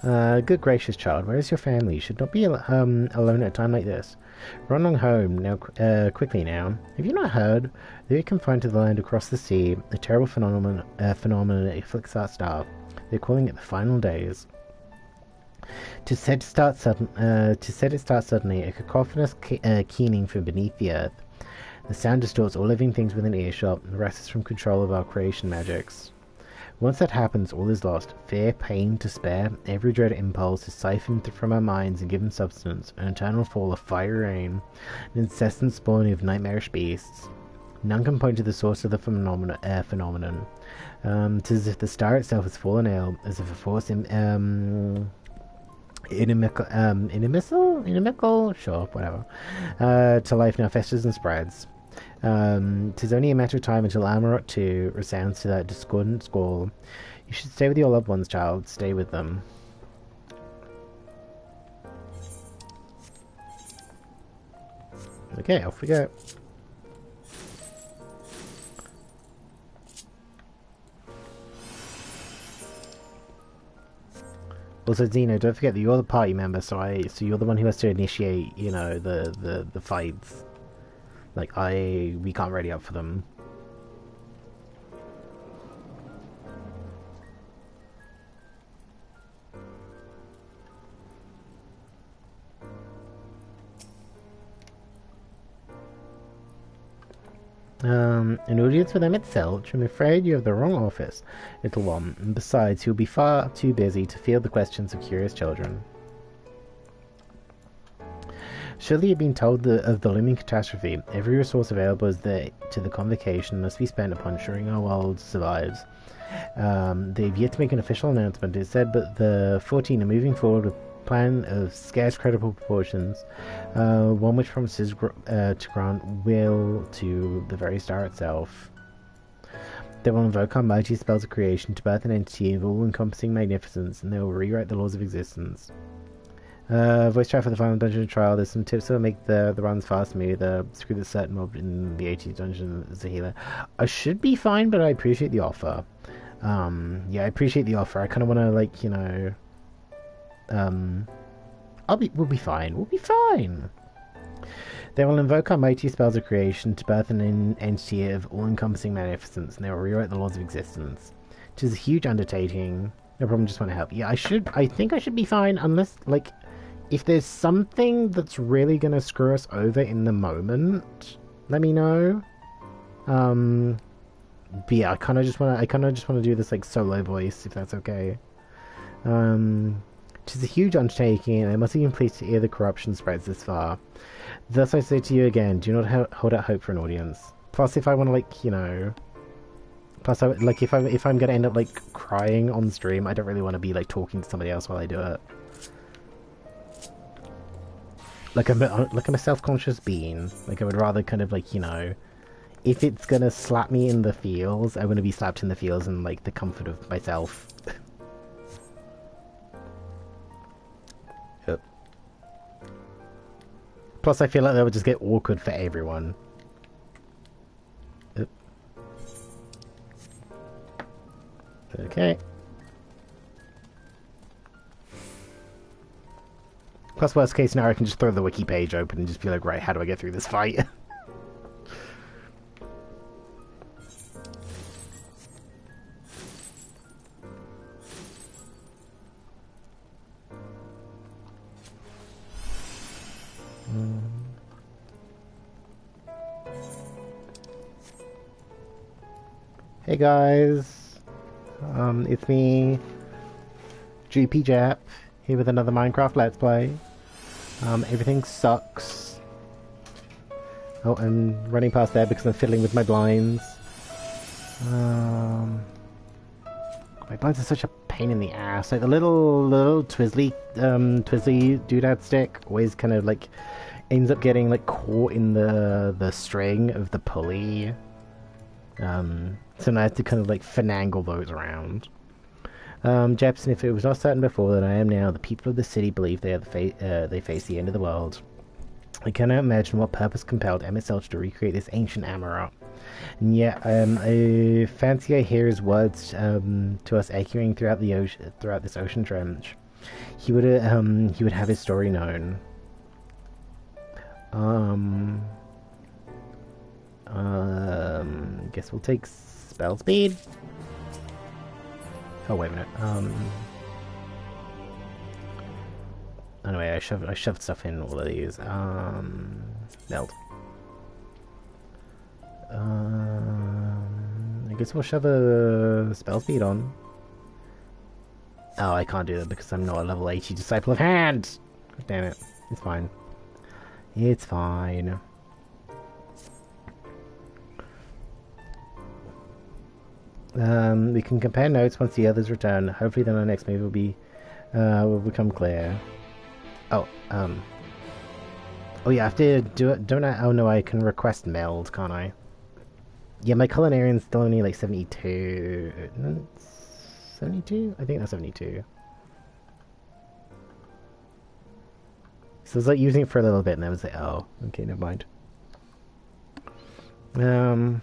Speaker 1: Good gracious child, where is your family? You should not be alone at a time like this. Run along home, now, quickly now. Have you not heard? They are confined to the land across the sea. A terrible phenomenon afflicts our star. They're calling it the final days. To set it start suddenly, a cacophonous keening from beneath the earth. The sound distorts all living things within earshot and wrests us from control of our creation magics. Once that happens, all is lost. Fear, pain, despair, every dread impulse is siphoned from our minds and given substance, an eternal fall of fiery rain, an incessant spawning of nightmarish beasts. None can point to the source of the phenomenon. 'Tis as if the star itself has fallen ill, as if a force inimical, sure, whatever, to life now festers and spreads. 'Tis only a matter of time until Amarok 2 resounds to that discordant squall. You should stay with your loved ones, child. Stay with them. Okay, off we go. Also, Xeno, don't forget that you're the party member, so you're the one who has to initiate, you know, the fights. Like, we can't ready up for them. An audience with Emet-Zelch? I'm afraid you have the wrong office, little one, and besides, he'll be far too busy to field the questions of curious children. Surely you've been told of the looming catastrophe. Every resource available to the convocation must be spent upon ensuring our world survives. They've yet to make an official announcement, it said, but the 14 are moving forward with a plan of scarce credible proportions, one which promises to grant will to the very star itself. They will invoke our mighty spells of creation to birth an entity of all-encompassing magnificence, and they will rewrite the laws of existence. Voice chat for the final dungeon trial. There's some tips that will make the runs far smoother. Screw the certain mob in the 80s dungeon as a healer. I should be fine, but I appreciate the offer. Yeah, I appreciate the offer. I kind of want to, like, you know... we'll be fine. We'll be fine! They will invoke our mighty spells of creation to birth an entity of all-encompassing magnificence, and they will rewrite the laws of existence. It is a huge undertaking. No problem, just want to help. Yeah, I think I should be fine, unless, like... If there's something that's really gonna screw us over in the moment, let me know. But yeah, I kinda just wanna do this like solo voice, if that's okay. It is a huge undertaking, and I must even pleased to hear the corruption spreads this far. Thus I say to you again, do not hold out hope for an audience. Plus, if I want to, like, you know... Plus, like, if I'm gonna end up, like, crying on stream, I don't really want to be, like, talking to somebody else while I do it. Like, I'm a self-conscious being. Like, I would rather kind of, like, you know... If it's gonna slap me in the feels, I want to be slapped in the feels in, like, the comfort of myself. Yep. Plus, I feel like that would just get awkward for everyone. Yep. Okay. Plus, worst case scenario, I can just throw the wiki page open and just be like, right, how do I get through this fight? Hey guys, it's me, GP Jap, here with another Minecraft Let's Play. Everything sucks. Oh, I'm running past there because I'm fiddling with my blinds. My blinds are such a pain in the ass. Like the little twizzly doodad stick always kind of like ends up getting like caught in the string of the pulley. So now I have to kind of like finagle those around. Jepsen, if it was not certain before that I am now, the people of the city believe they are they face the end of the world. I cannot imagine what purpose compelled Emmett Selch to recreate this ancient Amarat. And yet, I fancy I hear his words to us echoing throughout the ocean, throughout this ocean trench. He would have his story known. Guess we'll take spell speed. Oh wait a minute. Anyway, I shoved stuff in all of these. Meld. I guess we'll shove a spell speed on. Oh, I can't do that because I'm not a level 80 Disciple of Hand! God damn it. It's fine. It's fine. We can compare notes once the others return. Hopefully then our next move will become clear. Oh, oh yeah, I have to do it, don't I? Oh no, I can request meld, can't I? Yeah, my Culinarian's still only like 72... 72? I think that's 72. So it's like using it for a little bit and I was like, oh, okay, never mind. It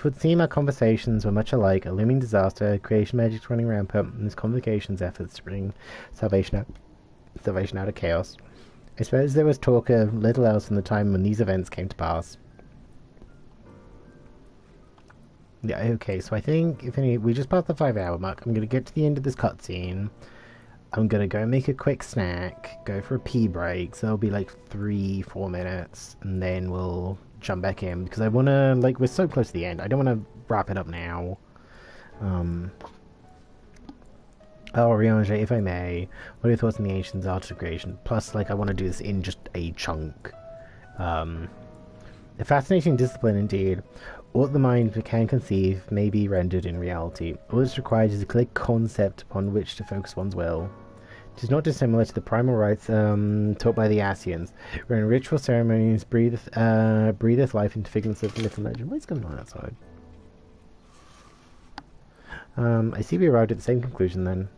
Speaker 1: would seem our conversations were much alike, a looming disaster, creation magic running rampant, and this convocation's efforts to bring salvation out of chaos. I suppose there was talk of little else in the time when these events came to pass. Yeah, okay, so I think, we just passed the 5-hour mark. I'm gonna get to the end of this cutscene. I'm gonna go make a quick snack, go for a pee break, so it'll be like 3-4 minutes, and then we'll jump back in, because I wanna, like, we're so close to the end, I don't wanna wrap it up now. Oh, Riange, if I may, what are your thoughts on the ancients' art of creation? Plus, like, I want to do this in just a chunk. A fascinating discipline indeed. What the mind can conceive may be rendered in reality. All that's required is a clear concept upon which to focus one's will. It is not dissimilar to the primal rites taught by the Asians, wherein ritual ceremonies breatheth life into figments of myth and legend. What is going on outside? I see we arrived at the same conclusion then.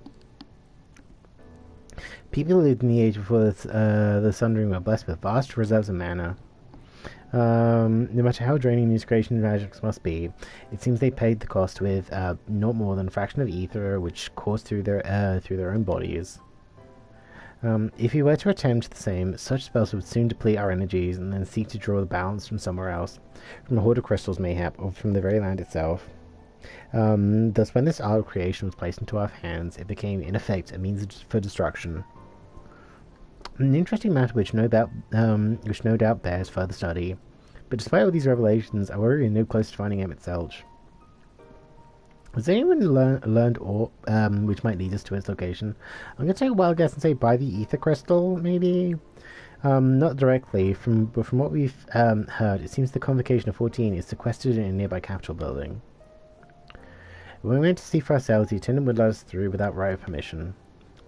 Speaker 1: People who lived in the age before the Sundering were blessed with vast reserves of mana. No matter how draining these creation magics must be, it seems they paid the cost with not more than a fraction of ether, which coursed through their own bodies. If we were to attempt the same, such spells would soon deplete our energies, and then seek to draw the balance from somewhere else, from a hoard of crystals mayhap, or from the very land itself. Thus, when this art of creation was placed into our hands, it became, in effect, a means for destruction. An interesting matter which no doubt bears further study. But despite all these revelations, I worry we're no close to finding Emmett Selch. Has anyone learned aught which might lead us to its location? I'm going to take a wild guess and say by the ether crystal, maybe? Not directly. But from what we've heard, it seems the Convocation of 14 is sequestered in a nearby Capitol building. When we went to see for ourselves, the attendant would let us through without riot permission.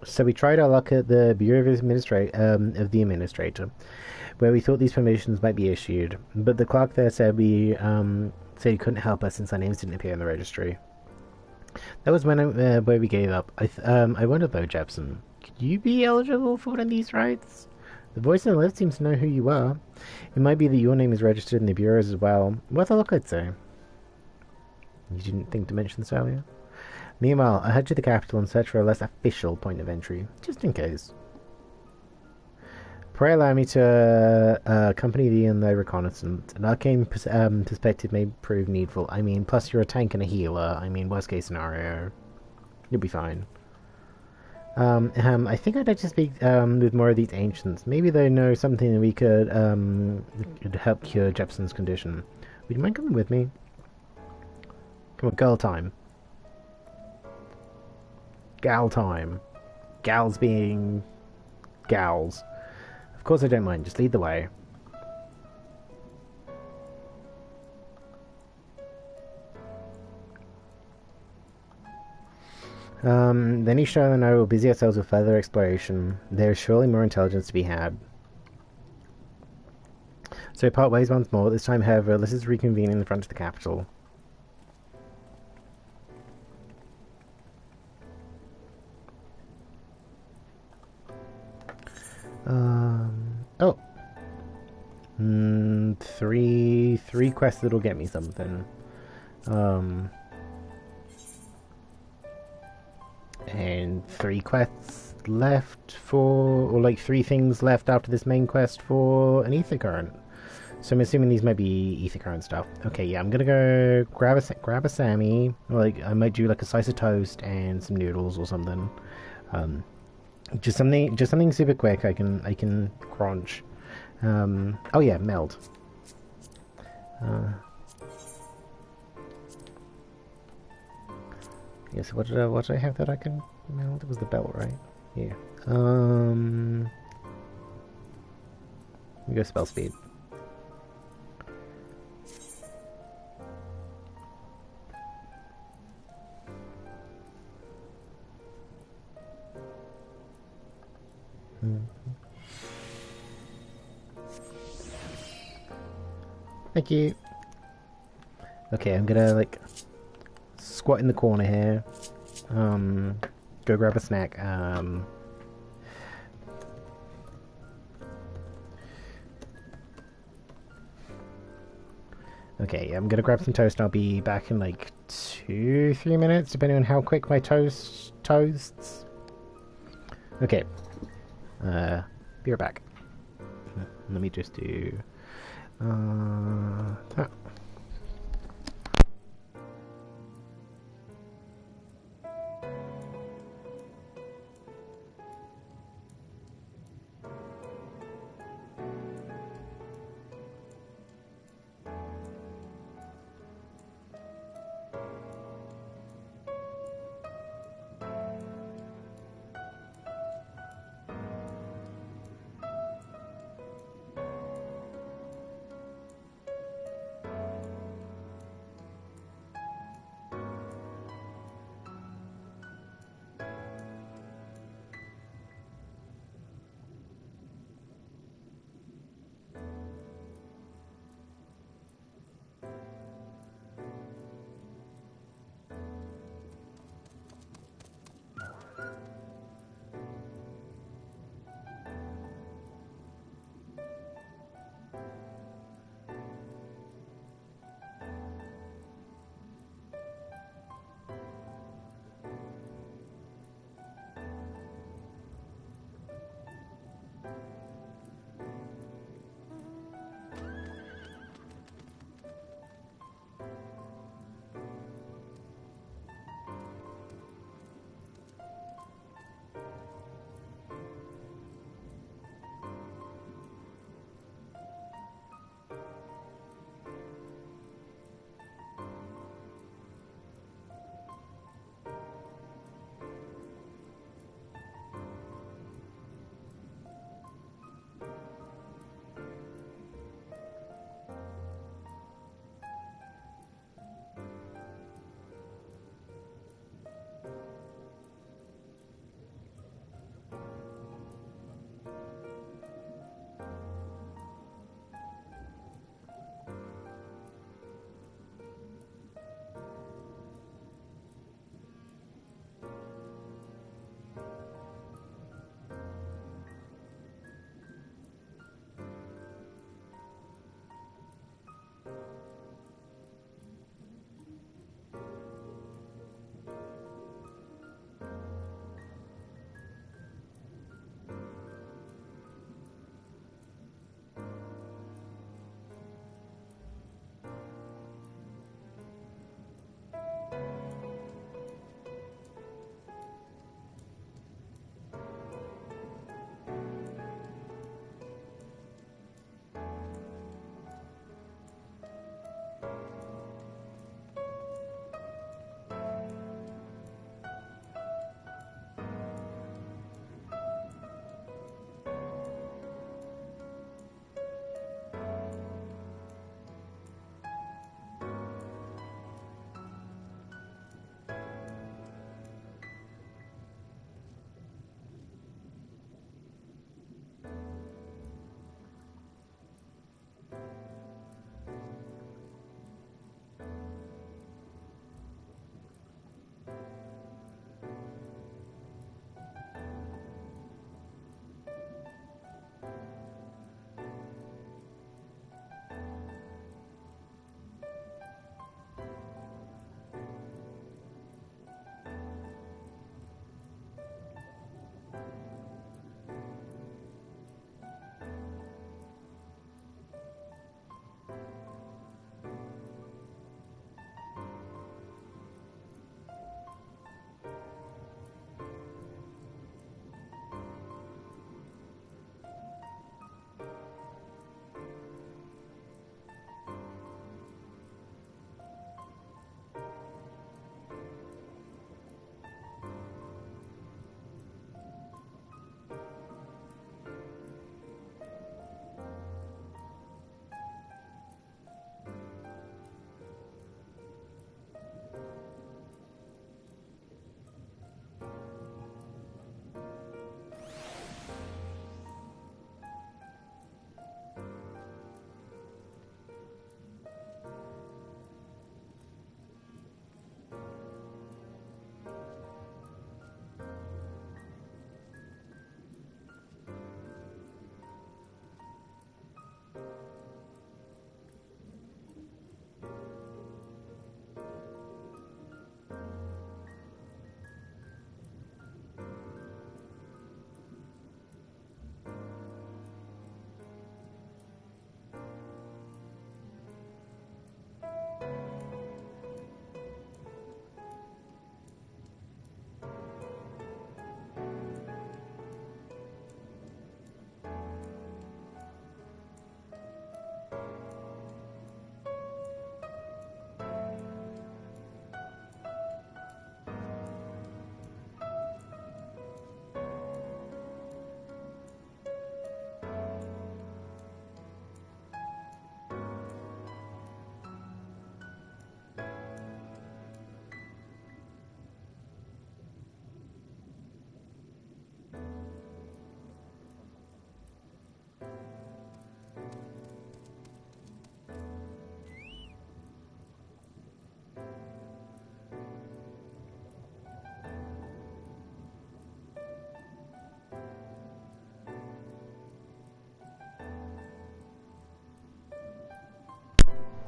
Speaker 1: So we tried our luck at the Bureau of the Administrator, where we thought these permissions might be issued, but the clerk there said he couldn't help us since our names didn't appear in the registry. That was where we gave up. I wonder though, Jepsen, could you be eligible for one of these rights? The voice on the left seems to know who you are. It might be that your name is registered in the bureaus as well. Worth a look, I'd say. You didn't think to mention this earlier? Meanwhile, I head to the capital and search for a less official point of entry, just in case. Pray allow me to accompany thee in thy reconnaissance. An arcane perspective may prove needful. I mean, plus you're a tank and a healer. I mean, worst case scenario, you'll be fine. I think I'd like to speak with more of these ancients. Maybe they know something that we could help cure Jepsen's condition. Would you mind coming with me? Come on, girl time. Gal time. Gals being gals. Of course I don't mind, just lead the way. Then Isha and I will busy ourselves with further exploration. There is surely more intelligence to be had. So we part ways once more. This time, however, let us reconvene in the front of the capital. Oh. Three quests that'll get me something. And 3 quests left for, or like 3 things left after this main quest for an ether current. So I'm assuming these might be ether current stuff. Okay, yeah, I'm gonna go grab a Sammy. Like I might do like a slice of toast and some noodles or something. Just something super quick. I can crunch. Oh yeah, meld. Yes, what did I have that I can meld? It was the belt, right? Yeah. We go spell speed. Thank you. Okay, I'm gonna like squat in the corner here. Go grab a snack. Okay, I'm gonna grab some toast and I'll be back in like 2-3 minutes, depending on how quick my toasts. Okay. Be right back. Let me just do that.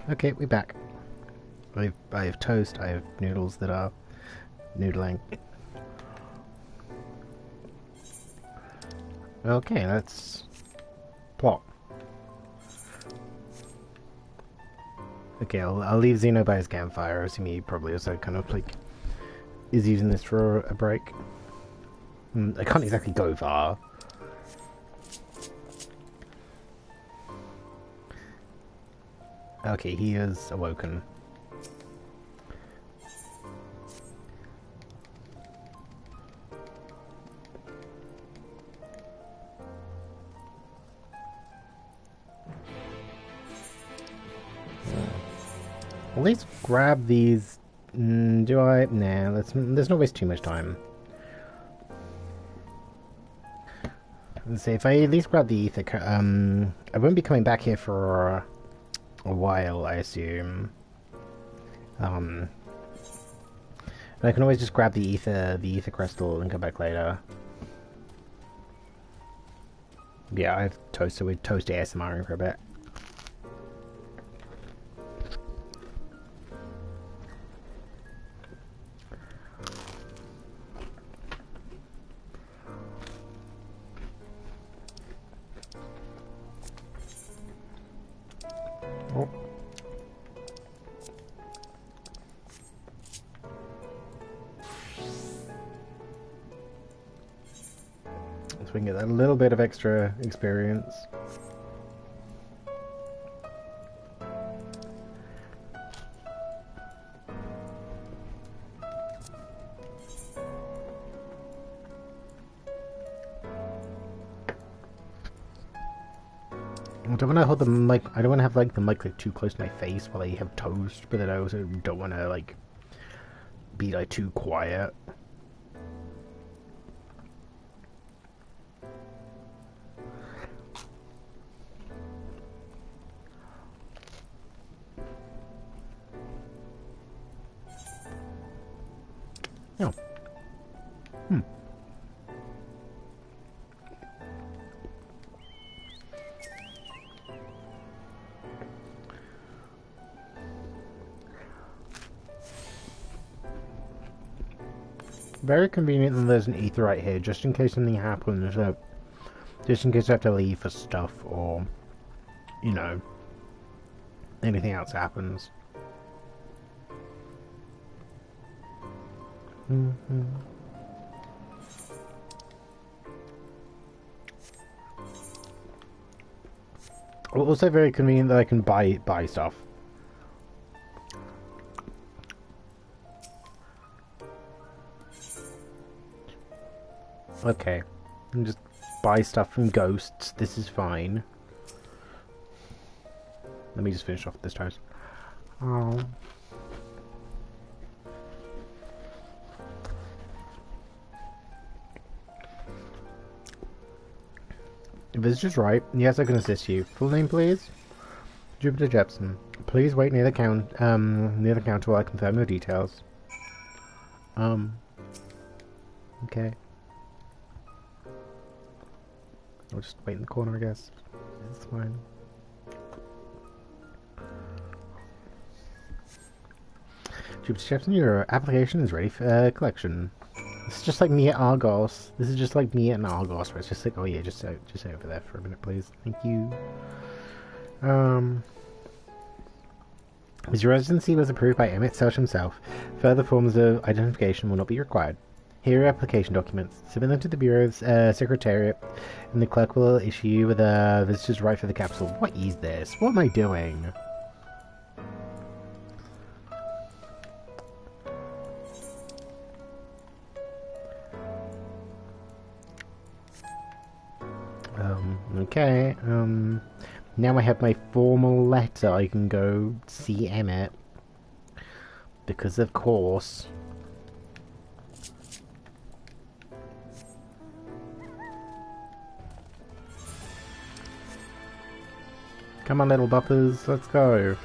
Speaker 1: Okay, we're back. I have toast, I have noodles that are noodling. Okay, let's plot. Okay, I'll leave Xeno by his campfire, assuming he probably also kind of like is using this for a break. I can't exactly go far. Okay, he is awoken. Let's grab these. Do I? Nah, let's not waste too much time. Let's see, if I at least grab the ether, I won't be coming back here for a while, I assume. And I can always just grab the ether crystal and come back later. Yeah, I have toast, so we're toast ASMRing for a bit. Oh. So we can get a little bit of extra experience. I don't want to hold the mic. I don't want to have like the mic like too close to my face while I have toast, but then I also don't want to like be like too quiet. No. Very convenient that there's an ether right here, just in case something happens. Just in case I have to leave for stuff, or you know, anything else happens. Also very convenient that I can buy stuff. Okay, and just buy stuff from ghosts. This is fine. Let me just finish off this toast. Oh. If it's just right, yes, I can assist you. Full name, please. Jupiter Jepsen. Please wait near the counter while I confirm your details. Okay. I'll just wait in the corner, I guess. It's fine. Jupiter Jepsen, your application is ready for collection. It's just like me at Argos. This is just like me at an Argos, where it's just like, oh yeah, just over there for a minute, please. Thank you. His residency was approved by Emmett Selch himself. Further forms of identification will not be required. Here are application documents. Submit them to the Bureau's secretariat, and the clerk will issue you with a visitor's right for the capsule. What is this? What am I doing? Okay, now I have my formal letter. I can go see Emmett. Because of course. Come on, little buppers, let's go.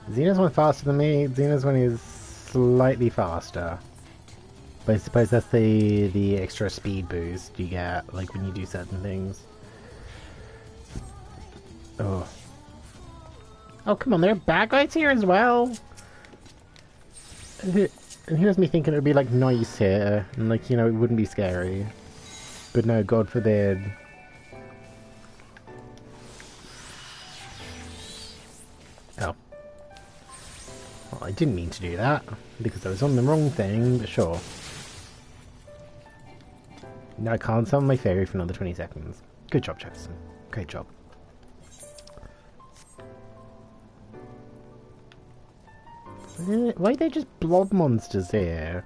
Speaker 1: Xena's went faster than me. Xena's one is slightly faster. But I suppose that's the extra speed boost you get, like, when you do certain things. Oh. Oh, come on, there are bad guys here as well! And here's me thinking it would be, like, nice here, and, like, you know, it wouldn't be scary. But no, God forbid. Oh. Well, I didn't mean to do that, because I was on the wrong thing, but sure. Now I can't summon my fairy for another 20 seconds. Good job, Jepsen. Great job. Why are they just blob monsters here?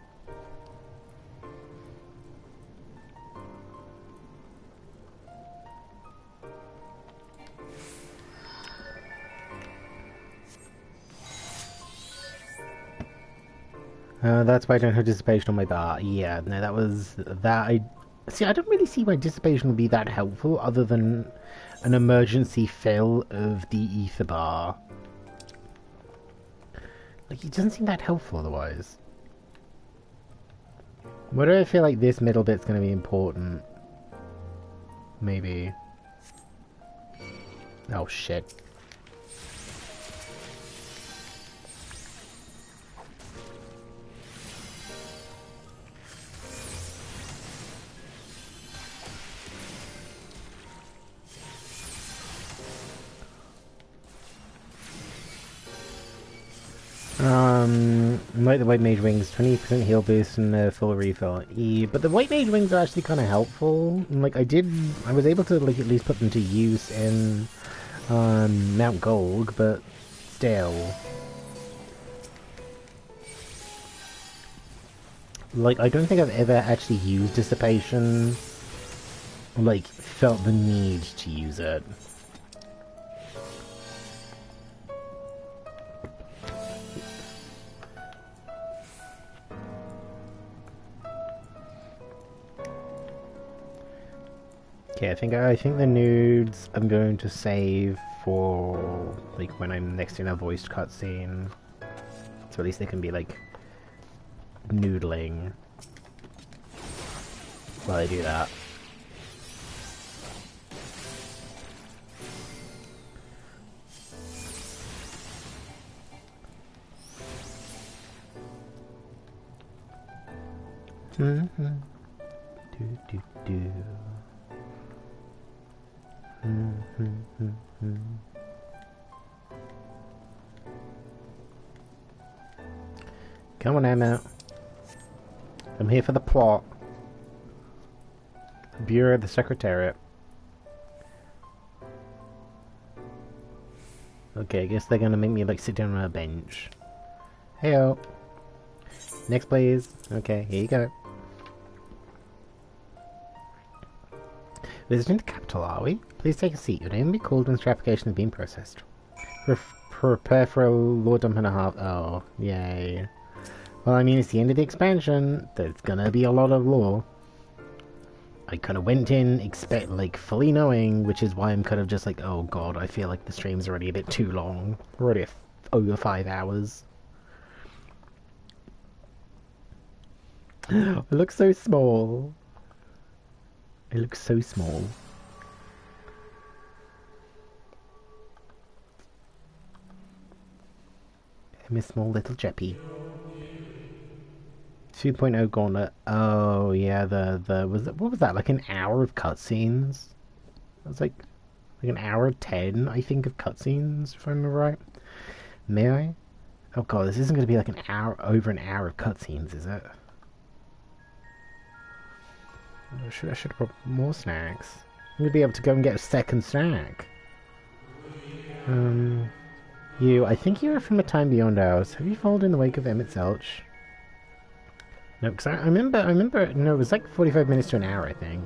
Speaker 1: That's why I don't have dissipation on my bar. Yeah, no, that was... that See, I don't really see why dissipation would be that helpful, other than an emergency fill of the ether bar. Like, it doesn't seem that helpful otherwise. Why do I feel like this middle bit's gonna be important? Maybe. Oh, shit. Like the White Mage Wings, 20% heal boost and a full refill. But the White Mage Wings are actually kind of helpful. And, like, I was able to, like, at least put them to use in Mount Gold, but still. Like, I don't think I've ever actually used Dissipation, like, felt the need to use it. Okay, I think the nudes I'm going to save for, like, when I'm next in a voiced cutscene. So at least they can be, like, noodling while I do that. Do. Come on, Emma. I'm here for the plot. Bureau of the Secretariat. Okay, I guess they're gonna make me, like, sit down on a bench. Heyo. Next, please. Okay, here you go. Visiting the capital, are we? Please take a seat. Your name will be called once your application has been processed. Prepare for a lore dump and a half. Oh, yay. Well, I mean, it's the end of the expansion. There's gonna be a lot of lore. I kind of went in, like, fully knowing, which is why I'm kind of just like, oh god, I feel like the stream's already a bit too long. We're already over 5 hours. It looks so small. It looks so small. Miss small little Jeppy. 2.0 Gauntlet. Oh yeah, what was that? Like an hour of cutscenes? It was like an hour 10, I think, of cutscenes, if I remember right. May I? Oh god, this isn't going to be like over an hour of cutscenes, is it? I should have brought more snacks. I'm going to be able to go and get a second snack. I think you are from a time beyond ours. Have you followed in the wake of Emmett Zelch? No, because I remember, no, it was like 45 minutes to an hour, I think.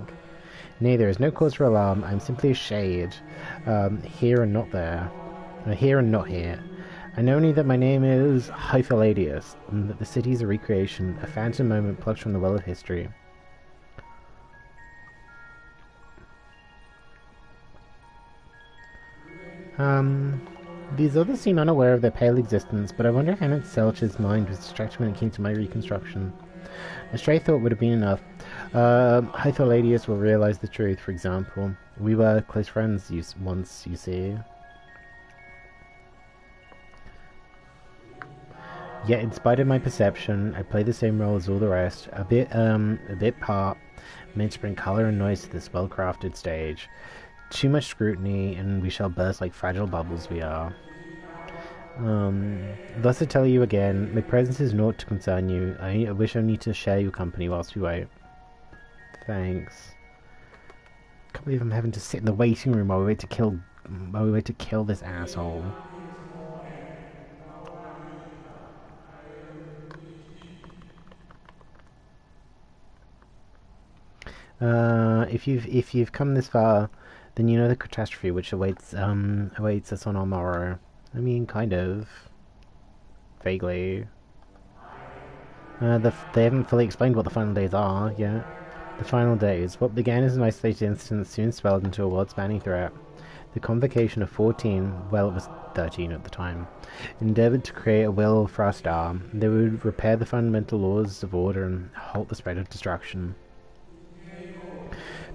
Speaker 1: Nay, there is no cause for alarm. I'm simply a shade. Here and not there. Here and not here. I know only that my name is Hyphaladius, and that the city is a recreation, a phantom moment plucked from the well of history. These others seem unaware of their pale existence, but I wonder if Emmett Selch's mind was distracted when it came to my reconstruction. A stray thought would have been enough. I thought Ladius will realize the truth, for example. We were close friends once, you see. Yet, in spite of my perception, I play the same role as all the rest. A bit part, meant to bring colour and noise to this well-crafted stage. Too much scrutiny, and we shall burst like fragile bubbles we are. Thus I tell you again, my presence is naught to concern you. I wish only to share your company whilst we wait. Thanks. Can't believe I'm having to sit in the waiting room while we wait to kill this asshole. If you've come this far, then you know the catastrophe which awaits us on our morrow. I mean, kind of. Vaguely. They haven't fully explained what the final days are yet. The final days. What began as an isolated incident soon swelled into a world-spanning threat. The convocation of 14, well, it was 13 at the time, endeavored to create a will for our star. They would repair the fundamental laws of order and halt the spread of destruction.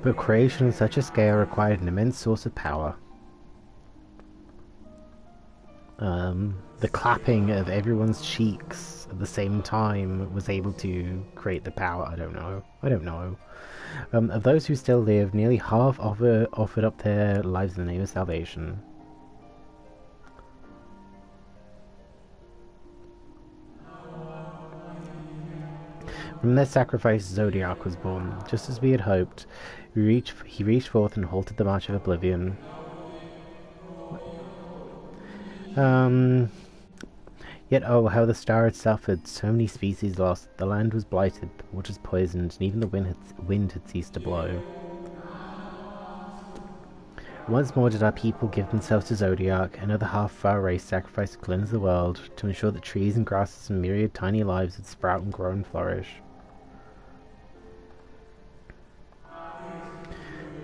Speaker 1: But creation on such a scale required an immense source of power. The clapping of everyone's cheeks at the same time was able to create the power. I don't know. Of those who still live, nearly half offered up their lives in the name of salvation. From their sacrifice, Zodiac was born. Just as we had hoped, he reached forth and halted the march of oblivion. Yet oh, how the star had suffered, so many species lost, the land was blighted, the waters poisoned, and even the wind had ceased to blow. Once more did our people give themselves to Zodiac, another half of our race sacrificed to cleanse the world, to ensure that trees and grasses and myriad tiny lives would sprout and grow and flourish.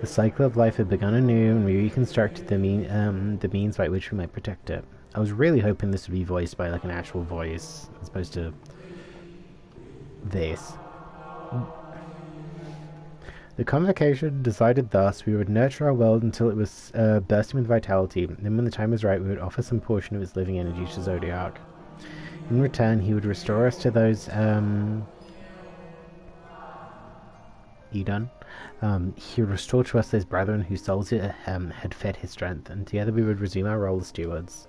Speaker 1: The cycle of life had begun anew, and we reconstructed the means by which we might protect it. I was really hoping this would be voiced by like an actual voice, as opposed to this. The convocation decided thus: we would nurture our world until it was bursting with vitality. Then when the time was right, we would offer some portion of its living energy to Zodiac. In return, he would restore us to those he would restore to us those brethren whose souls had fed his strength, and together we would resume our role as stewards.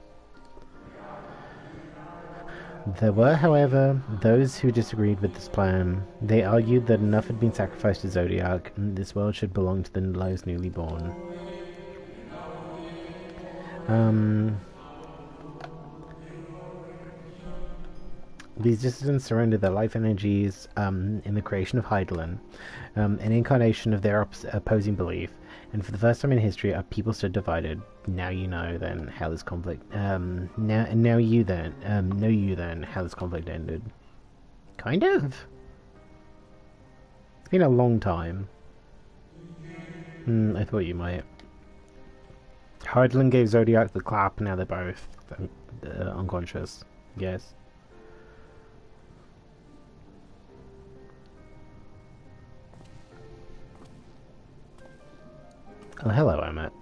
Speaker 1: There were, however, those who disagreed with this plan. They argued that enough had been sacrificed to Zodiac, and this world should belong to the lives newly born. These dissidents surrendered their life energies in the creation of Heidelin, an incarnation of their opposing belief, and for the first time in history, our people stood divided. Now you know then how this conflict. Know you then how this conflict ended. Kind of. It's been a long time. I thought you might. Heidelin gave Zodiac the clap, and now they're both unconscious. Yes. Oh, hello, Emmett.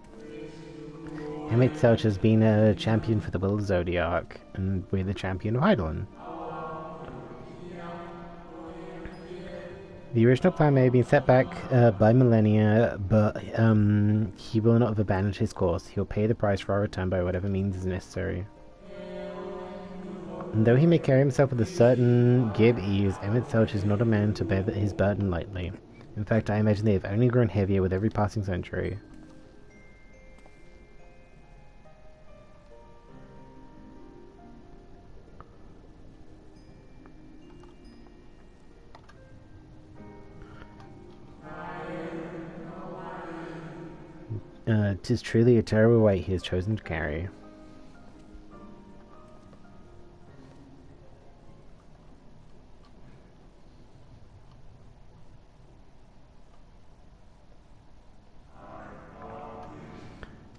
Speaker 1: Emmett Selch has been a champion for the will of Zodiac, and we're the champion of Heidelin. The original plan may have been set back by millennia, but he will not have abandoned his course. He'll pay the price for our return by whatever means is necessary. And though he may carry himself with a certain glib ease, Emmett Selch is not a man to bear his burden lightly. In fact, I imagine they have only grown heavier with every passing century. Tis truly a terrible weight he has chosen to carry.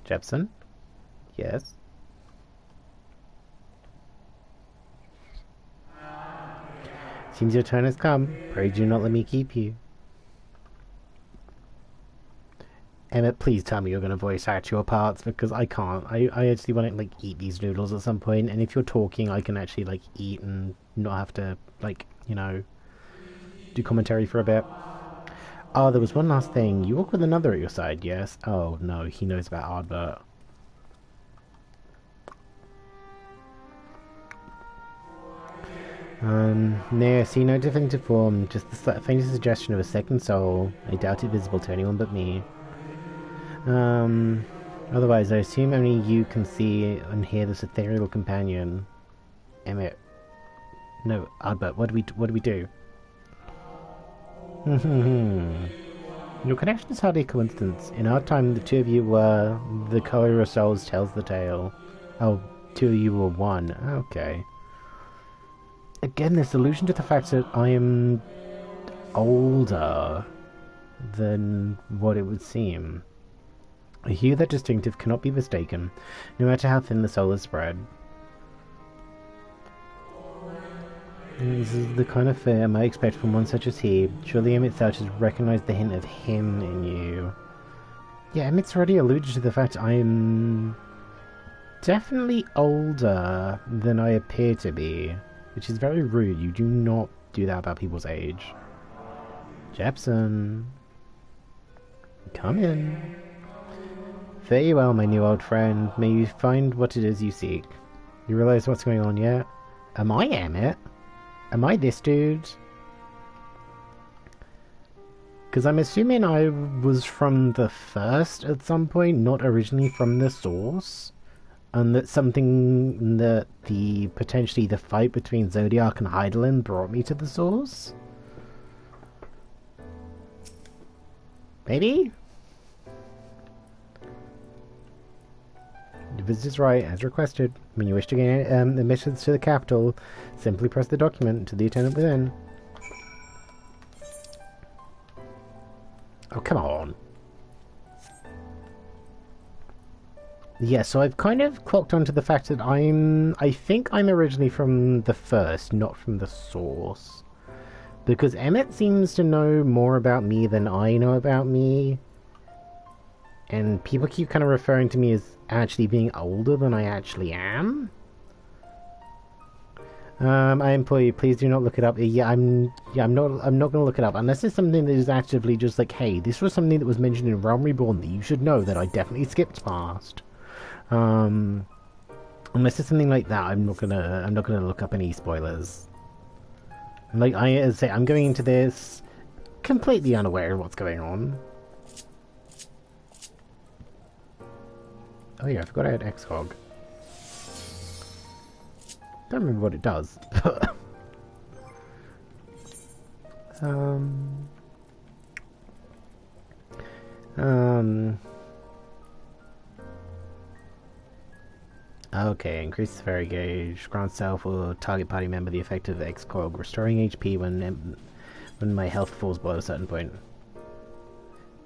Speaker 1: Jepsen? Yes? Seems your turn has come. Pray do not let me keep you. Emmett, please tell me you're going to voice act your parts, because I can't. I actually want to, like, eat these noodles at some point, and if you're talking, I can actually, like, eat and not have to, like, you know, do commentary for a bit. Oh, there was one last thing. You walk with another at your side, yes? Oh, no, he knows about Ardbert. No, see no definitive form, just the faintest suggestion of a second soul. I doubt it visible to anyone but me. Otherwise, I assume only you can see and hear this ethereal companion. Emmett. No, Ardbert, what do we do? Your connection is hardly a coincidence. In our time, the two of you were... The color of your souls tells the tale. Oh, two of you were one. Okay. Again, this allusion to the fact that I am... older than what it would seem. A hue that distinctive cannot be mistaken, no matter how thin the soul is spread. This is the kind of fare I expect from one such as he. Surely Emmett Souch has recognized the hint of him in you. Yeah, Emmett's already alluded to the fact I'm definitely older than I appear to be, which is very rude. You do not do that about people's age. Jepsen, come in. Fare you well, my new old friend. May you find what it is you seek. You realize what's going on yet? Am I Emmett? Am I this dude? Because I'm assuming I was from the first at some point, not originally from the source. And that something that potentially the fight between Zodiac and Heidelin brought me to the source? Maybe? The visit is right, as requested. When you wish to gain admittance to the capital, simply press the document to the attendant within. Oh, come on. Yeah, so I've kind of clocked onto the fact that I think I'm originally from the first, not from the source. Because Emmett seems to know more about me than I know about me. And people keep kind of referring to me as actually being older than I actually am. I implore you, please do not look it up. I'm not gonna look it up unless it's something that is actively just like, hey, this was something that was mentioned in Realm Reborn that you should know that I definitely skipped past. Unless it's something like that, I'm not gonna look up any spoilers. Like I say, I'm going into this completely unaware of what's going on. Oh yeah, I forgot I had X-Hog. Don't remember what it does, but... Okay, increase the fairy gauge. Grant self or target party member the effect of X-Cog, restoring HP when my health falls below a certain point.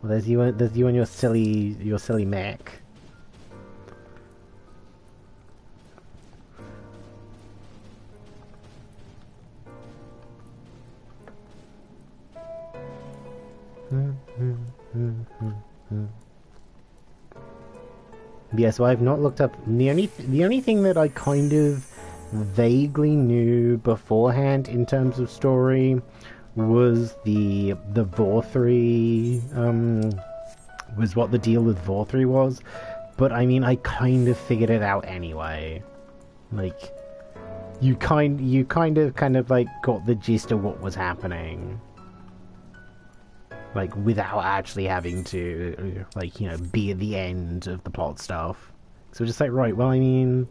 Speaker 1: Well, there's you and your silly mech. Yeah, so I've not looked up the only thing that I kind of vaguely knew beforehand in terms of story was the Vorthree, was what the deal with Vorthree was. But I mean, I kind of figured it out anyway. Like, you kind of like got the gist of what was happening. Like, without actually having to, like, you know, be at the end of the plot stuff. So just like, right, well, I mean,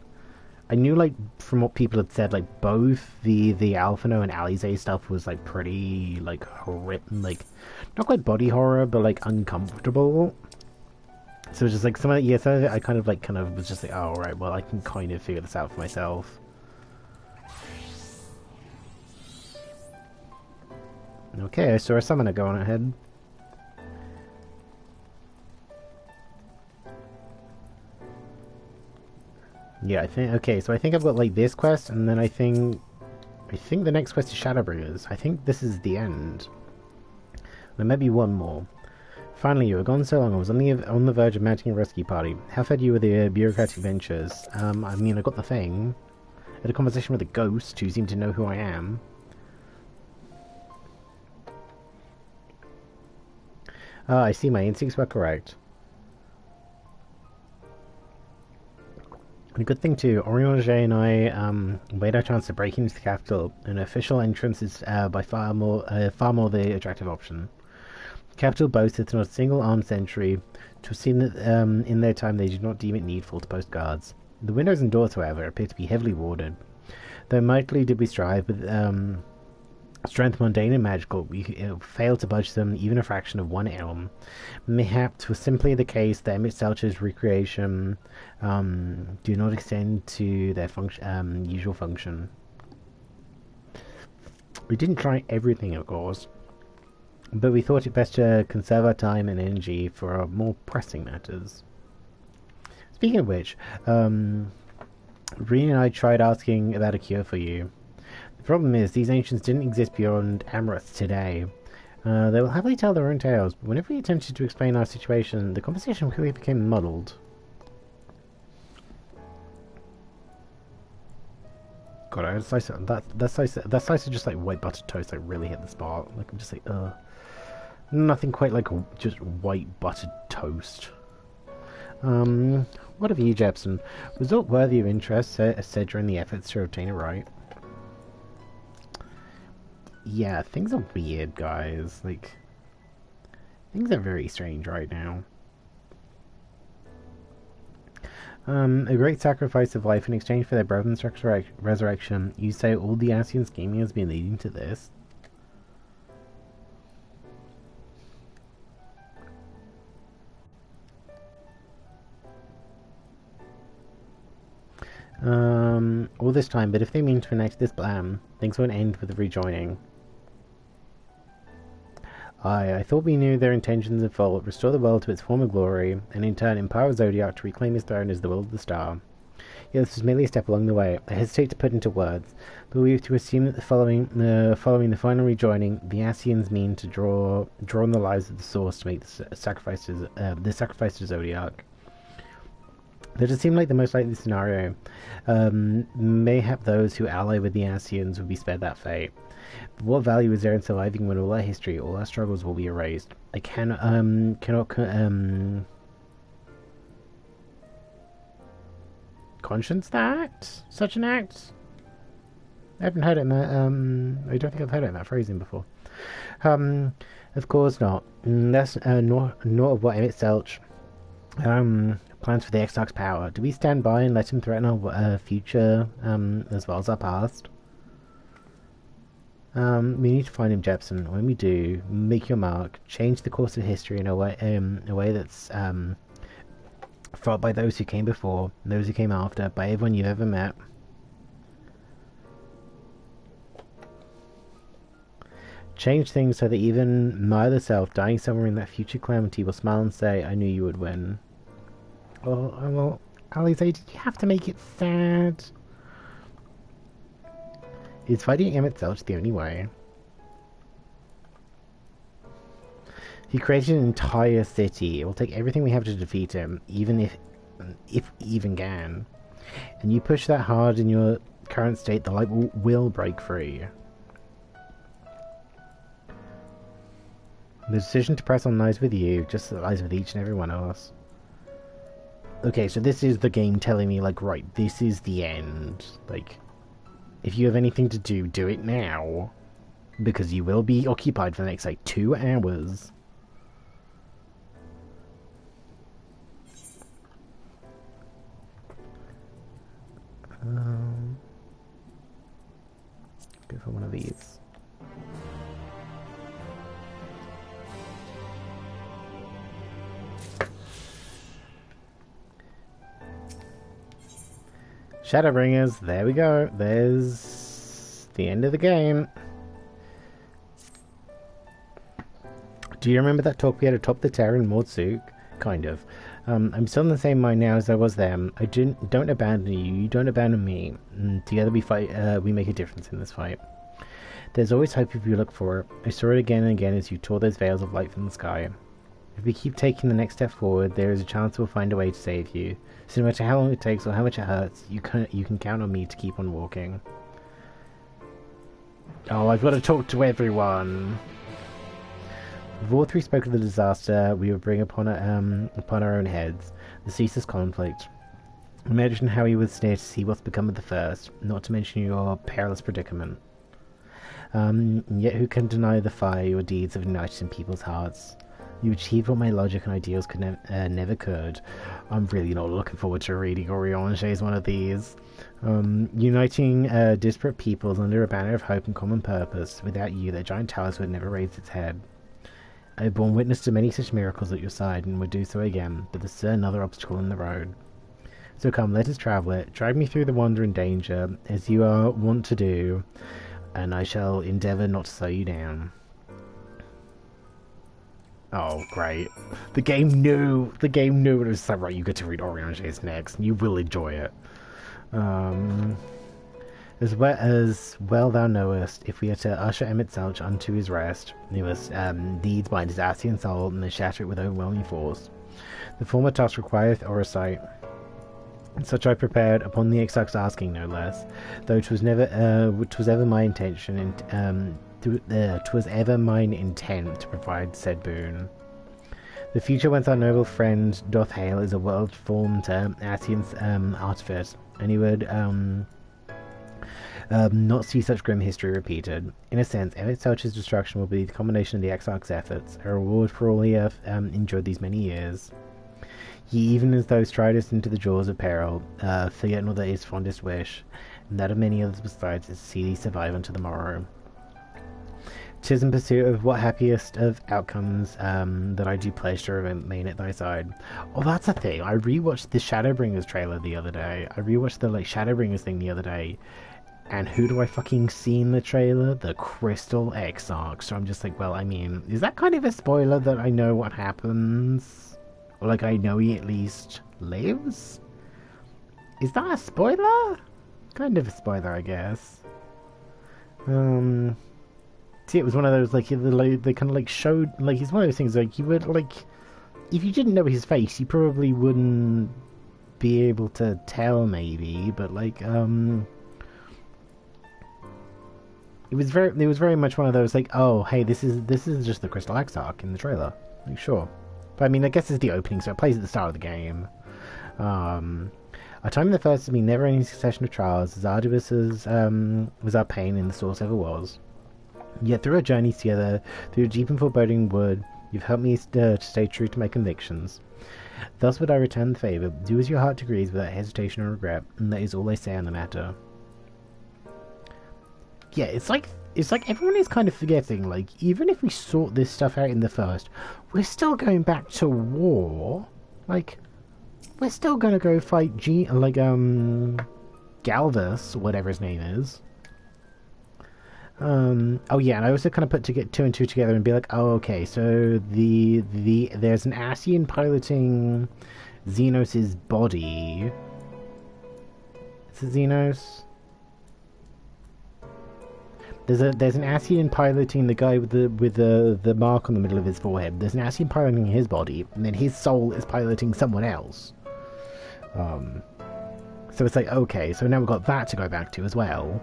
Speaker 1: I knew, like, from what people had said, like, both the Alphino and Alize stuff was, like, pretty, like, horrific, like, not quite body horror, but, like, uncomfortable. So it's just, like, some of it, I kind of was just like, oh, right, well, I can kind of figure this out for myself. Okay, I saw a summoner go on ahead. Yeah, I think, okay, so I think I've got, like, this quest, and then I think I think the next quest is Shadowbringers. I think this is the end. There may be one more. Finally, you were gone so long, I was on the verge of mounting a rescue party. How fed you with the bureaucratic ventures? I mean, I got the thing. I had a conversation with a ghost who seemed to know who I am. I see, my instincts were correct. A good thing too, Orion and I wait our chance to break into the capital. An official entrance is by far more the attractive option. The capital boasts not a single armed sentry. To have seen that in their time they do not deem it needful to post guards. The windows and doors, however, appear to be heavily warded. Though mightily did we strive with strength mundane and magical, we failed to budge them even a fraction of one elm. Mayhap 'twas simply the case that Emmett Selcher's recreation do not extend to their usual function. We didn't try everything, of course, but we thought it best to conserve our time and energy for our more pressing matters. Speaking of which, Reen and I tried asking about a cure for you. The problem is, these ancients didn't exist beyond Amrith today. They will happily tell their own tales, but whenever we attempted to explain our situation, the conversation quickly became muddled. God, I slice it, that slice of just like white buttered toast like really hit the spot. Like I'm just like, nothing quite like just white buttered toast. What of you, Jepsen? Result worthy of interest, said during the efforts to obtain a right. Yeah, things are weird, guys. Like, things are very strange right now. A great sacrifice of life in exchange for their brother's resurrection. You say all the Ascian scheming has been leading to this? All this time, but if they mean to enact this plan, things won't end with the rejoining. I thought we knew their intentions in full, restore the world to its former glory, and in turn empower Zodiac to reclaim his throne as the will of the star. Yet this was merely a step along the way. I hesitate to put into words, but we have to assume that following the final rejoining, the Ascians mean to draw on the lives of the source to make the sacrifice to Zodiac. That does seem like the most likely scenario. Mayhap those who ally with the Ascians would be spared that fate. But what value is there in surviving when all our history, all our struggles will be erased? I cannot conscience that? Such an act? I haven't heard it in that, I don't think I've heard it in that phrasing before. Of course not. That's, nor of what Emmett Selch, plans for the Exarch's power. Do we stand by and let him threaten our future, as well as our past? We need to find him, Jepsen. When we do, make your mark. Change the course of history in a way that's fought by those who came before, those who came after, by everyone you've ever met. Change things so that even my other self, dying somewhere in that future calamity, will smile and say, "I knew you would win." Well, Alize, did you have to make it sad? Is fighting Emmett Selch the only way? He created an entire city. It will take everything we have to defeat him, even if even can. And you push that hard in your current state, the light will break free. The decision to press on lies with you, just as it lies with each and every one of us. Okay, so this is the game telling me, like, right, this is the end. Like, if you have anything to do, do it now. Because you will be occupied for the next, like, 2 hours. Go for one of these. Shadowbringers, there we go. There's the end of the game. Do you remember that talk we had atop the tower in Mordsuk? Kind of. I'm still in the same mind now as I was then. I don't abandon you. You don't abandon me. And together we fight. We make a difference in this fight. There's always hope if you look for it. I saw it again and again as you tore those veils of light from the sky. If we keep taking the next step forward, there is a chance we'll find a way to save you. So no matter how long it takes or how much it hurts, you can count on me to keep on walking. Oh, I've got to talk to everyone. We've all three spoke of the disaster we would bring upon our own heads, the ceaseless conflict. Imagine how you would stare to see what's become of the first, not to mention your perilous predicament. Yet who can deny the fire your deeds have ignited in people's hearts? You achieved what my logic and ideals could never could. I'm really not looking forward to reading Oriange's one of these. Uniting disparate peoples under a banner of hope and common purpose. Without you, the giant talus would never raise its head. I have borne witness to many such miracles at your side, and would do so again, but there's still another obstacle in the road. So come, let us travel it. Drive me through the wander and danger, as you are wont to do, and I shall endeavour not to slow you down. Oh, great. The game knew it was like, right, you get to read Oriange's next, and you will enjoy it. As well thou knowest, if we are to usher Emmett Selch unto his rest, he must needs bind his Ascian soul and then shatter it with overwhelming force. The former task requireth oversight. Such I prepared upon the exact asking, no less, though 'twas ever my intention, and 'twas ever mine intent to provide said boon. The future whence our noble friend doth hail is a world formed to Ascian's artifice, and he would not see such grim history repeated. In a sense, Emmett Selch's destruction will be the culmination of the Exarch's efforts, a reward for all he hath endured these many years. He, even as thou stridest into the jaws of peril, forget not that his fondest wish, and that of many others besides, is to see thee survive unto the morrow. 'Tis in pursuit of what happiest of outcomes that I do pledge to remain at thy side. Oh, that's a thing. I rewatched the Shadowbringers trailer the other day. I rewatched the Shadowbringers thing the other day. And who do I fucking see in the trailer? The Crystal Exarch. So I'm just like, well, I mean, is that kind of a spoiler that I know what happens? Or like I know he at least lives? Is that a spoiler? Kind of a spoiler, I guess. See, it was one of those, like, they kind of, like, showed, like, it's one of those things, like, you would, like, if you didn't know his face, you probably wouldn't be able to tell, maybe, but, like, it was very much one of those, like, oh, hey, this is just the Crystal Exarch in the trailer. Like, sure. But, I mean, I guess it's the opening, so it plays at the start of the game. Our time in the first has been never-ending succession of trials, as arduous as was our pain in the source ever was. Yet through our journeys together, through a deep and foreboding wood, you've helped me to stay true to my convictions. Thus would I return the favour. Do as your heart agrees without hesitation or regret, and that is all I say on the matter. Yeah, it's like everyone is kind of forgetting, like, even if we sort this stuff out in the first, we're still going back to war. Like, we're still gonna go fight Galvus, whatever his name is. Oh yeah, and I also kind of put two and two together and be like, oh okay, so there's an Ascian piloting Xenos' body. Is it Xenos? There's an Ascian piloting the guy with the mark on the middle of his forehead. There's an Ascian piloting his body, and then his soul is piloting someone else. So it's like, okay, so now we've got that to go back to as well.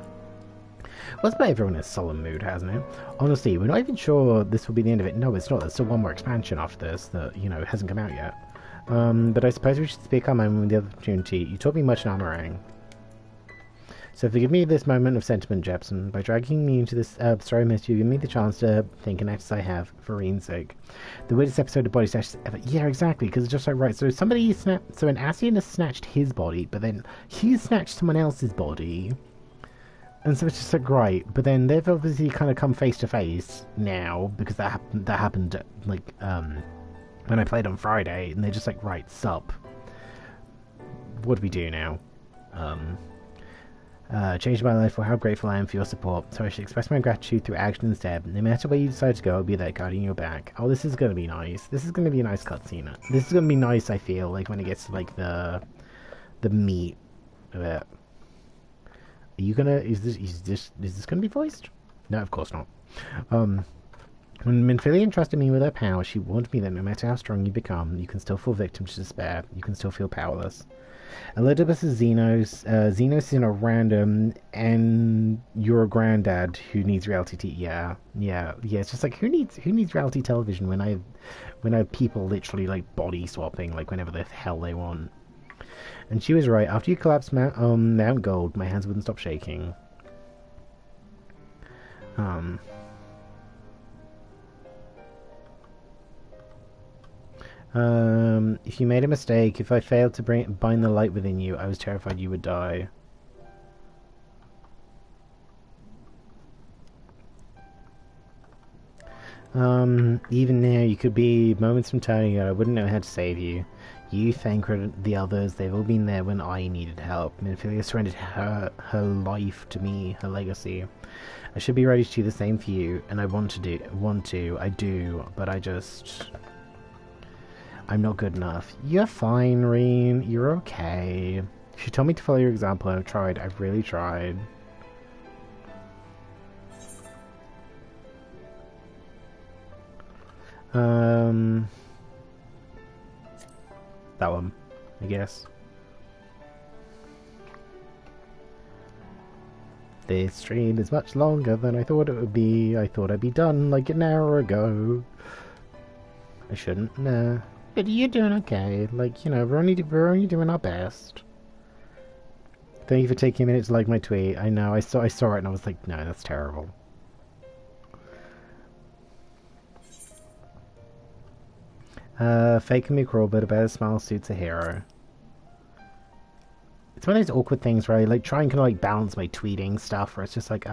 Speaker 1: Well, it's put everyone in a solemn mood, hasn't it? Honestly, we're not even sure this will be the end of it. No, it's not. There's still one more expansion after this that, you know, hasn't come out yet. But I suppose we should speak our moment with the opportunity. You taught me much in armoring. So forgive me this moment of sentiment, Jepsen. By dragging me into this story mess, you've given me the chance to think and act as I have, for Reen's sake. The weirdest episode of Body Snatch ever. Yeah, exactly, because it's just like, right, so so an Ascian has snatched his body, but then he snatched someone else's body. And so it's just like, right, but then they've obviously kind of come face to face now, because that happened, like, when I played on Friday, and they're just like, right, sup. What do we do now? Changed my life for how grateful I am for your support, so I should express my gratitude through action instead. No matter where you decide to go, I'll be there guarding your back. Oh, this is gonna be nice. This is gonna be a nice cutscene. This is gonna be nice, I feel, like when it gets to like the meat of it. Are you gonna is this gonna be voiced? No, of course not. When Minfilia entrusted me with her power, she warned me that no matter how strong you become, you can still fall victim to despair. You can still feel powerless. Elizabeth is Xenos. Xenos is in a random, and you're a granddad who needs reality TV. Yeah. It's just like who needs reality television when I have people literally like body swapping like whenever the hell they want. And she was right. After you collapsed Mount Gold, my hands wouldn't stop shaking. If you made a mistake, if I failed to bind the light within you, I was terrified you would die. Even now, you could be moments from turning it. I wouldn't know how to save you. You, Thancred, the others, they've all been there when I needed help. Minfilia surrendered her life to me, her legacy. I should be ready to do the same for you, and I I do, but I'm not good enough. You're fine, Reen. You're okay. She told me to follow your example, and I've tried. I've really tried. That one, I guess. This stream is much longer than I thought it would be. I thought I'd be done like an hour ago. I shouldn't, nah. But you're doing okay. Like, you know, we're only doing our best. Thank you for taking a minute to like my tweet. I know, I saw it and I was like, no, that's terrible. Fake can be cruel, but a better smile suits a hero. It's one of those awkward things where I like try and kind of like balance my tweeting stuff, where it's just like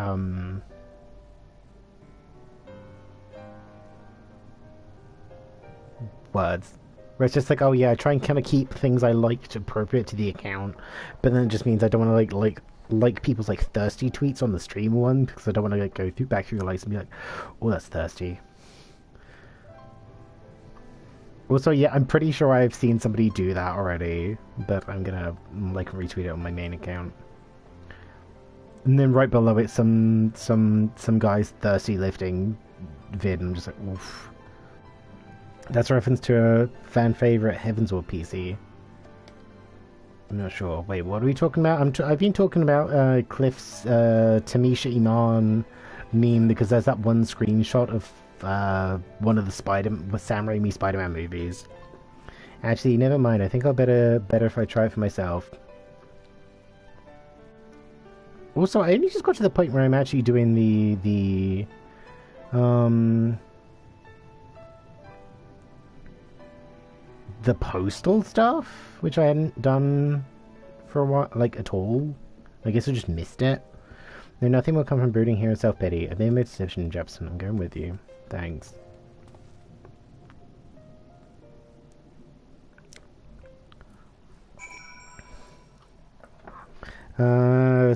Speaker 1: words. Where it's just like, oh yeah, I try and kind of keep things I liked appropriate to the account, but then it just means I don't want to like people's like thirsty tweets on the stream one, because I don't want to like go back through your likes and be like, oh, that's thirsty. Also, yeah, I'm pretty sure I've seen somebody do that already, but I'm gonna like retweet it on my main account. And then right below it, some guy's thirsty lifting vid, and I'm just like, oof. That's a reference to a fan favorite Heavensward PC. I'm not sure. Wait, what are we talking about? I've been talking about Cliff's Tamisha Iman meme, because there's that one screenshot of one of the Sam Raimi Spider-Man movies. Actually, never mind. I think I'll better if I try it for myself. Also, I only just got to the point where I'm actually doing the postal stuff, which I hadn't done for a while, like at all. I guess I just missed it. No, nothing will come from brooding here in self-pity. I've made my decision, Jepsen. I'm going with you. Thanks.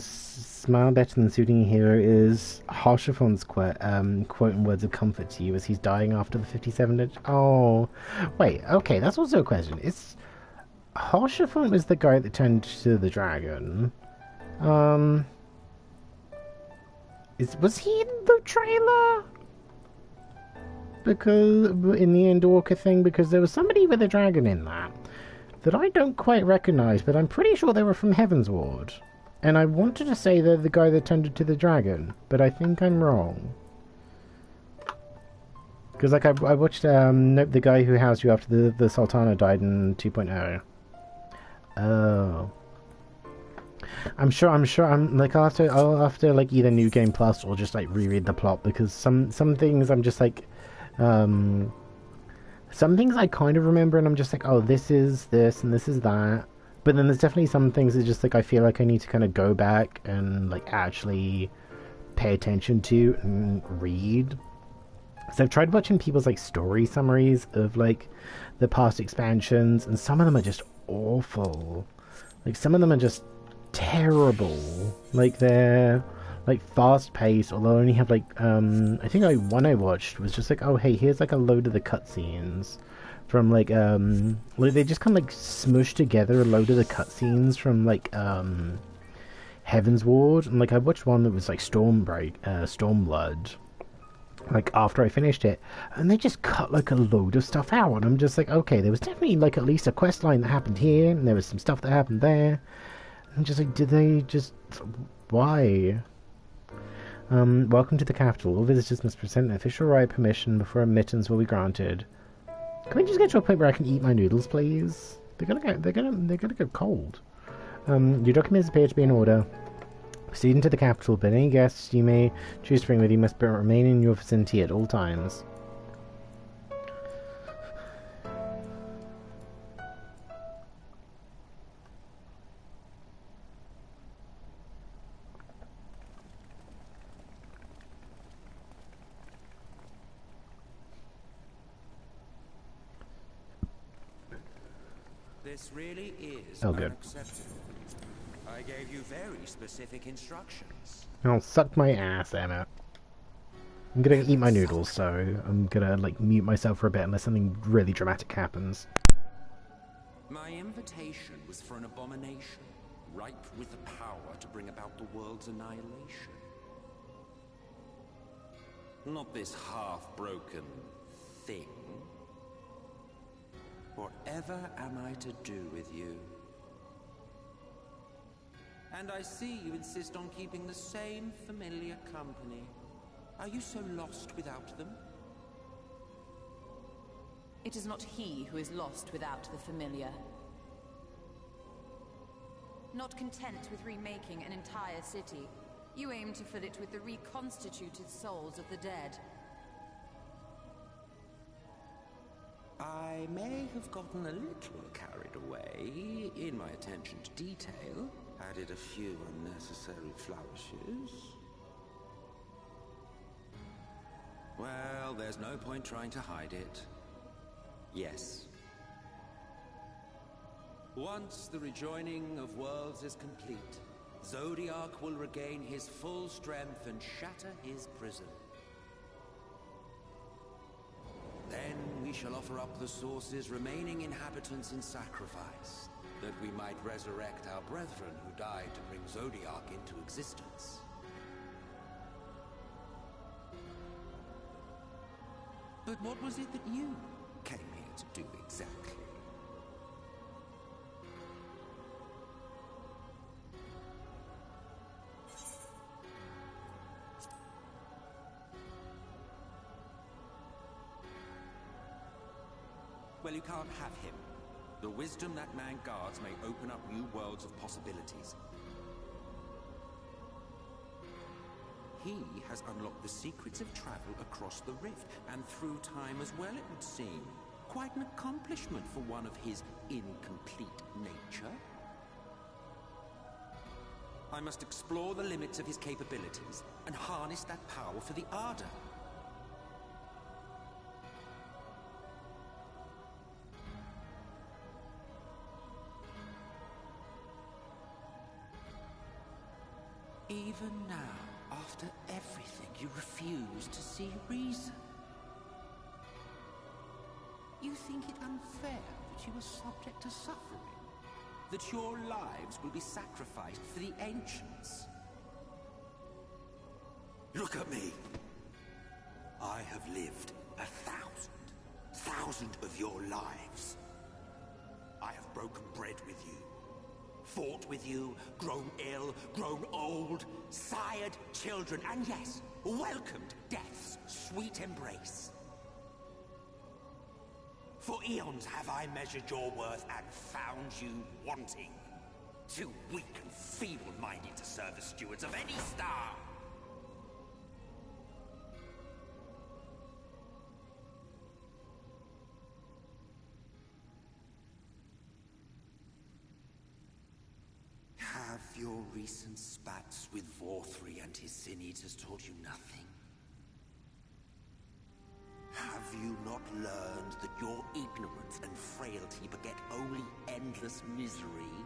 Speaker 1: Smile better than suiting a hero is Harshafon's quote and words of comfort to you as he's dying after the 57. Oh, wait, okay, that's also a question. Is Harshafon was the guy that turned to the dragon? Was he in the trailer? Because in the Endorca thing, because there was somebody with a dragon in that I don't quite recognize, but I'm pretty sure they were from Heavensward. And I wanted to say they're the guy that turned into the dragon, but I think I'm wrong. Because like I watched the guy who housed you after the Sultana died in 2.0. Oh. I'm sure I'm like I'll have to like either New Game Plus or just like reread the plot, because some things I'm just like some things I kind of remember and I'm just like, oh, this is this and this is that. But then there's definitely some things that just like I feel like I need to kind of go back and like actually pay attention to and read. So I've tried watching people's like story summaries of like the past expansions, and some of them are just awful. Like some of them are just terrible. Like they're like fast paced, although I only have like I think one I watched was just like, oh hey, here's like a load of the cutscenes from like they just kind of like smushed together a load of the cutscenes from like Heaven's Ward, and like I watched one that was like Stormblood, like after I finished it, and they just cut like a load of stuff out, and I'm just like, okay, there was definitely like at least a quest line that happened here, and there was some stuff that happened there. I'm just like, did they just why? Welcome to the capital. All visitors must present an official right permission before admittance will be granted. Can we just get to a point where I can eat my noodles, please? They're gonna go cold. Your documents appear to be in order. Proceed into the capital, but any guests you may choose to bring with you must remain in your vicinity at all times.
Speaker 3: This really is
Speaker 1: Oh, good.
Speaker 3: unacceptable. I gave you very specific instructions.
Speaker 1: I'll suck my ass, Emma. I'm gonna eat my noodles, so I'm gonna like mute myself for a bit unless something really dramatic happens.
Speaker 3: My invitation was for an abomination, ripe with the power to bring about the world's annihilation. Not this half-broken thing. Whatever am I to do with you? And I see you insist on keeping the same familiar company. Are you so lost without them?
Speaker 9: It is not he who is lost without the familiar. Not content with remaking an entire city, you aim to fill it with the reconstituted souls of the dead.
Speaker 3: I may have gotten a little carried away in my attention to detail, added a few unnecessary flourishes. Well, there's no point trying to hide it. Yes. Once the rejoining of worlds is complete, Zodiac will regain his full strength and shatter his prison. Then we shall offer up the Source's remaining inhabitants in sacrifice, that we might resurrect our brethren who died to bring Zodiac into existence. But what was it that you came here to do exactly? Well, you can't have him. The wisdom that man guards may open up new worlds of possibilities. He has unlocked the secrets of travel across the rift, and through time as well, it would seem. Quite an accomplishment for one of his incomplete nature. I must explore the limits of his capabilities, and harness that power for the Ardor. Even now, after everything, you refuse to see reason. You think it unfair that you are subject to suffering? That your lives will be sacrificed for the Ancients? Look at me! I have lived 1,000 of your lives. I have broken bread with you, fought with you, grown ill, grown old, sired children, and yes, welcomed death's sweet embrace. For eons have I measured your worth and found you wanting. Too weak and feeble-minded to serve as stewards of any star. Have your recent spats with Vorthri and his Sin Eaters taught you nothing? Have you not learned that your ignorance and frailty beget only endless misery?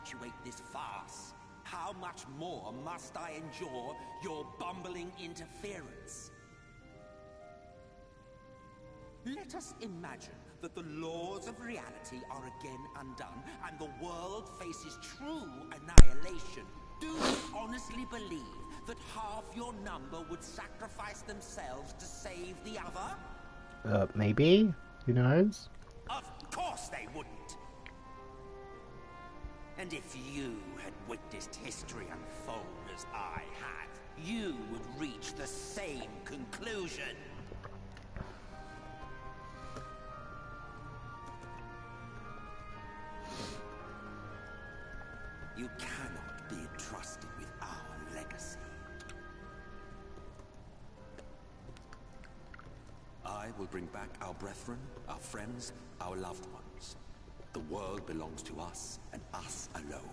Speaker 3: perpetuate this farce? How much more must I endure your bumbling interference? Let us imagine that the laws of reality are again undone and the world faces true annihilation. Do you honestly believe that half your number would sacrifice themselves to save the other?
Speaker 1: Maybe? Who knows?
Speaker 3: Of course they wouldn't! And if you had witnessed history unfold as I have, you would reach the same conclusion. You cannot be entrusted with our legacy. I will bring back our brethren, our friends, our loved ones. The world belongs to us, and us alone.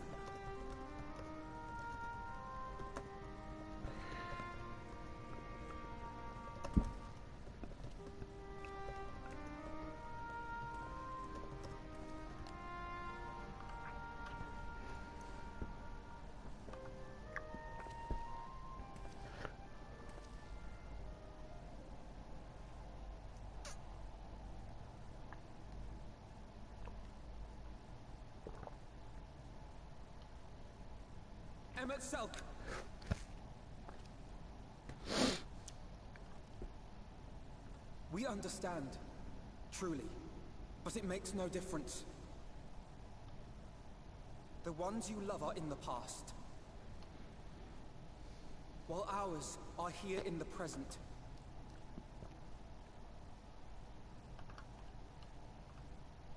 Speaker 8: Itself. We understand, truly, but it makes no difference. The ones you love are in the past, while ours are here in the present.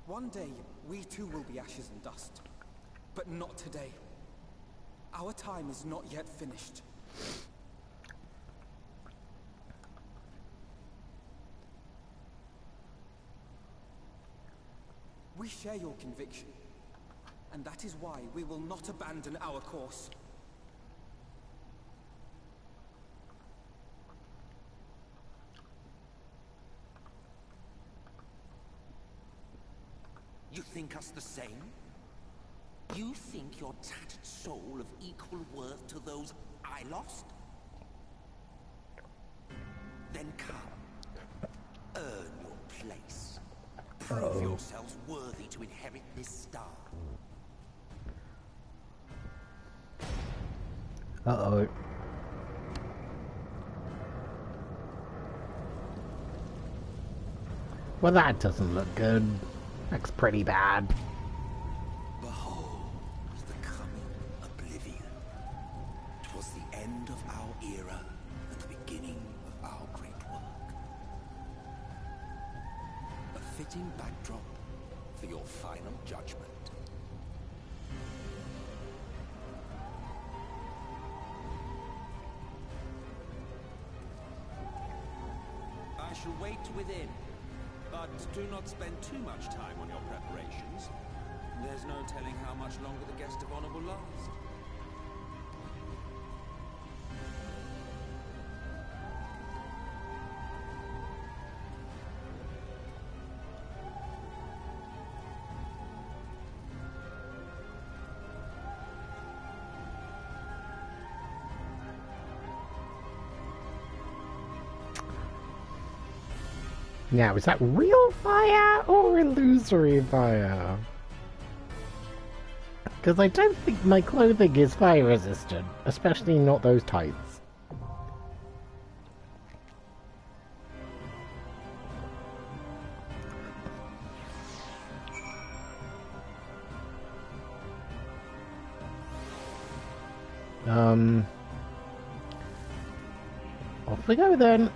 Speaker 8: One day, we too will be ashes and dust, but not today. Our time is not yet finished. We share your conviction, and that is why we will not abandon our course.
Speaker 3: You think us the same? You think your tattered soul of equal worth to those I lost? Then come. Earn your place. Prove yourselves worthy to inherit this star.
Speaker 1: Uh-oh. Well, that doesn't look good. Looks pretty bad.
Speaker 3: Backdrop for your final judgment. I shall wait within, but do not spend too much time on your preparations. There's no telling how much longer the guest of honor will last.
Speaker 1: Now, is that real fire or illusory fire? Because I don't think my clothing is fire resistant, especially not those tights. Off we go then.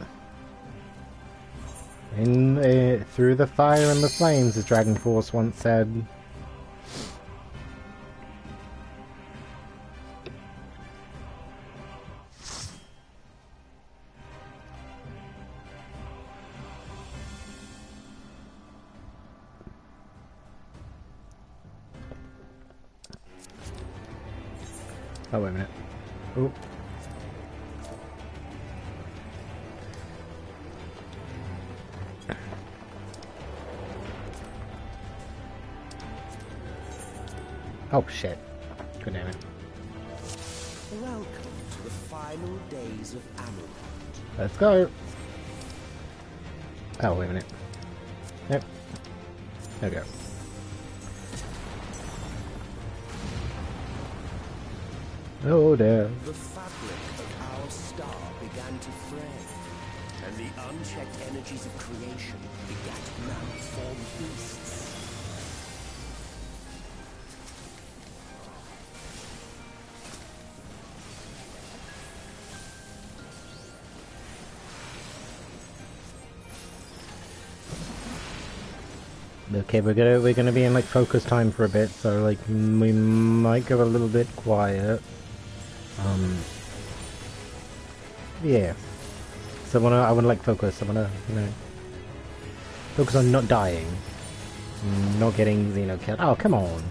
Speaker 1: Through the fire and the flames, as Dragon Force once said. Oh, wait a minute. Oh. Oh, shit. God damn it.
Speaker 3: Welcome to the final days of Amarant.
Speaker 1: Let's go. Oh, wait a minute. Nope. There we go. Oh dear.
Speaker 3: The fabric of our star began to fray, and the unchecked energies of creation began to malform beasts.
Speaker 1: Okay, we're gonna be in like focus time for a bit, so like we might go a little bit quiet. Yeah. So I wanna like focus. I wanna, you know, focus on not dying, not getting, you know, killed. Oh, come on.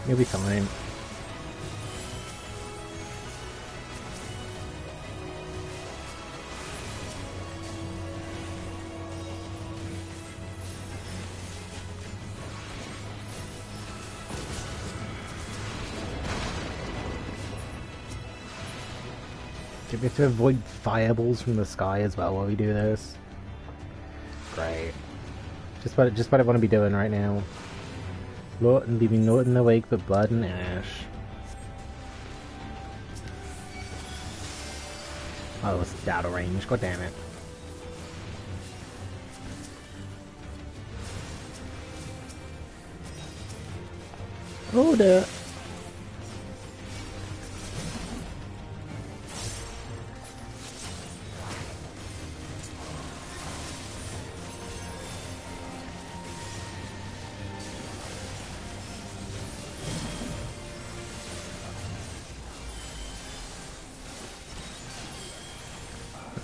Speaker 1: You'll be fine. Do we have to avoid fireballs from the sky as well while we do this? Great. Just what I want to be doing right now. Lord, and leaving Norton awake but blood and ash. Oh, it's out of range. God damn it. Oh dear.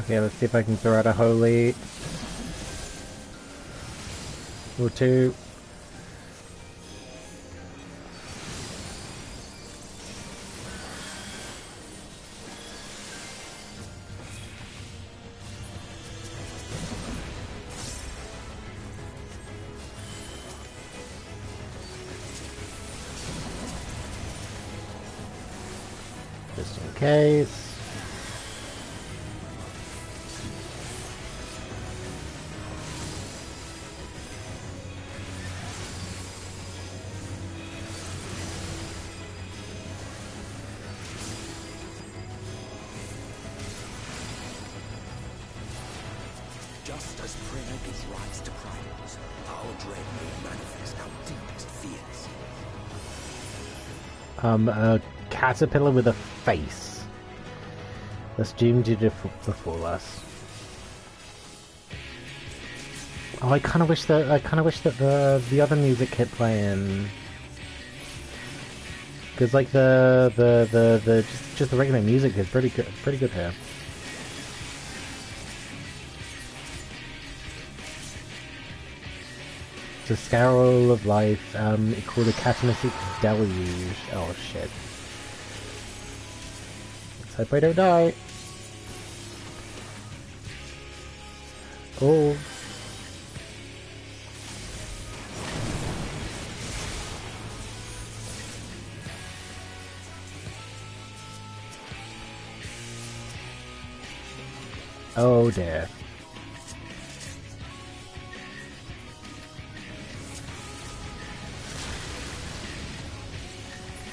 Speaker 1: Okay, let's see if I can throw out a holy. Or two. Just in case.
Speaker 3: Just as prayer gives rise to primaries, our dread may manifest our deepest fears.
Speaker 1: A caterpillar with a face. That's doomed to befall us. Oh, I kind of wish that the other music kept playing. Because like just the regular music is pretty good here. It's a scarrow of life, called a catalytic deluge. Oh shit. Let's hope I don't die. Oh. Oh dear.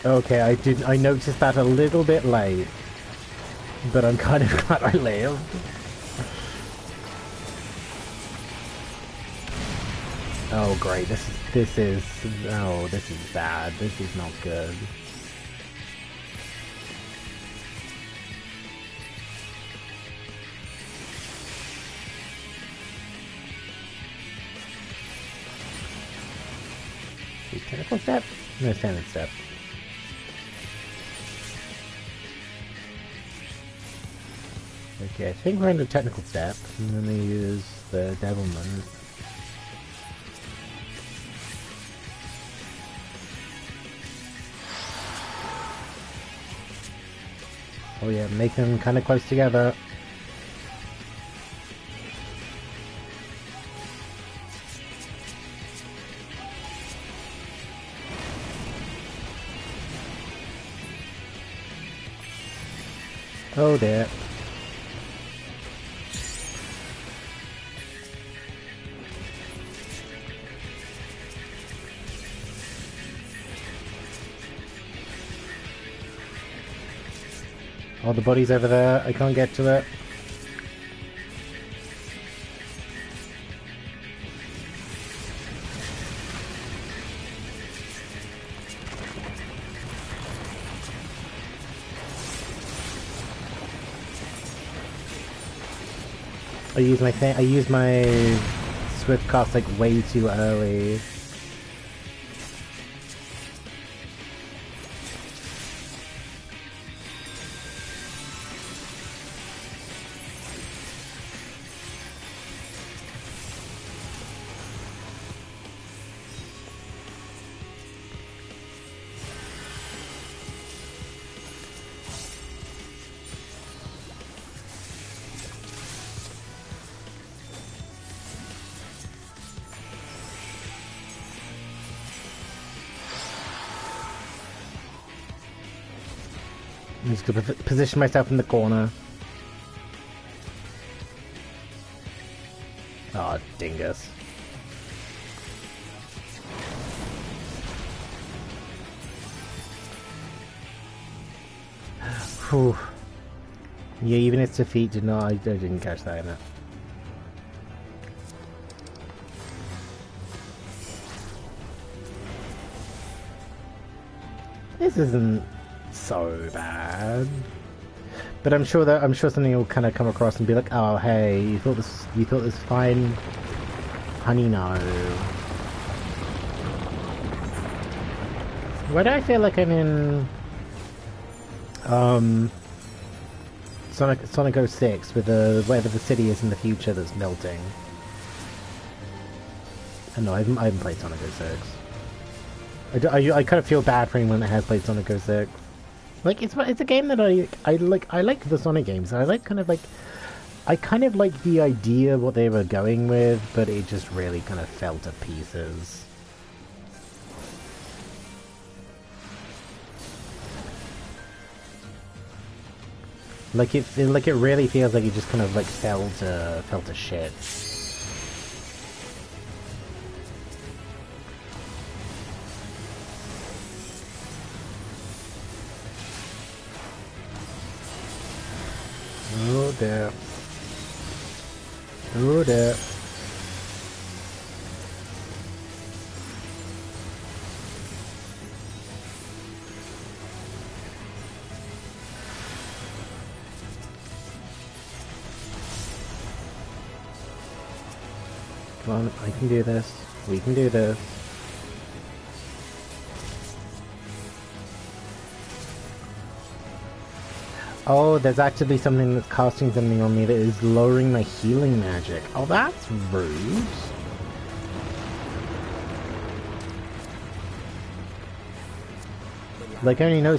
Speaker 1: Okay, I noticed that a little bit late, but I'm kind of glad I lived. Oh great, this is bad. This is not good. Tentacle step? No, standard step. Okay, I think we're in the technical step. I'm gonna use the devilment. Oh yeah, make them kind of close together. Oh dear. Oh, the body's over there. I can't get to it. I use my swift cast like way too early. I'm just gonna position myself in the corner. Oh, dingus. Whew. Yeah, even its defeat did not. I didn't catch that in it. This isn't so bad, but I'm sure something will kind of come across and be like, oh hey, you thought this was fine, honey. No. Why do I feel like I'm in Sonic 06 with whatever the city is in the future that's melting? No, I haven't played Sonic 06. I kind of feel bad for anyone that has played Sonic 06. Like, it's a game that I like the Sonic games. I kind of like the idea of what they were going with, but it just really kind of fell to pieces. Like it really feels like it just kind of like fell to shit. Oh dear. Oh dear. Come on, I can do this. We can do this. Oh, there's actually something that's casting something on me that is lowering my healing magic. Oh, that's rude. Like, I only know...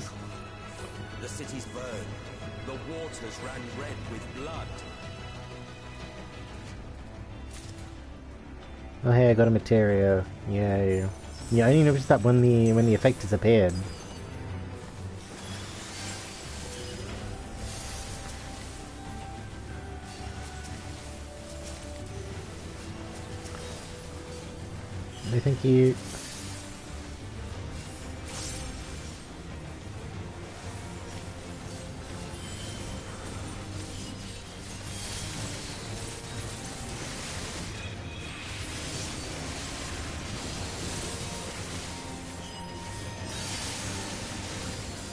Speaker 3: The city's burned. The waters ran red with blood.
Speaker 1: Oh, hey, I got a materia. Yay. Yeah, I only noticed that when the effect disappeared. I think you...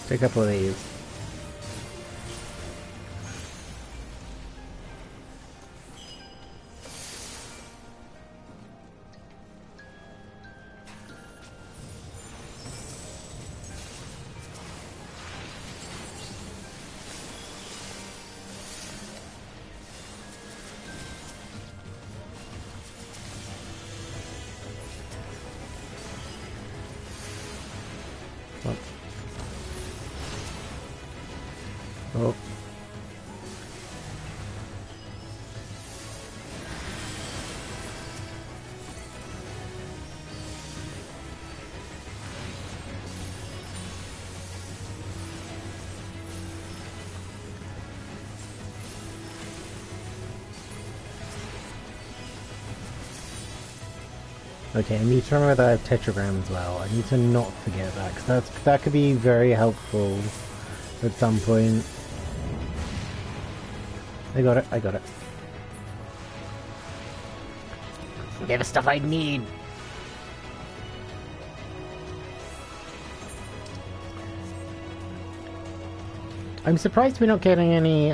Speaker 1: Take a couple of these. Fuck. Oh. Okay, I need to remember that I have tetragram as well. I need to not forget that, because that could be very helpful at some point. I got it, I got it. Get the stuff I need! I'm surprised we're not getting any,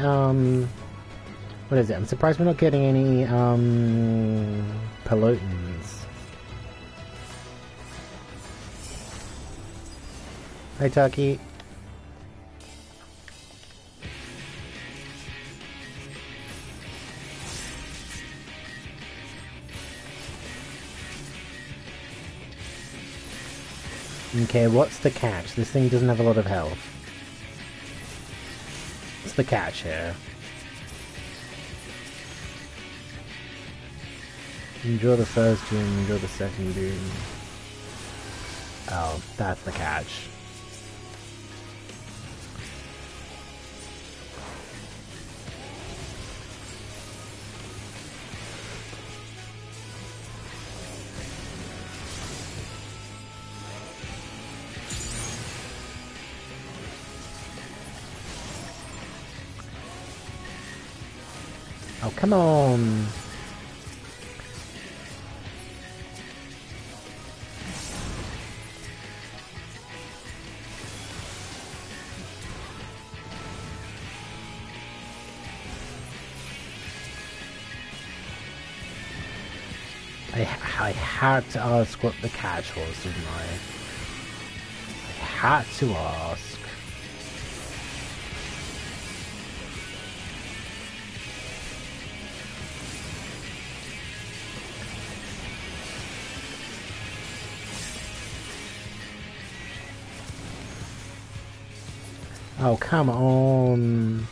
Speaker 1: what is it? I'm surprised we're not getting any, pelotons. Hi, Taki. Okay, what's the catch? This thing doesn't have a lot of health. What's the catch here? Enjoy the first doom, enjoy the second doom. Oh, that's the catch. Oh, come on! I had to ask what the catch was, didn't I? I had to ask. Oh, come on.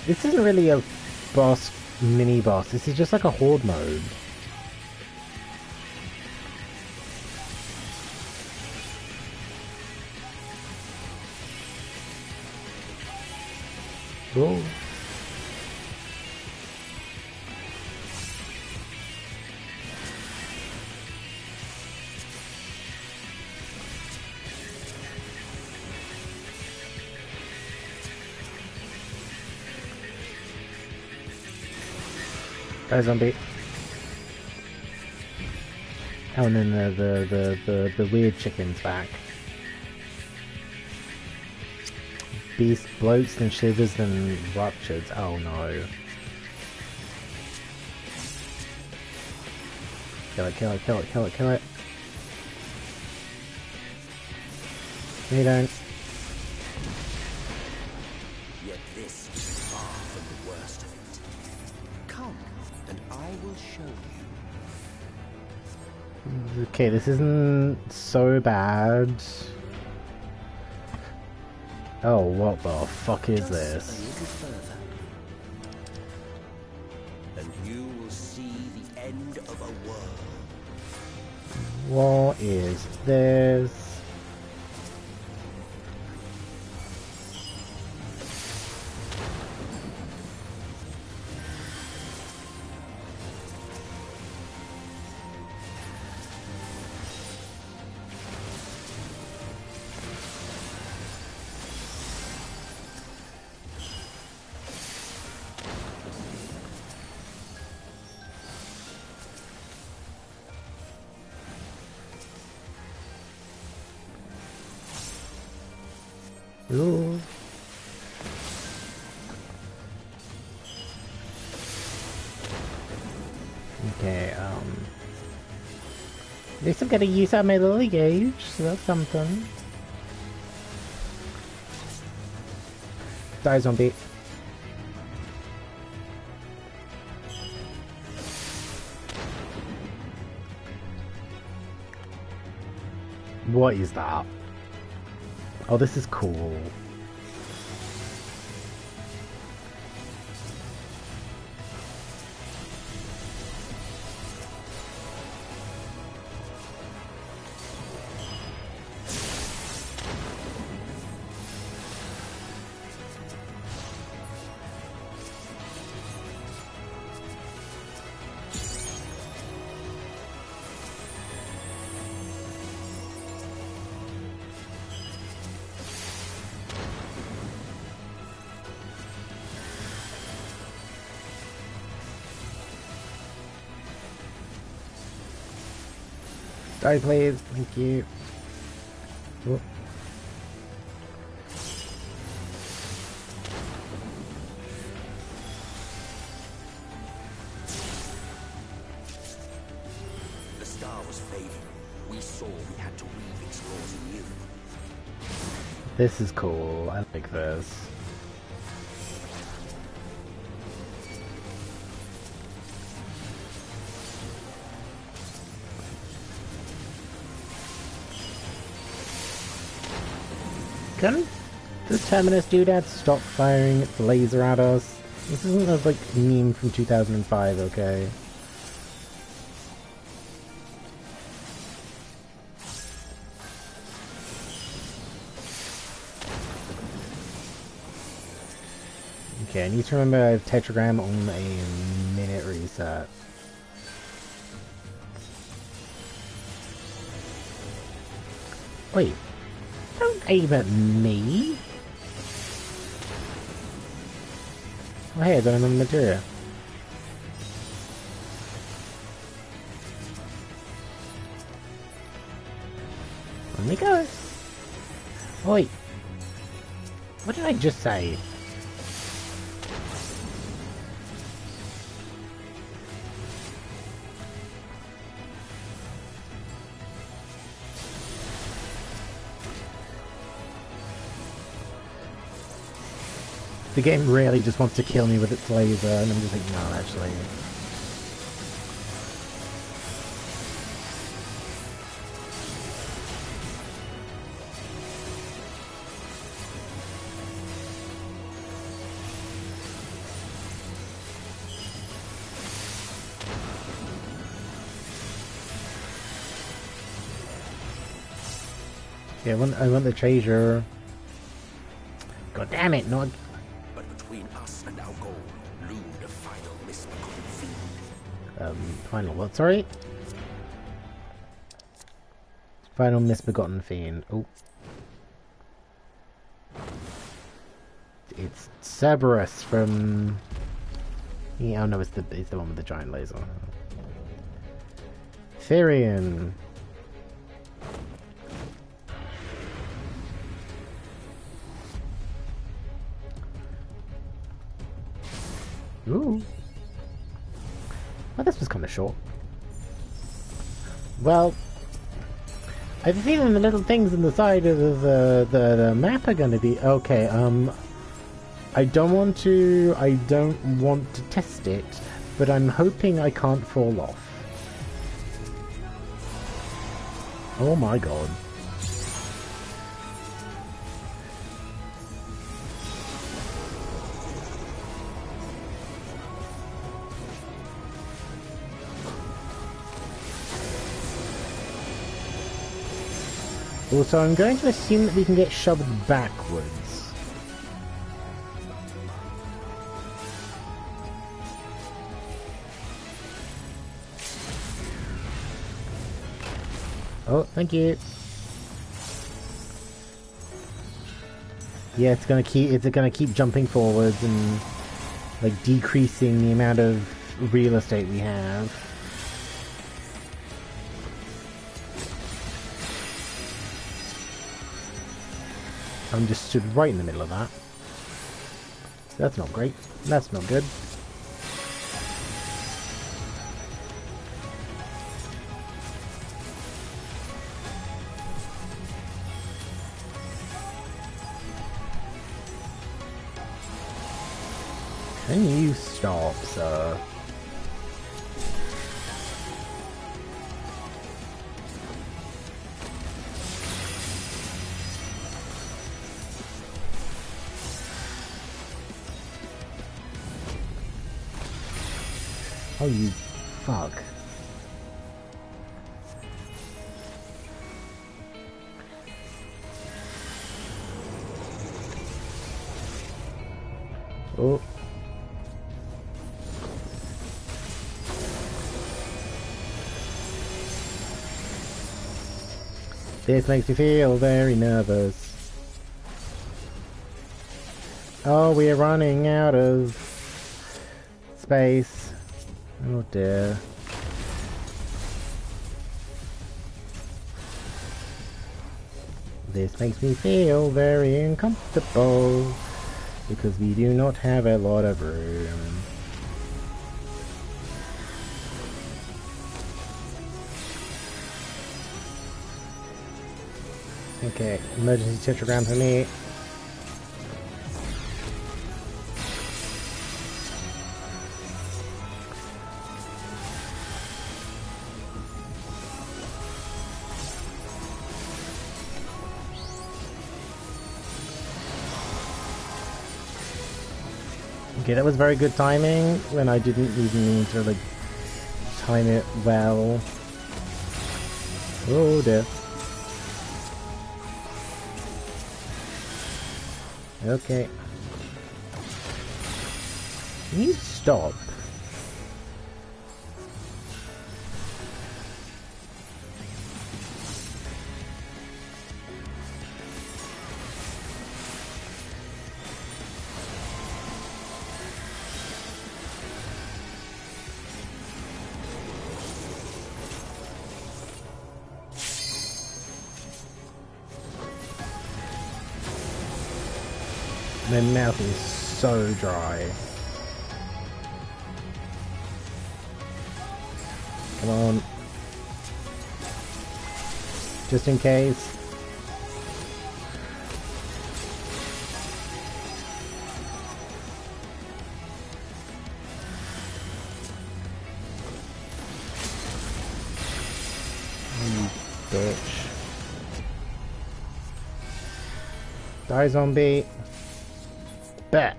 Speaker 1: This isn't really a boss, mini-boss. This is just like a horde mode. Whoa. Die zombie. Oh, and then the weird chicken's back. Beast bloats and shivers and ruptures. Oh no. Kill it, kill it, kill it, kill it, kill it. No, you don't.
Speaker 3: Yet this is far from the worst of it. Come, and I will show you.
Speaker 1: Okay, this isn't so bad. Oh, what the fuck is this?
Speaker 3: A little further, and you will see the end of a world.
Speaker 1: What is this? Ooh. Okay, at least I'm gonna use out my lily gauge, so that's something. Die, zombie. What is that? Oh, this is cool. Die, please. Thank you. Oh.
Speaker 3: The star was fading. We saw we had to weave its laws anew.
Speaker 1: This is cool. I like this. Can the Terminus doodad stop firing its laser at us? This isn't a like meme from 2005, okay? Okay, I need to remember I have Tetragram on a minute reset. Wait. Don't aim at me! Oh hey, I got another materia. Let me go! Oh, wait. What did I just say? The game really just wants to kill me with its laser, and I'm just like, no, actually. Yeah, I want the treasure. God damn it, no.
Speaker 3: Between us and our goal, loomed a final misbegotten fiend.
Speaker 1: Final what, sorry? Final misbegotten fiend. Oh. It's Cerberus from... Yeah, oh no, it's the one with the giant laser. Therian. Ooh. Well, this was kind of short. Well, I have a feeling the little things on the side of the map are going to be okay. I don't want to test it, but I'm hoping I can't fall off. Oh my god. Also, I'm going to assume that we can get shoved backwards. Oh, thank you. Yeah, it's gonna keep jumping forwards and like decreasing the amount of real estate we have. I'm just stood right in the middle of that. That's not great. That's not good. Can you stop, sir? Oh, you fuck. Oh. This makes me feel very nervous. Oh, we are running out of space. Oh dear. This makes me feel very uncomfortable because we do not have a lot of room. Okay, emergency tetragram for me. Okay, that was very good timing when I didn't even need to like time it well. Oh dear. Okay. Can you stop? My mouth is so dry. Come on. Just in case. You bitch. Die, zombie. Bet.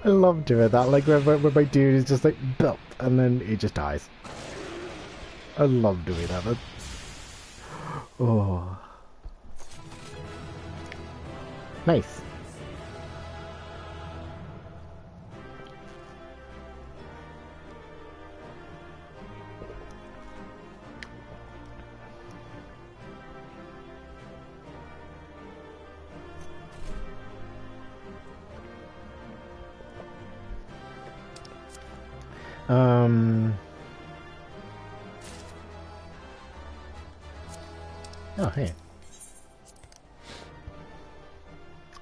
Speaker 1: I love doing that, like when my dude is just like belt and then he just dies. I love doing that. Oh, nice. Oh, hey.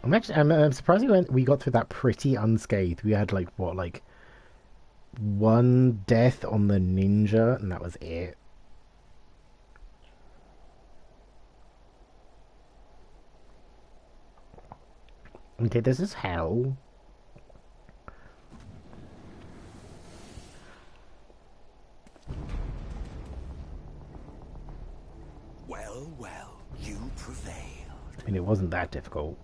Speaker 1: I'm surprised we got through that pretty unscathed. We had like what, like one death on the ninja, and that was it. Okay, this is hell.
Speaker 3: Well, well, you prevailed.
Speaker 1: I mean, it wasn't that difficult.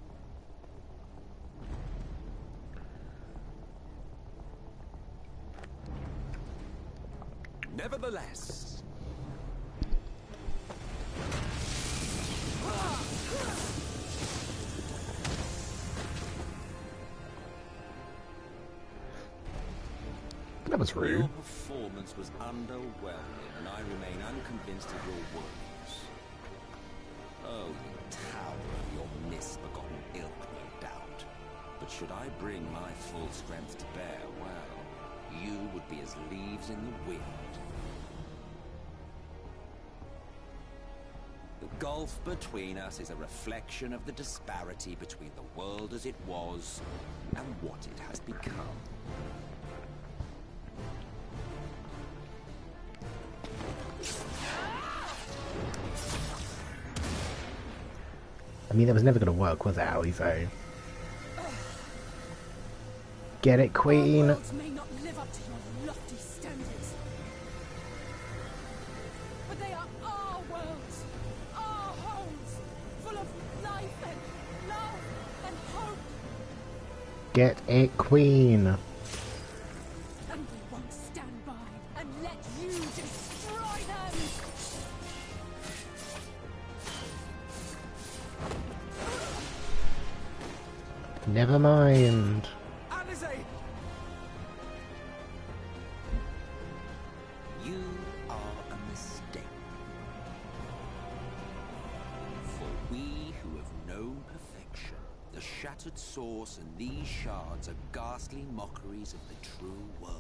Speaker 3: Nevertheless,
Speaker 1: That was rude.
Speaker 3: your performance was underwhelming, and I remain unconvinced of your words. Oh, you tower of your misbegotten ilk, no doubt. But should I bring my full strength to bear, well, you would be as leaves in the wind. The gulf between us is a reflection of the disparity between the world as it was and what it has become.
Speaker 1: I mean, that was never going to work, was it, Ali? So get it, Queen.
Speaker 4: Our worlds may not live up to your lofty standards, but they are our worlds, our homes, full of life and love and hope.
Speaker 1: Get it, Queen. Never mind.
Speaker 6: Alizé!
Speaker 3: You are a mistake. For we who have known perfection, the shattered source and these shards are ghastly mockeries of the true world.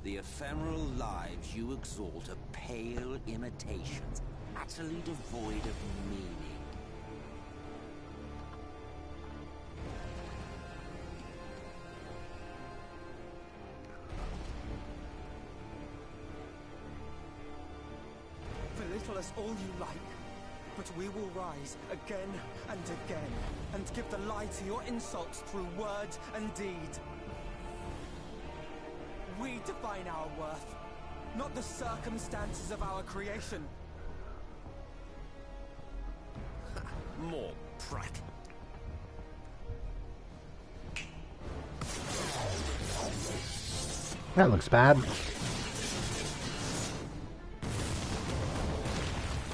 Speaker 3: The ephemeral lives you exalt are pale imitations, utterly devoid of meaning.
Speaker 2: Belittle us all you like, but we will rise again and again, and give the lie to your insults through word and deed. We define our worth, not the circumstances of our creation.
Speaker 3: More prat.
Speaker 1: That looks bad.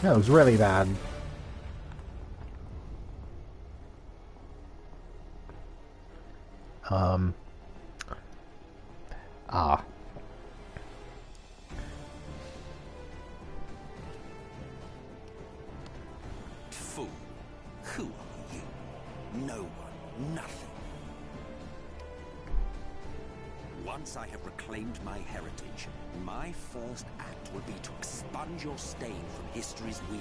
Speaker 1: That looks really bad.
Speaker 3: Fool. Who are you? No one. Nothing. Once I have reclaimed my heritage, my first act will be to expunge your stain from history's weave.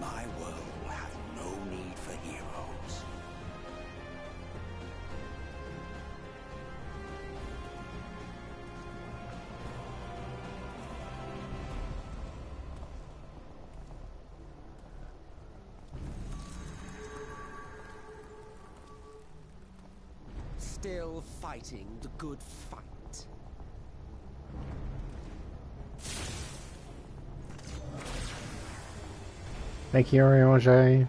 Speaker 3: My world will have no need for heroes.
Speaker 2: Still fighting the good fight.
Speaker 1: Thank you, Oriange.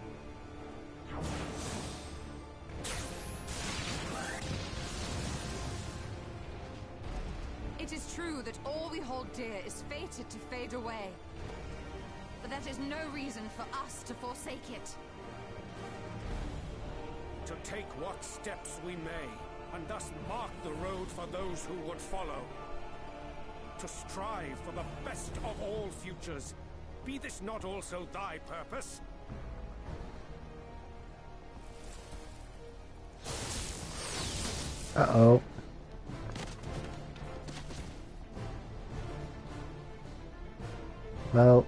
Speaker 9: It is true that all we hold dear is fated to fade away. But that is no reason for us to forsake it.
Speaker 12: To take what steps we may, and thus mark the road for those who would follow. To strive for the best of all futures. Be this not also thy purpose?
Speaker 1: Uh-oh. Well,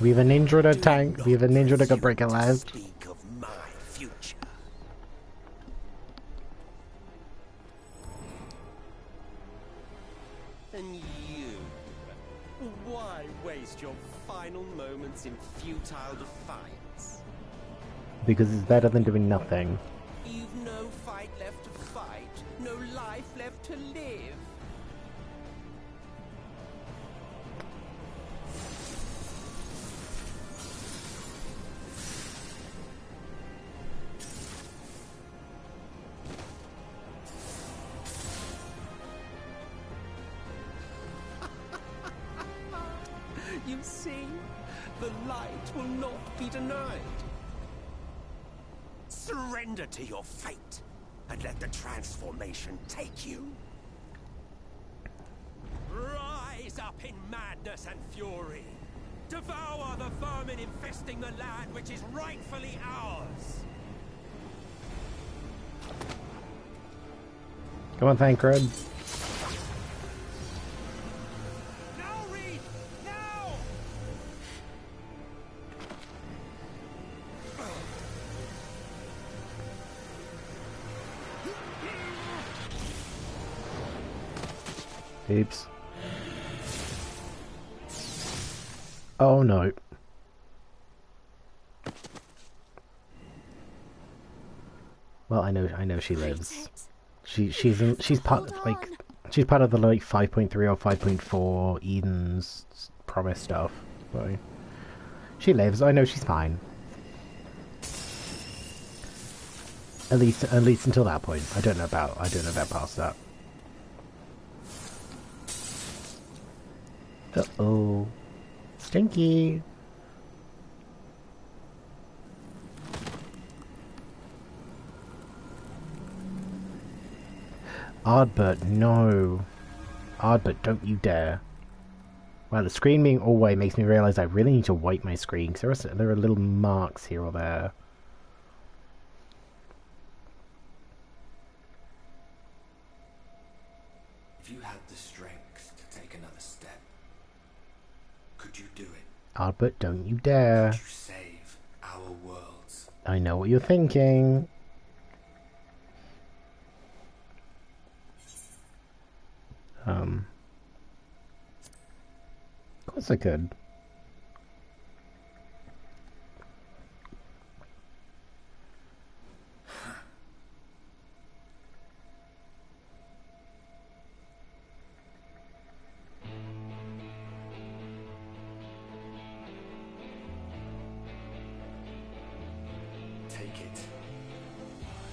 Speaker 1: we have an injured a tank. We have an injured a breaker left.
Speaker 3: Speak of my future.
Speaker 2: And you? Why waste your final moments in futile defiance?
Speaker 1: Because it's better than doing nothing.
Speaker 2: You've no fight left to fight, no life left to live. You see, the light will not be denied.
Speaker 3: Surrender to your fate, and let the transformation take you. Rise up in madness and fury. Devour the vermin infesting the land which is rightfully ours.
Speaker 1: Come on, Thancred.
Speaker 3: Now, Reed! Now!
Speaker 1: Oops. Oh no. Well, I know she lives. She's part of, like, she's part of the like 5.3 or 5.4 Eden's promise stuff. So she lives. I know she's fine. At least until that point. I don't know about past that. Uh-oh. Stinky! Ardbert, no. Ardbert, don't you dare. Wow, the screen being all white makes me realise I really need to wipe my screen, because there are little marks here or there.
Speaker 7: If you had the strength to take another step, could you do it?
Speaker 1: Ardbert, don't you dare.
Speaker 7: Could you save our worlds?
Speaker 1: I know what you're thinking. Of course I could.
Speaker 7: Take it.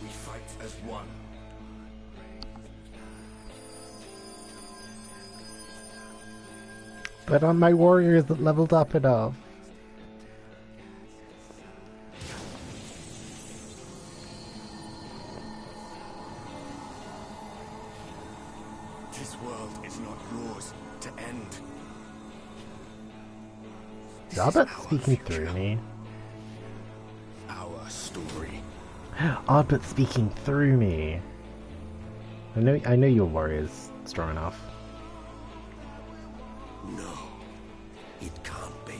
Speaker 7: We fight as one.
Speaker 1: But on my warriors that leveled up enough.
Speaker 7: This world is not yours to end.
Speaker 1: Ardbert speaking through me.
Speaker 7: Our story.
Speaker 1: Ardbert speaking through me. I know your warrior's strong enough.
Speaker 3: No, it can't be.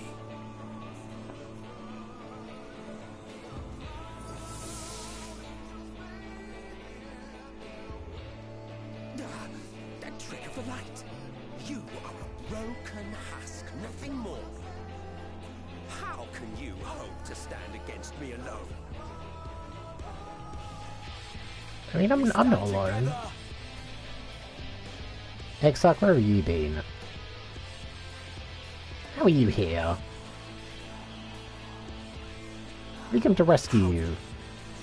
Speaker 3: That trick of the light. You are a broken husk, nothing more. How can you hope to stand against me alone?
Speaker 1: I mean, I'm not alone. Exarch, where have you been? How are you here? We come to rescue you.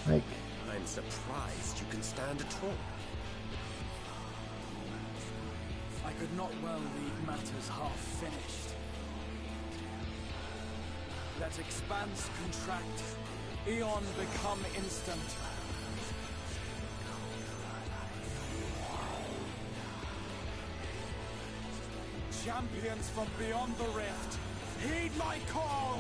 Speaker 1: Like...
Speaker 3: I'm surprised you can stand at all.
Speaker 2: I could not well leave matters half finished. Let expanse contract, eon become instant. Champions from beyond the rift, heed my call!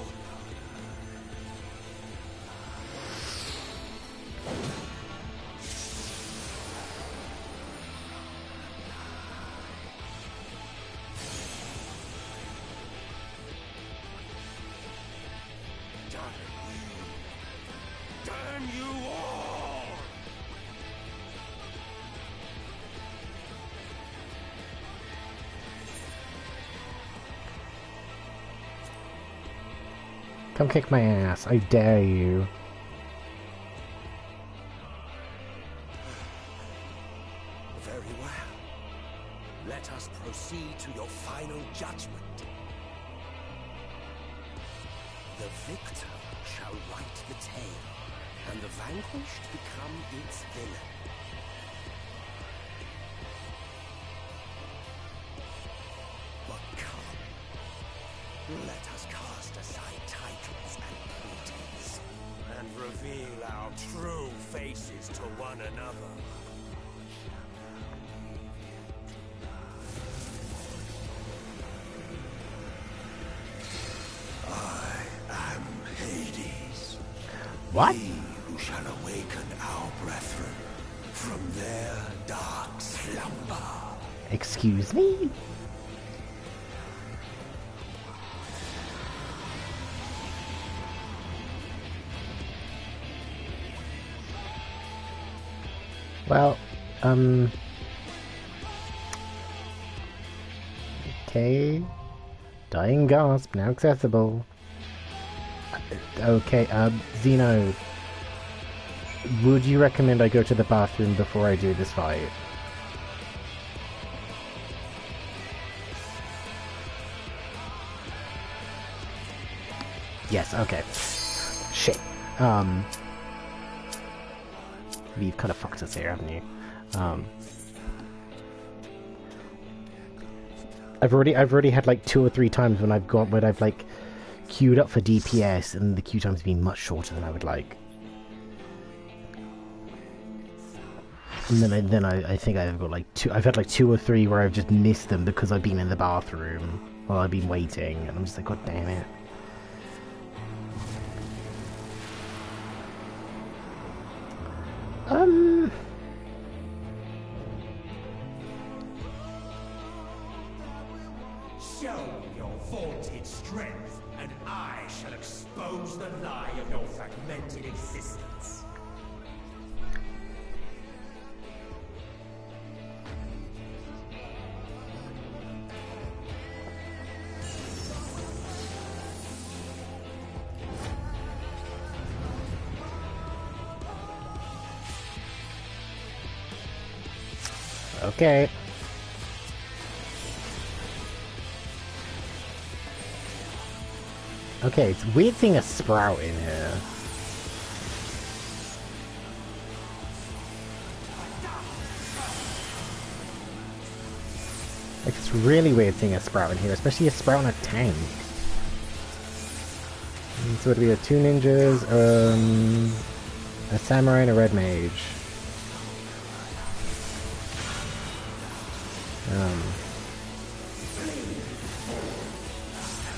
Speaker 3: Damn you all!
Speaker 1: Come kick my ass, I dare you.
Speaker 3: Very well. Let us proceed to your final judgment. The victor shall write the tale, and the vanquished become its villain. But come, let us cast aside titles and pretense, and reveal our true faces to one another.
Speaker 1: What?
Speaker 3: He who shall awaken our brethren from their dark slumber.
Speaker 1: Excuse me? Well, okay. Dying gasp, now accessible. Okay, Zeno, would you recommend I go to the bathroom before I do this fight? Yes, okay. Shit. You've kind of fucked us here, haven't you? I've already had like 2 or 3 times when I've like queued up for DPS and the queue time's been much shorter than I would like. And then I think I've got like I've had like 2 or 3 where I've just missed them because I've been in the bathroom while I've been waiting, and I'm just like, God damn it.
Speaker 3: Show your vaunted strength, and I shall expose the lie of your fragmented existence.
Speaker 1: Okay. Okay, it's weird seeing a sprout in here. Like, it's really weird seeing a sprout in here, especially a sprout on a tank. And so we have 2 ninjas, a samurai and a red mage.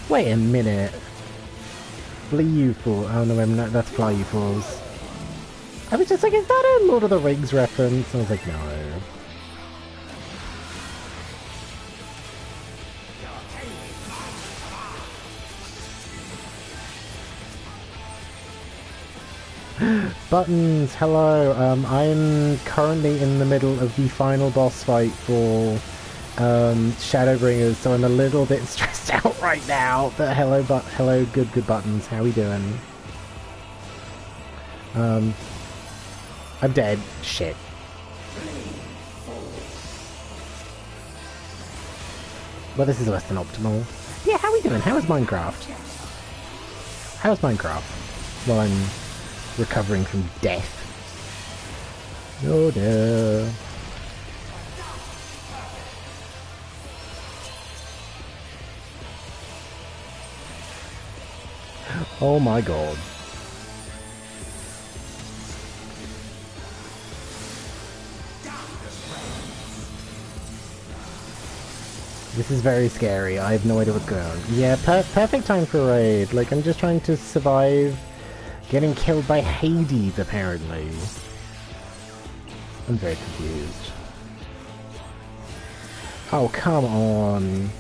Speaker 1: Wait a minute. Flee you fool. Oh no, I'm not. That's Fly you fools. I was just like, is that a Lord of the Rings reference? I was like, no. Buttons, hello. I'm currently in the middle of the final boss fight for Shadowbringers, so I'm a little bit stressed out right now. But hello, good Buttons. How we doing? I'm dead. Shit. Well, this is less than optimal. Yeah, how we doing? How is Minecraft? How's Minecraft? While I'm recovering from death. Oh no. Oh my god. This is very scary. I have no idea what's going on. Yeah, perfect time for raid. Like, I'm just trying to survive getting killed by Hades, apparently. I'm very confused. Oh, come on.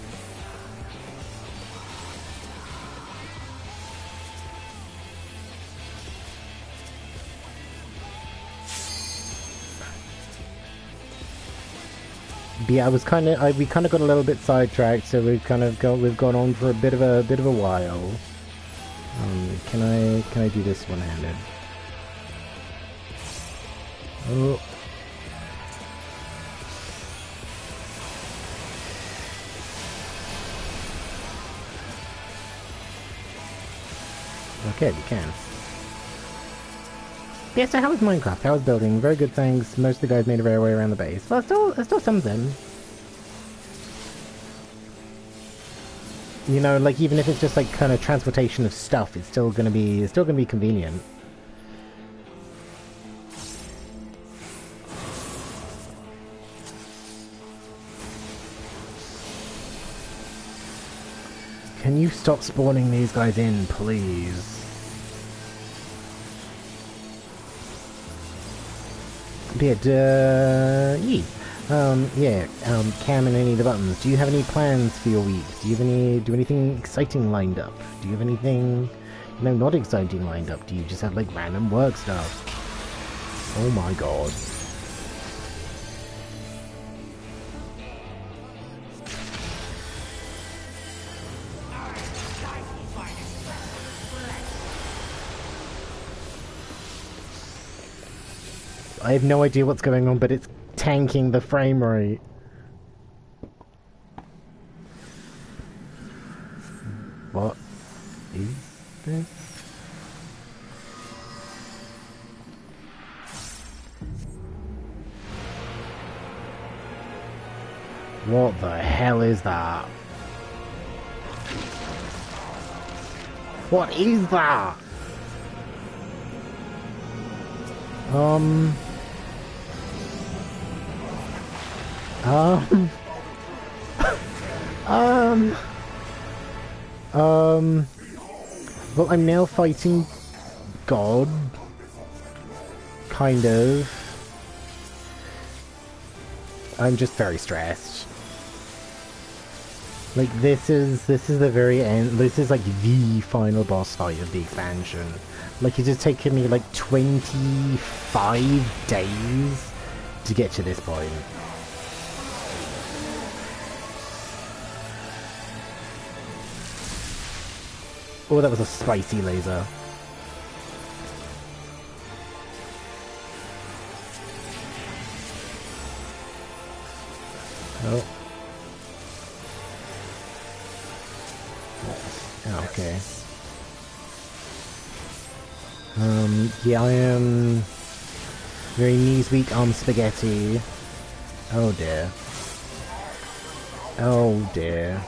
Speaker 1: But yeah, we kind of got a little bit sidetracked, so we've gone on for a bit of a while. Can I do this one-handed? Oh. Okay, we can. Yeah, so how was Minecraft? How was building? Very good, thanks. Most of the guys made their way around the base. Well, it's still something. You know, like, even if it's just like kind of transportation of stuff, it's still gonna be convenient. Can you stop spawning these guys in, please? Cam and any of the Buttons, do you have any plans for your week? Do you have anything exciting lined up? Do you have anything, not exciting lined up? Do you just have, like, random work stuff? Oh my god. I have no idea what's going on, but it's tanking the frame rate. What is this? What the hell is that? What is that? Well, I'm now fighting God. Kind of. I'm just very stressed. Like, this is the very end. This is like the final boss fight of the expansion. Like, it has taken me like 25 days to get to this point. Oh, that was a spicy laser. Oh. Oh, okay. Yeah, I am very knees weak on spaghetti. Oh dear. Oh dear.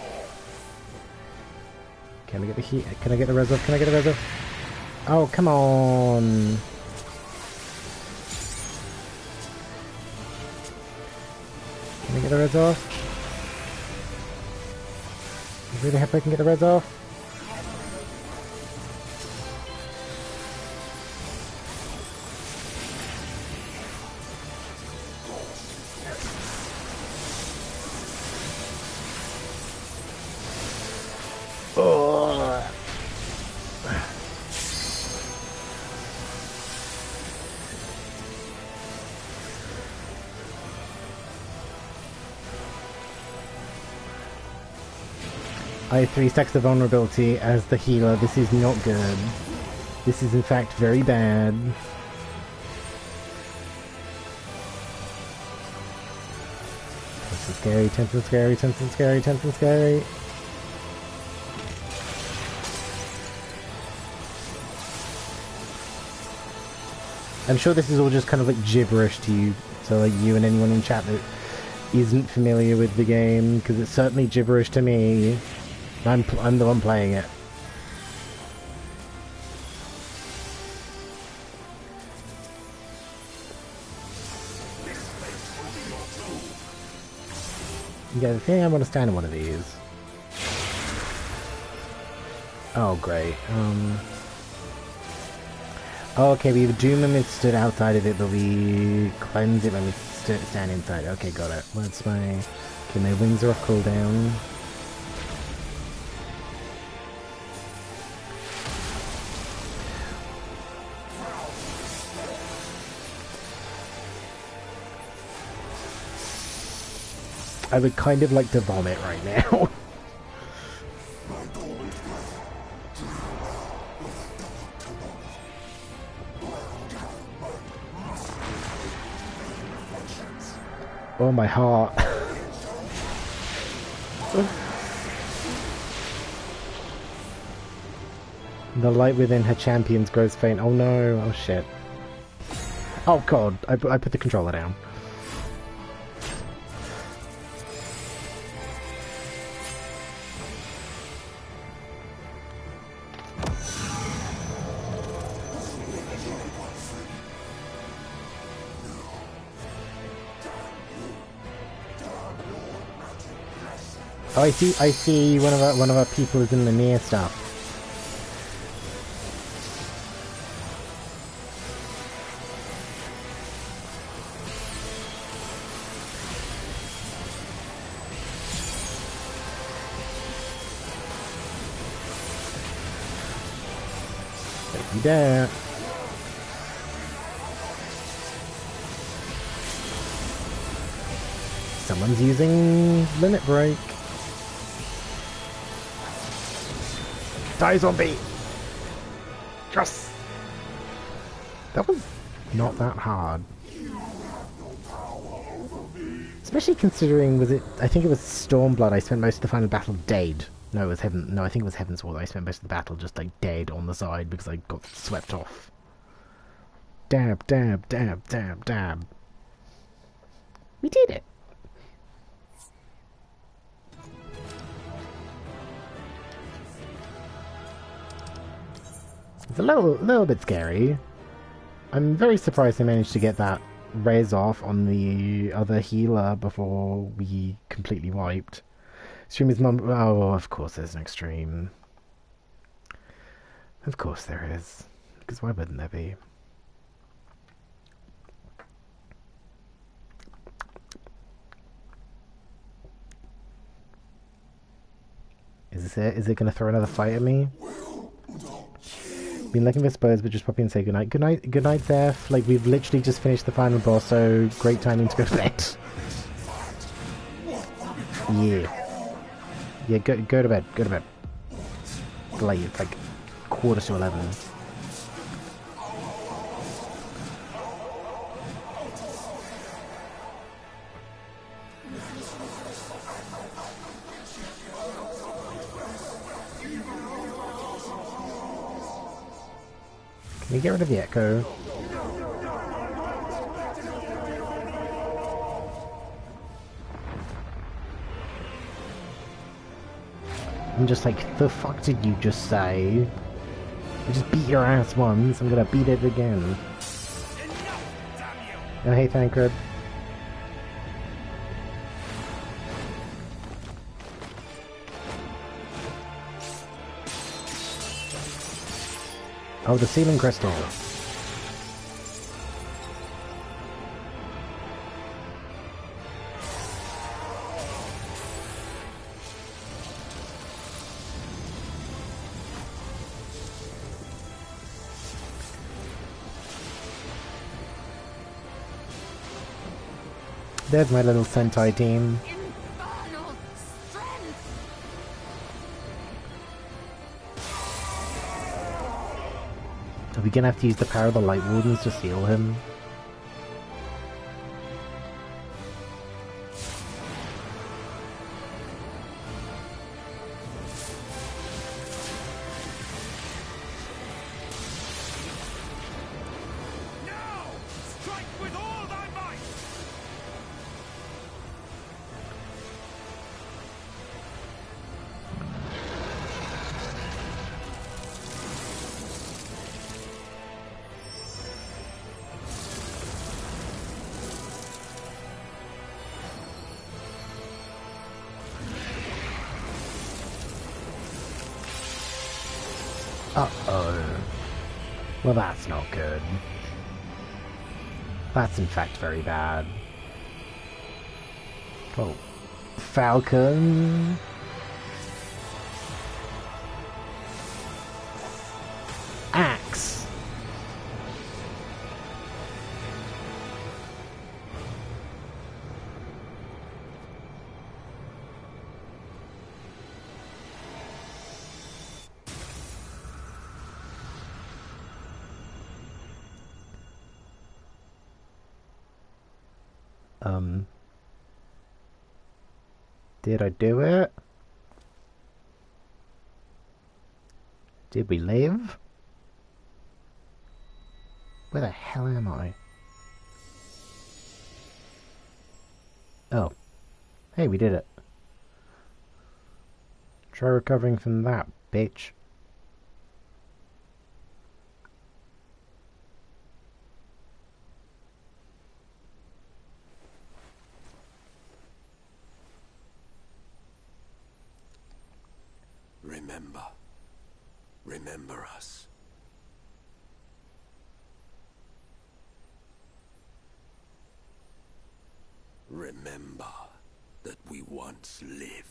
Speaker 1: Can I get the heat? Can I get the res off? Can I get the res off? Oh, come on. Can I get the res off? I really hope I can get the res off. I have 3 stacks of vulnerability as the healer. This is not good. This is in fact very bad. Tense and scary, tense and scary, tense and scary, tense and scary. I'm sure this is all just kind of like gibberish to you, so like you and anyone in chat that isn't familiar with the game, because it's certainly gibberish to me. I'm the one playing it. Yeah, the thing I want to stand in one of these. Oh, great. Oh, okay, we doom him, it stood outside of it, but we cleanse it when we stand inside. Okay, got it. What's my... Okay, my wings are off cooldown. I would kind of like to vomit right now. Oh, my heart. The light within her champions grows faint. Oh no, oh shit. Oh god, I put the controller down. Oh, I see one of our people is in the near stuff. Don't you dare. Someone's using limit break. Die, zombie! Yes! That was not that hard. Especially considering, was it... I think it was Stormblood I spent most of the final battle dead. No, it was Heaven... No, I think it was Heavensward I spent most of the battle just, like, dead on the side because I got swept off. Dab, dab, dab, dab, dab. We did it! It's a little bit scary. I'm very surprised I managed to get that res off on the other healer before we completely wiped. Stream is mum. Oh, of course there's an extreme. Of course there is. Because why wouldn't there be? Is this it? Is it going to throw another fight at me? Been looking for Spurs, but just pop in and say goodnight. Good night, Zeph. Like, we've literally just finished the final boss, so great timing to go to bed. Yeah. Yeah, go to bed. Go to bed. It's late. It's like 11:15. Can we get rid of the echo? I'm just like, the fuck did you just say? I just beat your ass once, I'm gonna beat it again. Oh hey, Thancred. Oh, the ceiling crystal. There's my little Sentai team.
Speaker 9: Infernal strength!
Speaker 1: Are we gonna have to use the power of the Light Wardens to seal him? Uh-oh. Well, that's not good. That's in fact very bad. Oh. Falcon! Axe! Did I do it? Did we live? Where the hell am I? Oh. Hey, we did it. Try recovering from that, bitch.
Speaker 3: Remember. Remember us. Remember that we once lived.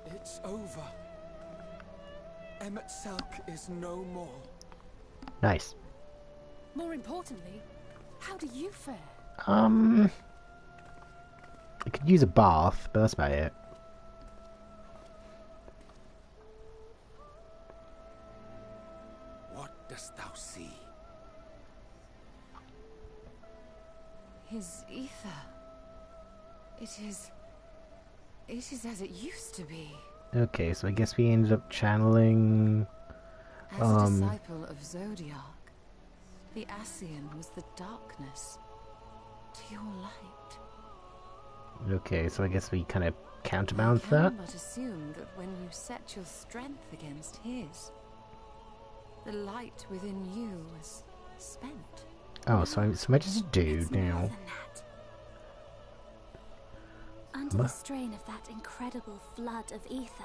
Speaker 8: It's over. Emmett Selk is no more.
Speaker 1: Nice.
Speaker 4: More importantly, how do you fare?
Speaker 1: I could use a bath, but that's about it.
Speaker 8: dost thou see?
Speaker 9: His ether. It is as it used to be.
Speaker 1: Okay, so I guess we ended up channeling...
Speaker 9: As a disciple of Zodiac, the Ascian was the darkness to your light.
Speaker 1: Okay, so I guess we kind of counterbalance that.
Speaker 9: I can but assume that when you set your strength against his, the light within you was spent.
Speaker 1: Oh, so I'm just a dude now.
Speaker 10: Under the strain of that incredible flood of ether,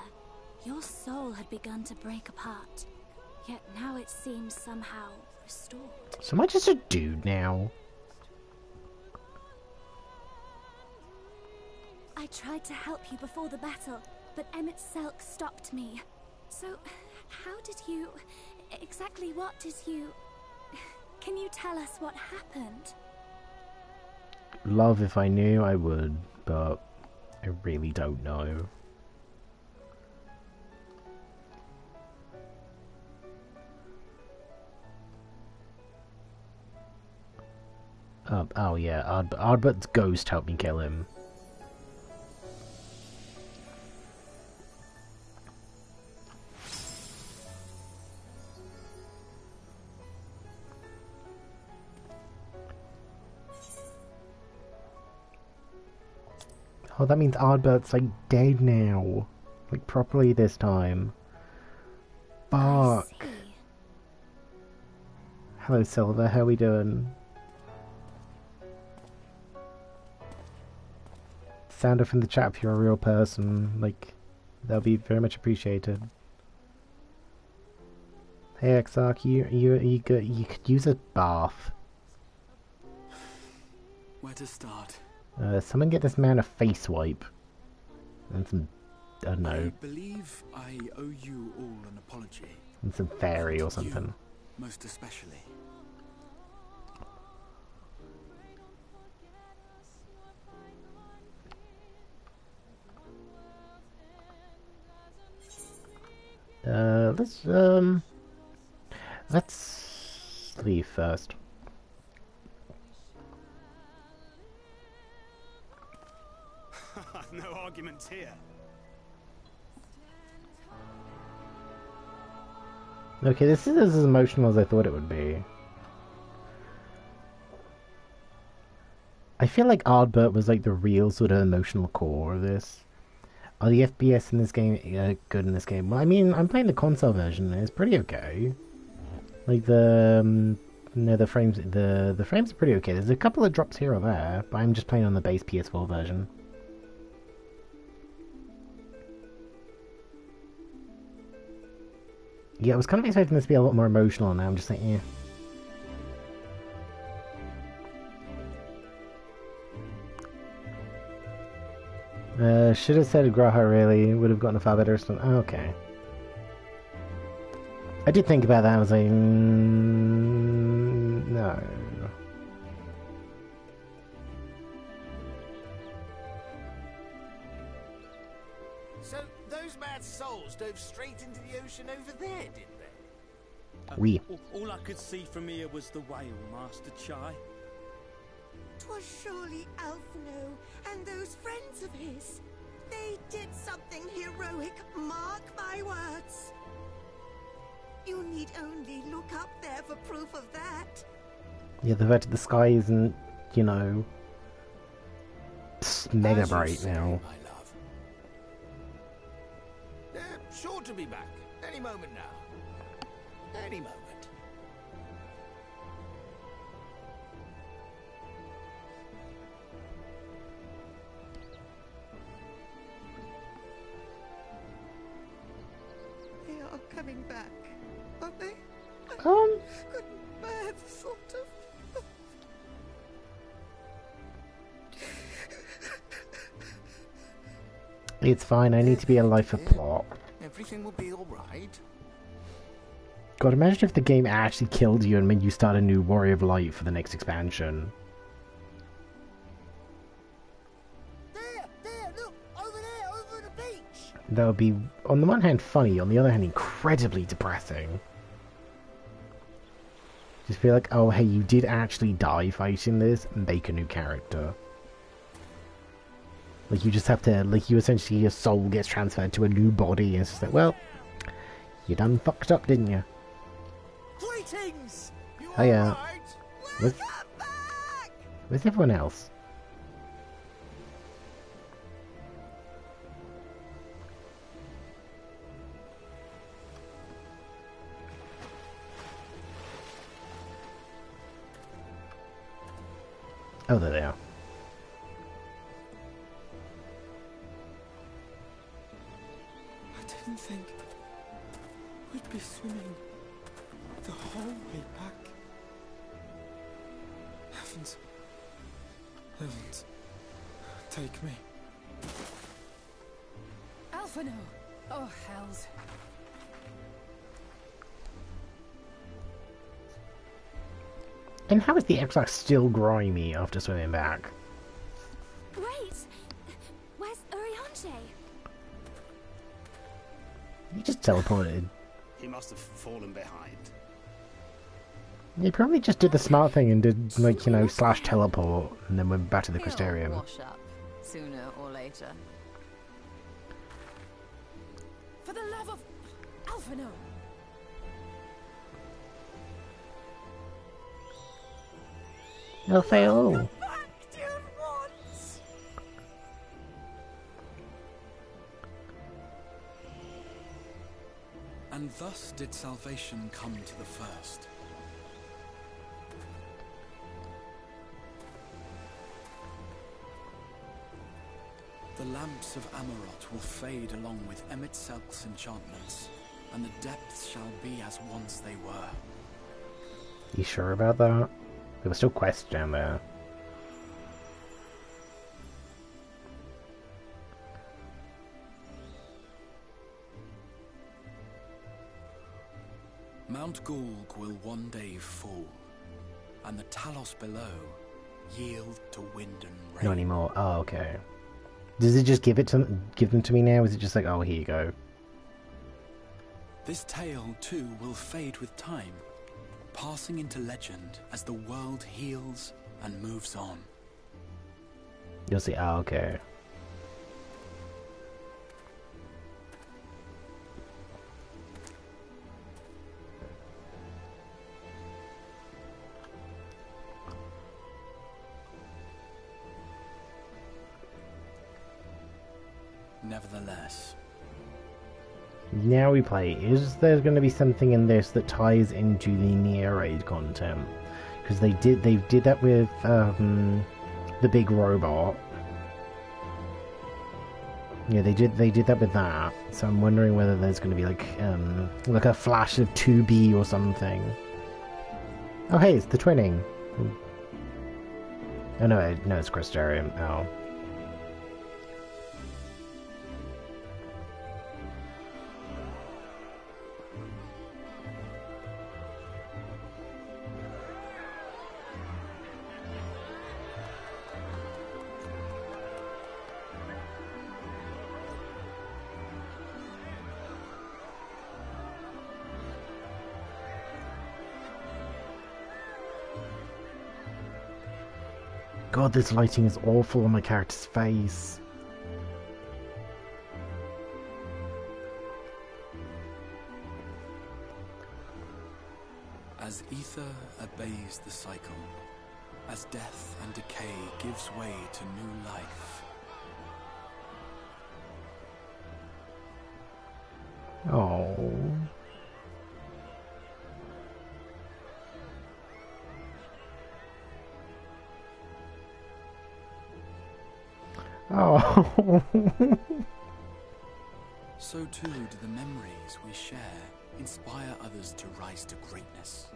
Speaker 10: your soul had begun to break apart. Yet now it seems somehow restored.
Speaker 1: So am I just a dude now?
Speaker 10: I tried to help you before the battle, but Emmett Selk stopped me. So, how did you... exactly what did you... Can you tell us what happened?
Speaker 1: Love, if I knew, I would, but I really don't know. Oh yeah, Ardbut's ghost helped me kill him. Oh, that means Ardbut's like dead now. Like properly this time. Fuck. Hello Silver, how we doing? Sound off in the chat if you're a real person, like, that'll be very much appreciated. Hey Exarch, you could use a bath.
Speaker 8: Where to start?
Speaker 1: Someone get this man a face wipe. And some, I don't know.
Speaker 8: I believe I owe you all an apology.
Speaker 1: And some fairy or something.
Speaker 8: You, most especially.
Speaker 1: Let's leave first.
Speaker 2: No arguments here.
Speaker 1: Okay, this is as emotional as I thought it would be. I feel like Ardbert was like the real sort of emotional core of this. Are the FPS in this game good in this game? Well, I mean, I'm playing the console version and it's pretty okay. Like the frames the frames are pretty okay. There's a couple of drops here or there, but I'm just playing on the base PS4 version. Yeah, I was kind of expecting this to be a lot more emotional, and now I'm just like, eh. Should have said Graha really, would have gotten a far better response. Oh, okay. I did think about that, I was like, no.
Speaker 6: So, those mad souls dove straight into the ocean over there, did they?
Speaker 1: Oui.
Speaker 2: All I could see from here was the whale, Master Chai.
Speaker 5: 'Twas surely Alphino and those friends of his. They did something heroic, mark my words. You need only look up there for proof of that.
Speaker 1: Yeah, the fact that the sky isn't, you know, mega bright now.
Speaker 6: My love. They're sure to be back any moment now. Any moment.
Speaker 5: They are coming back, aren't they?
Speaker 1: Um.
Speaker 5: Couldn't bear the thought of...
Speaker 1: It's fine, I need to be alive for plot.
Speaker 6: Everything will be alright.
Speaker 1: God, imagine if the game actually killed you and made you start a new Warrior of Light for the next expansion.
Speaker 6: There, look, over there, over the beach.
Speaker 1: That would be, on the one hand, funny, on the other hand, incredibly depressing. Just feel like, oh hey, you did actually die fighting this, make a new character. Like you just have to, like you essentially, your soul gets transferred to a new body, and it's just like, well, you done fucked up, didn't you?
Speaker 2: Greetings! You
Speaker 1: Oh yeah.
Speaker 2: alright?
Speaker 1: Where's everyone else? Oh, there they are.
Speaker 2: I didn't think we'd be swimming the whole way back. Heavens. Heavens. Take me.
Speaker 4: Alphino! Oh, hells.
Speaker 1: And how is the Xbox still grimy after swimming back?
Speaker 10: Wait! Where's Urianger?
Speaker 1: He just teleported.
Speaker 13: He must have fallen behind.
Speaker 1: He probably just did the smart thing and did, like, you know, / teleport, and then went back to the Crystarium.
Speaker 9: Wash up sooner or later.
Speaker 4: For the love of Alphino!
Speaker 1: No fail.
Speaker 8: And thus did salvation come to the first. The lamps of Amarot will fade along with Emet-Selk's enchantments, and the depths shall be as once they were.
Speaker 1: You sure about that? There were still quests down there.
Speaker 8: Mount Gulg will one day fall, and the Talos below yield to wind and rain.
Speaker 1: Not anymore. Oh, okay. Does it just give them to me now? Is it just like, oh, here you go?
Speaker 8: This tale too will fade with time, passing into legend as the world heals and moves on.
Speaker 1: You'll see. Oh, okay.
Speaker 8: Nevertheless,
Speaker 1: now we play. Is there going to be something in this that ties into the Near Raid content? Because they did that with the big robot. Yeah, they did that with that. So I'm wondering whether there's going to be like a flash of 2B or something. Oh hey, it's the twinning. Oh no, it's Crystarium. Oh. God, this lighting is awful on my character's face.
Speaker 8: as ether obeys the cycle, as death and decay gives way to new life.
Speaker 1: Oh. Oh.
Speaker 8: So too do the memories we share inspire others to rise to greatness.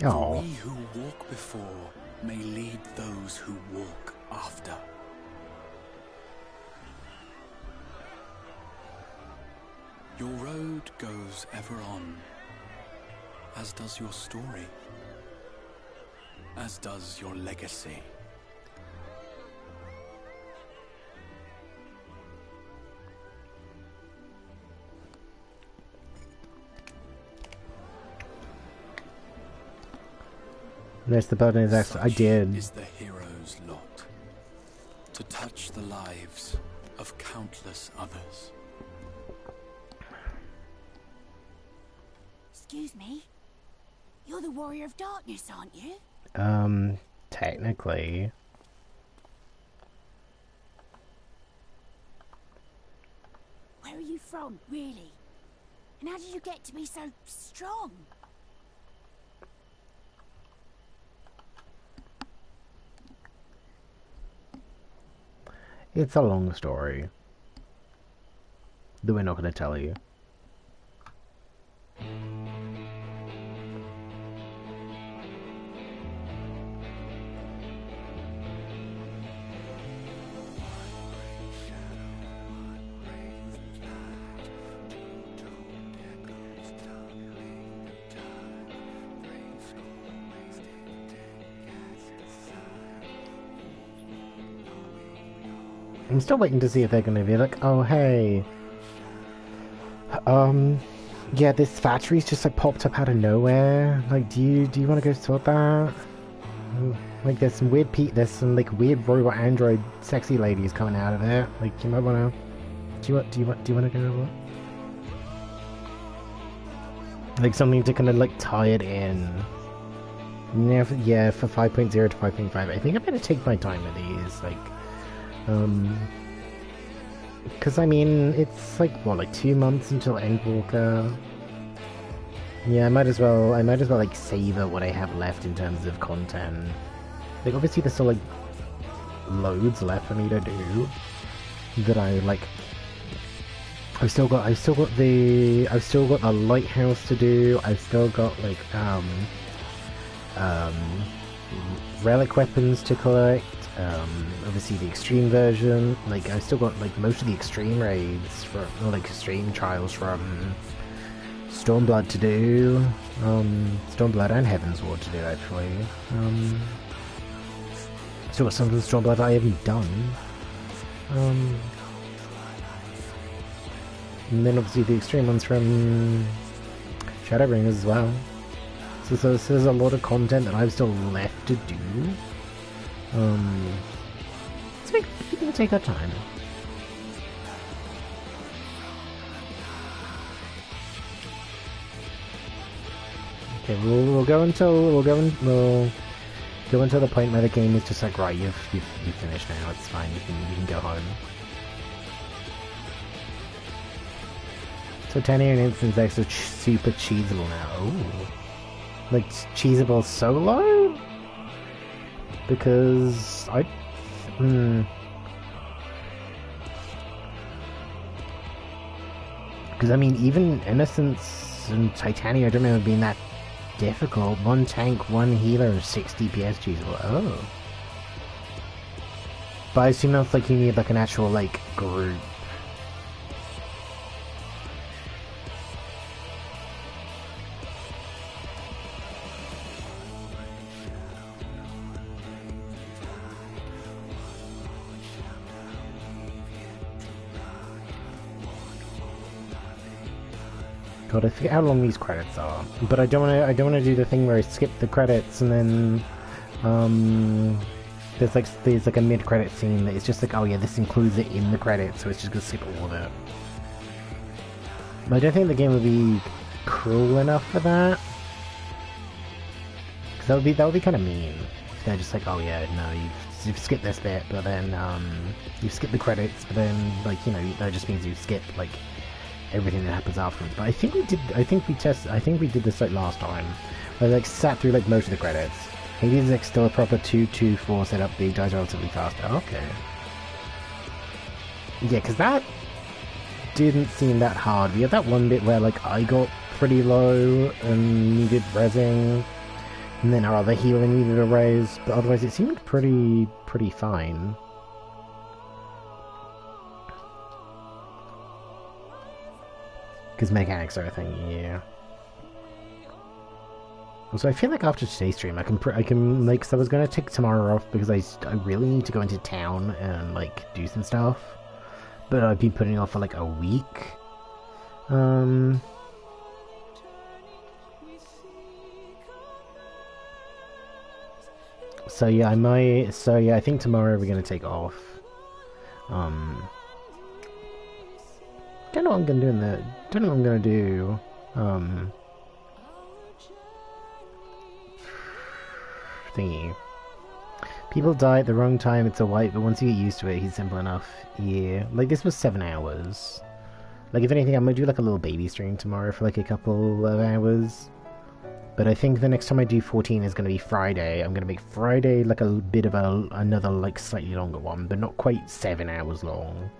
Speaker 1: Oh.
Speaker 8: For we who walk before may lead those who walk after. Your road goes ever on, as does your story, as does your legacy.
Speaker 1: There's the button is actually, I did.
Speaker 14: Is the hero's lot. To touch the lives of countless others.
Speaker 15: Excuse me? You're the Warrior of Darkness, aren't you?
Speaker 1: Technically.
Speaker 15: Where are you from, really? And how did you get to be so strong?
Speaker 1: It's a long story that we're not going to tell you. I'm still waiting to see if they're gonna be like, oh hey, yeah, this factory's just like popped up out of nowhere. Like, do you want to go sort that? Like, there's some like weird robot android sexy ladies coming out of it. Like, you might wanna. Do you want to go over? Like something to kind of like tie it in. Yeah, for 5.0 to 5.5. I think I better take my time with these. Like. Because I mean, it's like what, like 2 months until Endwalker. Yeah, I might as well like savor what I have left in terms of content. Like, obviously there's still like loads left for me to do that I like. I've still got the lighthouse to do. I've still got like relic weapons to collect. Obviously the extreme version, like I've still got like most of the extreme raids from, or like extreme trials from Stormblood to do, Stormblood and Heaven's Ward to do actually. Still got some of the Stormblood I haven't done. And then obviously the extreme ones from Shadowbringers as well. So there's a lot of content that I've still left to do. So we're gonna take our time. Okay, we'll go until the point where the game is just like, right, you've finished now. It's fine. You can go home. So 10 and instance X is super cheesable now. Ooh. Like cheesable solo? Because because I mean, even Innocence and Titania, I don't remember being that difficult. 1 tank, 1 healer, 6 DPS cheesable. Oh. But I assume that's like you need like an actual like group. God, I forget how long these credits are, but I don't want to do the thing where I skip the credits and then there's like a mid-credit scene that is just like, oh yeah, this includes it in the credits, so it's just gonna skip all of it. But I don't think the game would be cruel enough for that, because that would be kind of mean. They're just like, oh yeah, no, you've skipped this bit, but then you've skipped the credits, but then like, you know, that just means you skip like everything that happens afterwards. But I think we did this like last time. I like sat through like most of the credits. Hades is like still a proper 2-2-4 setup. The dies relatively fast. Okay. Yeah, because that didn't seem that hard. We had that one bit where like I got pretty low and needed rezzing, and then our other healer needed a raise, but otherwise it seemed pretty fine. Because mechanics are a thing, yeah. Also, I feel like after today's stream, I can like, so I was gonna take tomorrow off because I really need to go into town and like do some stuff, but I've been putting it off for like a week. So yeah, I might. So yeah, I think tomorrow we're gonna take off. Don't know what I'm gonna do in the. Don't know what I'm gonna do. Thingy. People die at the wrong time. It's a wipe, but once you get used to it, he's simple enough. Yeah, like this was 7 hours. Like if anything, I'm gonna do like a little baby stream tomorrow for like a couple of hours. But I think the next time I do 14 is going to be Friday. I'm going to make Friday like a bit of another like slightly longer one, but not quite 7 hours long.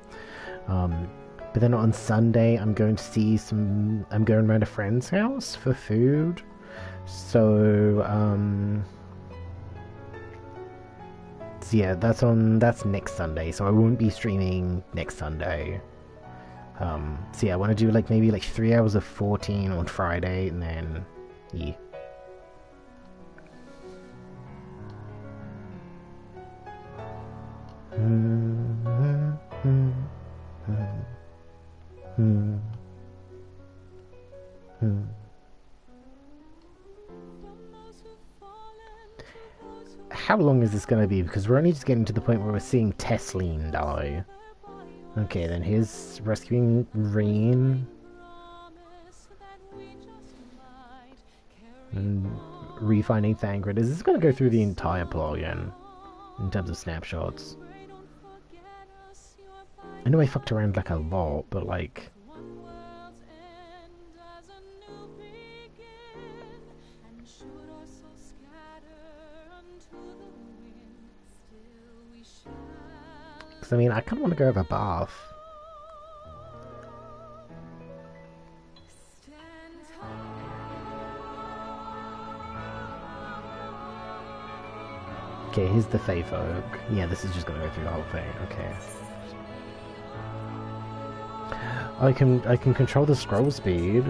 Speaker 1: But then on Sunday I'm going to see some... I'm going around a friend's house for food. So, so yeah, that's next Sunday, so I won't be streaming next Sunday. So yeah, I want to do like maybe like 3 hours of 14 on Friday, and then yeah. How long is this going to be? Because we're only just getting to the point where we're seeing Tesleen die. Okay, then here's rescuing Rain. And refinding Thangrid. Is this going to go through the entire plot again? In terms of snapshots? I know I fucked around like a lot, but like... Because I mean, I kind of want to go have a bath. Okay, here's the Fae Folk. Yeah, this is just gonna go through the whole thing. Okay. I can control the scroll speed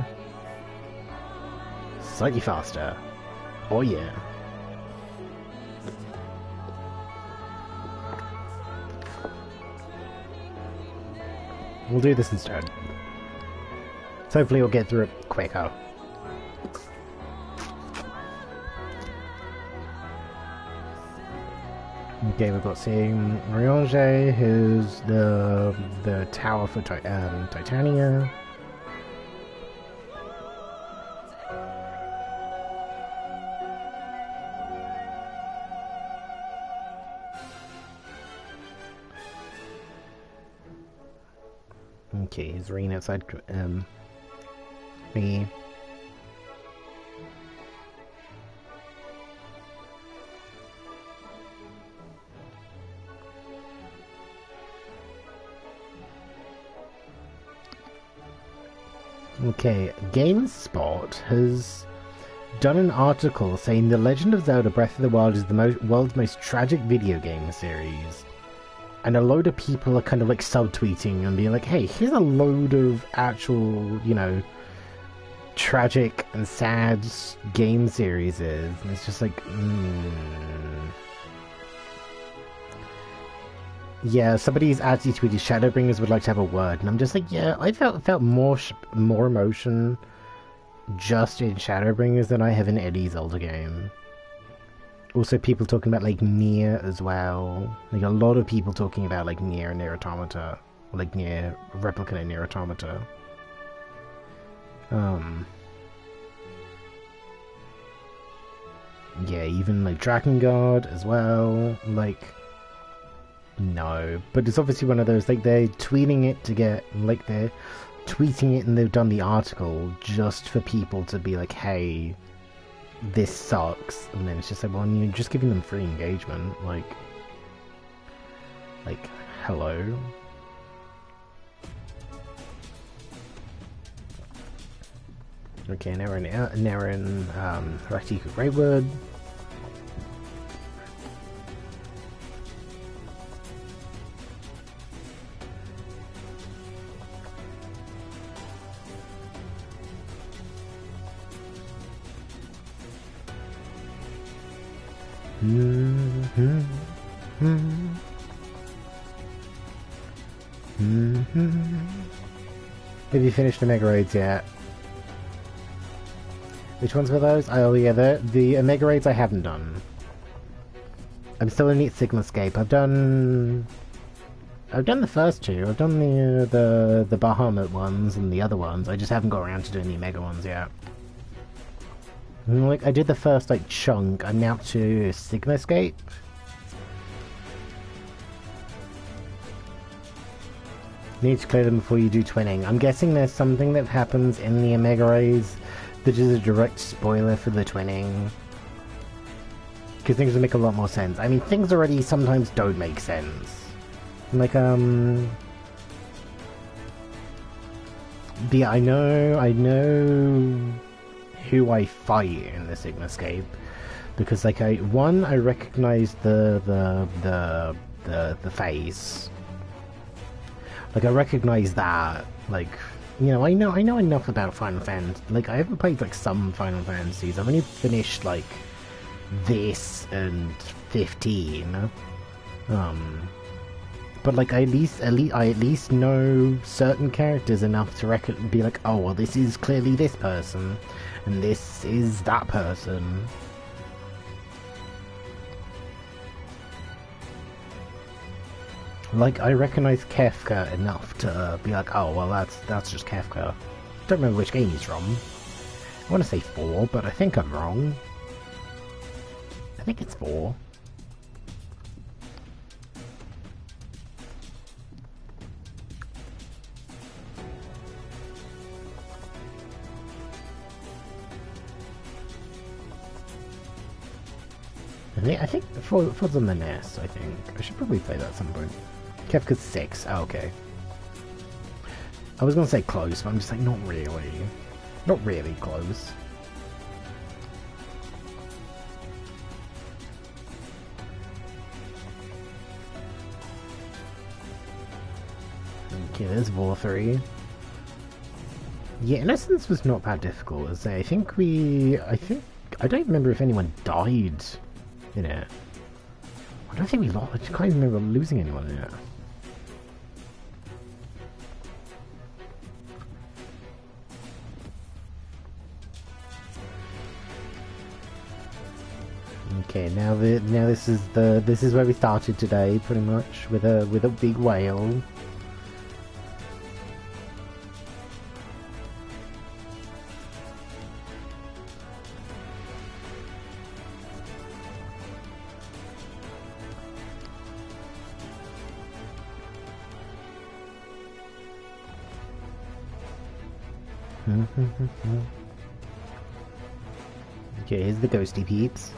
Speaker 1: slightly faster. Oh yeah. We'll do this instead. So hopefully we'll get through it quicker. Okay, we've got seeing Riange, who's the tower for Titania. Okay, he's Reen outside thingy. Okay, GameSpot has done an article saying The Legend of Zelda Breath of the Wild is the world's most tragic video game series. And a load of people are kind of like subtweeting and being like, hey, here's a load of actual, you know, tragic and sad game series. And it's just like, Yeah, somebody's actually tweeted Shadowbringers would like to have a word, and I'm just like, yeah, I felt more emotion just in Shadowbringers than I have in any Zelda game. Also, people talking about like Nier as well. Like a lot of people talking about like Nier and Nier Automata, like Nier Replicant and Nier Automata. Yeah, even like Drakengard as well. Like. No, but it's obviously one of those, like, they're tweeting it to get, like, they're tweeting it and they've done the article just for people to be like, hey, this sucks. And then it's just like, well, you're just giving them free engagement, like, hello? Okay, now we're in Ratiku Greatwood. Have you finished the Mega Raids yet? Which ones were those? Oh yeah, the Mega Raids I haven't done. I'm still in Sigmascape. I've done the first two. I've done the Bahamut ones and the other ones. I just haven't got around to doing the Omega ones yet. Like, I did the first, like, chunk. I'm now to Sigmascape. Need to clear them before you do twinning. I'm guessing there's something that happens in the Omega Rays that is a direct spoiler for the twinning. Because things will make a lot more sense. I mean, things already sometimes don't make sense. Like, I know who I fight in the Sigmascape. Because, like, I recognize the face. Like, I recognize that. Like, you know, I know enough about Final Fantasy. Like, I haven't played, like, some Final Fantasies. I've only finished, like, this and 15. But, like, I at least know certain characters enough to be like, oh, well, this is clearly this person, and this is that person. Like, I recognize Kefka enough to be like, oh, well, that's just Kefka. Don't remember which game he's from. I want to say 4, but I think I'm wrong. I think it's 4. I think 4's on the NES, I think. I should probably play that at some point. Kefka's 6. Oh, okay. I was gonna say close, but I'm just like, not really. Not really close. Okay, there's War 3. Yeah, Innocence was not that difficult. As I think I don't remember if anyone died in it. I don't think we lost. I just can't even remember losing anyone in it. Okay, now this is where we started today, pretty much, with a big whale. Okay, here's the ghosty peeps.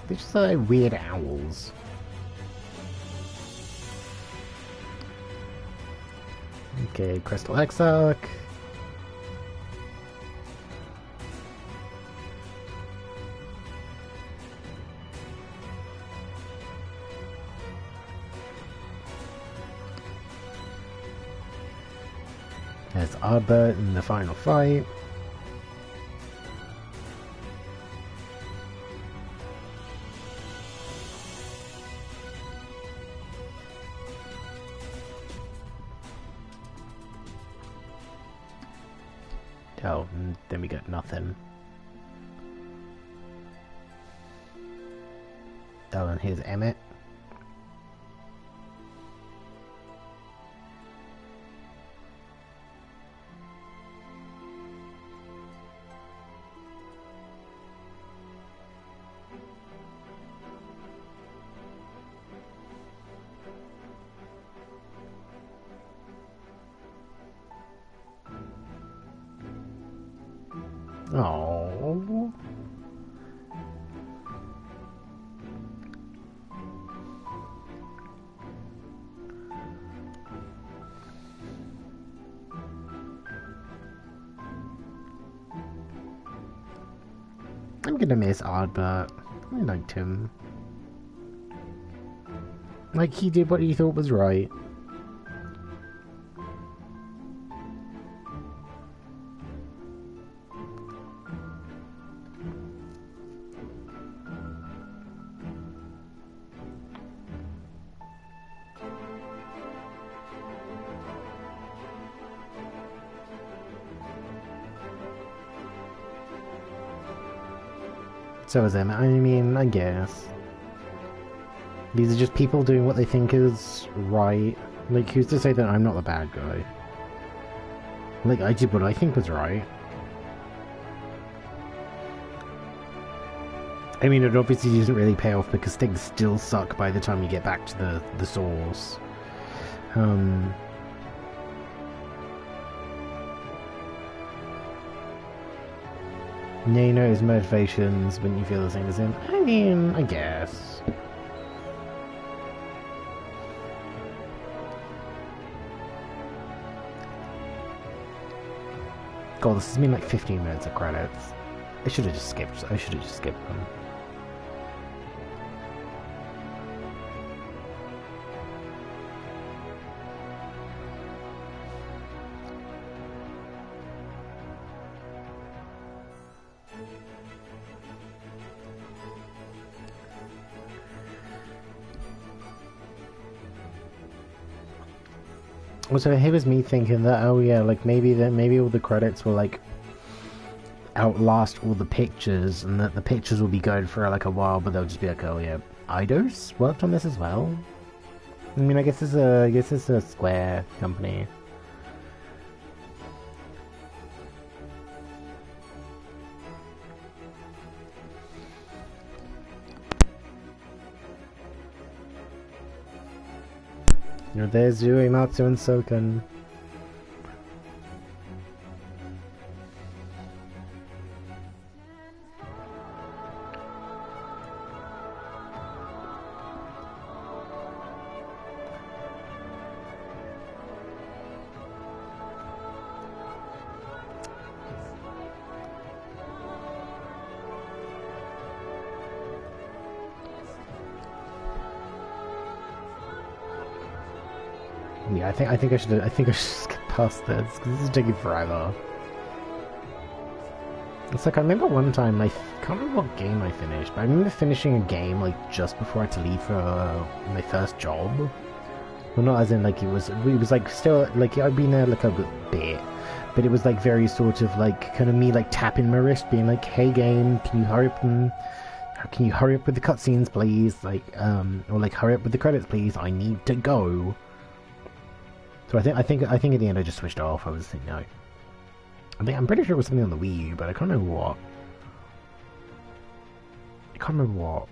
Speaker 1: They're just like weird owls. Okay, Crystal Exarch. There's Arbor in the final fight. Oh, and then we got nothing. Oh, and here's Emmett. Oh. I'm gonna miss Ardbert. I liked him. Like, he did what he thought was right. So is Emmett. I mean, I guess. These are just people doing what they think is right. Like, who's to say that I'm not the bad guy? Like, I did what I think was right. I mean, it obviously doesn't really pay off because things still suck by the time you get back to the source. Yeah, you know his motivations, wouldn't you feel the same as him? I mean, I guess. God, this has been like 15 minutes of credits. I should have just skipped them. Also, here was me thinking that, oh yeah, like maybe all the credits will like outlast all the pictures, and that the pictures will be going for like a while, but they'll just be like, oh yeah, Eidos worked on this as well. I mean, I guess it's a Square company. You know, there's Uematsu and Soken. Yeah, I think I should just get past this because this is taking forever. It's like I remember one time I can't remember what game I finished, but I remember finishing a game like just before I had to leave for my first job. Well, not as in like it was like still like I'd been there like a bit, but it was like very sort of like kind of me like tapping my wrist, being like, "Hey game, can you hurry up with the cutscenes, please? Like or like hurry up with the credits, please. I need to go." So I think at the end I just switched off. I was thinking, no. I'm pretty sure it was something on the Wii U, but I can't remember what.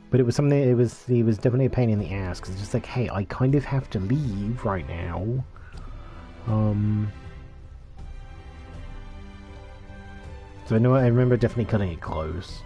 Speaker 1: But it was something. It was definitely a pain in the ass because it's just like, hey, I kind of have to leave right now. So I remember definitely cutting it close.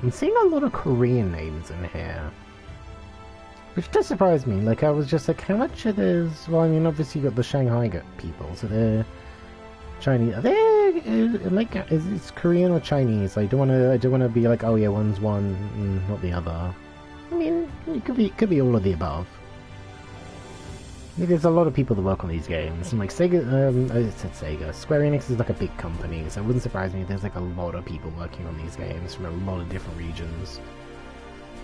Speaker 1: I'm seeing a lot of Korean names in here, which does surprise me. Like, I was just like, how much of this? Well, I mean, obviously you got the Shanghai people, so they're Chinese. Are they like, is it Korean or Chinese? I don't want to be like, oh yeah, one's one and not the other. I mean, it could be all of the above. I mean, there's a lot of people that work on these games, and like Sega, I said Sega. Square Enix is like a big company, so it wouldn't surprise me if there's like a lot of people working on these games from a lot of different regions.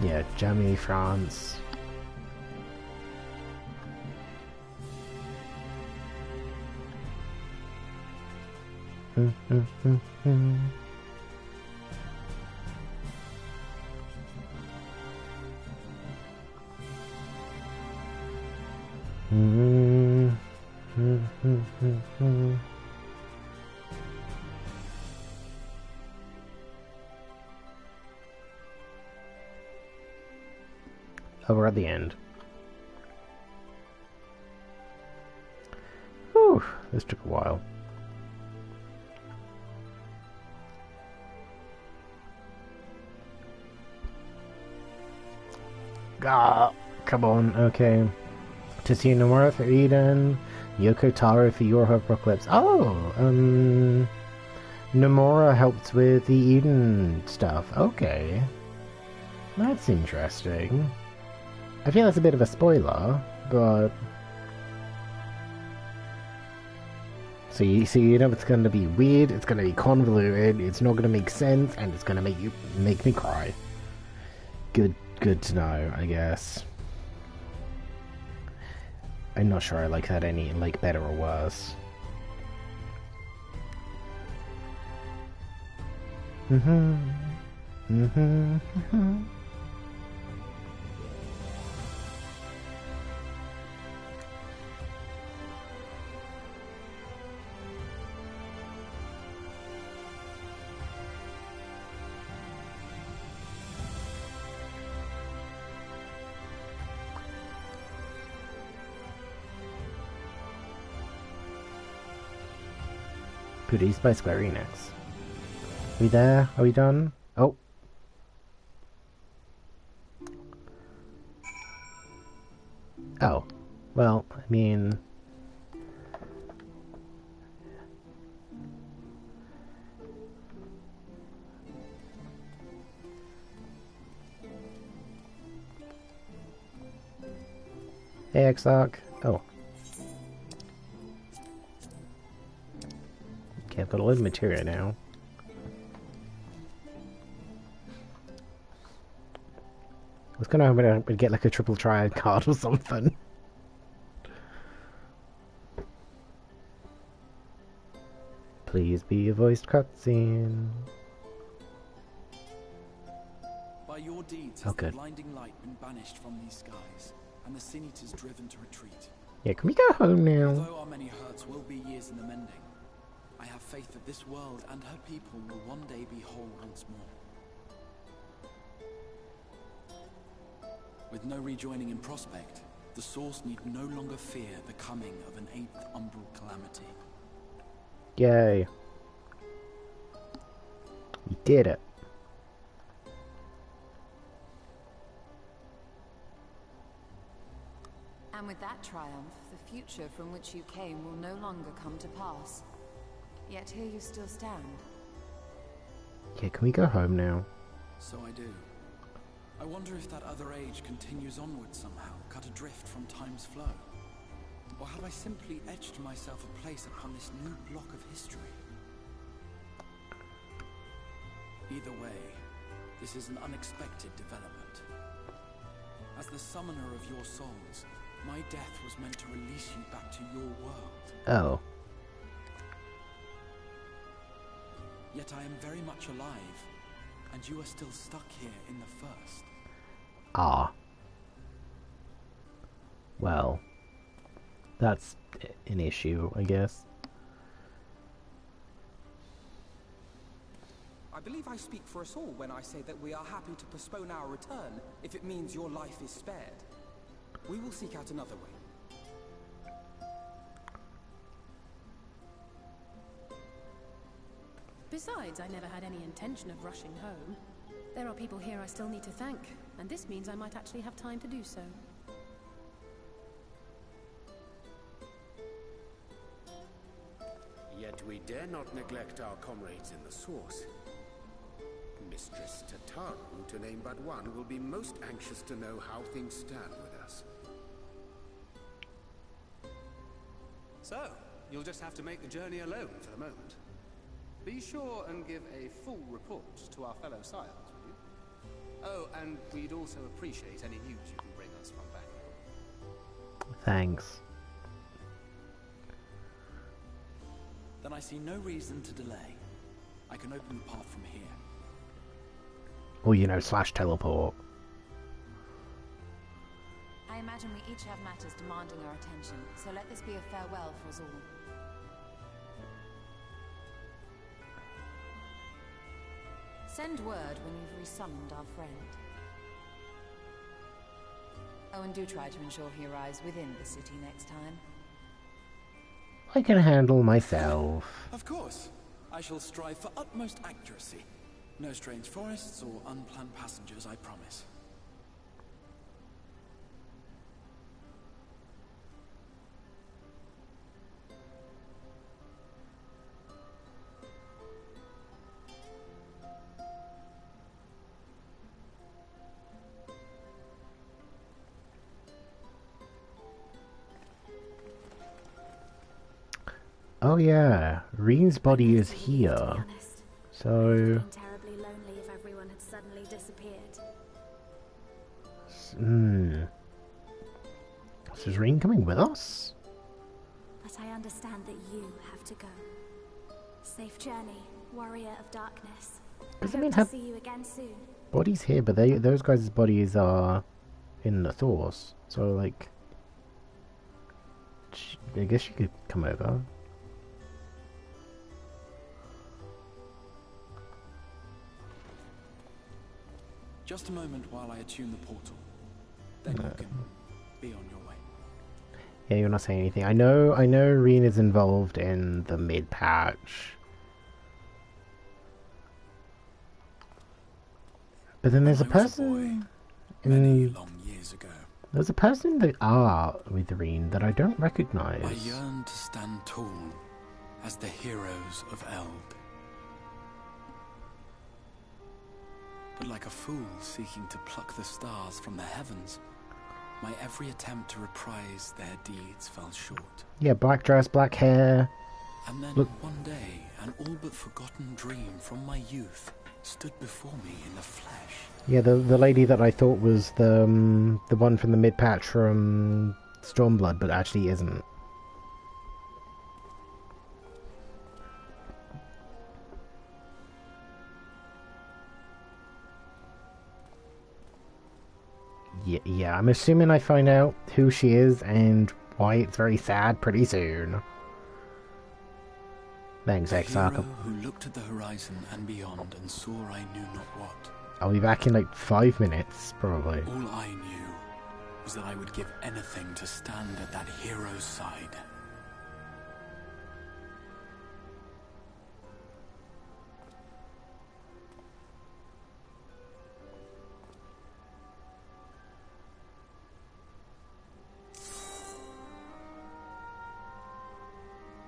Speaker 1: Yeah, Germany, France. Oh, we're at the end. Whew, this took a while. Ah, come on, okay. To see Nomura for Eden, Yoko Taro for your Apocalypse. Oh, Nomura helped with the Eden stuff. Okay. That's interesting. I feel that's a bit of a spoiler, but... So you know it's going to be weird, it's going to be convoluted, it's not going to make sense, and it's going to make me cry. Good to know, I guess. I'm not sure I like that any better or worse. Produced by Square Enix. We there? Are we done? Oh. Oh. Well, I mean... Hey, Exarch. Oh. Okay, I've got a lot of materia now. I was gonna hope I'd get like a triple triad card or something. Please be a voiced cutscene.
Speaker 14: By your deeds has the blinding light been banished from these skies, and the Sin Eaters driven to retreat.
Speaker 1: Yeah, can we go home now?
Speaker 14: Although our many hurts will be years in the mending, I have faith that this world and her people will one day be whole once more. With no rejoining in prospect, the Source need no longer fear the coming of an 8th umbral calamity.
Speaker 1: Yay. We did it.
Speaker 9: And with that triumph, the future from which you came will no longer come to pass. Yet here you still stand.
Speaker 1: Yeah, can we go home now?
Speaker 14: So I do. I wonder if that other age continues onward somehow, cut adrift from time's flow. Or have I simply etched myself a place upon this new block of history? Either way, this is an unexpected development. As the summoner of your souls, my death was meant to release you back to your world.
Speaker 1: Oh.
Speaker 14: Yet I am very much alive, and you are still stuck here in the First.
Speaker 1: Ah. Well, that's an issue, I guess.
Speaker 16: I believe I speak for us all when I say that we are happy to postpone our return if it means your life is spared. We will seek out another way.
Speaker 4: Besides, I never had any intention of rushing home. There are people here I still need to thank, and this means I might actually have time to do so.
Speaker 17: Yet we dare not neglect our comrades in the Source. Mistress Tataru, to name but one, will be most anxious to know how things stand with us.
Speaker 13: So, you'll just have to make the journey alone for the moment. Be sure and give a full report to our fellow scions, will you? Oh, and we'd also appreciate any news you can bring us from back.
Speaker 1: Thanks.
Speaker 14: Then I see no reason to delay. I can open the path from here.
Speaker 1: Or, you know, /teleport.
Speaker 9: I imagine we each have matters demanding our attention, so let this be a farewell for us all. Send word when you've resummoned our friend. Oh, and do try to ensure he arrives within the city next time.
Speaker 1: I can handle myself.
Speaker 14: Of course. I shall strive for utmost accuracy. No strange forests or unplanned passengers, I promise.
Speaker 1: Oh yeah, Reen's body is here. So...
Speaker 10: terribly lonely if everyone had suddenly disappeared.
Speaker 1: So is Reen coming with us?
Speaker 10: But I understand that you have to go. Safe journey, warrior of darkness. I hope to see you again soon.
Speaker 1: Body's here, but those guys' bodies are in the source. So, like... I guess you could come over.
Speaker 14: Just a moment while I attune the portal. Then you can be on your way.
Speaker 1: Yeah, you're not saying anything. I know Reen is involved in the mid-patch. But then there's a person
Speaker 14: long years ago.
Speaker 1: There's a person in the art with Reen that I don't recognize.
Speaker 14: I yearn to stand tall as the heroes of Eld. But like a fool seeking to pluck the stars from the heavens, my every attempt to reprise their deeds fell short.
Speaker 1: Yeah, black dress, black hair.
Speaker 14: And then
Speaker 1: Look.
Speaker 14: one day, an all but forgotten dream from my youth stood before me in the flesh.
Speaker 1: Yeah, the lady that I thought was the one from the mid-patch from Stormblood, but actually isn't. Yeah, I'm assuming I find out who she is and why it's very sad pretty soon. Thanks, Exarch.
Speaker 14: Who looked at the horizon and beyond and saw I knew not what.
Speaker 1: I'll be back in like 5 minutes, probably.
Speaker 14: All I knew was that I would give anything to stand at that hero's side.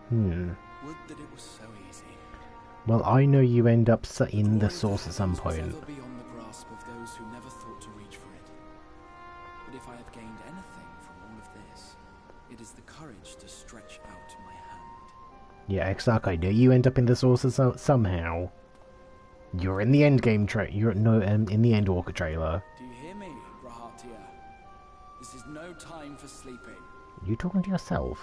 Speaker 14: Would that it was so easy.
Speaker 1: Well, I know you end up in the source at some point.
Speaker 14: Never beyond the grasp of those who never thought to reach for it. But if I have gained anything from all of this, it is the courage to stretch out my hand.
Speaker 1: Yeah, Exarch, I know you end up in the source somehow. You're in the endgame you're in the Endwalker trailer.
Speaker 14: Do you hear me, Rahatia? This is no time for sleeping.
Speaker 1: You talking to yourself?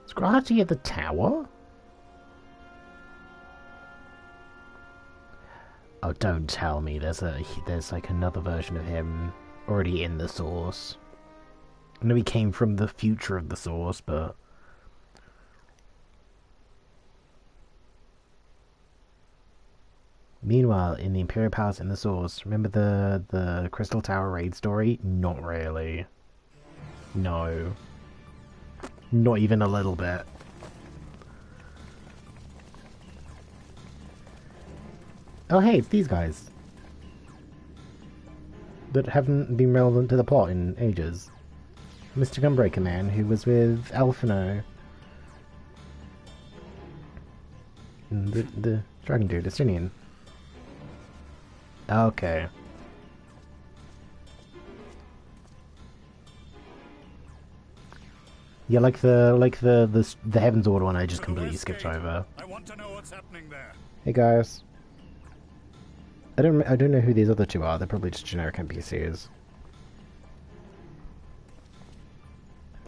Speaker 1: Is Grahati at the tower? Oh, don't tell me there's like another version of him already in the source. I know he came from the future of the source, but... Meanwhile, in the Imperial Palace in the source, remember the Crystal Tower raid story? Not really. No. Not even a little bit. Oh hey, it's these guys. That haven't been relevant to the plot in ages. Mr. Gunbreaker Man, who was with Alphino. And the dragon dude, Estinian. Okay. Yeah, like the Heaven's Order one I just completely skipped over.
Speaker 12: I want to know what's happening there.
Speaker 1: Hey guys. I don't know who these other two are. They're probably just generic NPCs.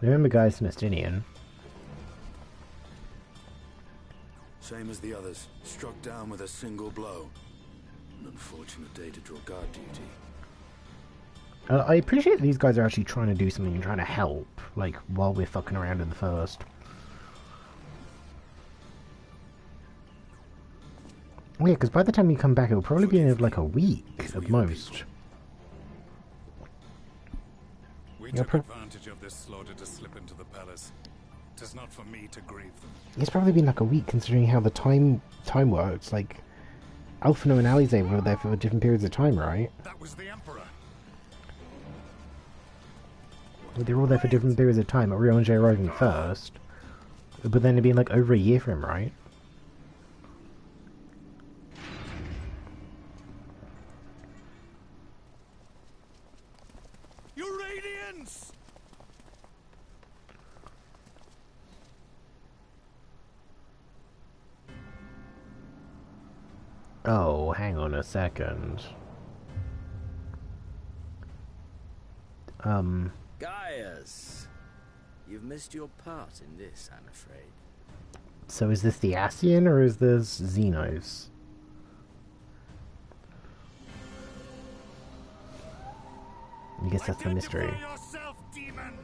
Speaker 1: I remember guys from Estinian.
Speaker 18: Same as the others, struck down with a single blow. An unfortunate day to draw guard duty.
Speaker 1: I appreciate these guys are actually trying to do something and trying to help, like, while we're fucking around in the first. Oh yeah, because by the time you come back, it'll probably be in like a week at most.
Speaker 12: We took advantage of this slaughter to slip into the palace. 'Tis not for me to grieve them.
Speaker 1: It's probably been like a week, considering how the time works. Like, Alphino and Alize were there for different periods of time, right?
Speaker 12: That was the Emperor.
Speaker 1: Well, they were all there for different periods of time. Orionge arriving first, but then it'd been like over a year for him, right? Oh, hang on a second.
Speaker 7: Gaius, you've missed your part in this, I'm afraid.
Speaker 1: So is this the Ascian or is this Xenos? I guess that's the mystery.
Speaker 12: Yourself, demon!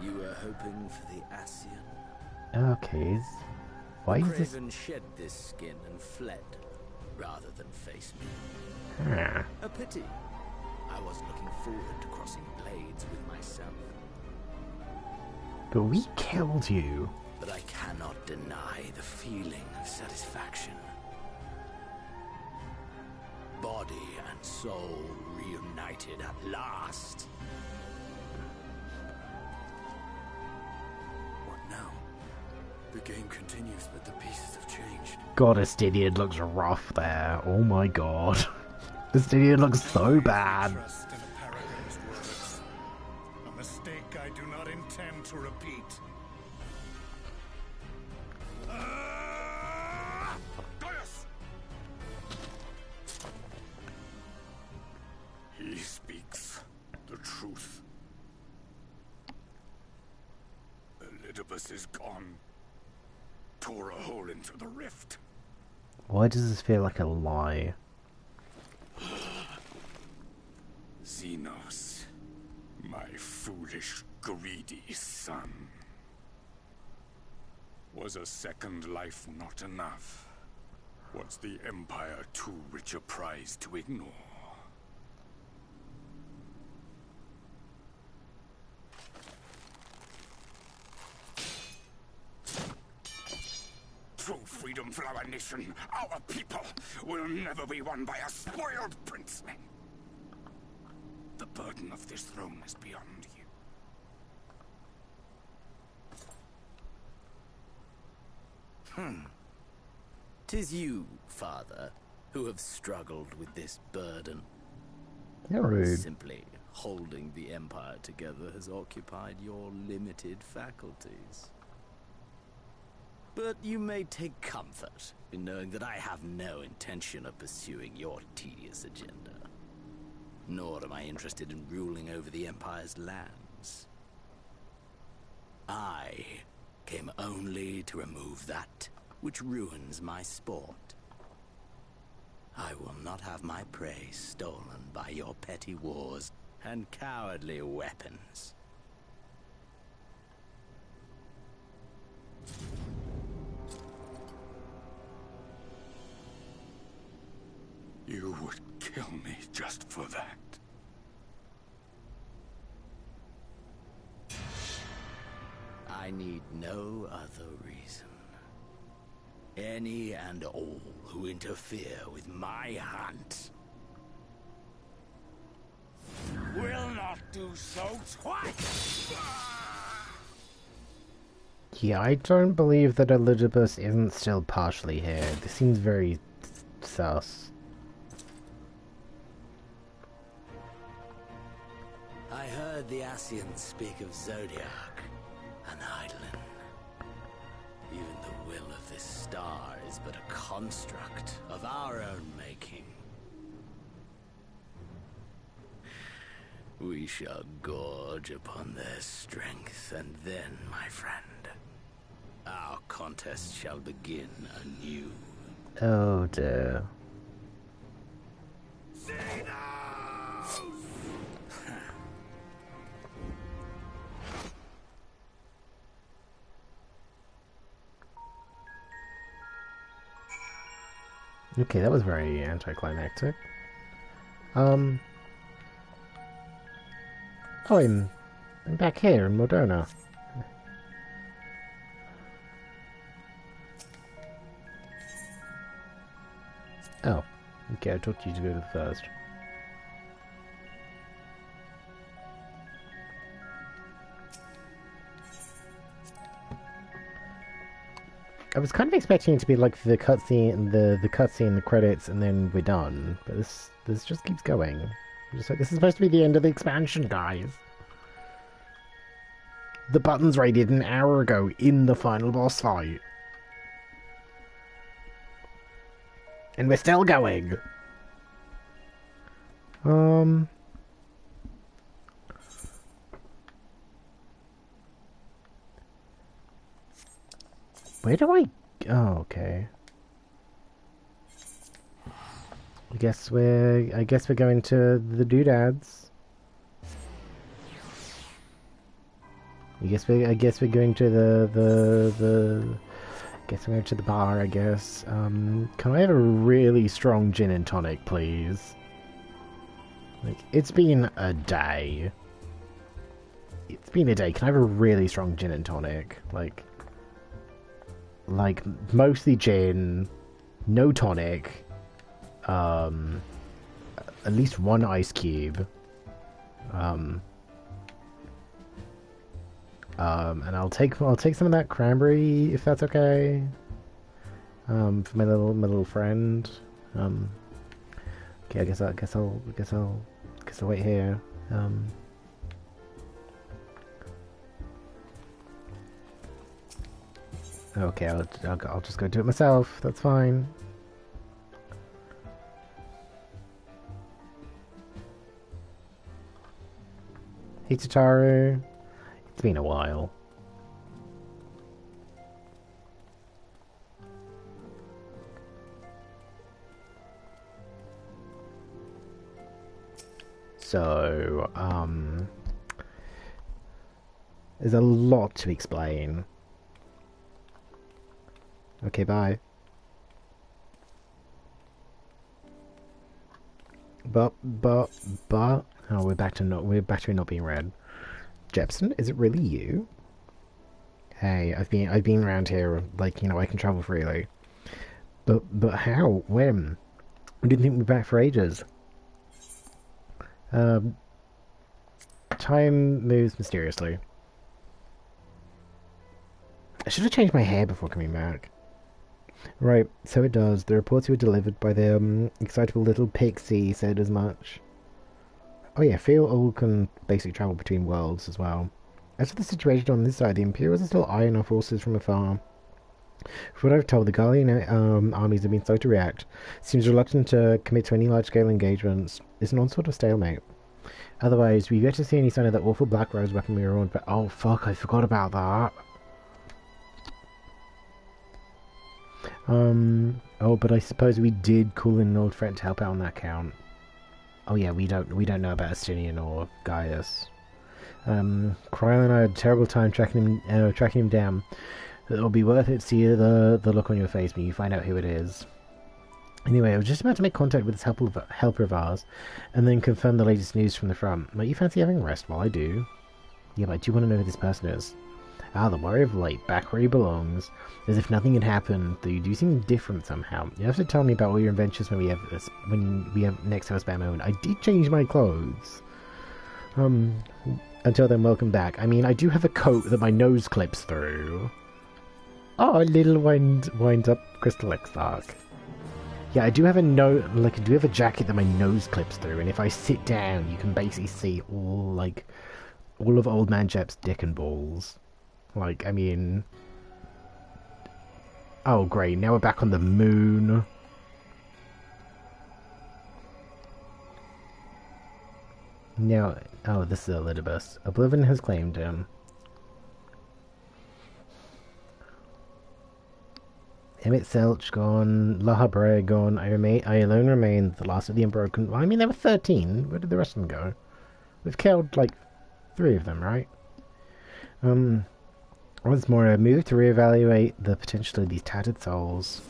Speaker 7: You were hoping for the Ascian.
Speaker 1: Okay. Why is this?
Speaker 7: Craven shed this skin and fled, rather than face me.
Speaker 1: Ah.
Speaker 7: A pity. I was looking forward to crossing blades with myself.
Speaker 1: But we killed you.
Speaker 7: But I cannot deny the feeling of satisfaction. Body and soul reunited at last.
Speaker 18: What now? The game continues, but the pieces have changed.
Speaker 1: God, Astidian looks rough there. Oh my god. Astidian looks so bad.
Speaker 12: Trust in a paragon's words. A mistake I do not intend to repeat. Gaius!
Speaker 17: He speaks the truth. Elidibus is gone. Tore a hole into the rift.
Speaker 1: Why does this feel like a lie?
Speaker 17: Xenos, my foolish, greedy son. Was a second life not enough? Was the Empire too rich a prize to ignore? True freedom for our nation, our people, will never be won by a spoiled princeling. The burden of this throne is beyond you.
Speaker 7: 'Tis you, father, who have struggled with this burden.
Speaker 1: How rude.
Speaker 7: Simply holding the Empire together has occupied your limited faculties. But you may take comfort in knowing that I have no intention of pursuing your tedious agenda. Nor am I interested in ruling over the Empire's lands. I came only to remove that which ruins my sport. I will not have my prey stolen by your petty wars and cowardly weapons.
Speaker 17: You would kill me just for that.
Speaker 7: I need no other reason. Any and all who interfere with my hunt will not do so twice!
Speaker 1: Yeah, I don't believe that Elidibus isn't still partially here. This seems very sus.
Speaker 7: I heard the Ascians speak of Zodiac and Eidolon. Even the will of this star is but a construct of our own making. We shall gorge upon their strength, and then, my friend, our contest shall begin anew.
Speaker 1: Oh dear. Okay, that was very anticlimactic. Oh, I'm back here in Moderna. Oh, okay, I told you to go to the first. I was kind of expecting it to be like the cutscene, the cutscene, the credits, and then we're done. But this just keeps going. I'm just like, this is supposed to be the end of the expansion, guys. The buttons raided an hour ago in the final boss fight. And we're still going. Where do I... Oh, okay. I guess we're going to the doodads. I guess we're going to the guess we're going to the bar, I guess. Can I have a really strong gin and tonic, please? Like, it's been a day. It's been a day. Can I have a really strong gin and tonic? Like mostly gin, no tonic, at least one ice cube, and I'll take some of that cranberry if that's okay, for my little friend. Okay, I guess I'll wait here. Okay, I'll just go do it myself. That's fine. Hey Tataru, it's been a while. So, there's a lot to explain. Okay, bye. But oh, we're back to it not being red. Jepsen, is it really you? Hey, I've been around here, like, you know, I can travel freely. But how? When? I didn't think we'd be back for ages. Time moves mysteriously. I should have changed my hair before coming back. Right, so it does. The reports were delivered by the excitable little pixie said as much. Oh yeah, feel all can basically travel between worlds as well. As for the situation on this side, the Imperials are still eyeing our forces from afar. From what I've told, the Guardian armies have been slow to react. Seems reluctant to commit to any large-scale engagements. It's an sort of stalemate. Otherwise, we've yet to see any sign of that awful Black Rose weapon we were on, but oh fuck, I forgot about that. Oh, but I suppose we did call in an old friend to help out on that count. Oh yeah, we don't know about Astinian or Gaius. Kryl and I had a terrible time tracking him down. It'll be worth it to see the look on your face when you find out who it is. Anyway, I was just about to make contact with this helper of ours, and then confirm the latest news from the front. Might you fancy having a rest while I do? Yeah, but I do want to know who this person is. Ah, the Warrior of Light, back where he belongs. As if nothing had happened, though you do seem different somehow. You have to tell me about all your adventures when we have next have a spare moment. I did change my clothes. Until then, welcome back. I mean, I do have a coat that my nose clips through. Oh, a little wind up Crystal Exarch. Yeah, I do have a jacket that my nose clips through, and if I sit down, you can basically see all of Old Man Jep's dick and balls. Like, I mean... Oh, great, now we're back on the moon. Now... Oh, this is Elidibus. Oblivion has claimed him. Emmett Selch gone, Lahabre gone, I alone remain, the last of the Unbroken... Well, I mean, there were 13. Where did the rest of them go? We've killed, like, 3 of them, right? Once more, I move to reevaluate the potential of these tattered souls.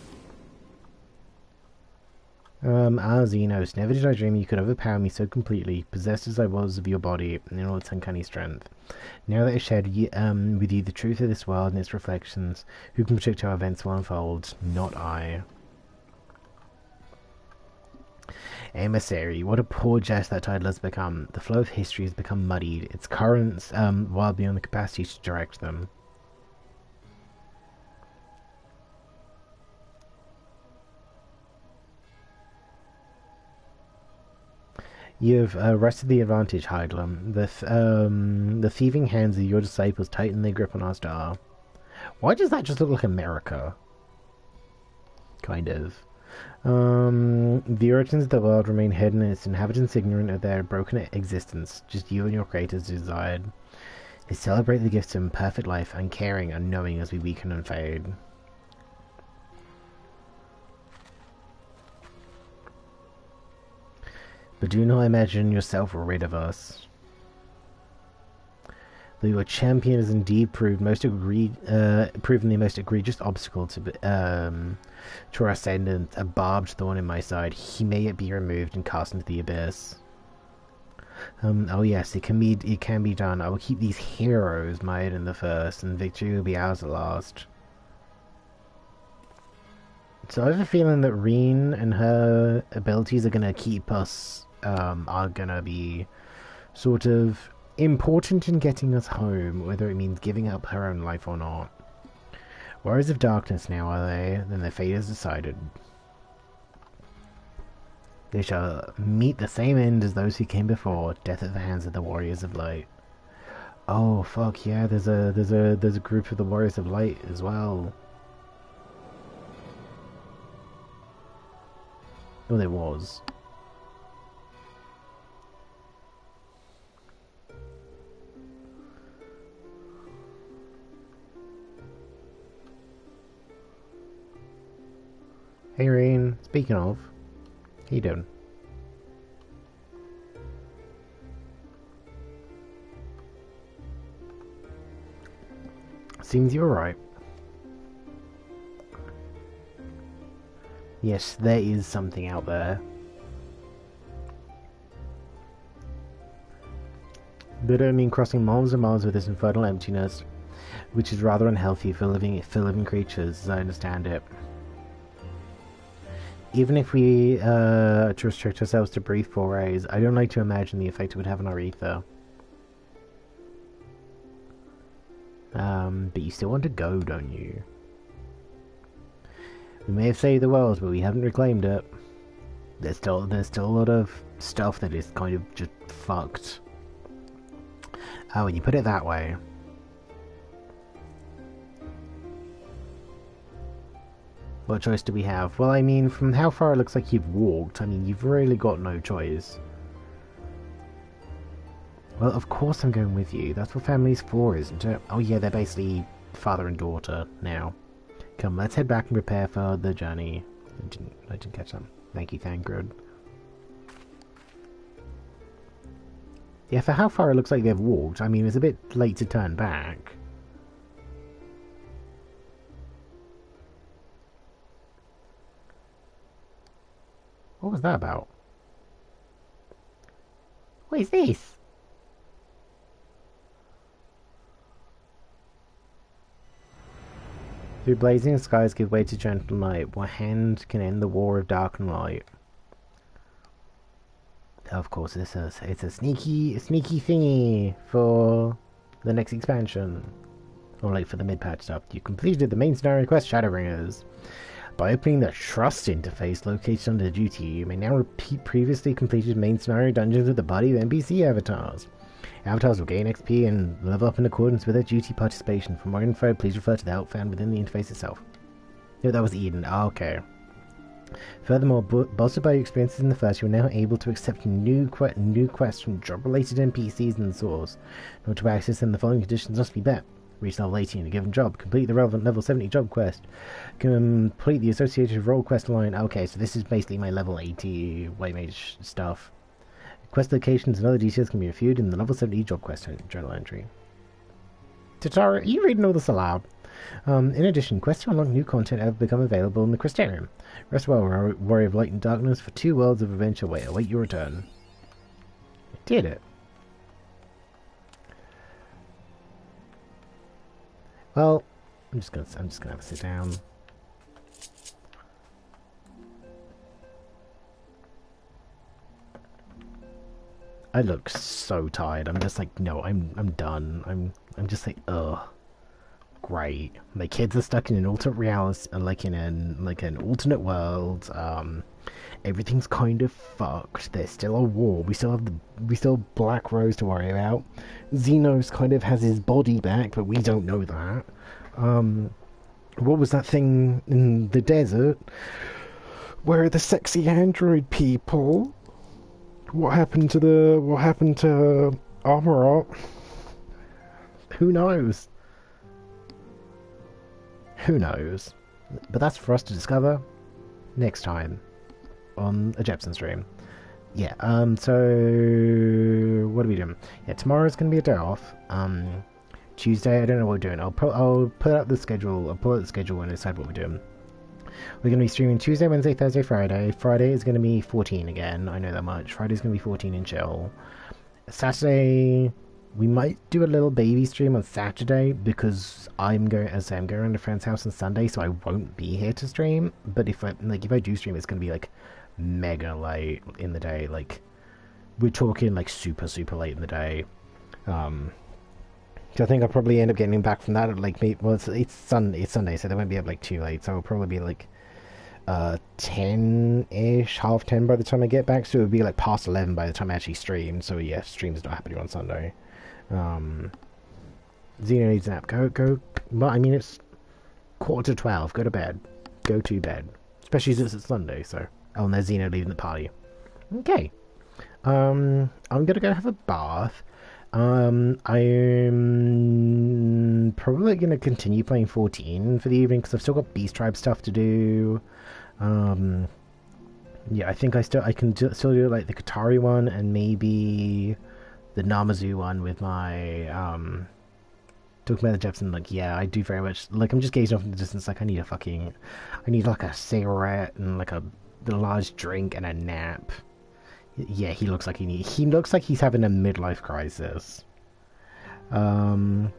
Speaker 1: Xenos, never did I dream you could overpower me so completely, possessed as I was of your body and in all its uncanny strength. Now that I shared with you the truth of this world and its reflections, who can predict how events will unfold? Not I. Emissary, what a poor jest that title has become. The flow of history has become muddied, its currents wild beyond the capacity to direct them. You've wrested the advantage, Heidlum. The thieving hands of your disciples tighten their grip on our star. Why does that just look like America? Kind of. The origins of the world remain hidden and its inhabitants ignorant of their broken existence. Just you and your creators desired. They celebrate the gifts of imperfect life, uncaring, unknowing as we weaken and fade. But do not imagine yourself rid of us. Though your champion has indeed proven the most egregious obstacle to our ascendant, a barbed thorn in my side, he may yet be removed and cast into the abyss. Oh yes, it can be done. I will keep these heroes mired in the first, and victory will be ours at last. So I have a feeling that Reen and her abilities are gonna keep us, are gonna be sort of important in getting us home, whether it means giving up her own life or not. Warriors of Darkness now, are they? Then their fate is decided. They shall meet the same end as those who came before, death at the hands of the Warriors of Light. Oh fuck yeah, there's a group of the Warriors of Light as well. Oh, there was. Hey Rain, speaking of, how you doing? Seems you're right. Yes, there is something out there. But I mean crossing miles and miles with this infernal emptiness, which is rather unhealthy for living creatures, as I understand it. Even if we to restrict ourselves to brief forays, I don't like to imagine the effect it would have on our ether. But you still want to go, don't you? We may have saved the world, but we haven't reclaimed it. There's still a lot of stuff that is kind of just fucked. Oh, when you put it that way. What choice do we have? Well, I mean, from how far it looks like you've walked, I mean, you've really got no choice. Well, of course I'm going with you. That's what family's for, isn't it? Oh yeah, they're basically father and daughter now. Come, let's head back and prepare for the journey. I didn't catch that. Thank you, Thancred. Yeah, for how far it looks like they've walked, I mean, it's a bit late to turn back. What was that about? What is this? Through blazing skies give way to gentle night. What hand can end the war of dark and light? Of course, it's a sneaky thingy for the next expansion. Or like for the mid-patch stuff. You completed the main scenario quest, Shadowbringers. By opening the Trust interface located under duty, you may now repeat previously completed main scenario dungeons with the body of NPC avatars. Avatars will gain XP and level up in accordance with their duty participation. For more info, please refer to the help found within the interface itself. No, that was Eden. Oh, okay. Furthermore, bolstered by your experiences in the first, you are now able to accept new quests from job-related NPCs in the source. In order to access them, the following conditions must be met. Reach level 80 in a given job. Complete the relevant level 70 job quest. Complete the associated role quest line. Okay, so this is basically my level 80 White Mage stuff. Quest locations and other details can be reviewed in the level 70 job quest journal entry. Tatara, are you reading all this aloud? In addition, quests to unlock new content have become available in the Crystarium. Rest well, Warrior of Light and Darkness, for 2 worlds of adventure await your return. I did it. Well, I'm just gonna have a sit down. I look so tired. I'm just like, no, I'm done. I'm just like, ugh. great. My kids are stuck in an alternate reality, like in an alternate world. Everything's kind of fucked. There's still a war. We still have Black Rose to worry about. Xenos kind of has his body back, but we don't know that. What was that thing in the desert? Where are the sexy android people? What happened to Armorot? Who knows? Who knows? But that's for us to discover next time on a Jepsen stream. Yeah, so what are we doing? Yeah, tomorrow's gonna be a day off. Tuesday, I don't know what we're doing. I'll put out the schedule. I'll pull out the schedule and decide what we're doing. We're going to be streaming Tuesday, Wednesday, Thursday, Friday. Friday is going to be 14 again. I know that much. Friday's going to be 14 and chill. Saturday, we might do a little baby stream on Saturday because I'm going around a friend's house on Sunday, so I won't be here to stream. But if I do stream, it's going to be like mega late in the day. Like we're talking like super late in the day. So I think I'll probably end up getting back from that at like it's Sunday, so they won't be up like too late. So it'll probably be like 10-ish, 10:30 by the time I get back. So it would be like past 11 by the time I actually stream. So yeah, stream's not happening on Sunday. Xeno needs a nap. Go. Well, I mean it's 11:45. Go to bed. Go to bed. Especially since it's Sunday. So and there's Xeno leaving the party. Okay. I'm gonna go have a bath. I'm probably going to continue playing 14 for the evening because I've still got Beast Tribe stuff to do. Yeah, I think I can still do like the Qatari one and maybe the Namazu one with my talking about the Jepsen. Like, yeah, I do very much like I'm just gazing off in the distance. Like, I need like a cigarette and like a large drink and a nap. Yeah, he looks like he's having a midlife crisis. Who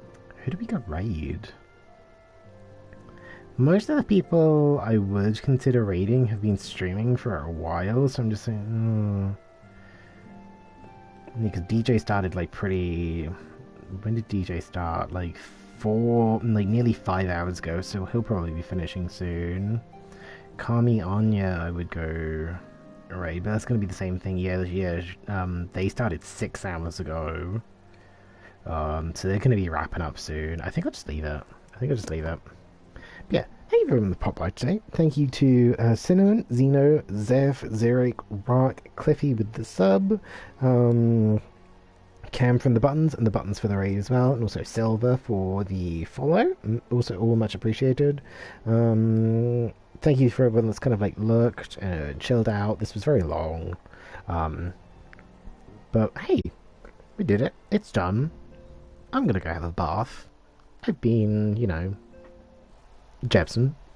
Speaker 1: do we got raid? Most of the people I would consider raiding have been streaming for a while, so I'm just saying, because DJ started like pretty. When did DJ start? Like nearly 5 hours ago, so he'll probably be finishing soon. Kami Anya, I would go. Right, but that's going to be the same thing. Yeah. They started 6 hours ago. So they're going to be wrapping up soon. I think I'll just leave it. But yeah, thank you for the pop by today. Thank you to Cinnamon, Xeno, Zev, Zerek, Rock, Cliffy with the sub, Cam from the buttons, and the buttons for the raid as well, and also Silver for the follow. Also all much appreciated. Thank you for everyone that's kind of like looked and chilled out. This was very long. But hey, we did it. It's done. I'm gonna go have a bath. I've been, Jepsen.